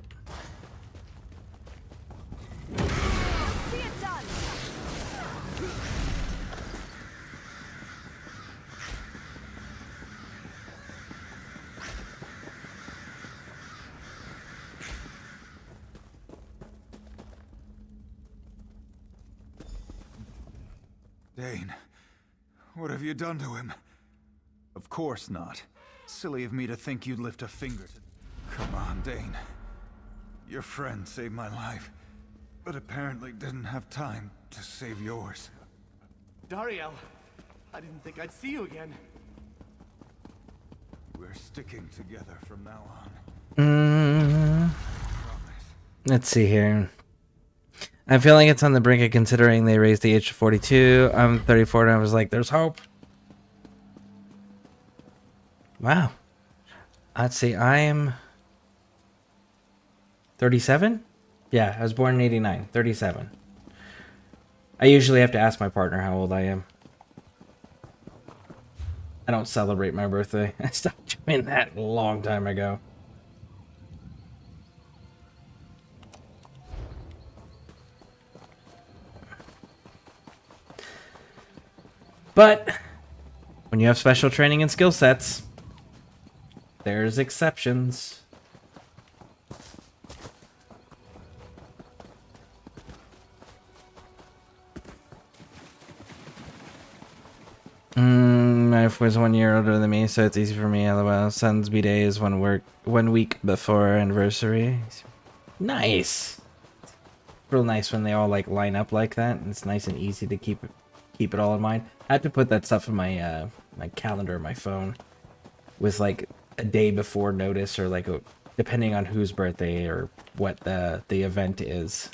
Dane, what have you done to him? Of course not. Silly of me to think you'd lift a finger to... Come on, Dane. Your friend saved my life, but apparently didn't have time to save yours. Dariel, I didn't think I'd see you again. We're sticking together from now on. Let's see here. I'm feeling it's on the brink of considering they raised the age to 42. I'm 34 and I was like, there's hope. Wow. Let's see, I'm 37? Yeah, I was born in 89. 37. I usually have to ask my partner how old I am. I don't celebrate my birthday. I stopped doing that a long time ago. But when you have special training and skill sets, there's exceptions. My wife was 1 year older than me, so it's easy for me. LOL. Son's B-Day is 1 week before our anniversary. Nice. Real nice when they all like line up like that. It's nice and easy to keep it all in mind. I had to put that stuff in my my calendar, my phone, with like a day before notice, or like depending on whose birthday or what the event is.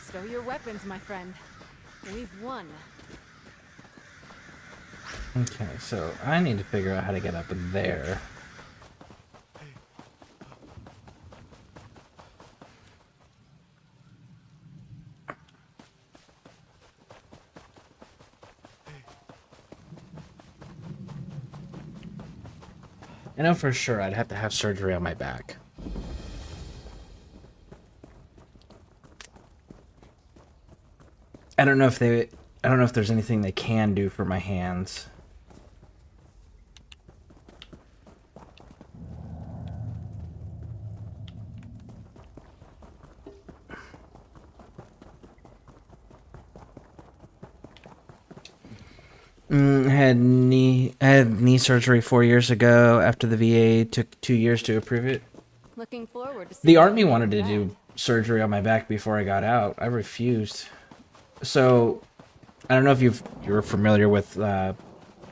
Stow your weapons, my friend. We've won. Okay, so I need to figure out how to get up there. I know for sure I'd have to have surgery on my back. I don't know if there's anything they can do for my hands. I had knee surgery 4 years ago. After the VA took 2 years to approve it. Looking forward to The Army wanted to do surgery on my back before I got out. I refused. So, I don't know if you're familiar with, I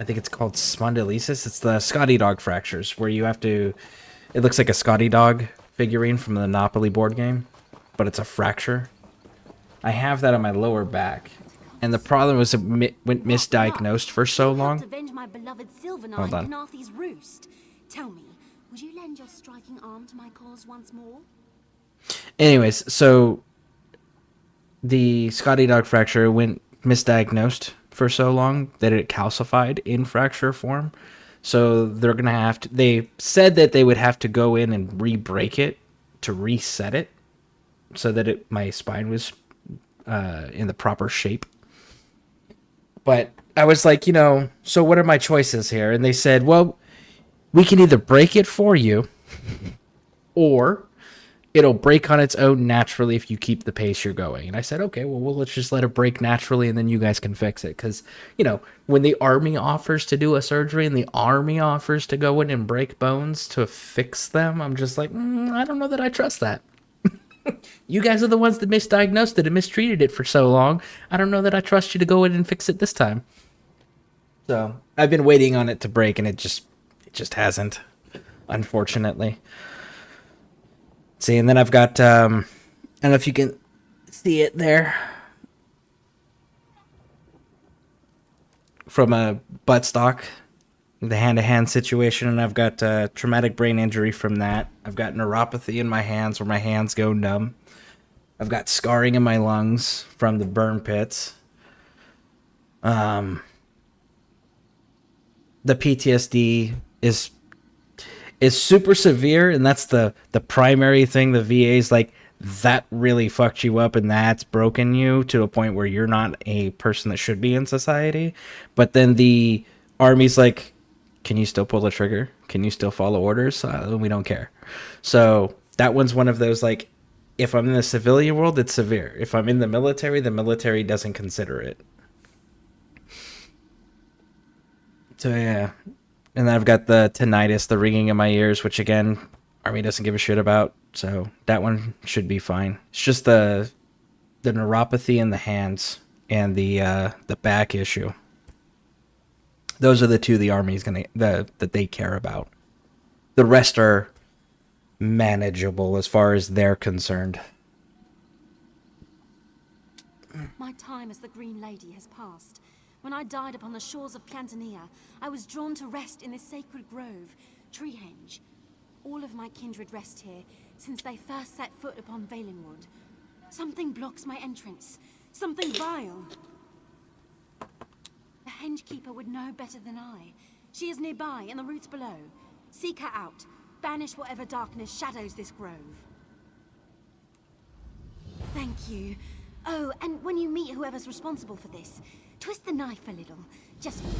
think it's called spondylosis. It's the Scotty dog fractures, where you have to, it looks like a Scotty dog figurine from the Monopoly board game, but it's a fracture. I have that on my lower back. And the problem was it went misdiagnosed for so long. Hold on. Roost. Tell me, would you lend your striking arm to my cause once more? Anyways, so the Scotty dog fracture went misdiagnosed for so long that it calcified in fracture form. So they're going to have to, they said that they would have to go in and re-break it to reset it so that my spine was in the proper shape. But I was like, so what are my choices here? And they said, well, we can either break it for you or it'll break on its own naturally if you keep the pace you're going. And I said, okay, well, let's just let it break naturally and then you guys can fix it. Because, when the Army offers to do a surgery and the Army offers to go in and break bones to fix them, I'm just like, I don't know that I trust that. You guys are the ones that misdiagnosed it and mistreated it for so long. I don't know that I trust you to go in and fix it this time. So I've been waiting on it to break, and it just hasn't, unfortunately. See, and then I've got I don't know if you can see it there from a buttstock, the hand-to-hand situation, and I've got traumatic brain injury from that. I've got neuropathy in my hands where my hands go numb. I've got scarring in my lungs from the burn pits. The PTSD is super severe, and that's the primary thing. The VA's like, that really fucked you up and that's broken you to a point where you're not a person that should be in society. But then the Army's like, can you still pull the trigger? Can you still follow orders? We don't care. So that one's one of those, like, if I'm in the civilian world, it's severe. If I'm in the military doesn't consider it. So yeah. And then I've got the tinnitus, the ringing in my ears, which again, Army doesn't give a shit about. So that one should be fine. It's just the neuropathy in the hands and the back issue. Those are the two the Army's that they care about. The rest are manageable as far as they're concerned. My time as the Green Lady has passed. When I died upon the shores of Plantania, I was drawn to rest in this sacred grove, Treehenge. All of my kindred rest here, since they first set foot upon Valenwood. Something blocks my entrance. Something vile. The Henge Keeper would know better than I. She is nearby, in the roots below. Seek her out. Banish whatever darkness shadows this grove. Thank you. Oh, and when you meet whoever's responsible for this, twist the knife a little, just for you.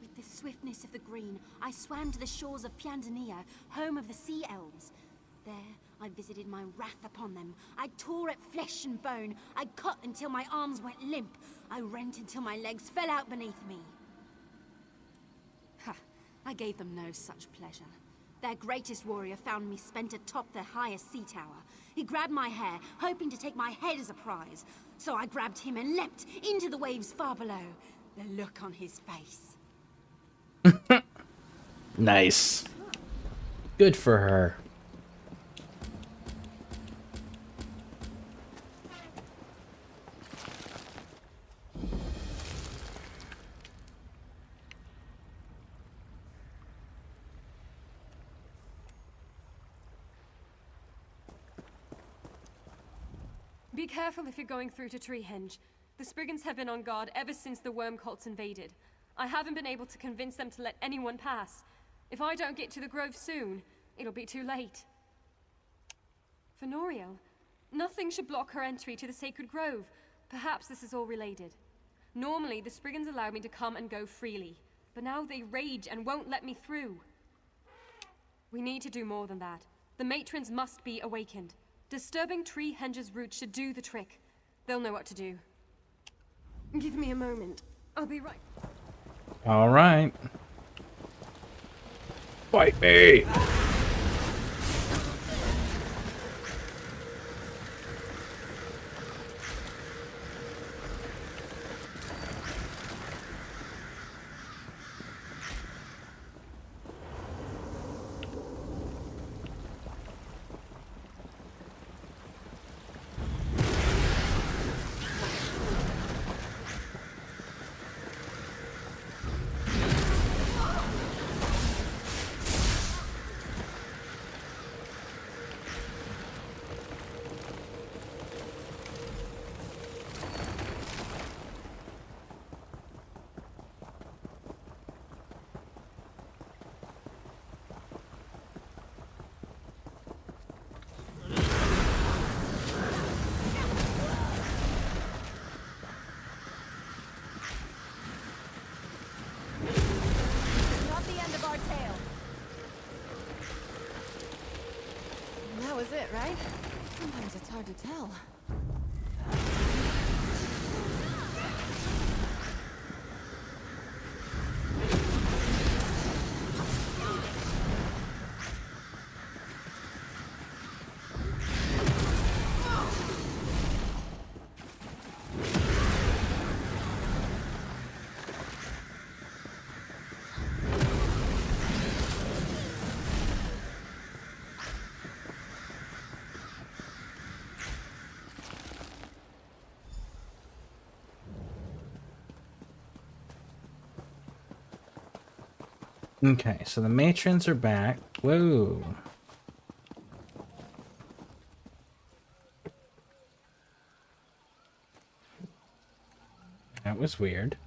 With the swiftness of the green, I swam to the shores of Plandania, home of the Sea Elves. There, I visited my wrath upon them. I tore at flesh and bone. I cut until my arms went limp. I rent until my legs fell out beneath me. Ha! I gave them no such pleasure. Their greatest warrior found me spent atop their highest sea tower. He grabbed my hair, hoping to take my head as a prize. So I grabbed him and leapt into the waves far below. The look on his face. Nice. Good for her. Be careful if you're going through to Treehenge. The Spriggans have been on guard ever since the worm cults invaded. I haven't been able to convince them to let anyone pass. If I don't get to the grove soon, it'll be too late. Fenoriel, nothing should block her entry to the sacred grove. Perhaps this is all related. Normally, the Spriggans allow me to come and go freely, but now they rage and won't let me through. We need to do more than that. The matrons must be awakened. Disturbing Tree Henge's roots should do the trick. They'll know what to do. Give me a moment. I'll be right. All right. Fight me. Not the end of our tale. That was it, right? Sometimes it's hard to tell. Okay, so the matrons are back. Whoa. That was weird.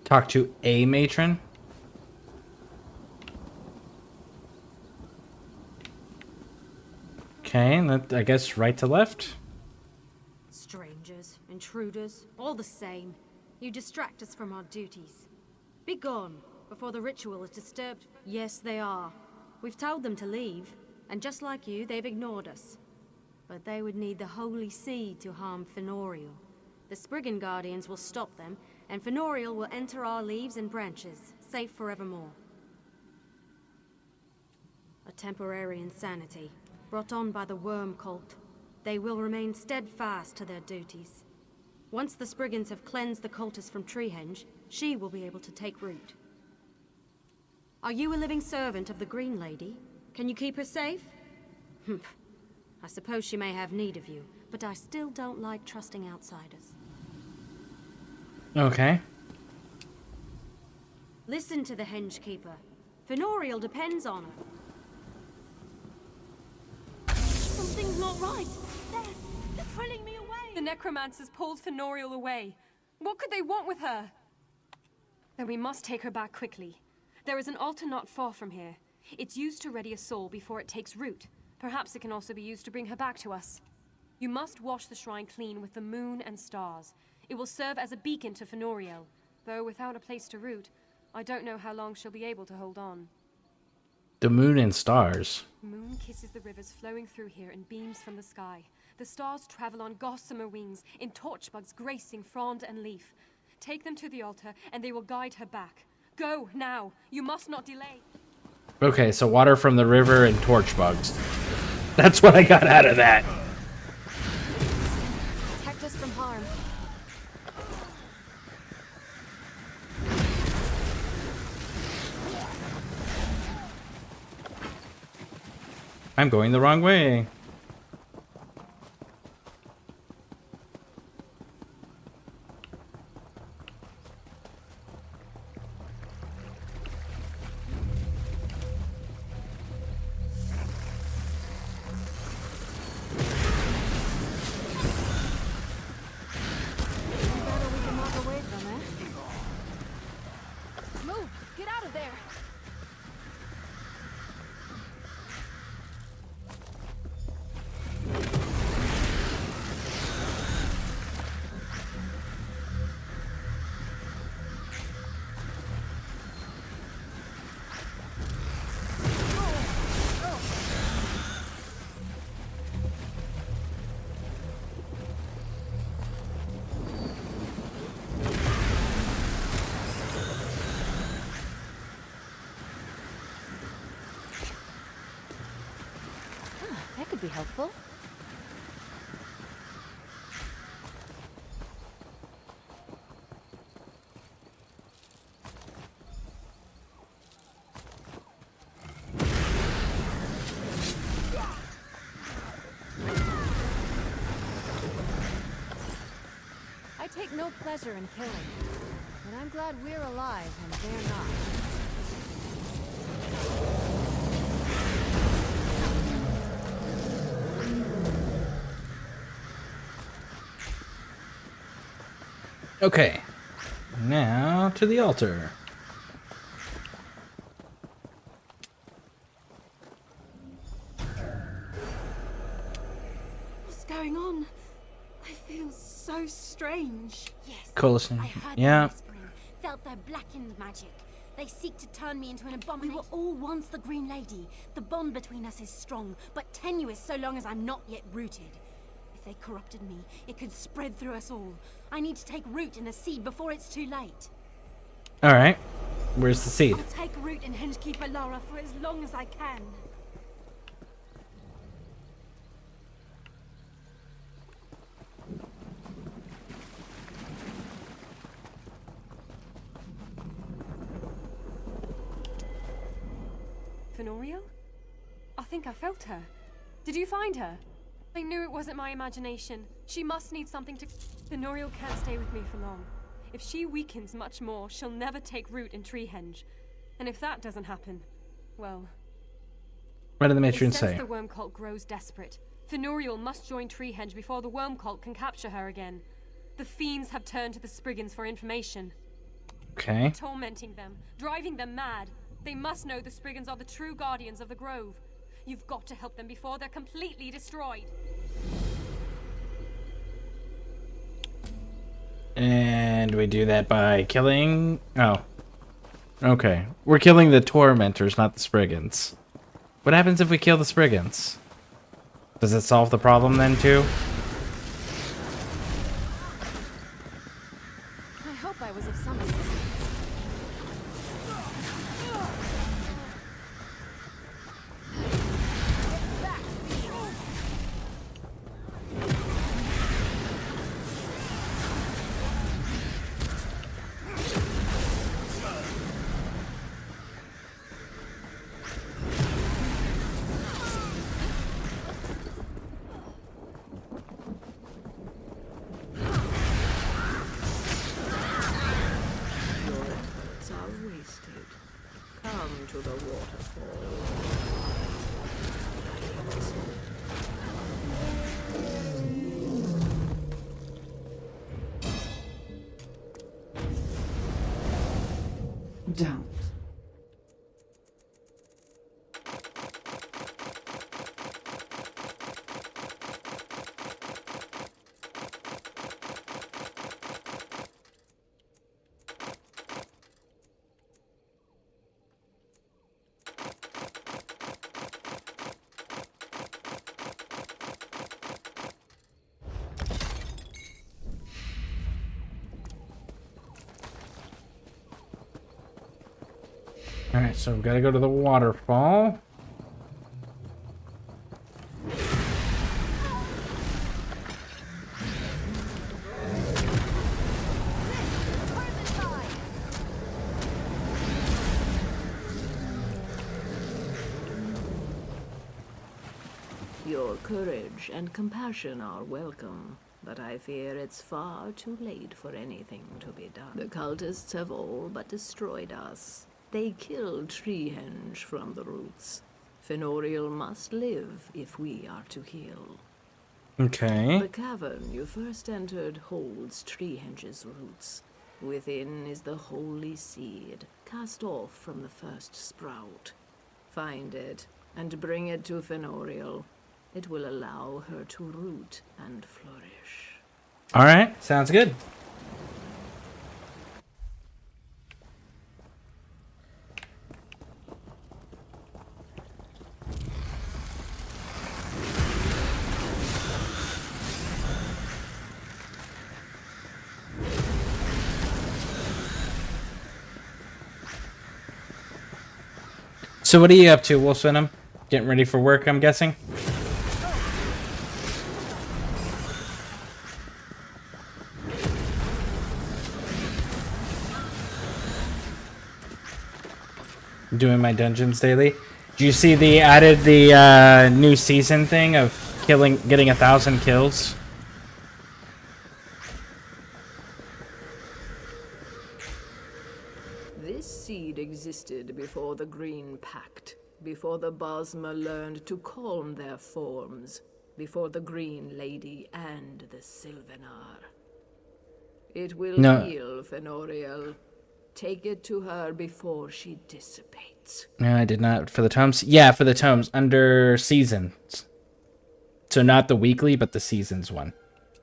Talk to a matron. Okay, and that, I guess right to left. Strangers, intruders, all the same. You distract us from our duties. Be gone, before the ritual is disturbed. Yes, they are. We've told them to leave, and just like you, they've ignored us. But they would need the holy seed to harm Fenoriel. The Spriggan Guardians will stop them, and Fenoriel will enter our leaves and branches, safe forevermore. A temporary insanity, brought on by the worm cult. They will remain steadfast to their duties. Once the Spriggans have cleansed the cultist from Treehenge, she will be able to take root. Are you a living servant of the Green Lady? Can you keep her safe? Humph. I suppose she may have need of you, but I still don't like trusting outsiders. Okay. Listen to the Henge Keeper. Fenoriel depends on her. Something's not right. They're pulling me away. The necromancers pulled Fenoriel away. What could they want with her? Then we must take her back quickly. There is an altar not far from here. It's used to ready a soul before it takes root. Perhaps it can also be used to bring her back to us. You must wash the shrine clean with the moon and stars. It will serve as a beacon to Fenoriel. Though without a place to root, I don't know how long she'll be able to hold on. The moon and stars. Moon kisses the rivers flowing through here in beams from the sky. The stars travel on gossamer wings, in torchbugs gracing frond and leaf. Take them to the altar, and they will guide her back. Go, now! You must not delay! Okay, so water from the river and torch bugs. That's what I got out of that. Protect us from harm. I'm going the wrong way. That could be helpful. I take no pleasure in killing, but I'm glad we're alive and they're not. Okay, now to the altar. What's going on? I feel so strange. Yes. Coalition. I heard Yeah. them whispering, felt their blackened magic. They seek to turn me into an abomination. We were all once the Green Lady. The bond between us is strong, but tenuous so long as I'm not yet rooted. If they corrupted me, it could spread through us all. I need to take root in the seed before it's too late. All right. Where's the seed? I'll take root in Hengekeeper Lara for as long as I can. Fenoriel? I think I felt her. Did you find her? I knew it wasn't my imagination. She must need something to... Fenoriel can't stay with me for long. If she weakens much more, she'll never take root in Treehenge. And if that doesn't happen, well... What did the It matron says say? the worm cult grows desperate. Fenoriel must join Treehenge before the worm cult can capture her again. The fiends have turned to the Spriggans for information. Okay. Tormenting them, driving them mad. They must know the Spriggans are the true guardians of the Grove. You've got to help them before they're completely destroyed. And we do that by killing... Oh. Okay. We're killing the tormentors, not the Spriggans. What happens if we kill the Spriggans? Does it solve the problem then, too? I hope I was of some assistance. Your efforts are wasted. Come to the waterfall. Don't. Alright, so we've got to go to the waterfall. Your courage and compassion are welcome, but I fear it's far too late for anything to be done. The cultists have all but destroyed us. They killed Treehenge from the roots. Fenoriel must live if we are to heal. Okay. The cavern you first entered holds Treehenge's roots. Within is the holy seed, cast off from the first sprout. Find it, and bring it to Fenoriel. It will allow her to root and flourish. Alright, sounds good. So what are you up to, Wolf Venom? Getting ready for work, I'm guessing? doing my dungeons daily. Do you see they added the new season thing of getting 1,000 kills? This seed existed before the Green Pact, before the Bosmer learned to calm their forms, before the Green Lady and the Sylvanar. It will heal, Fenoriel. Take it to her before she dissipates. No, I did not. For the tomes? Yeah, for the tomes. Under seasons. So not the weekly, but the seasons one.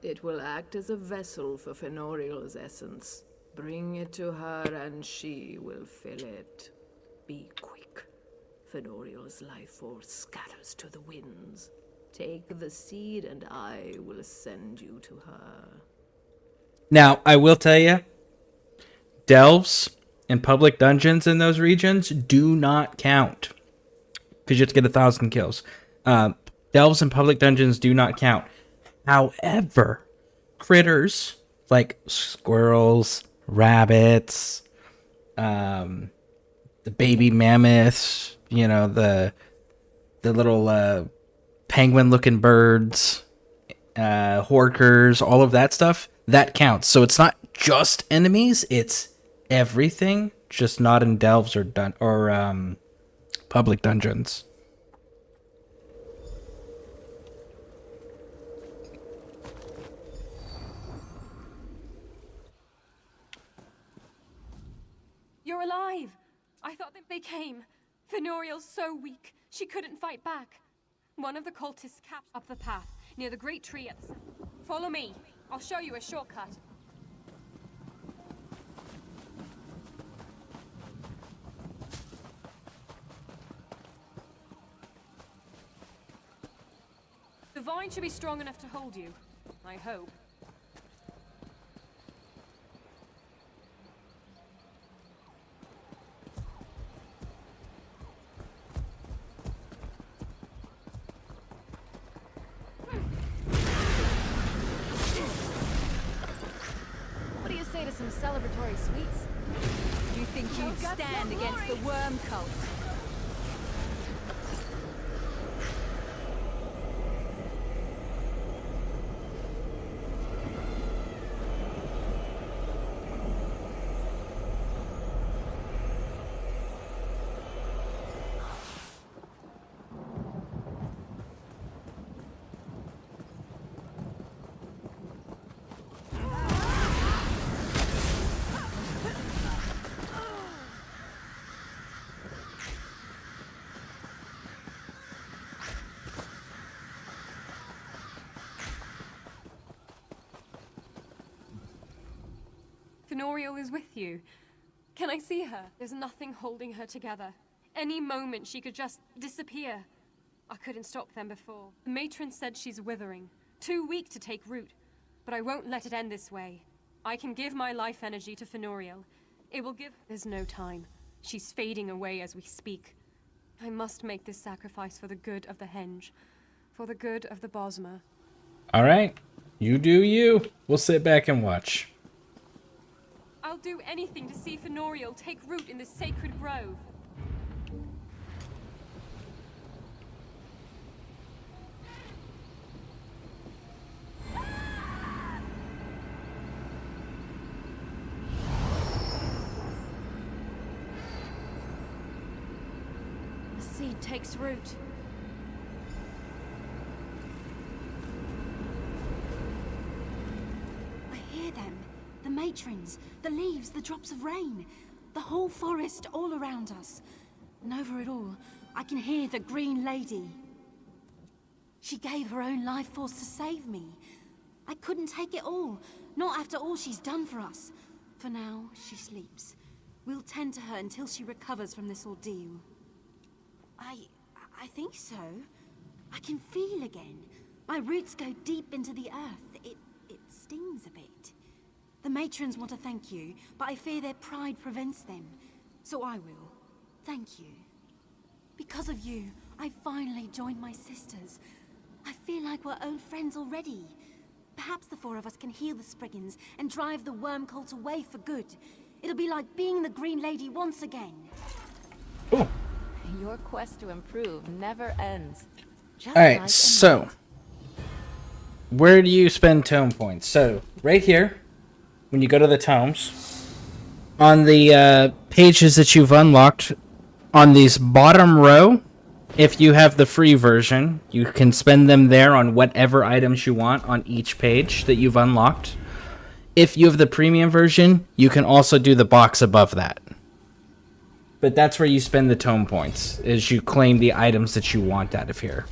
It will act as a vessel for Fenoriel's essence. Bring it to her and she will fill it. Be quick. Fenoriel's life force scatters to the winds. Take the seed and I will send you to her. Now, I will tell you, delves and public dungeons in those regions do not count. Because you have to get 1,000 kills. Delves and public dungeons do not count. However, critters like squirrels, rabbits, the baby mammoths, you know, the little penguin-looking birds, horkers, all of that stuff, that counts. So it's not just enemies, it's everything, just not in delves or public dungeons. You're alive! I thought that they came. Fenoriel's so weak, she couldn't fight back. One of the cultists capped up the path, near the great tree at the center. Follow me. I'll show you a shortcut. The vine should be strong enough to hold you. I hope. What do you say to some celebratory sweets? Do you think you'd stand against the worm cult? Fenoriel is with you. Can I see her? There's nothing holding her together. Any moment she could just disappear. I couldn't stop them before. The matron said she's withering, too weak to take root. But I won't let it end this way. I can give my life energy to Fenoriel. It will give... There's no time. She's fading away as we speak. I must make this sacrifice for the good of the Henge. For the good of the Bosmer. Alright. You do you. We'll sit back and watch. I'll do anything to see Fenoriel take root in this sacred grove. The seed takes root. I hear them. The matrons, the leaves, the drops of rain. The whole forest all around us. And over it all, I can hear the Green Lady. She gave her own life force to save me. I couldn't take it all, not after all she's done for us. For now, she sleeps. We'll tend to her until she recovers from this ordeal. I think so. I can feel again. My roots go deep into the earth. It stings a bit. The matrons want to thank you, but I fear their pride prevents them. So I will. Thank you. Because of you, I finally joined my sisters. I feel like we're old friends already. Perhaps the four of us can heal the Spriggans and drive the worm cult away for good. It'll be like being the Green Lady once again. Ooh. Your quest to improve never ends. Just Alright, like a so where do you spend tome points? So, right here, when you go to the tomes, on the pages that you've unlocked, on this bottom row, if you have the free version, you can spend them there on whatever items you want on each page that you've unlocked. If you have the premium version, you can also do the box above that. But that's where you spend the tome points, is you claim the items that you want out of here.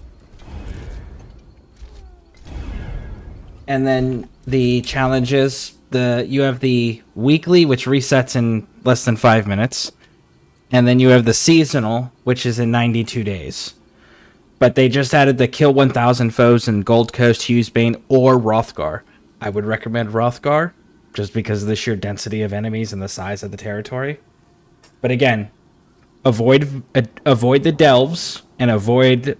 And then the challenges, you have the weekly, which resets in less than 5 minutes. And then you have the seasonal, which is in 92 days. But they just added the kill 1,000 foes in Gold Coast, Hughesbane, or Hrothgar. I would recommend Hrothgar, just because of the sheer density of enemies and the size of the territory. But again, avoid the delves and avoid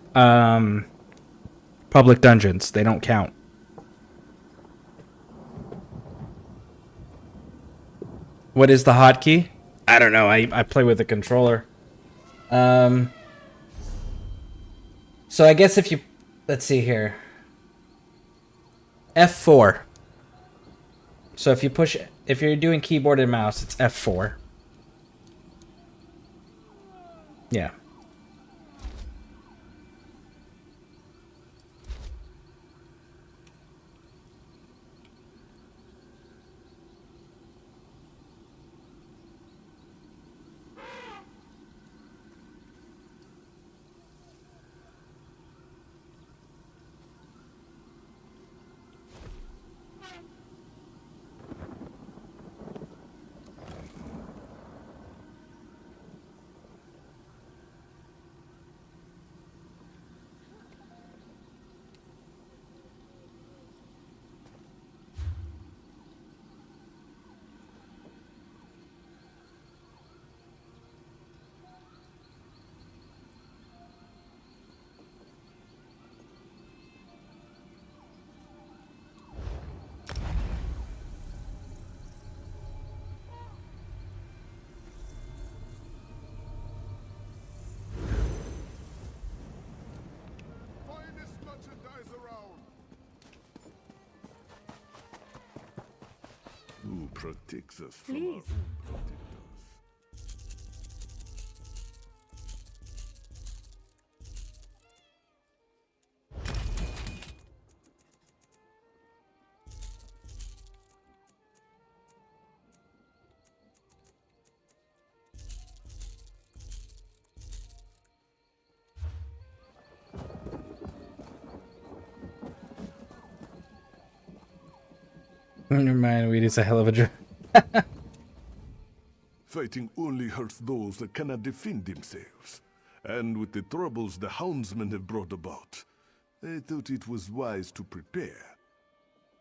public dungeons. They don't count. What is the hotkey? I don't know. I play with the controller. So I guess if you... Let's see here. F4. So if you push... If you're doing keyboard and mouse, it's F4. Yeah. Who protects us from Please. our own Never mind, weed is a hell of a drug. Fighting only hurts those that cannot defend themselves. And with the troubles the houndsmen have brought about, I thought it was wise to prepare.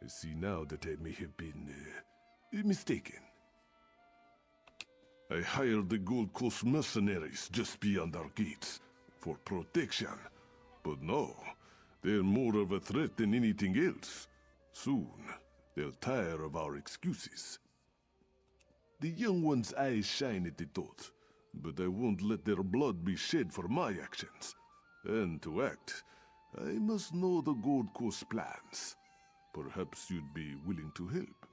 I see now that I may have been mistaken. I hired the Gold Coast mercenaries just beyond our gates for protection. But no, they're more of a threat than anything else. Soon, they'll tire of our excuses. The young one's eyes shine at the thought, but I won't let their blood be shed for my actions. And to act, I must know the Gold Coast plans. Perhaps you'd be willing to help.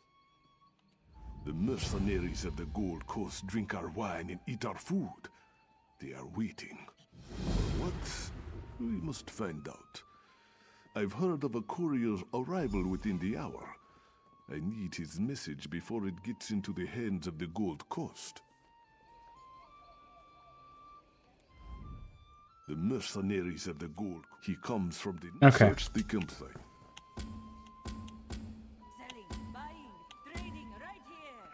The mercenaries of the Gold Coast drink our wine and eat our food. They are waiting. For what? We must find out. I've heard of a courier's arrival within the hour. I need his message before it gets into the hands of the Gold Coast. The mercenaries of the Gold... He comes from the... Okay. Search the campsite. Selling, buying, trading right here.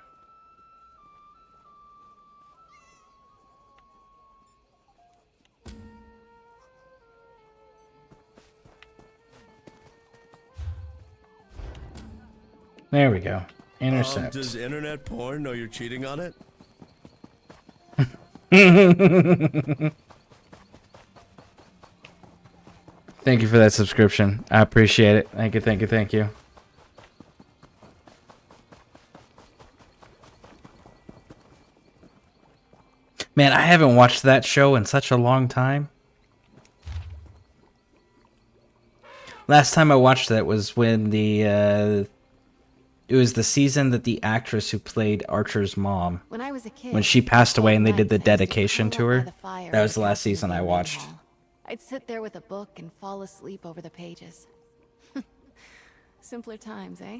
There we go. Intercept. Does internet porn know you're cheating on it? Thank you for that subscription. I appreciate it. Thank you, thank you, thank you. Man, I haven't watched that show in such a long time. Last time I watched that was when it was the season that the actress who played Archer's mom, When I was a kid, when she passed away and they did the nights I used to dedication to curl up by her. the fire That in was the last castle season I near watched. Rainhall. I'd sit there with a book and fall asleep over the pages. Simpler times, eh?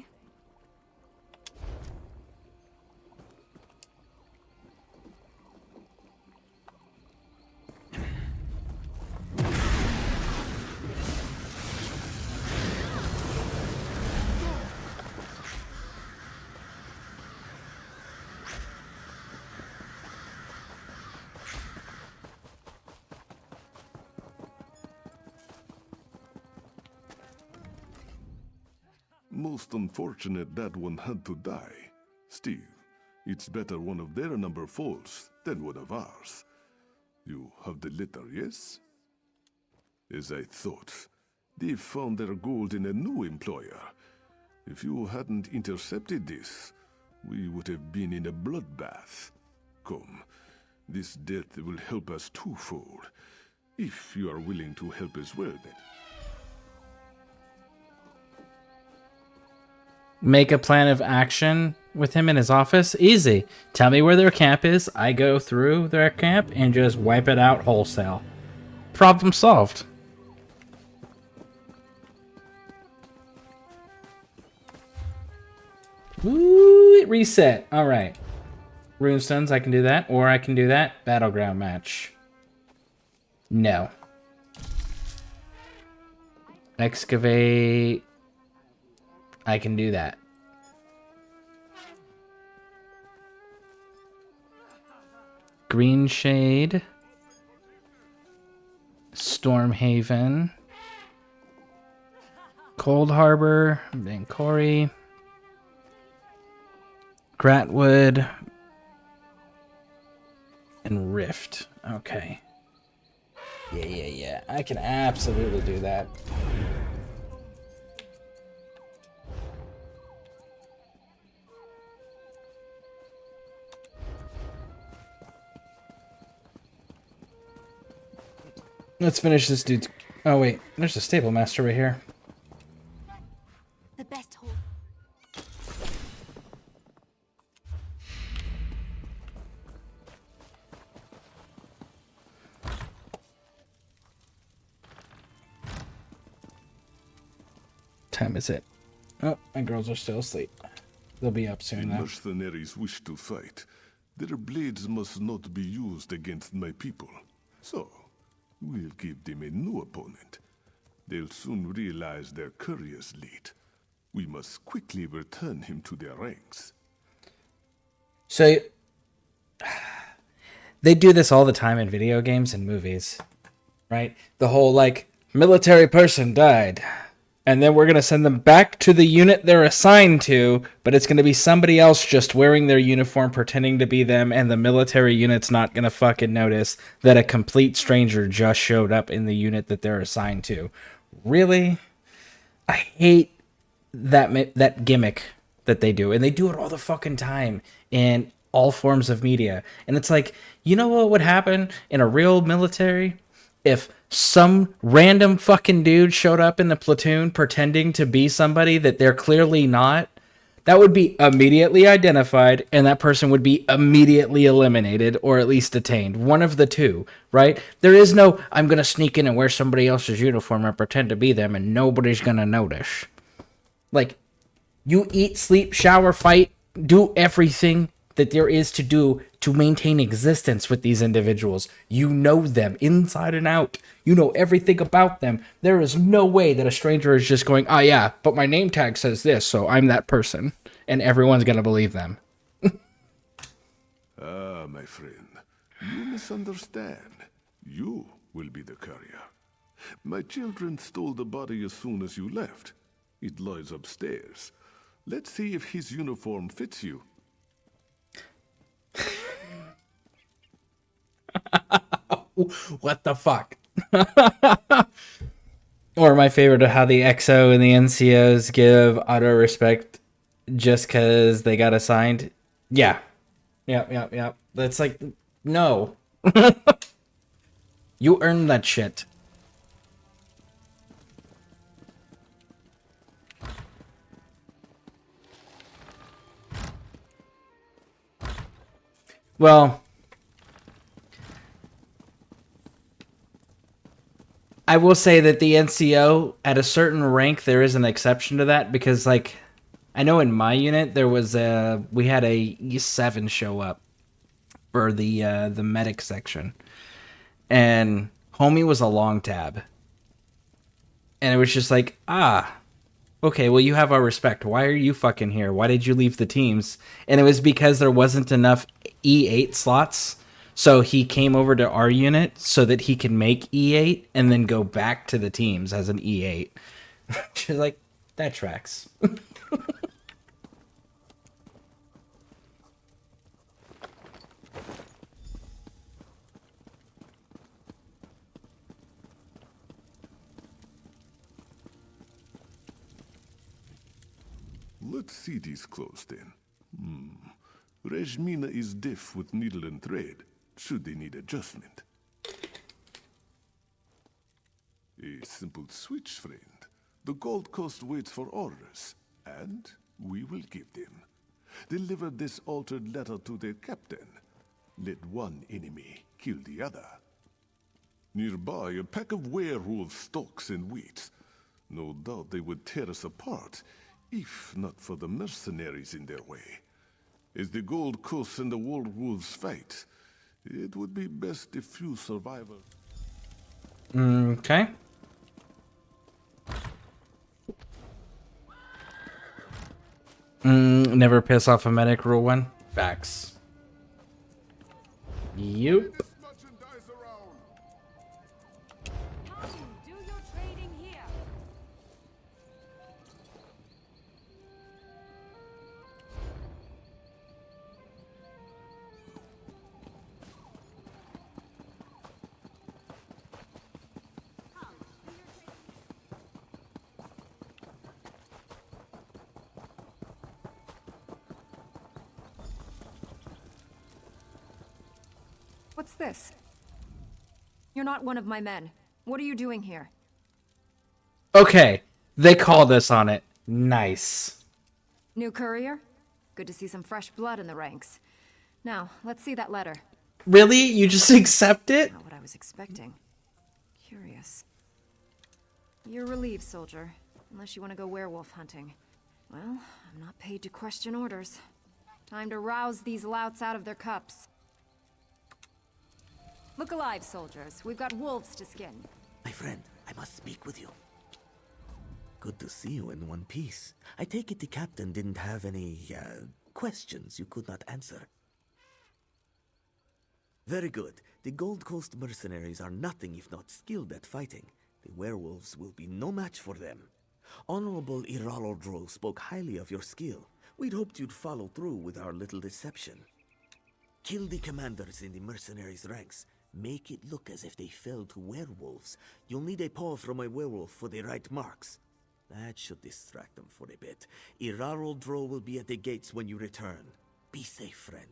Most unfortunate that one had to die. Still, it's better one of their number falls than one of ours. You have the letter, yes? As I thought, they found their gold in a new employer. If you hadn't intercepted this, we would have been in a bloodbath. Come, this death will help us twofold. If you are willing to help as well, then. Make a plan of action with him in his office? Easy. Tell me where their camp is. I go through their camp and just wipe it out wholesale. Problem solved. Ooh, it reset. Alright. Runestones, I can do that. Or I can do that. Battleground match. No. Excavate. I can do that. Green Shade. Stormhaven. Cold Harbor. Bancori. Gratwood. And Rift. Okay. Yeah. I can absolutely do that. Let's finish this dude's... Oh, wait. There's a stable master right here. The best hole. Time is it? Oh, my girls are still asleep. They'll be up soon now. Mercenaries wish to fight. Their blades must not be used against my people. So, we'll give them a new opponent. They'll soon realize their courier's lead. We must quickly return him to their ranks. So, they do this all the time in video games and movies, right? The whole, like, military person died, and then we're going to send them back to the unit they're assigned to, but it's going to be somebody else just wearing their uniform, pretending to be them, and the military unit's not going to fucking notice that a complete stranger just showed up in the unit that they're assigned to. Really? I hate that gimmick that they do, and they do it all the fucking time in all forms of media. And it's like, you know what would happen in a real military if some random fucking dude showed up in the platoon pretending to be somebody that they're clearly not? That would be immediately identified, and that person would be immediately eliminated, or at least detained. One of the two, right? There is no, I'm going to sneak in and wear somebody else's uniform and pretend to be them, and nobody's going to notice. Like, you eat, sleep, shower, fight, do everything that there is to do to maintain existence with these individuals. You know them inside and out. You know everything about them. There is no way that a stranger is just going, oh yeah, but my name tag says this, so I'm that person. And everyone's going to believe them. Ah, my friend, you misunderstand. You will be the courier. My children stole the body as soon as you left. It lies upstairs. Let's see if his uniform fits you. What the fuck? Or my favorite of how the XO and the NCOs give auto respect just because they got assigned. Yeah. Yep. That's like, no. You earned that shit. Well, I will say that the NCO, at a certain rank, there is an exception to that because, like, I know in my unit there was we had a E7 show up for the medic section, and homie was a long tab, and it was just like, okay, well, you have our respect. Why are you fucking here? Why did you leave the teams? And it was because there wasn't enough E8 slots. So he came over to our unit so that he can make E8 and then go back to the teams as an E8. She's like, that tracks. Let's see these clothes then. Rejmina is deaf with needle and thread, should they need adjustment. A simple switch, friend. The Gold Coast waits for orders, and we will give them. Deliver this altered letter to their captain. Let one enemy kill the other. Nearby, a pack of werewolves stalks and waits. No doubt they would tear us apart, if not for the mercenaries in their way. As the Gold Coast and the werewolves fight, it would be best if few survivors... Okay. Never piss off a medic, rule 1. Facts. Yep. What's this? You're not one of my men. What are you doing here? Okay, they called us on it. Nice. New courier? Good to see some fresh blood in the ranks. Now, let's see that letter. Really? You just accept it? Not what I was expecting. Curious. You're relieved, soldier. Unless you want to go werewolf hunting. Well, I'm not paid to question orders. Time to rouse these louts out of their cups. Look alive, soldiers. We've got wolves to skin. My friend, I must speak with you. Good to see you in one piece. I take it the captain didn't have any, questions you could not answer. Very good. The Gold Coast mercenaries are nothing if not skilled at fighting. The werewolves will be no match for them. Honorable Iralodro spoke highly of your skill. We'd hoped you'd follow through with our little deception. Kill the commanders in the mercenaries' ranks. Make it look as if they fell to werewolves. You'll need a paw from a werewolf for the right marks. That should distract them for a bit. Iralodro will be at the gates when you return. Be safe, friend.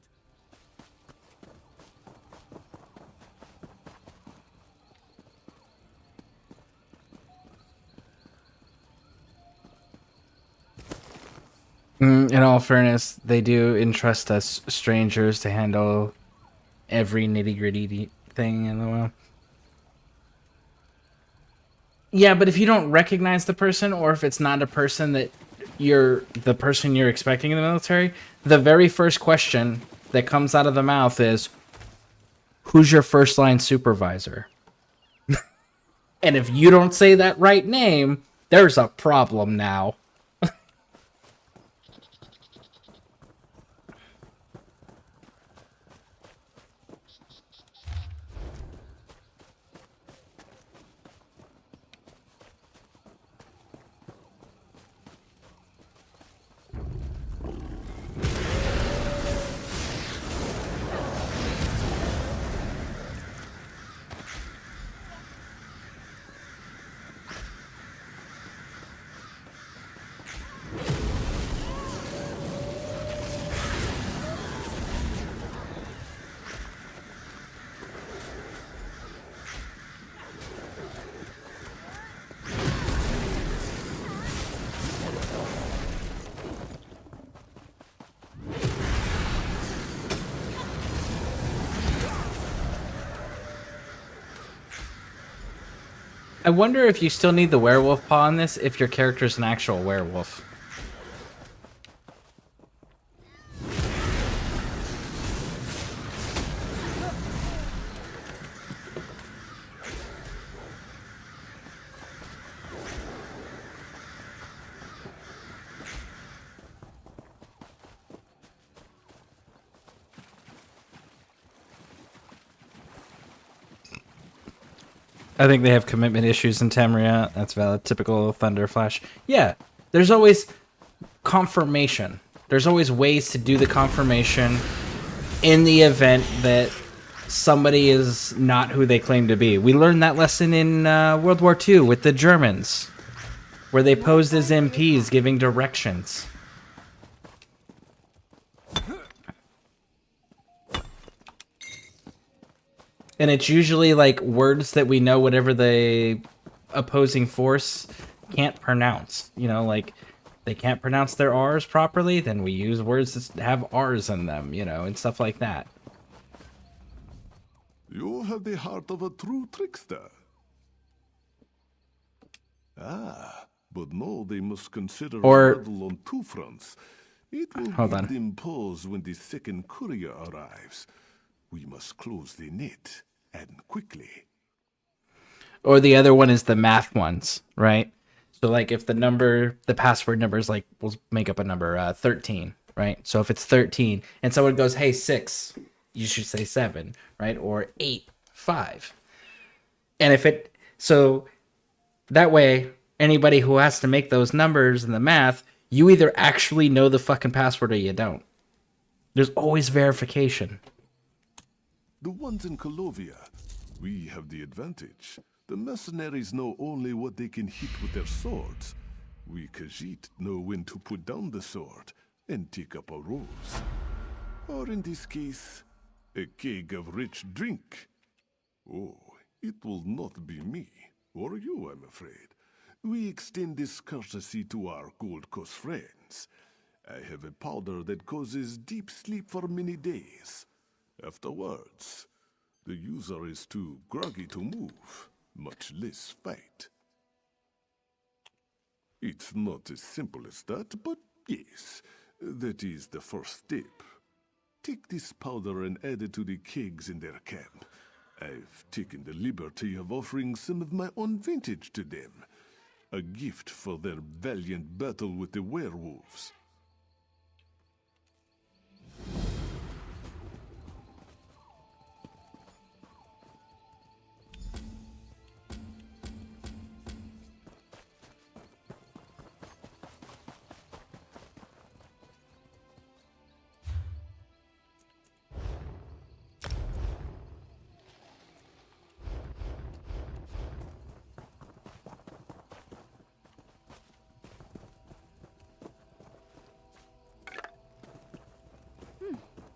In all fairness, they do entrust us strangers to handle every nitty-gritty thing in the world. Yeah, but if you don't recognize the person, or if it's not a person that the person you're expecting in the military, the very first question that comes out of the mouth is, who's your first line supervisor? And if you don't say that right name, there's a problem now. I wonder if you still need the werewolf paw on this if your character's an actual werewolf. I think they have commitment issues in Tamriel. That's valid. Typical Thunder Flash. Yeah, there's always confirmation. There's always ways to do the confirmation in the event that somebody is not who they claim to be. We learned that lesson in World War II with the Germans, where they posed as MPs giving directions. And it's usually like words that we know whatever the opposing force can't pronounce. You know, like they can't pronounce their R's properly, then we use words that have R's in them, you know, and stuff like that. You have the heart of a true trickster. Ah, but no, they must consider a battle on two fronts. It will give them pause when the second courier arrives. We must close the net, and quickly. Or the other one is the math ones, right? So like if the password number is like, we'll make up a number, 13, right? So if it's 13 and someone goes, hey, 6, you should say 7, right? Or 8, 5. And so that way, anybody who has to make those numbers in the math, you either actually know the fucking password or you don't. There's always verification. The ones in Colovia, we have the advantage. The mercenaries know only what they can hit with their swords. We Khajiit know when to put down the sword and take up a rose. Or in this case, a keg of rich drink. Oh, it will not be me, or you, I'm afraid. We extend this courtesy to our Gold Coast friends. I have a powder that causes deep sleep for many days. Afterwards, the user is too groggy to move, much less fight. It's not as simple as that, but yes, that is the first step. Take this powder and add it to the kegs in their camp. I've taken the liberty of offering some of my own vintage to them. A gift for their valiant battle with the werewolves.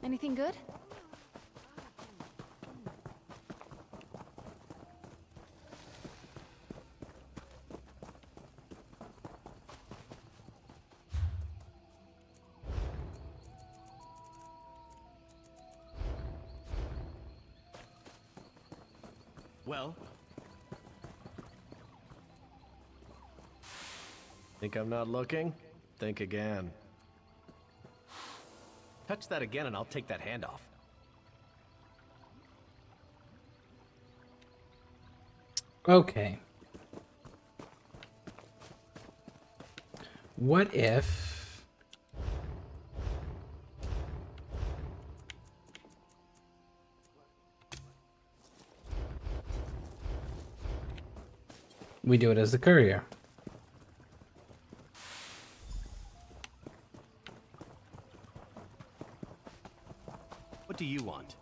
Anything good? Well? Think I'm not looking? Think again. Touch that again and I'll take that hand off. Okay. What if... we do it as the courier? What do you want?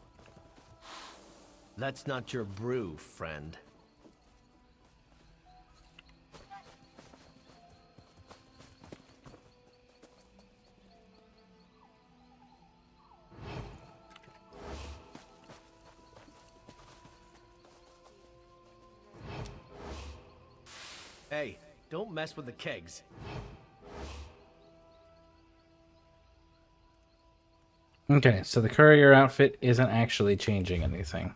That's not your brew, friend. Hey, don't mess with the kegs. Okay, so the courier outfit isn't actually changing anything.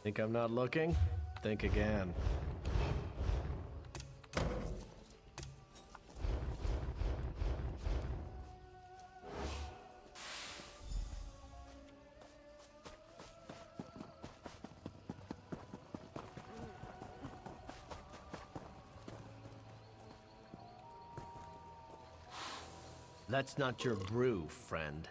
Think I'm not looking? Think again. That's not your brew, friend.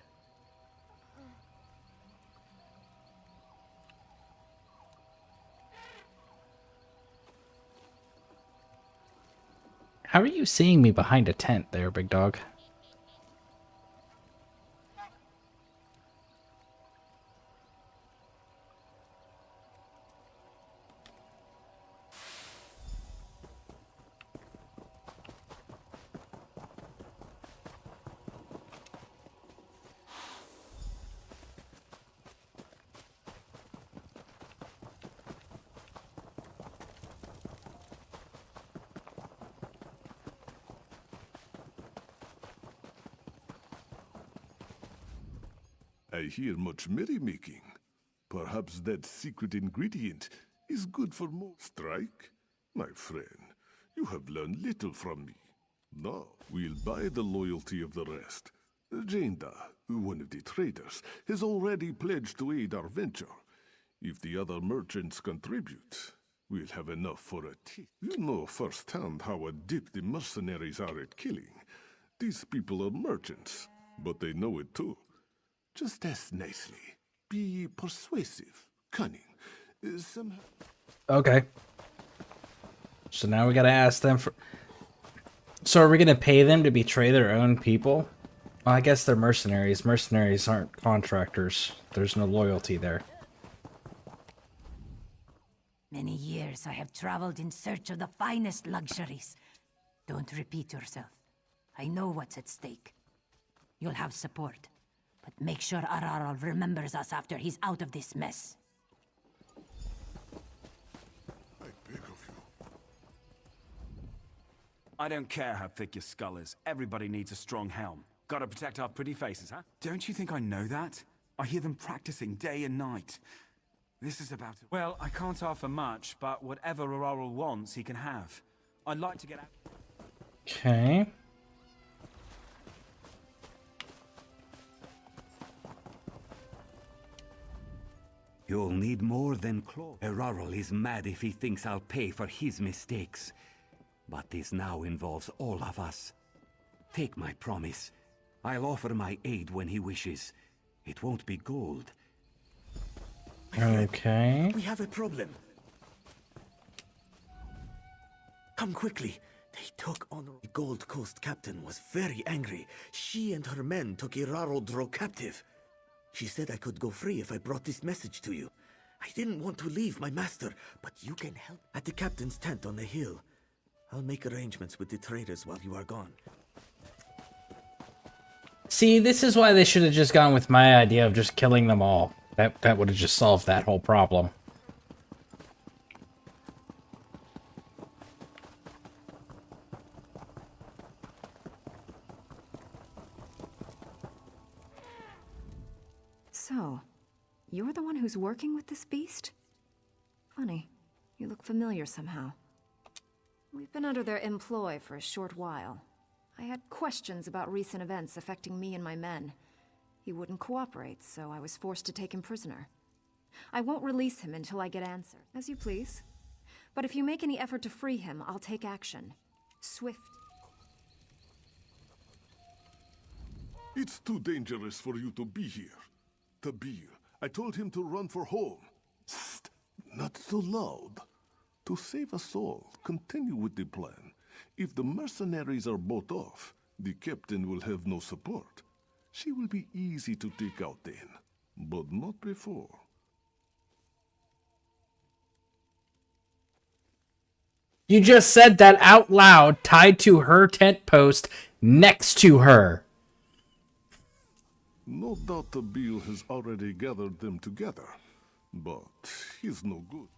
How are you seeing me behind a tent there, big dog? I hear much merrymaking. Perhaps that secret ingredient is good for more. Strike? My friend, you have learned little from me. Now, we'll buy the loyalty of the rest. Janda, one of the traders, has already pledged to aid our venture. If the other merchants contribute, we'll have enough for a tea. You know firsthand how adept the mercenaries are at killing. These people are merchants, but they know it too. Just ask nicely. Be persuasive, cunning. Somehow. Okay. So now we gotta ask them for... So are we gonna pay them to betray their own people? Well, I guess they're mercenaries. Mercenaries aren't contractors. There's no loyalty there. Many years I have traveled in search of the finest luxuries. Don't repeat yourself. I know what's at stake. You'll have support. But make sure Araral remembers us after he's out of this mess. I beg of you. I don't care how thick your skull is. Everybody needs a strong helm. Gotta protect our pretty faces, huh? Don't you think I know that? I hear them practicing day and night. This is about it. Well, I can't offer much, but whatever Araral wants, he can have. I'd like to get out. Okay. You'll need more than clothes. Araral is mad if he thinks I'll pay for his mistakes. But this now involves all of us. Take my promise. I'll offer my aid when he wishes. It won't be gold. Okay. We have a problem. Come quickly. They took on the Gold Coast captain was very angry. She and her men took Iraro Dro captive. She said I could go free if I brought this message to you. I didn't want to leave my master, but you can help. At the captain's tent on the hill. I'll make arrangements with the traders while you are gone. See, this is why they should have just gone with my idea of just killing them all. That would have just solved that whole problem. So, you're the one who's working with this beast? Funny. You look familiar somehow. We've been under their employ for a short while. I had questions about recent events affecting me and my men. He wouldn't cooperate, so I was forced to take him prisoner. I won't release him until I get answers. As you please. But if you make any effort to free him, I'll take action. Swift. It's too dangerous for you to be here. Tabir, I told him to run for home. Psst, not so loud. To save us all, continue with the plan. If the mercenaries are bought off, the captain will have no support. She will be easy to take out then, but not before. You just said that out loud, tied to her tent post next to her. No doubt Tabir has already gathered them together, but he's no good.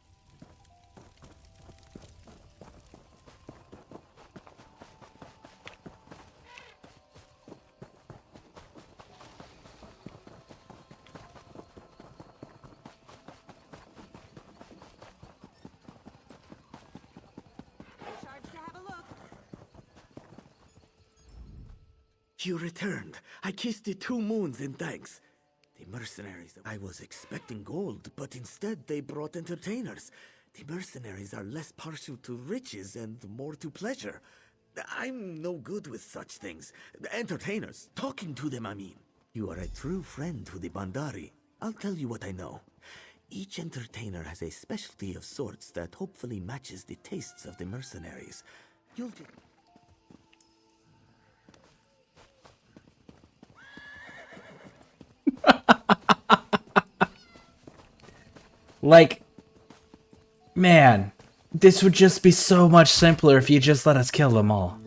You returned. I kissed the 2 moons in thanks. The mercenaries. I was expecting gold, but instead they brought entertainers. The mercenaries are less partial to riches and more to pleasure. I'm no good with such things. Entertainers. Talking to them, I mean. You are a true friend to the Bandari. I'll tell you what I know. Each entertainer has a specialty of sorts that hopefully matches the tastes of the mercenaries. You'll get... Like, man, this would just be so much simpler if you just let us kill them all.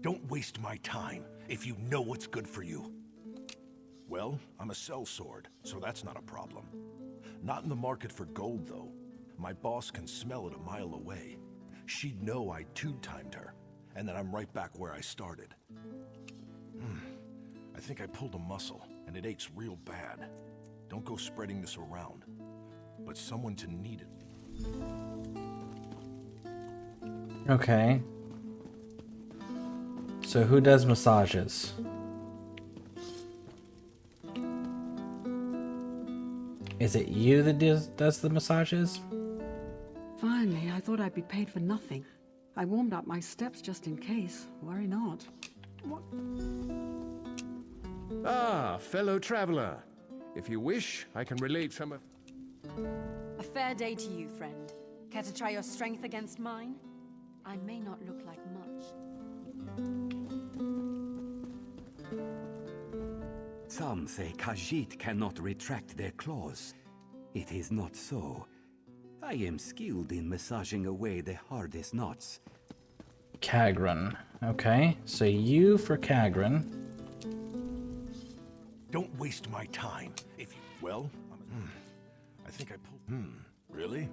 Don't waste my time if you know what's good for you. Well, I'm a sellsword, so that's not a problem. Not in the market for gold, though. My boss can smell it a mile away. She'd know I two-timed her, and then I'm right back where I started. I think I pulled a muscle, and it aches real bad. Don't go spreading this around, but someone to need it. Okay. So who does massages? Is it you that does the massages? Finally, I thought I'd be paid for nothing. I warmed up my steps just in case. Worry not. What? Ah, fellow traveler. If you wish, I can relate some of... A fair day to you, friend. Care to try your strength against mine? I may not look like much. Some say Khajiit cannot retract their claws. It is not so. I am skilled in massaging away the hardest knots. Kagran. Okay, so you for Kagran. Don't waste my time. If you... Well, I think I pulled... Really?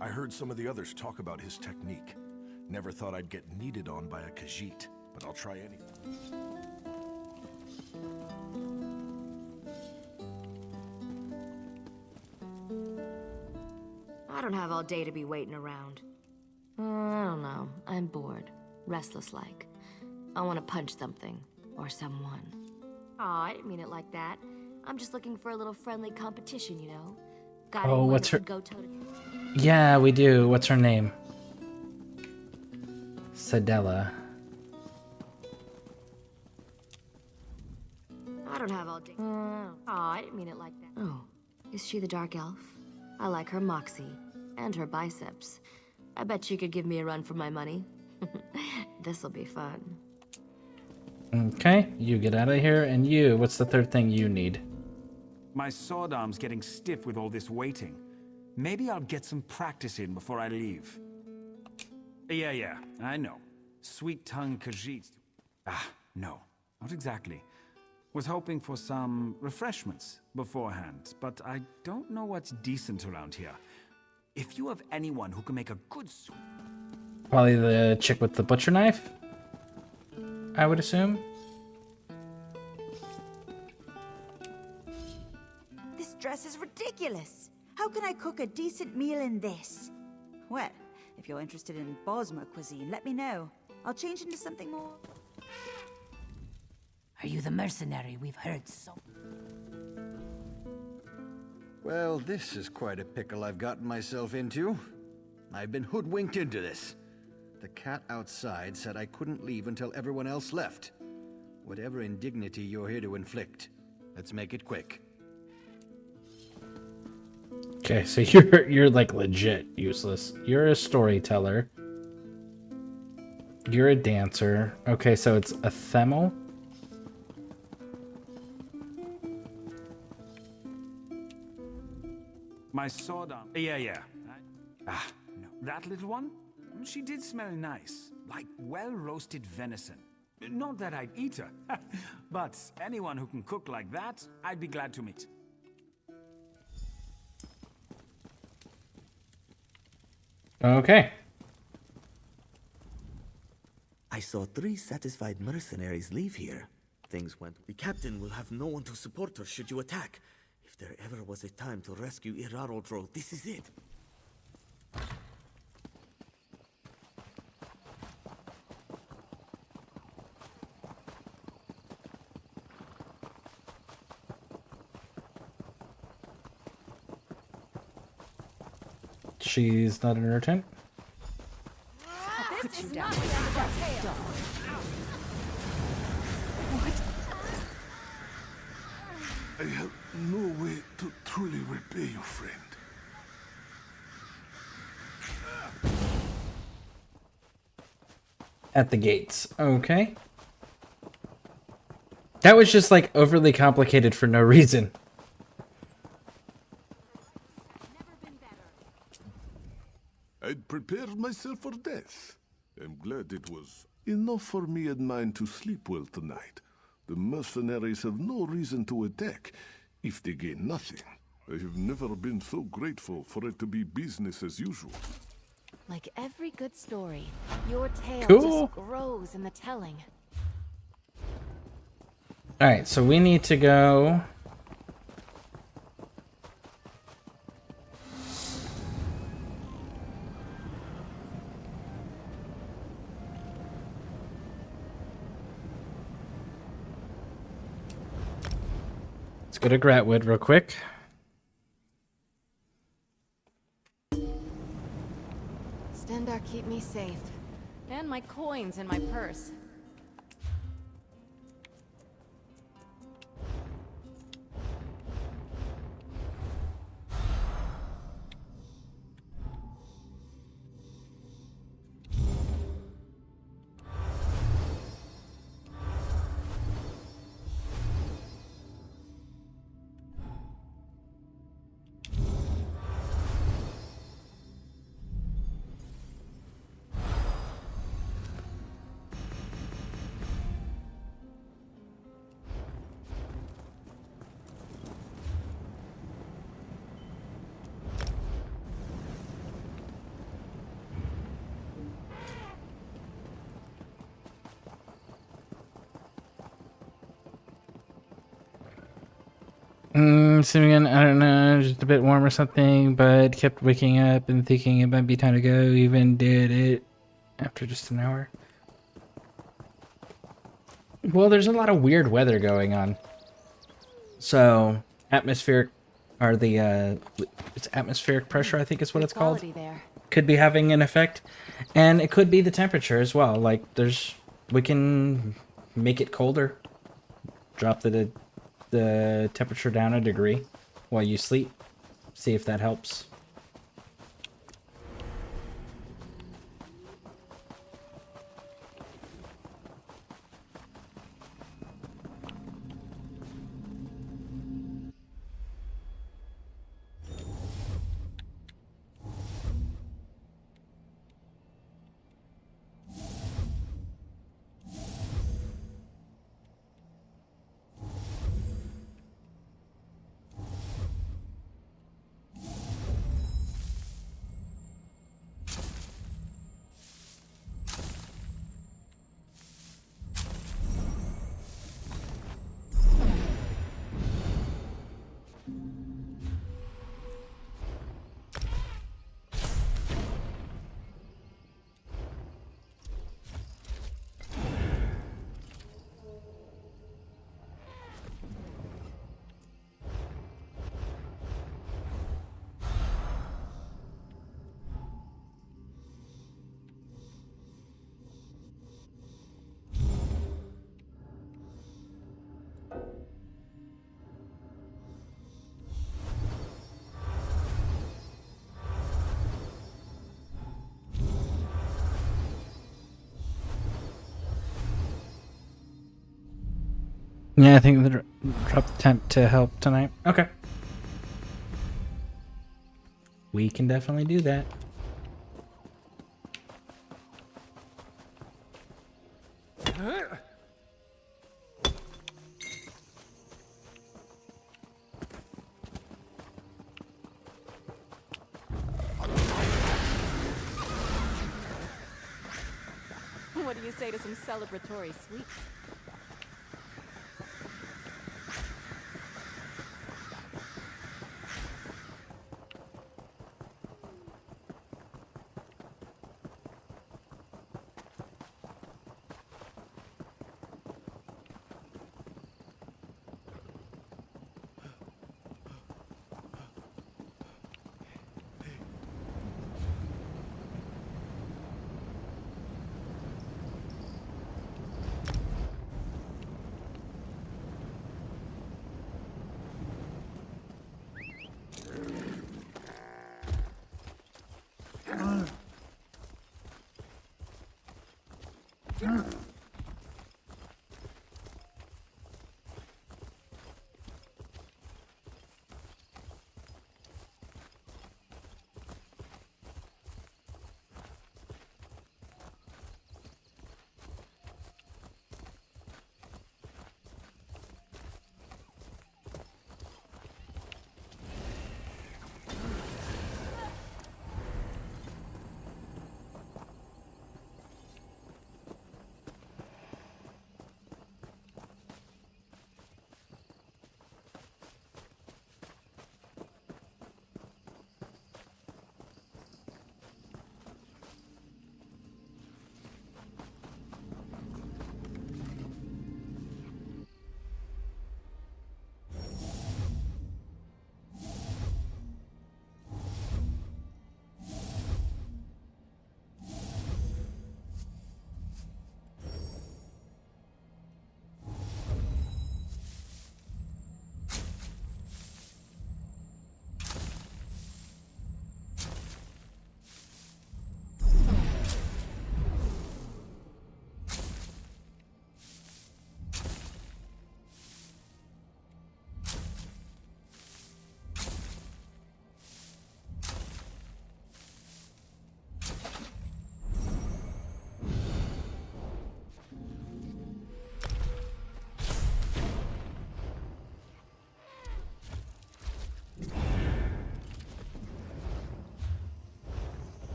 I heard some of the others talk about his technique. Never thought I'd get kneaded on by a Khajiit, but I'll try anything. I don't have all day to be waiting around. I don't know. I'm bored. Restless-like. I want to punch something. Or someone. Aw, I didn't mean it like that. I'm just looking for a little friendly competition, you know? Got Oh, anyone what's her... who can go toe-to-toe? Yeah, we do. What's her name? Sedella. I don't have all day. Aw, I didn't mean it like that. Oh, is she the Dark Elf? I like her moxie. And her biceps. I bet she could give me a run for my money. This'll be fun. Okay, you get out of here, and you, what's the third thing you need? My sword arm's getting stiff with all this waiting. Maybe I'll get some practice in before I leave. Yeah, I know. Sweet-tongued Khajiit. No, not exactly. Was hoping for some refreshments beforehand, but I don't know what's decent around here. If you have anyone who can make a good soup... Probably the chick with the butcher knife, I would assume. This dress is ridiculous. How can I cook a decent meal in this? Well, if you're interested in Bosmer cuisine, let me know. I'll change into something more... Are you the mercenary we've heard so... Well, this is quite a pickle I've gotten myself into. I've been hoodwinked into this. The cat outside said I couldn't leave until everyone else left. Whatever indignity you're here to inflict, let's make it quick. Okay, so you're like legit useless. You're a storyteller. You're a dancer. Okay, so it's a Themel. My sword arm... Yeah. No. That little one? She did smell nice. Like well-roasted venison. Not that I'd eat her. But anyone who can cook like that, I'd be glad to meet. Okay. I saw 3 satisfied mercenaries leave here. Things went... The captain will have no one to support her should you attack. If there ever was a time to rescue Irarodro, this is it. she's not in her tent. Put you down. What? I have no way to truly repay you, friend. At the gates. Okay. That was just like overly complicated for no reason. I'd prepared myself for death. I'm glad it was enough for me and mine to sleep well tonight. The mercenaries have no reason to attack if they gain nothing. I have never been so grateful for it to be business as usual. Like every good story, your tale Cool. just grows in the telling. Alright, so we need to go... Let's go to Gratwood real quick. Stendar, keep me safe. And my coins in my purse. Simeon, I don't know, just a bit warm or something, but kept waking up and thinking it might be time to go. Even did it after just an hour. Well, there's a lot of weird weather going on. So, atmospheric, or the, it's atmospheric pressure, I think is what it's called. There. Could be having an effect. And it could be the temperature as well. Like, we can make it colder. Drop the temperature down a degree while you sleep. See if that helps. Yeah, I think they dropped the temp to help tonight. Okay. We can definitely do that. What do you say to some celebratory sweets?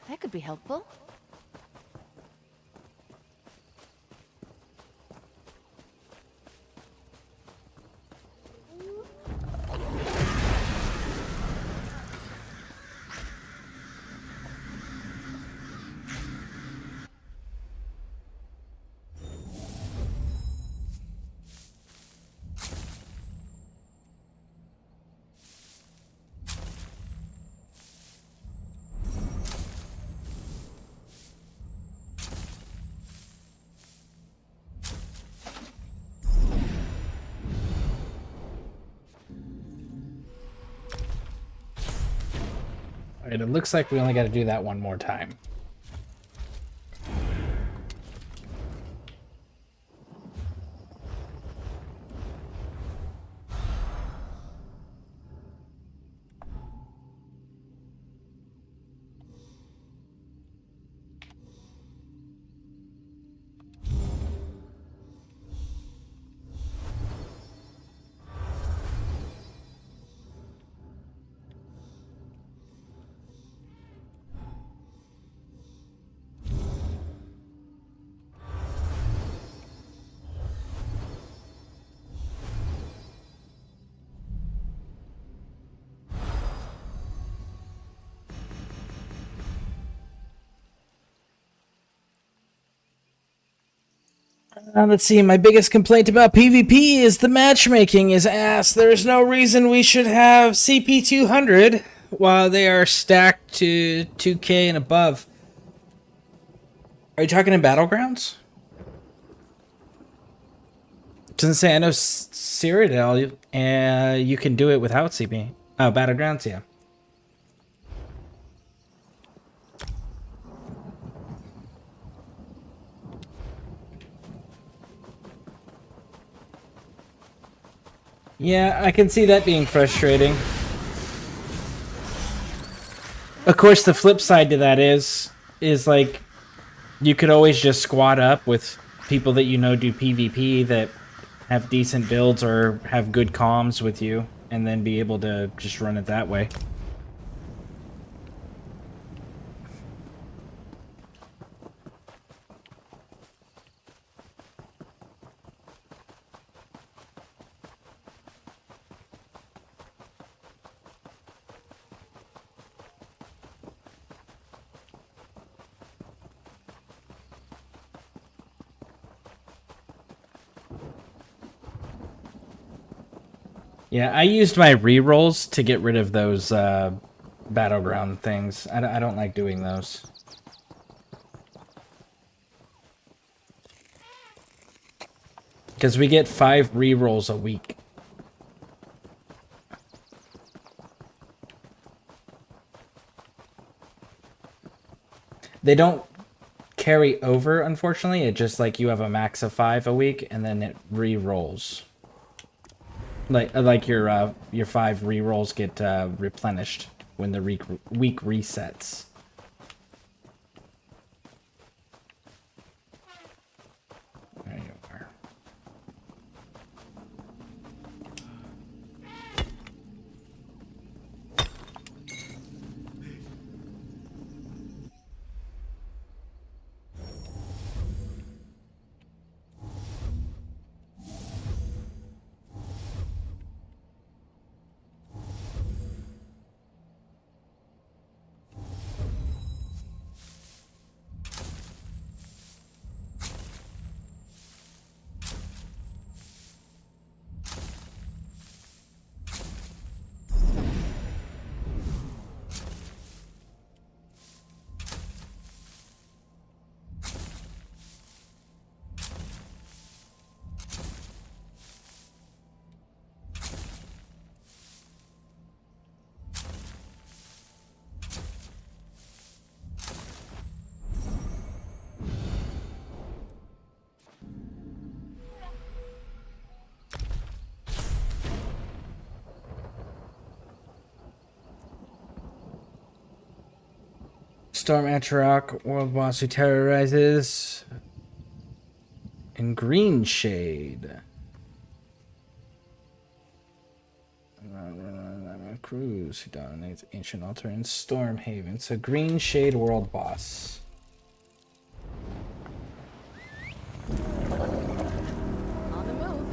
That could be helpful. Alright, it looks like we only got to do that one more time. Let's see, my biggest complaint about PvP is the matchmaking is ass. There is no reason we should have CP 200 while they are stacked to 2K and above. Are you talking in Battlegrounds? It doesn't say. I know Cyrodiil, and you can do it without CP. Oh, Battlegrounds, yeah. Yeah, I can see that being frustrating. Of course, the flip side to that is like, you could always just squad up with people that you know do PvP that have decent builds or have good comms with you, and then be able to just run it that way. Yeah, I used my rerolls to get rid of those battleground things. I don't like doing those. Because we get 5 rerolls a week. They don't carry over, unfortunately. It just like you have a max of 5 a week, and then it re-rolls. Like your 5 re-rolls get replenished when the week resets. There you are. Storm Antarok, world boss who terrorizes. And Green Shade. ScareCrew, who dominates Ancient Altar in Stormhaven. So Green Shade World Boss. On the move.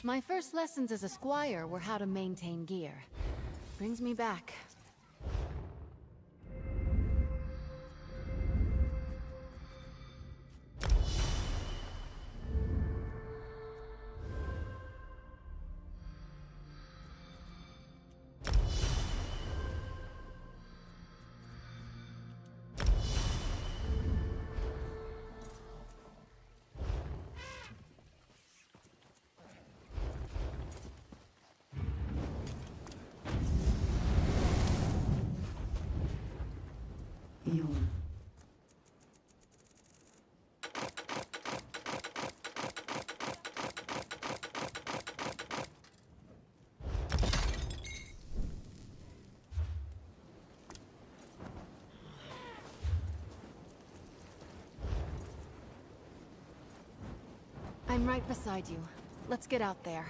My first lessons as a squire were how to maintain gear. Brings me back. I'm right beside you. Let's get out there.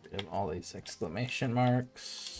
We have all these exclamation marks.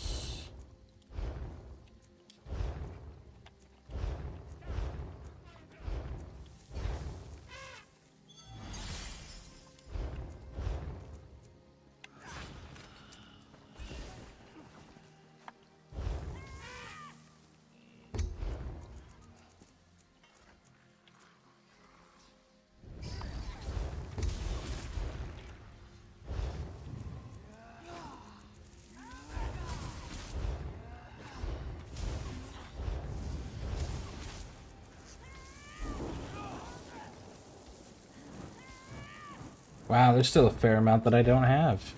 Wow, there's still a fair amount that I don't have.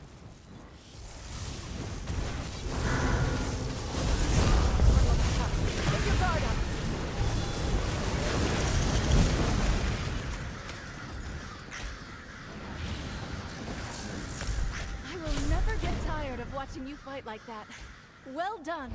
watching you fight like that. Well done.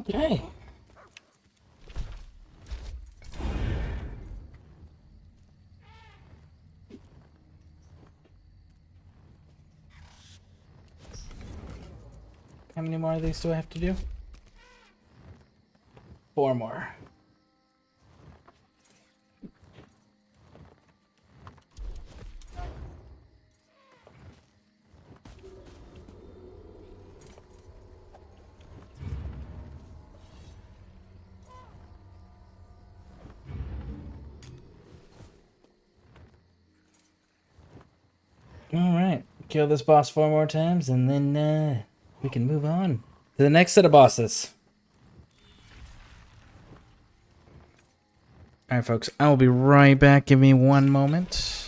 Okay. How many more of these do I have to do? 4 more. Alright, kill this boss 4 more times, and then we can move on to the next set of bosses. Alright folks, I will be right back. Give me 1 moment.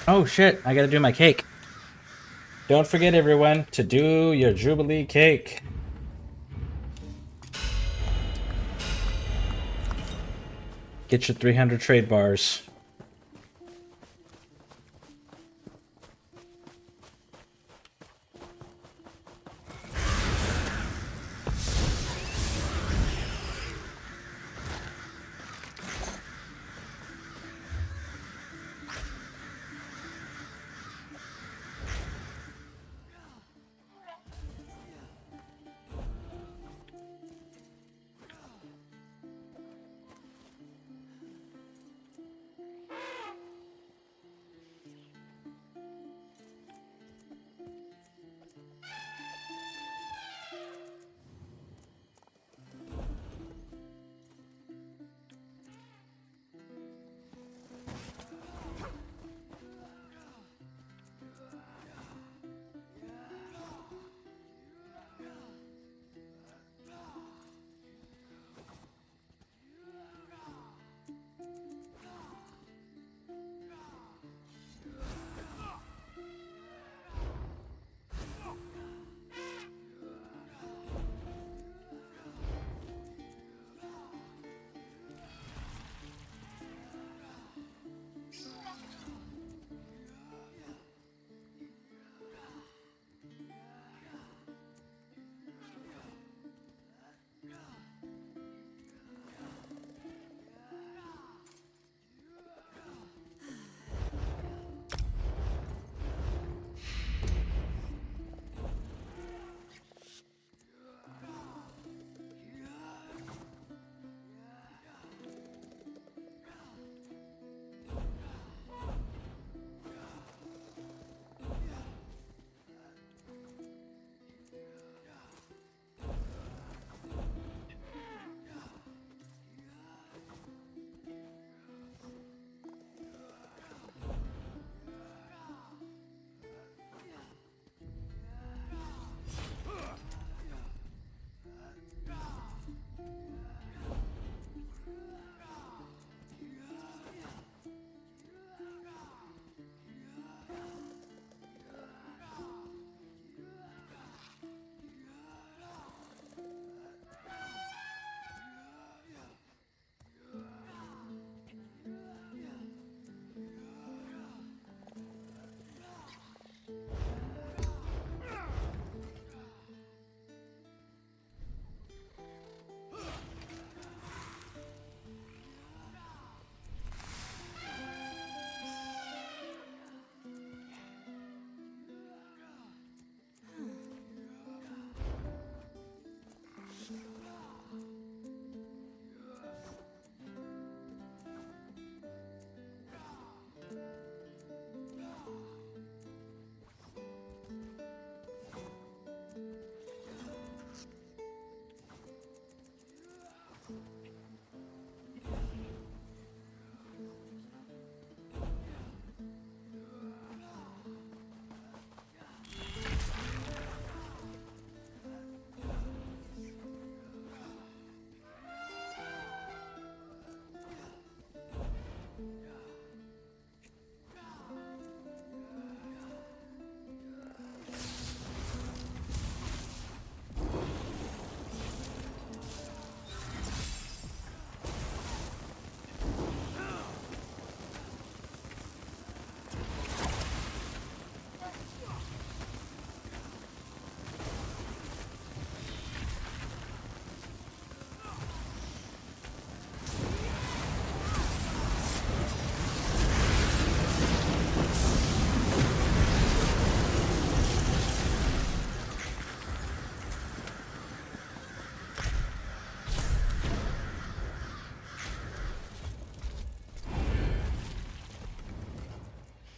Oh shit, I gotta do my cake. Don't forget, everyone, to do your Jubilee cake. Get your 300 trade bars.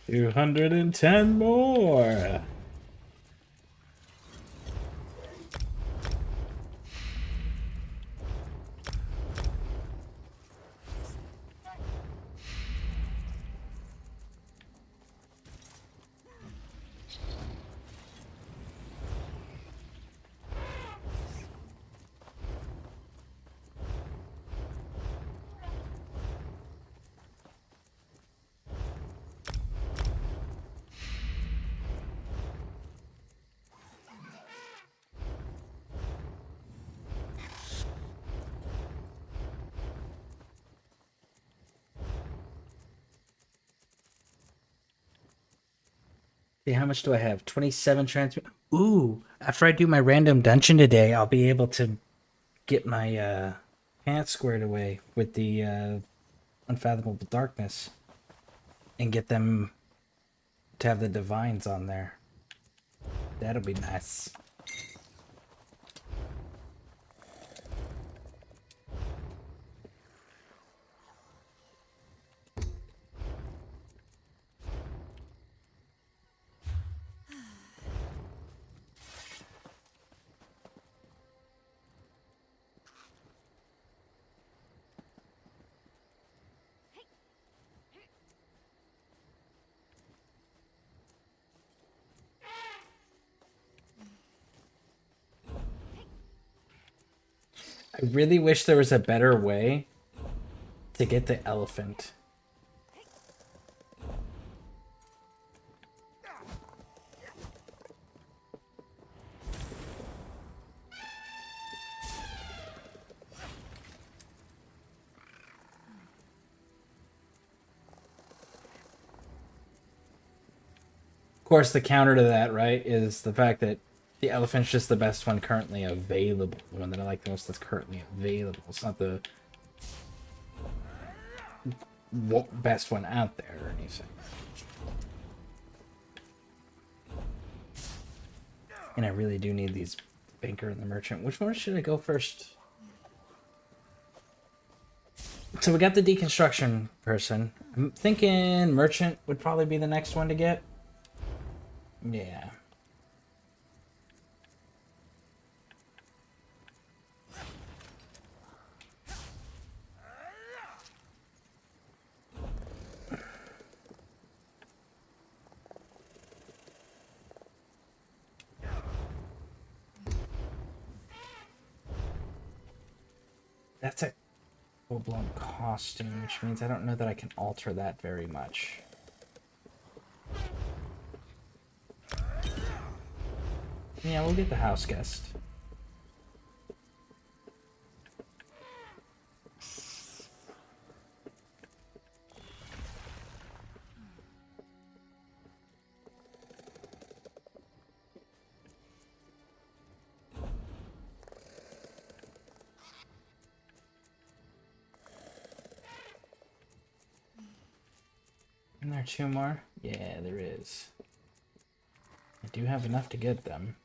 $210 more. See, how much do I have? 27 transmit. Ooh, after I do my random dungeon today, I'll be able to get my pants squared away with the Unfathomable Darkness and get them to have the divines on there. That'll be nice. I really wish there was a better way to get the elephant. Of course, the counter to that, right, is the fact that the elephant's just the best one currently available. The one that I like the most that's currently available. It's not the best one out there or anything. And I really do need these banker and the merchant. Which one should I go first? So we got the deconstruction person. I'm thinking merchant would probably be the next one to get. Yeah. That's a full-blown costume, which means I don't know that I can alter that very much. Yeah, we'll get the house guest. Isn't there two more? Yeah, there is. I do have enough to get them.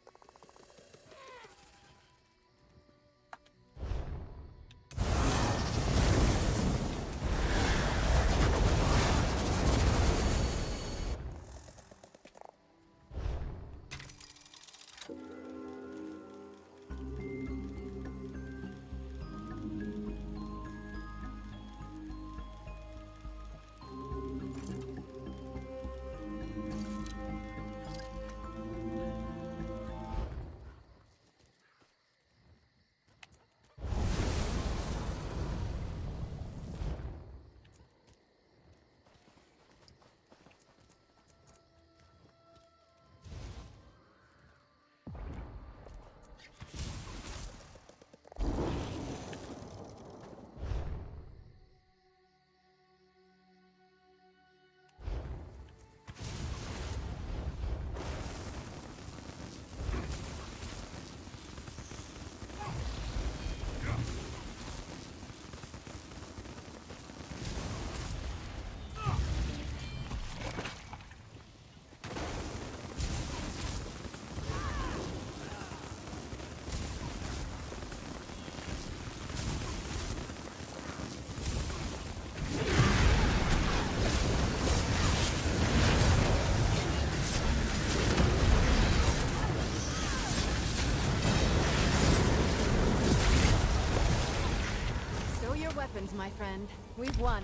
Weapons, my friend. We've won.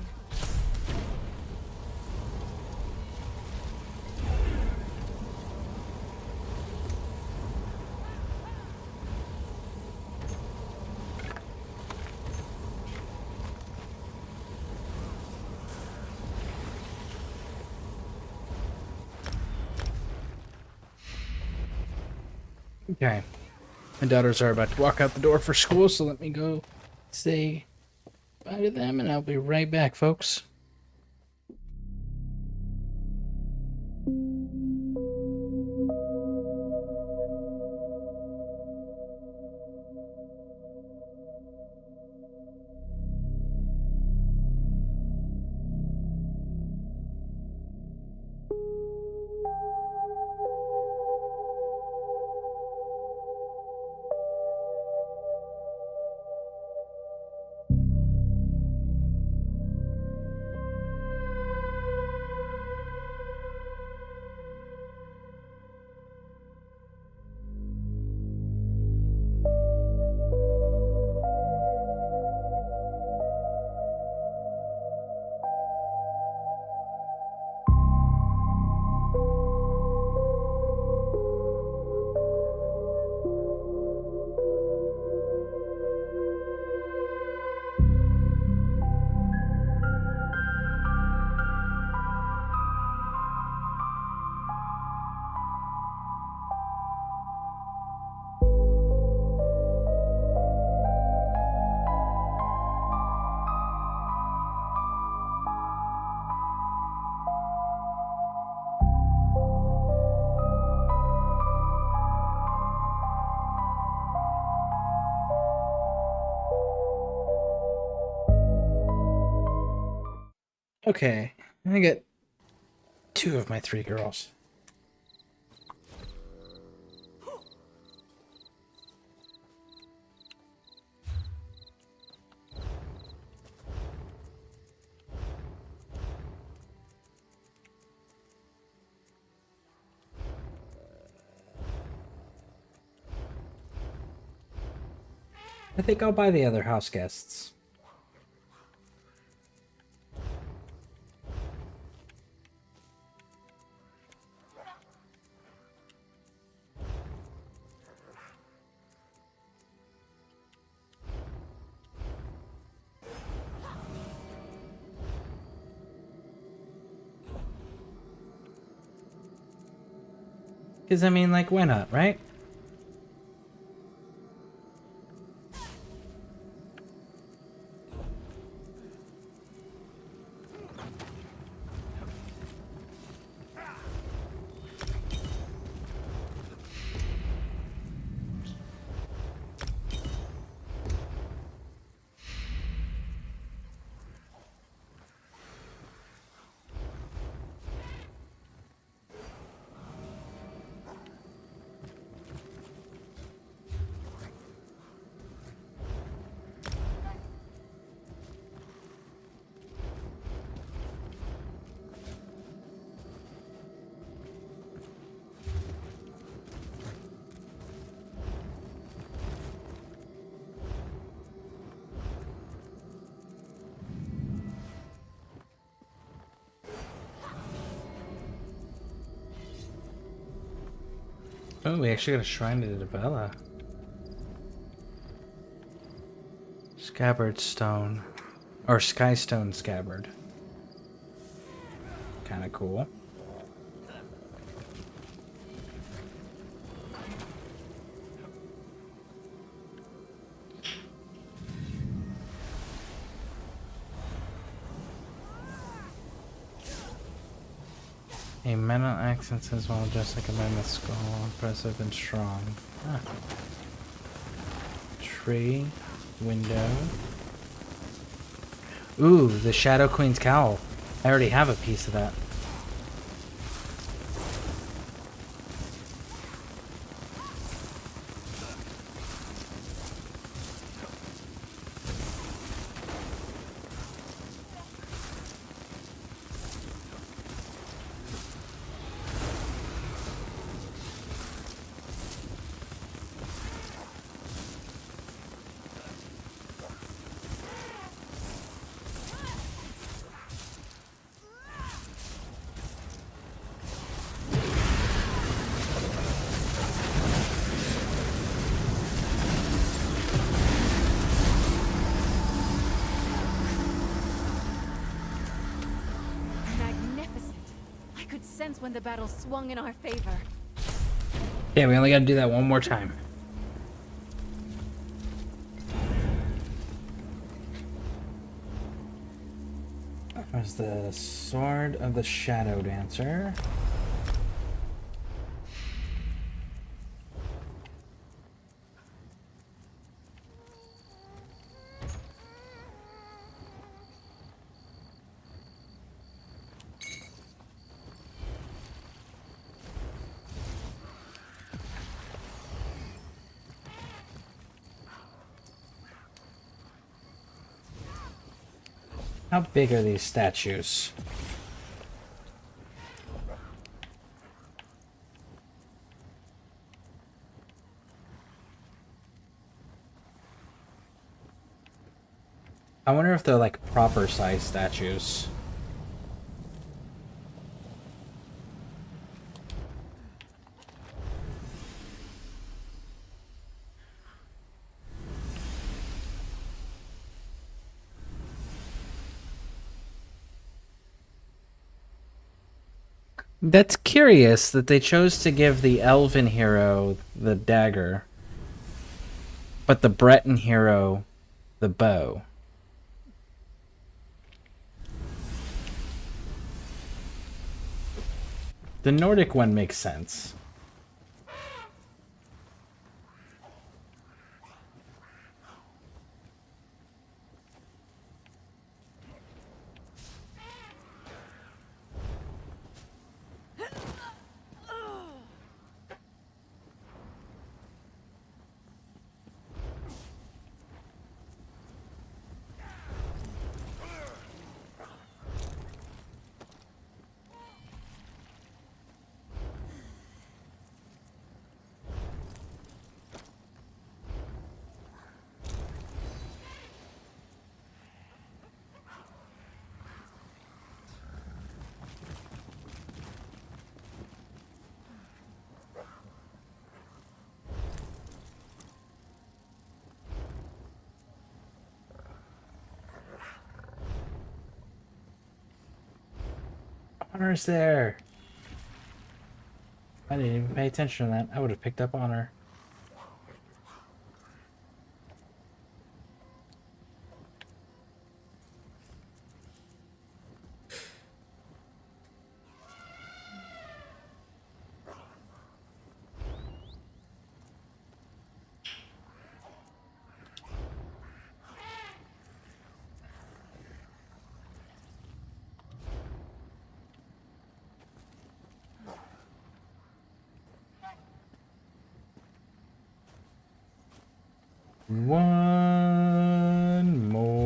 Okay. My daughters are about to walk out the door for school, so let me go say bye to them, and I'll be right back, folks. Okay, I get 2 of my 3 girls. I think I'll buy the other house guests. Because, I mean, like, why not, right? Oh, we actually got a shrine to Bella. Scabbard stone. Or skystone scabbard. Kinda cool. A metal accent says, well, just like a mammoth skull, impressive and strong. Ah. Tree, window. Ooh, the Shadow Queen's cowl. I already have a piece of that. When the battle swung in our favor. Yeah, we only gotta do that one more time. There's the Sword of the Shadow Dancer. How big are these statues? I wonder if they're like proper size statues. That's curious that they chose to give the elven hero the dagger, but the Breton hero the bow. The Nordic one makes sense. Honor's there. I didn't even pay attention to that. I would have picked up Honor. One more.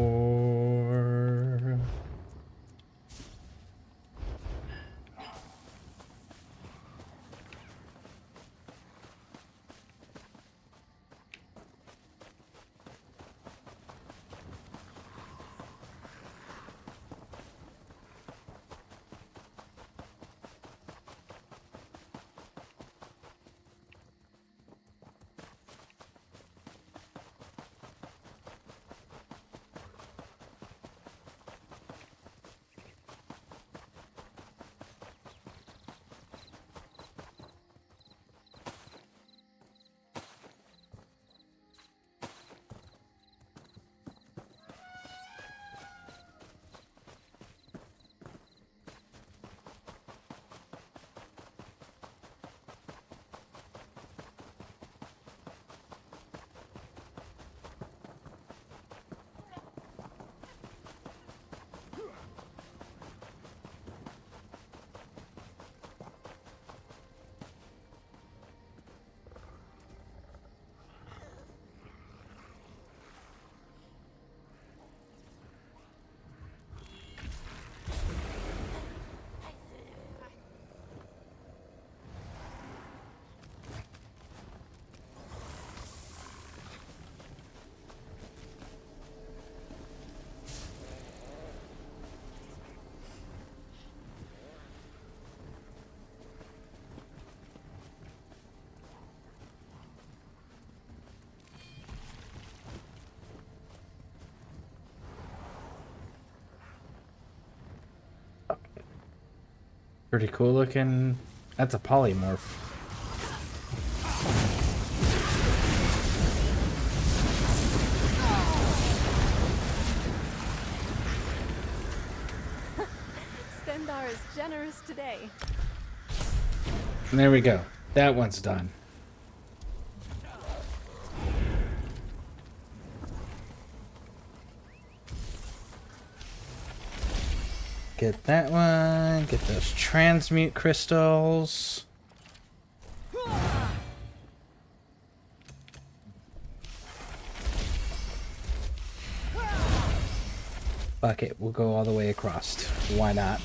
Pretty cool looking. That's a polymorph. Stendar is generous today. And there we go. That one's done. Get that one. Get those transmute crystals. Fuck it. We'll go all the way across. Why not?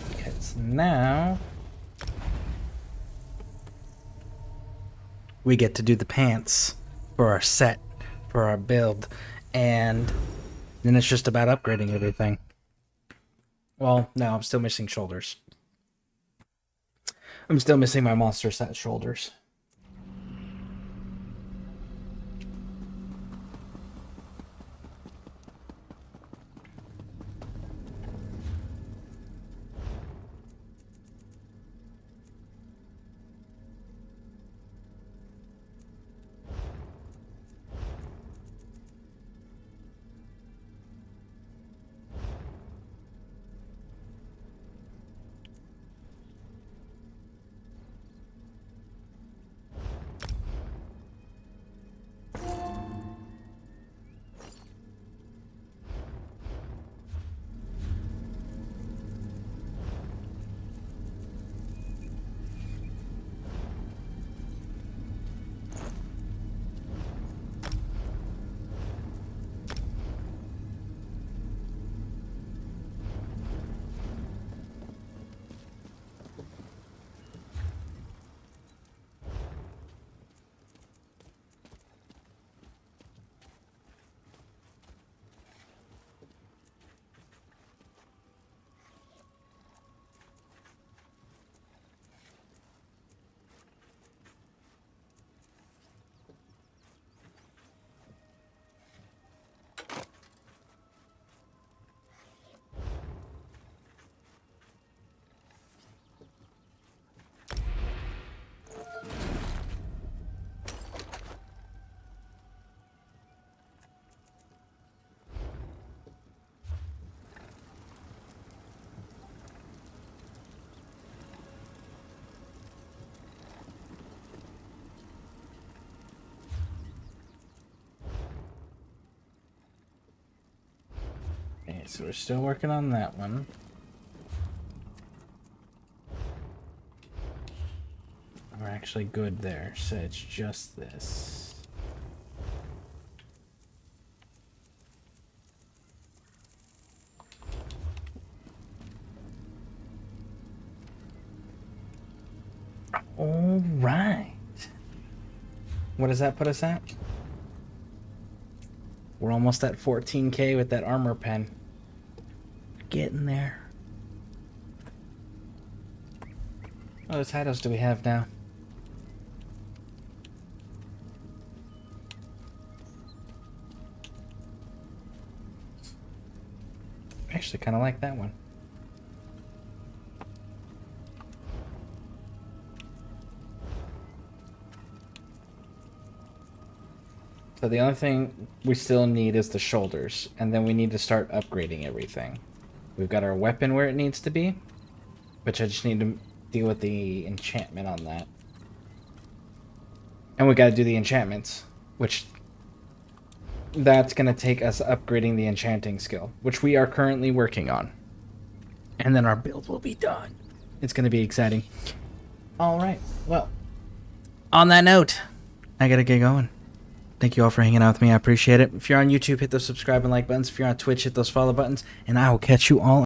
Because now we get to do the pants for our set, for our build, and then it's just about upgrading everything. Well, no, I'm still missing shoulders. I'm still missing my monster set shoulders. So we're still working on that one. We're actually good there, so it's just this. All right. What does that put us at? We're almost at 14K with that armor pen. Getting there. What other titles do we have now? I actually kind of like that one. So the only thing we still need is the shoulders, and then we need to start upgrading everything. We've got our weapon where it needs to be, which I just need to deal with the enchantment on that. And we got to do the enchantments, which that's going to take us upgrading the enchanting skill, which we are currently working on. And then our build will be done. It's going to be exciting. All right. Well, on that note, I got to get going. Thank you all for hanging out with me. I appreciate it. If you're on YouTube, hit those subscribe and like buttons. If you're on Twitch, hit those follow buttons. And I will catch you all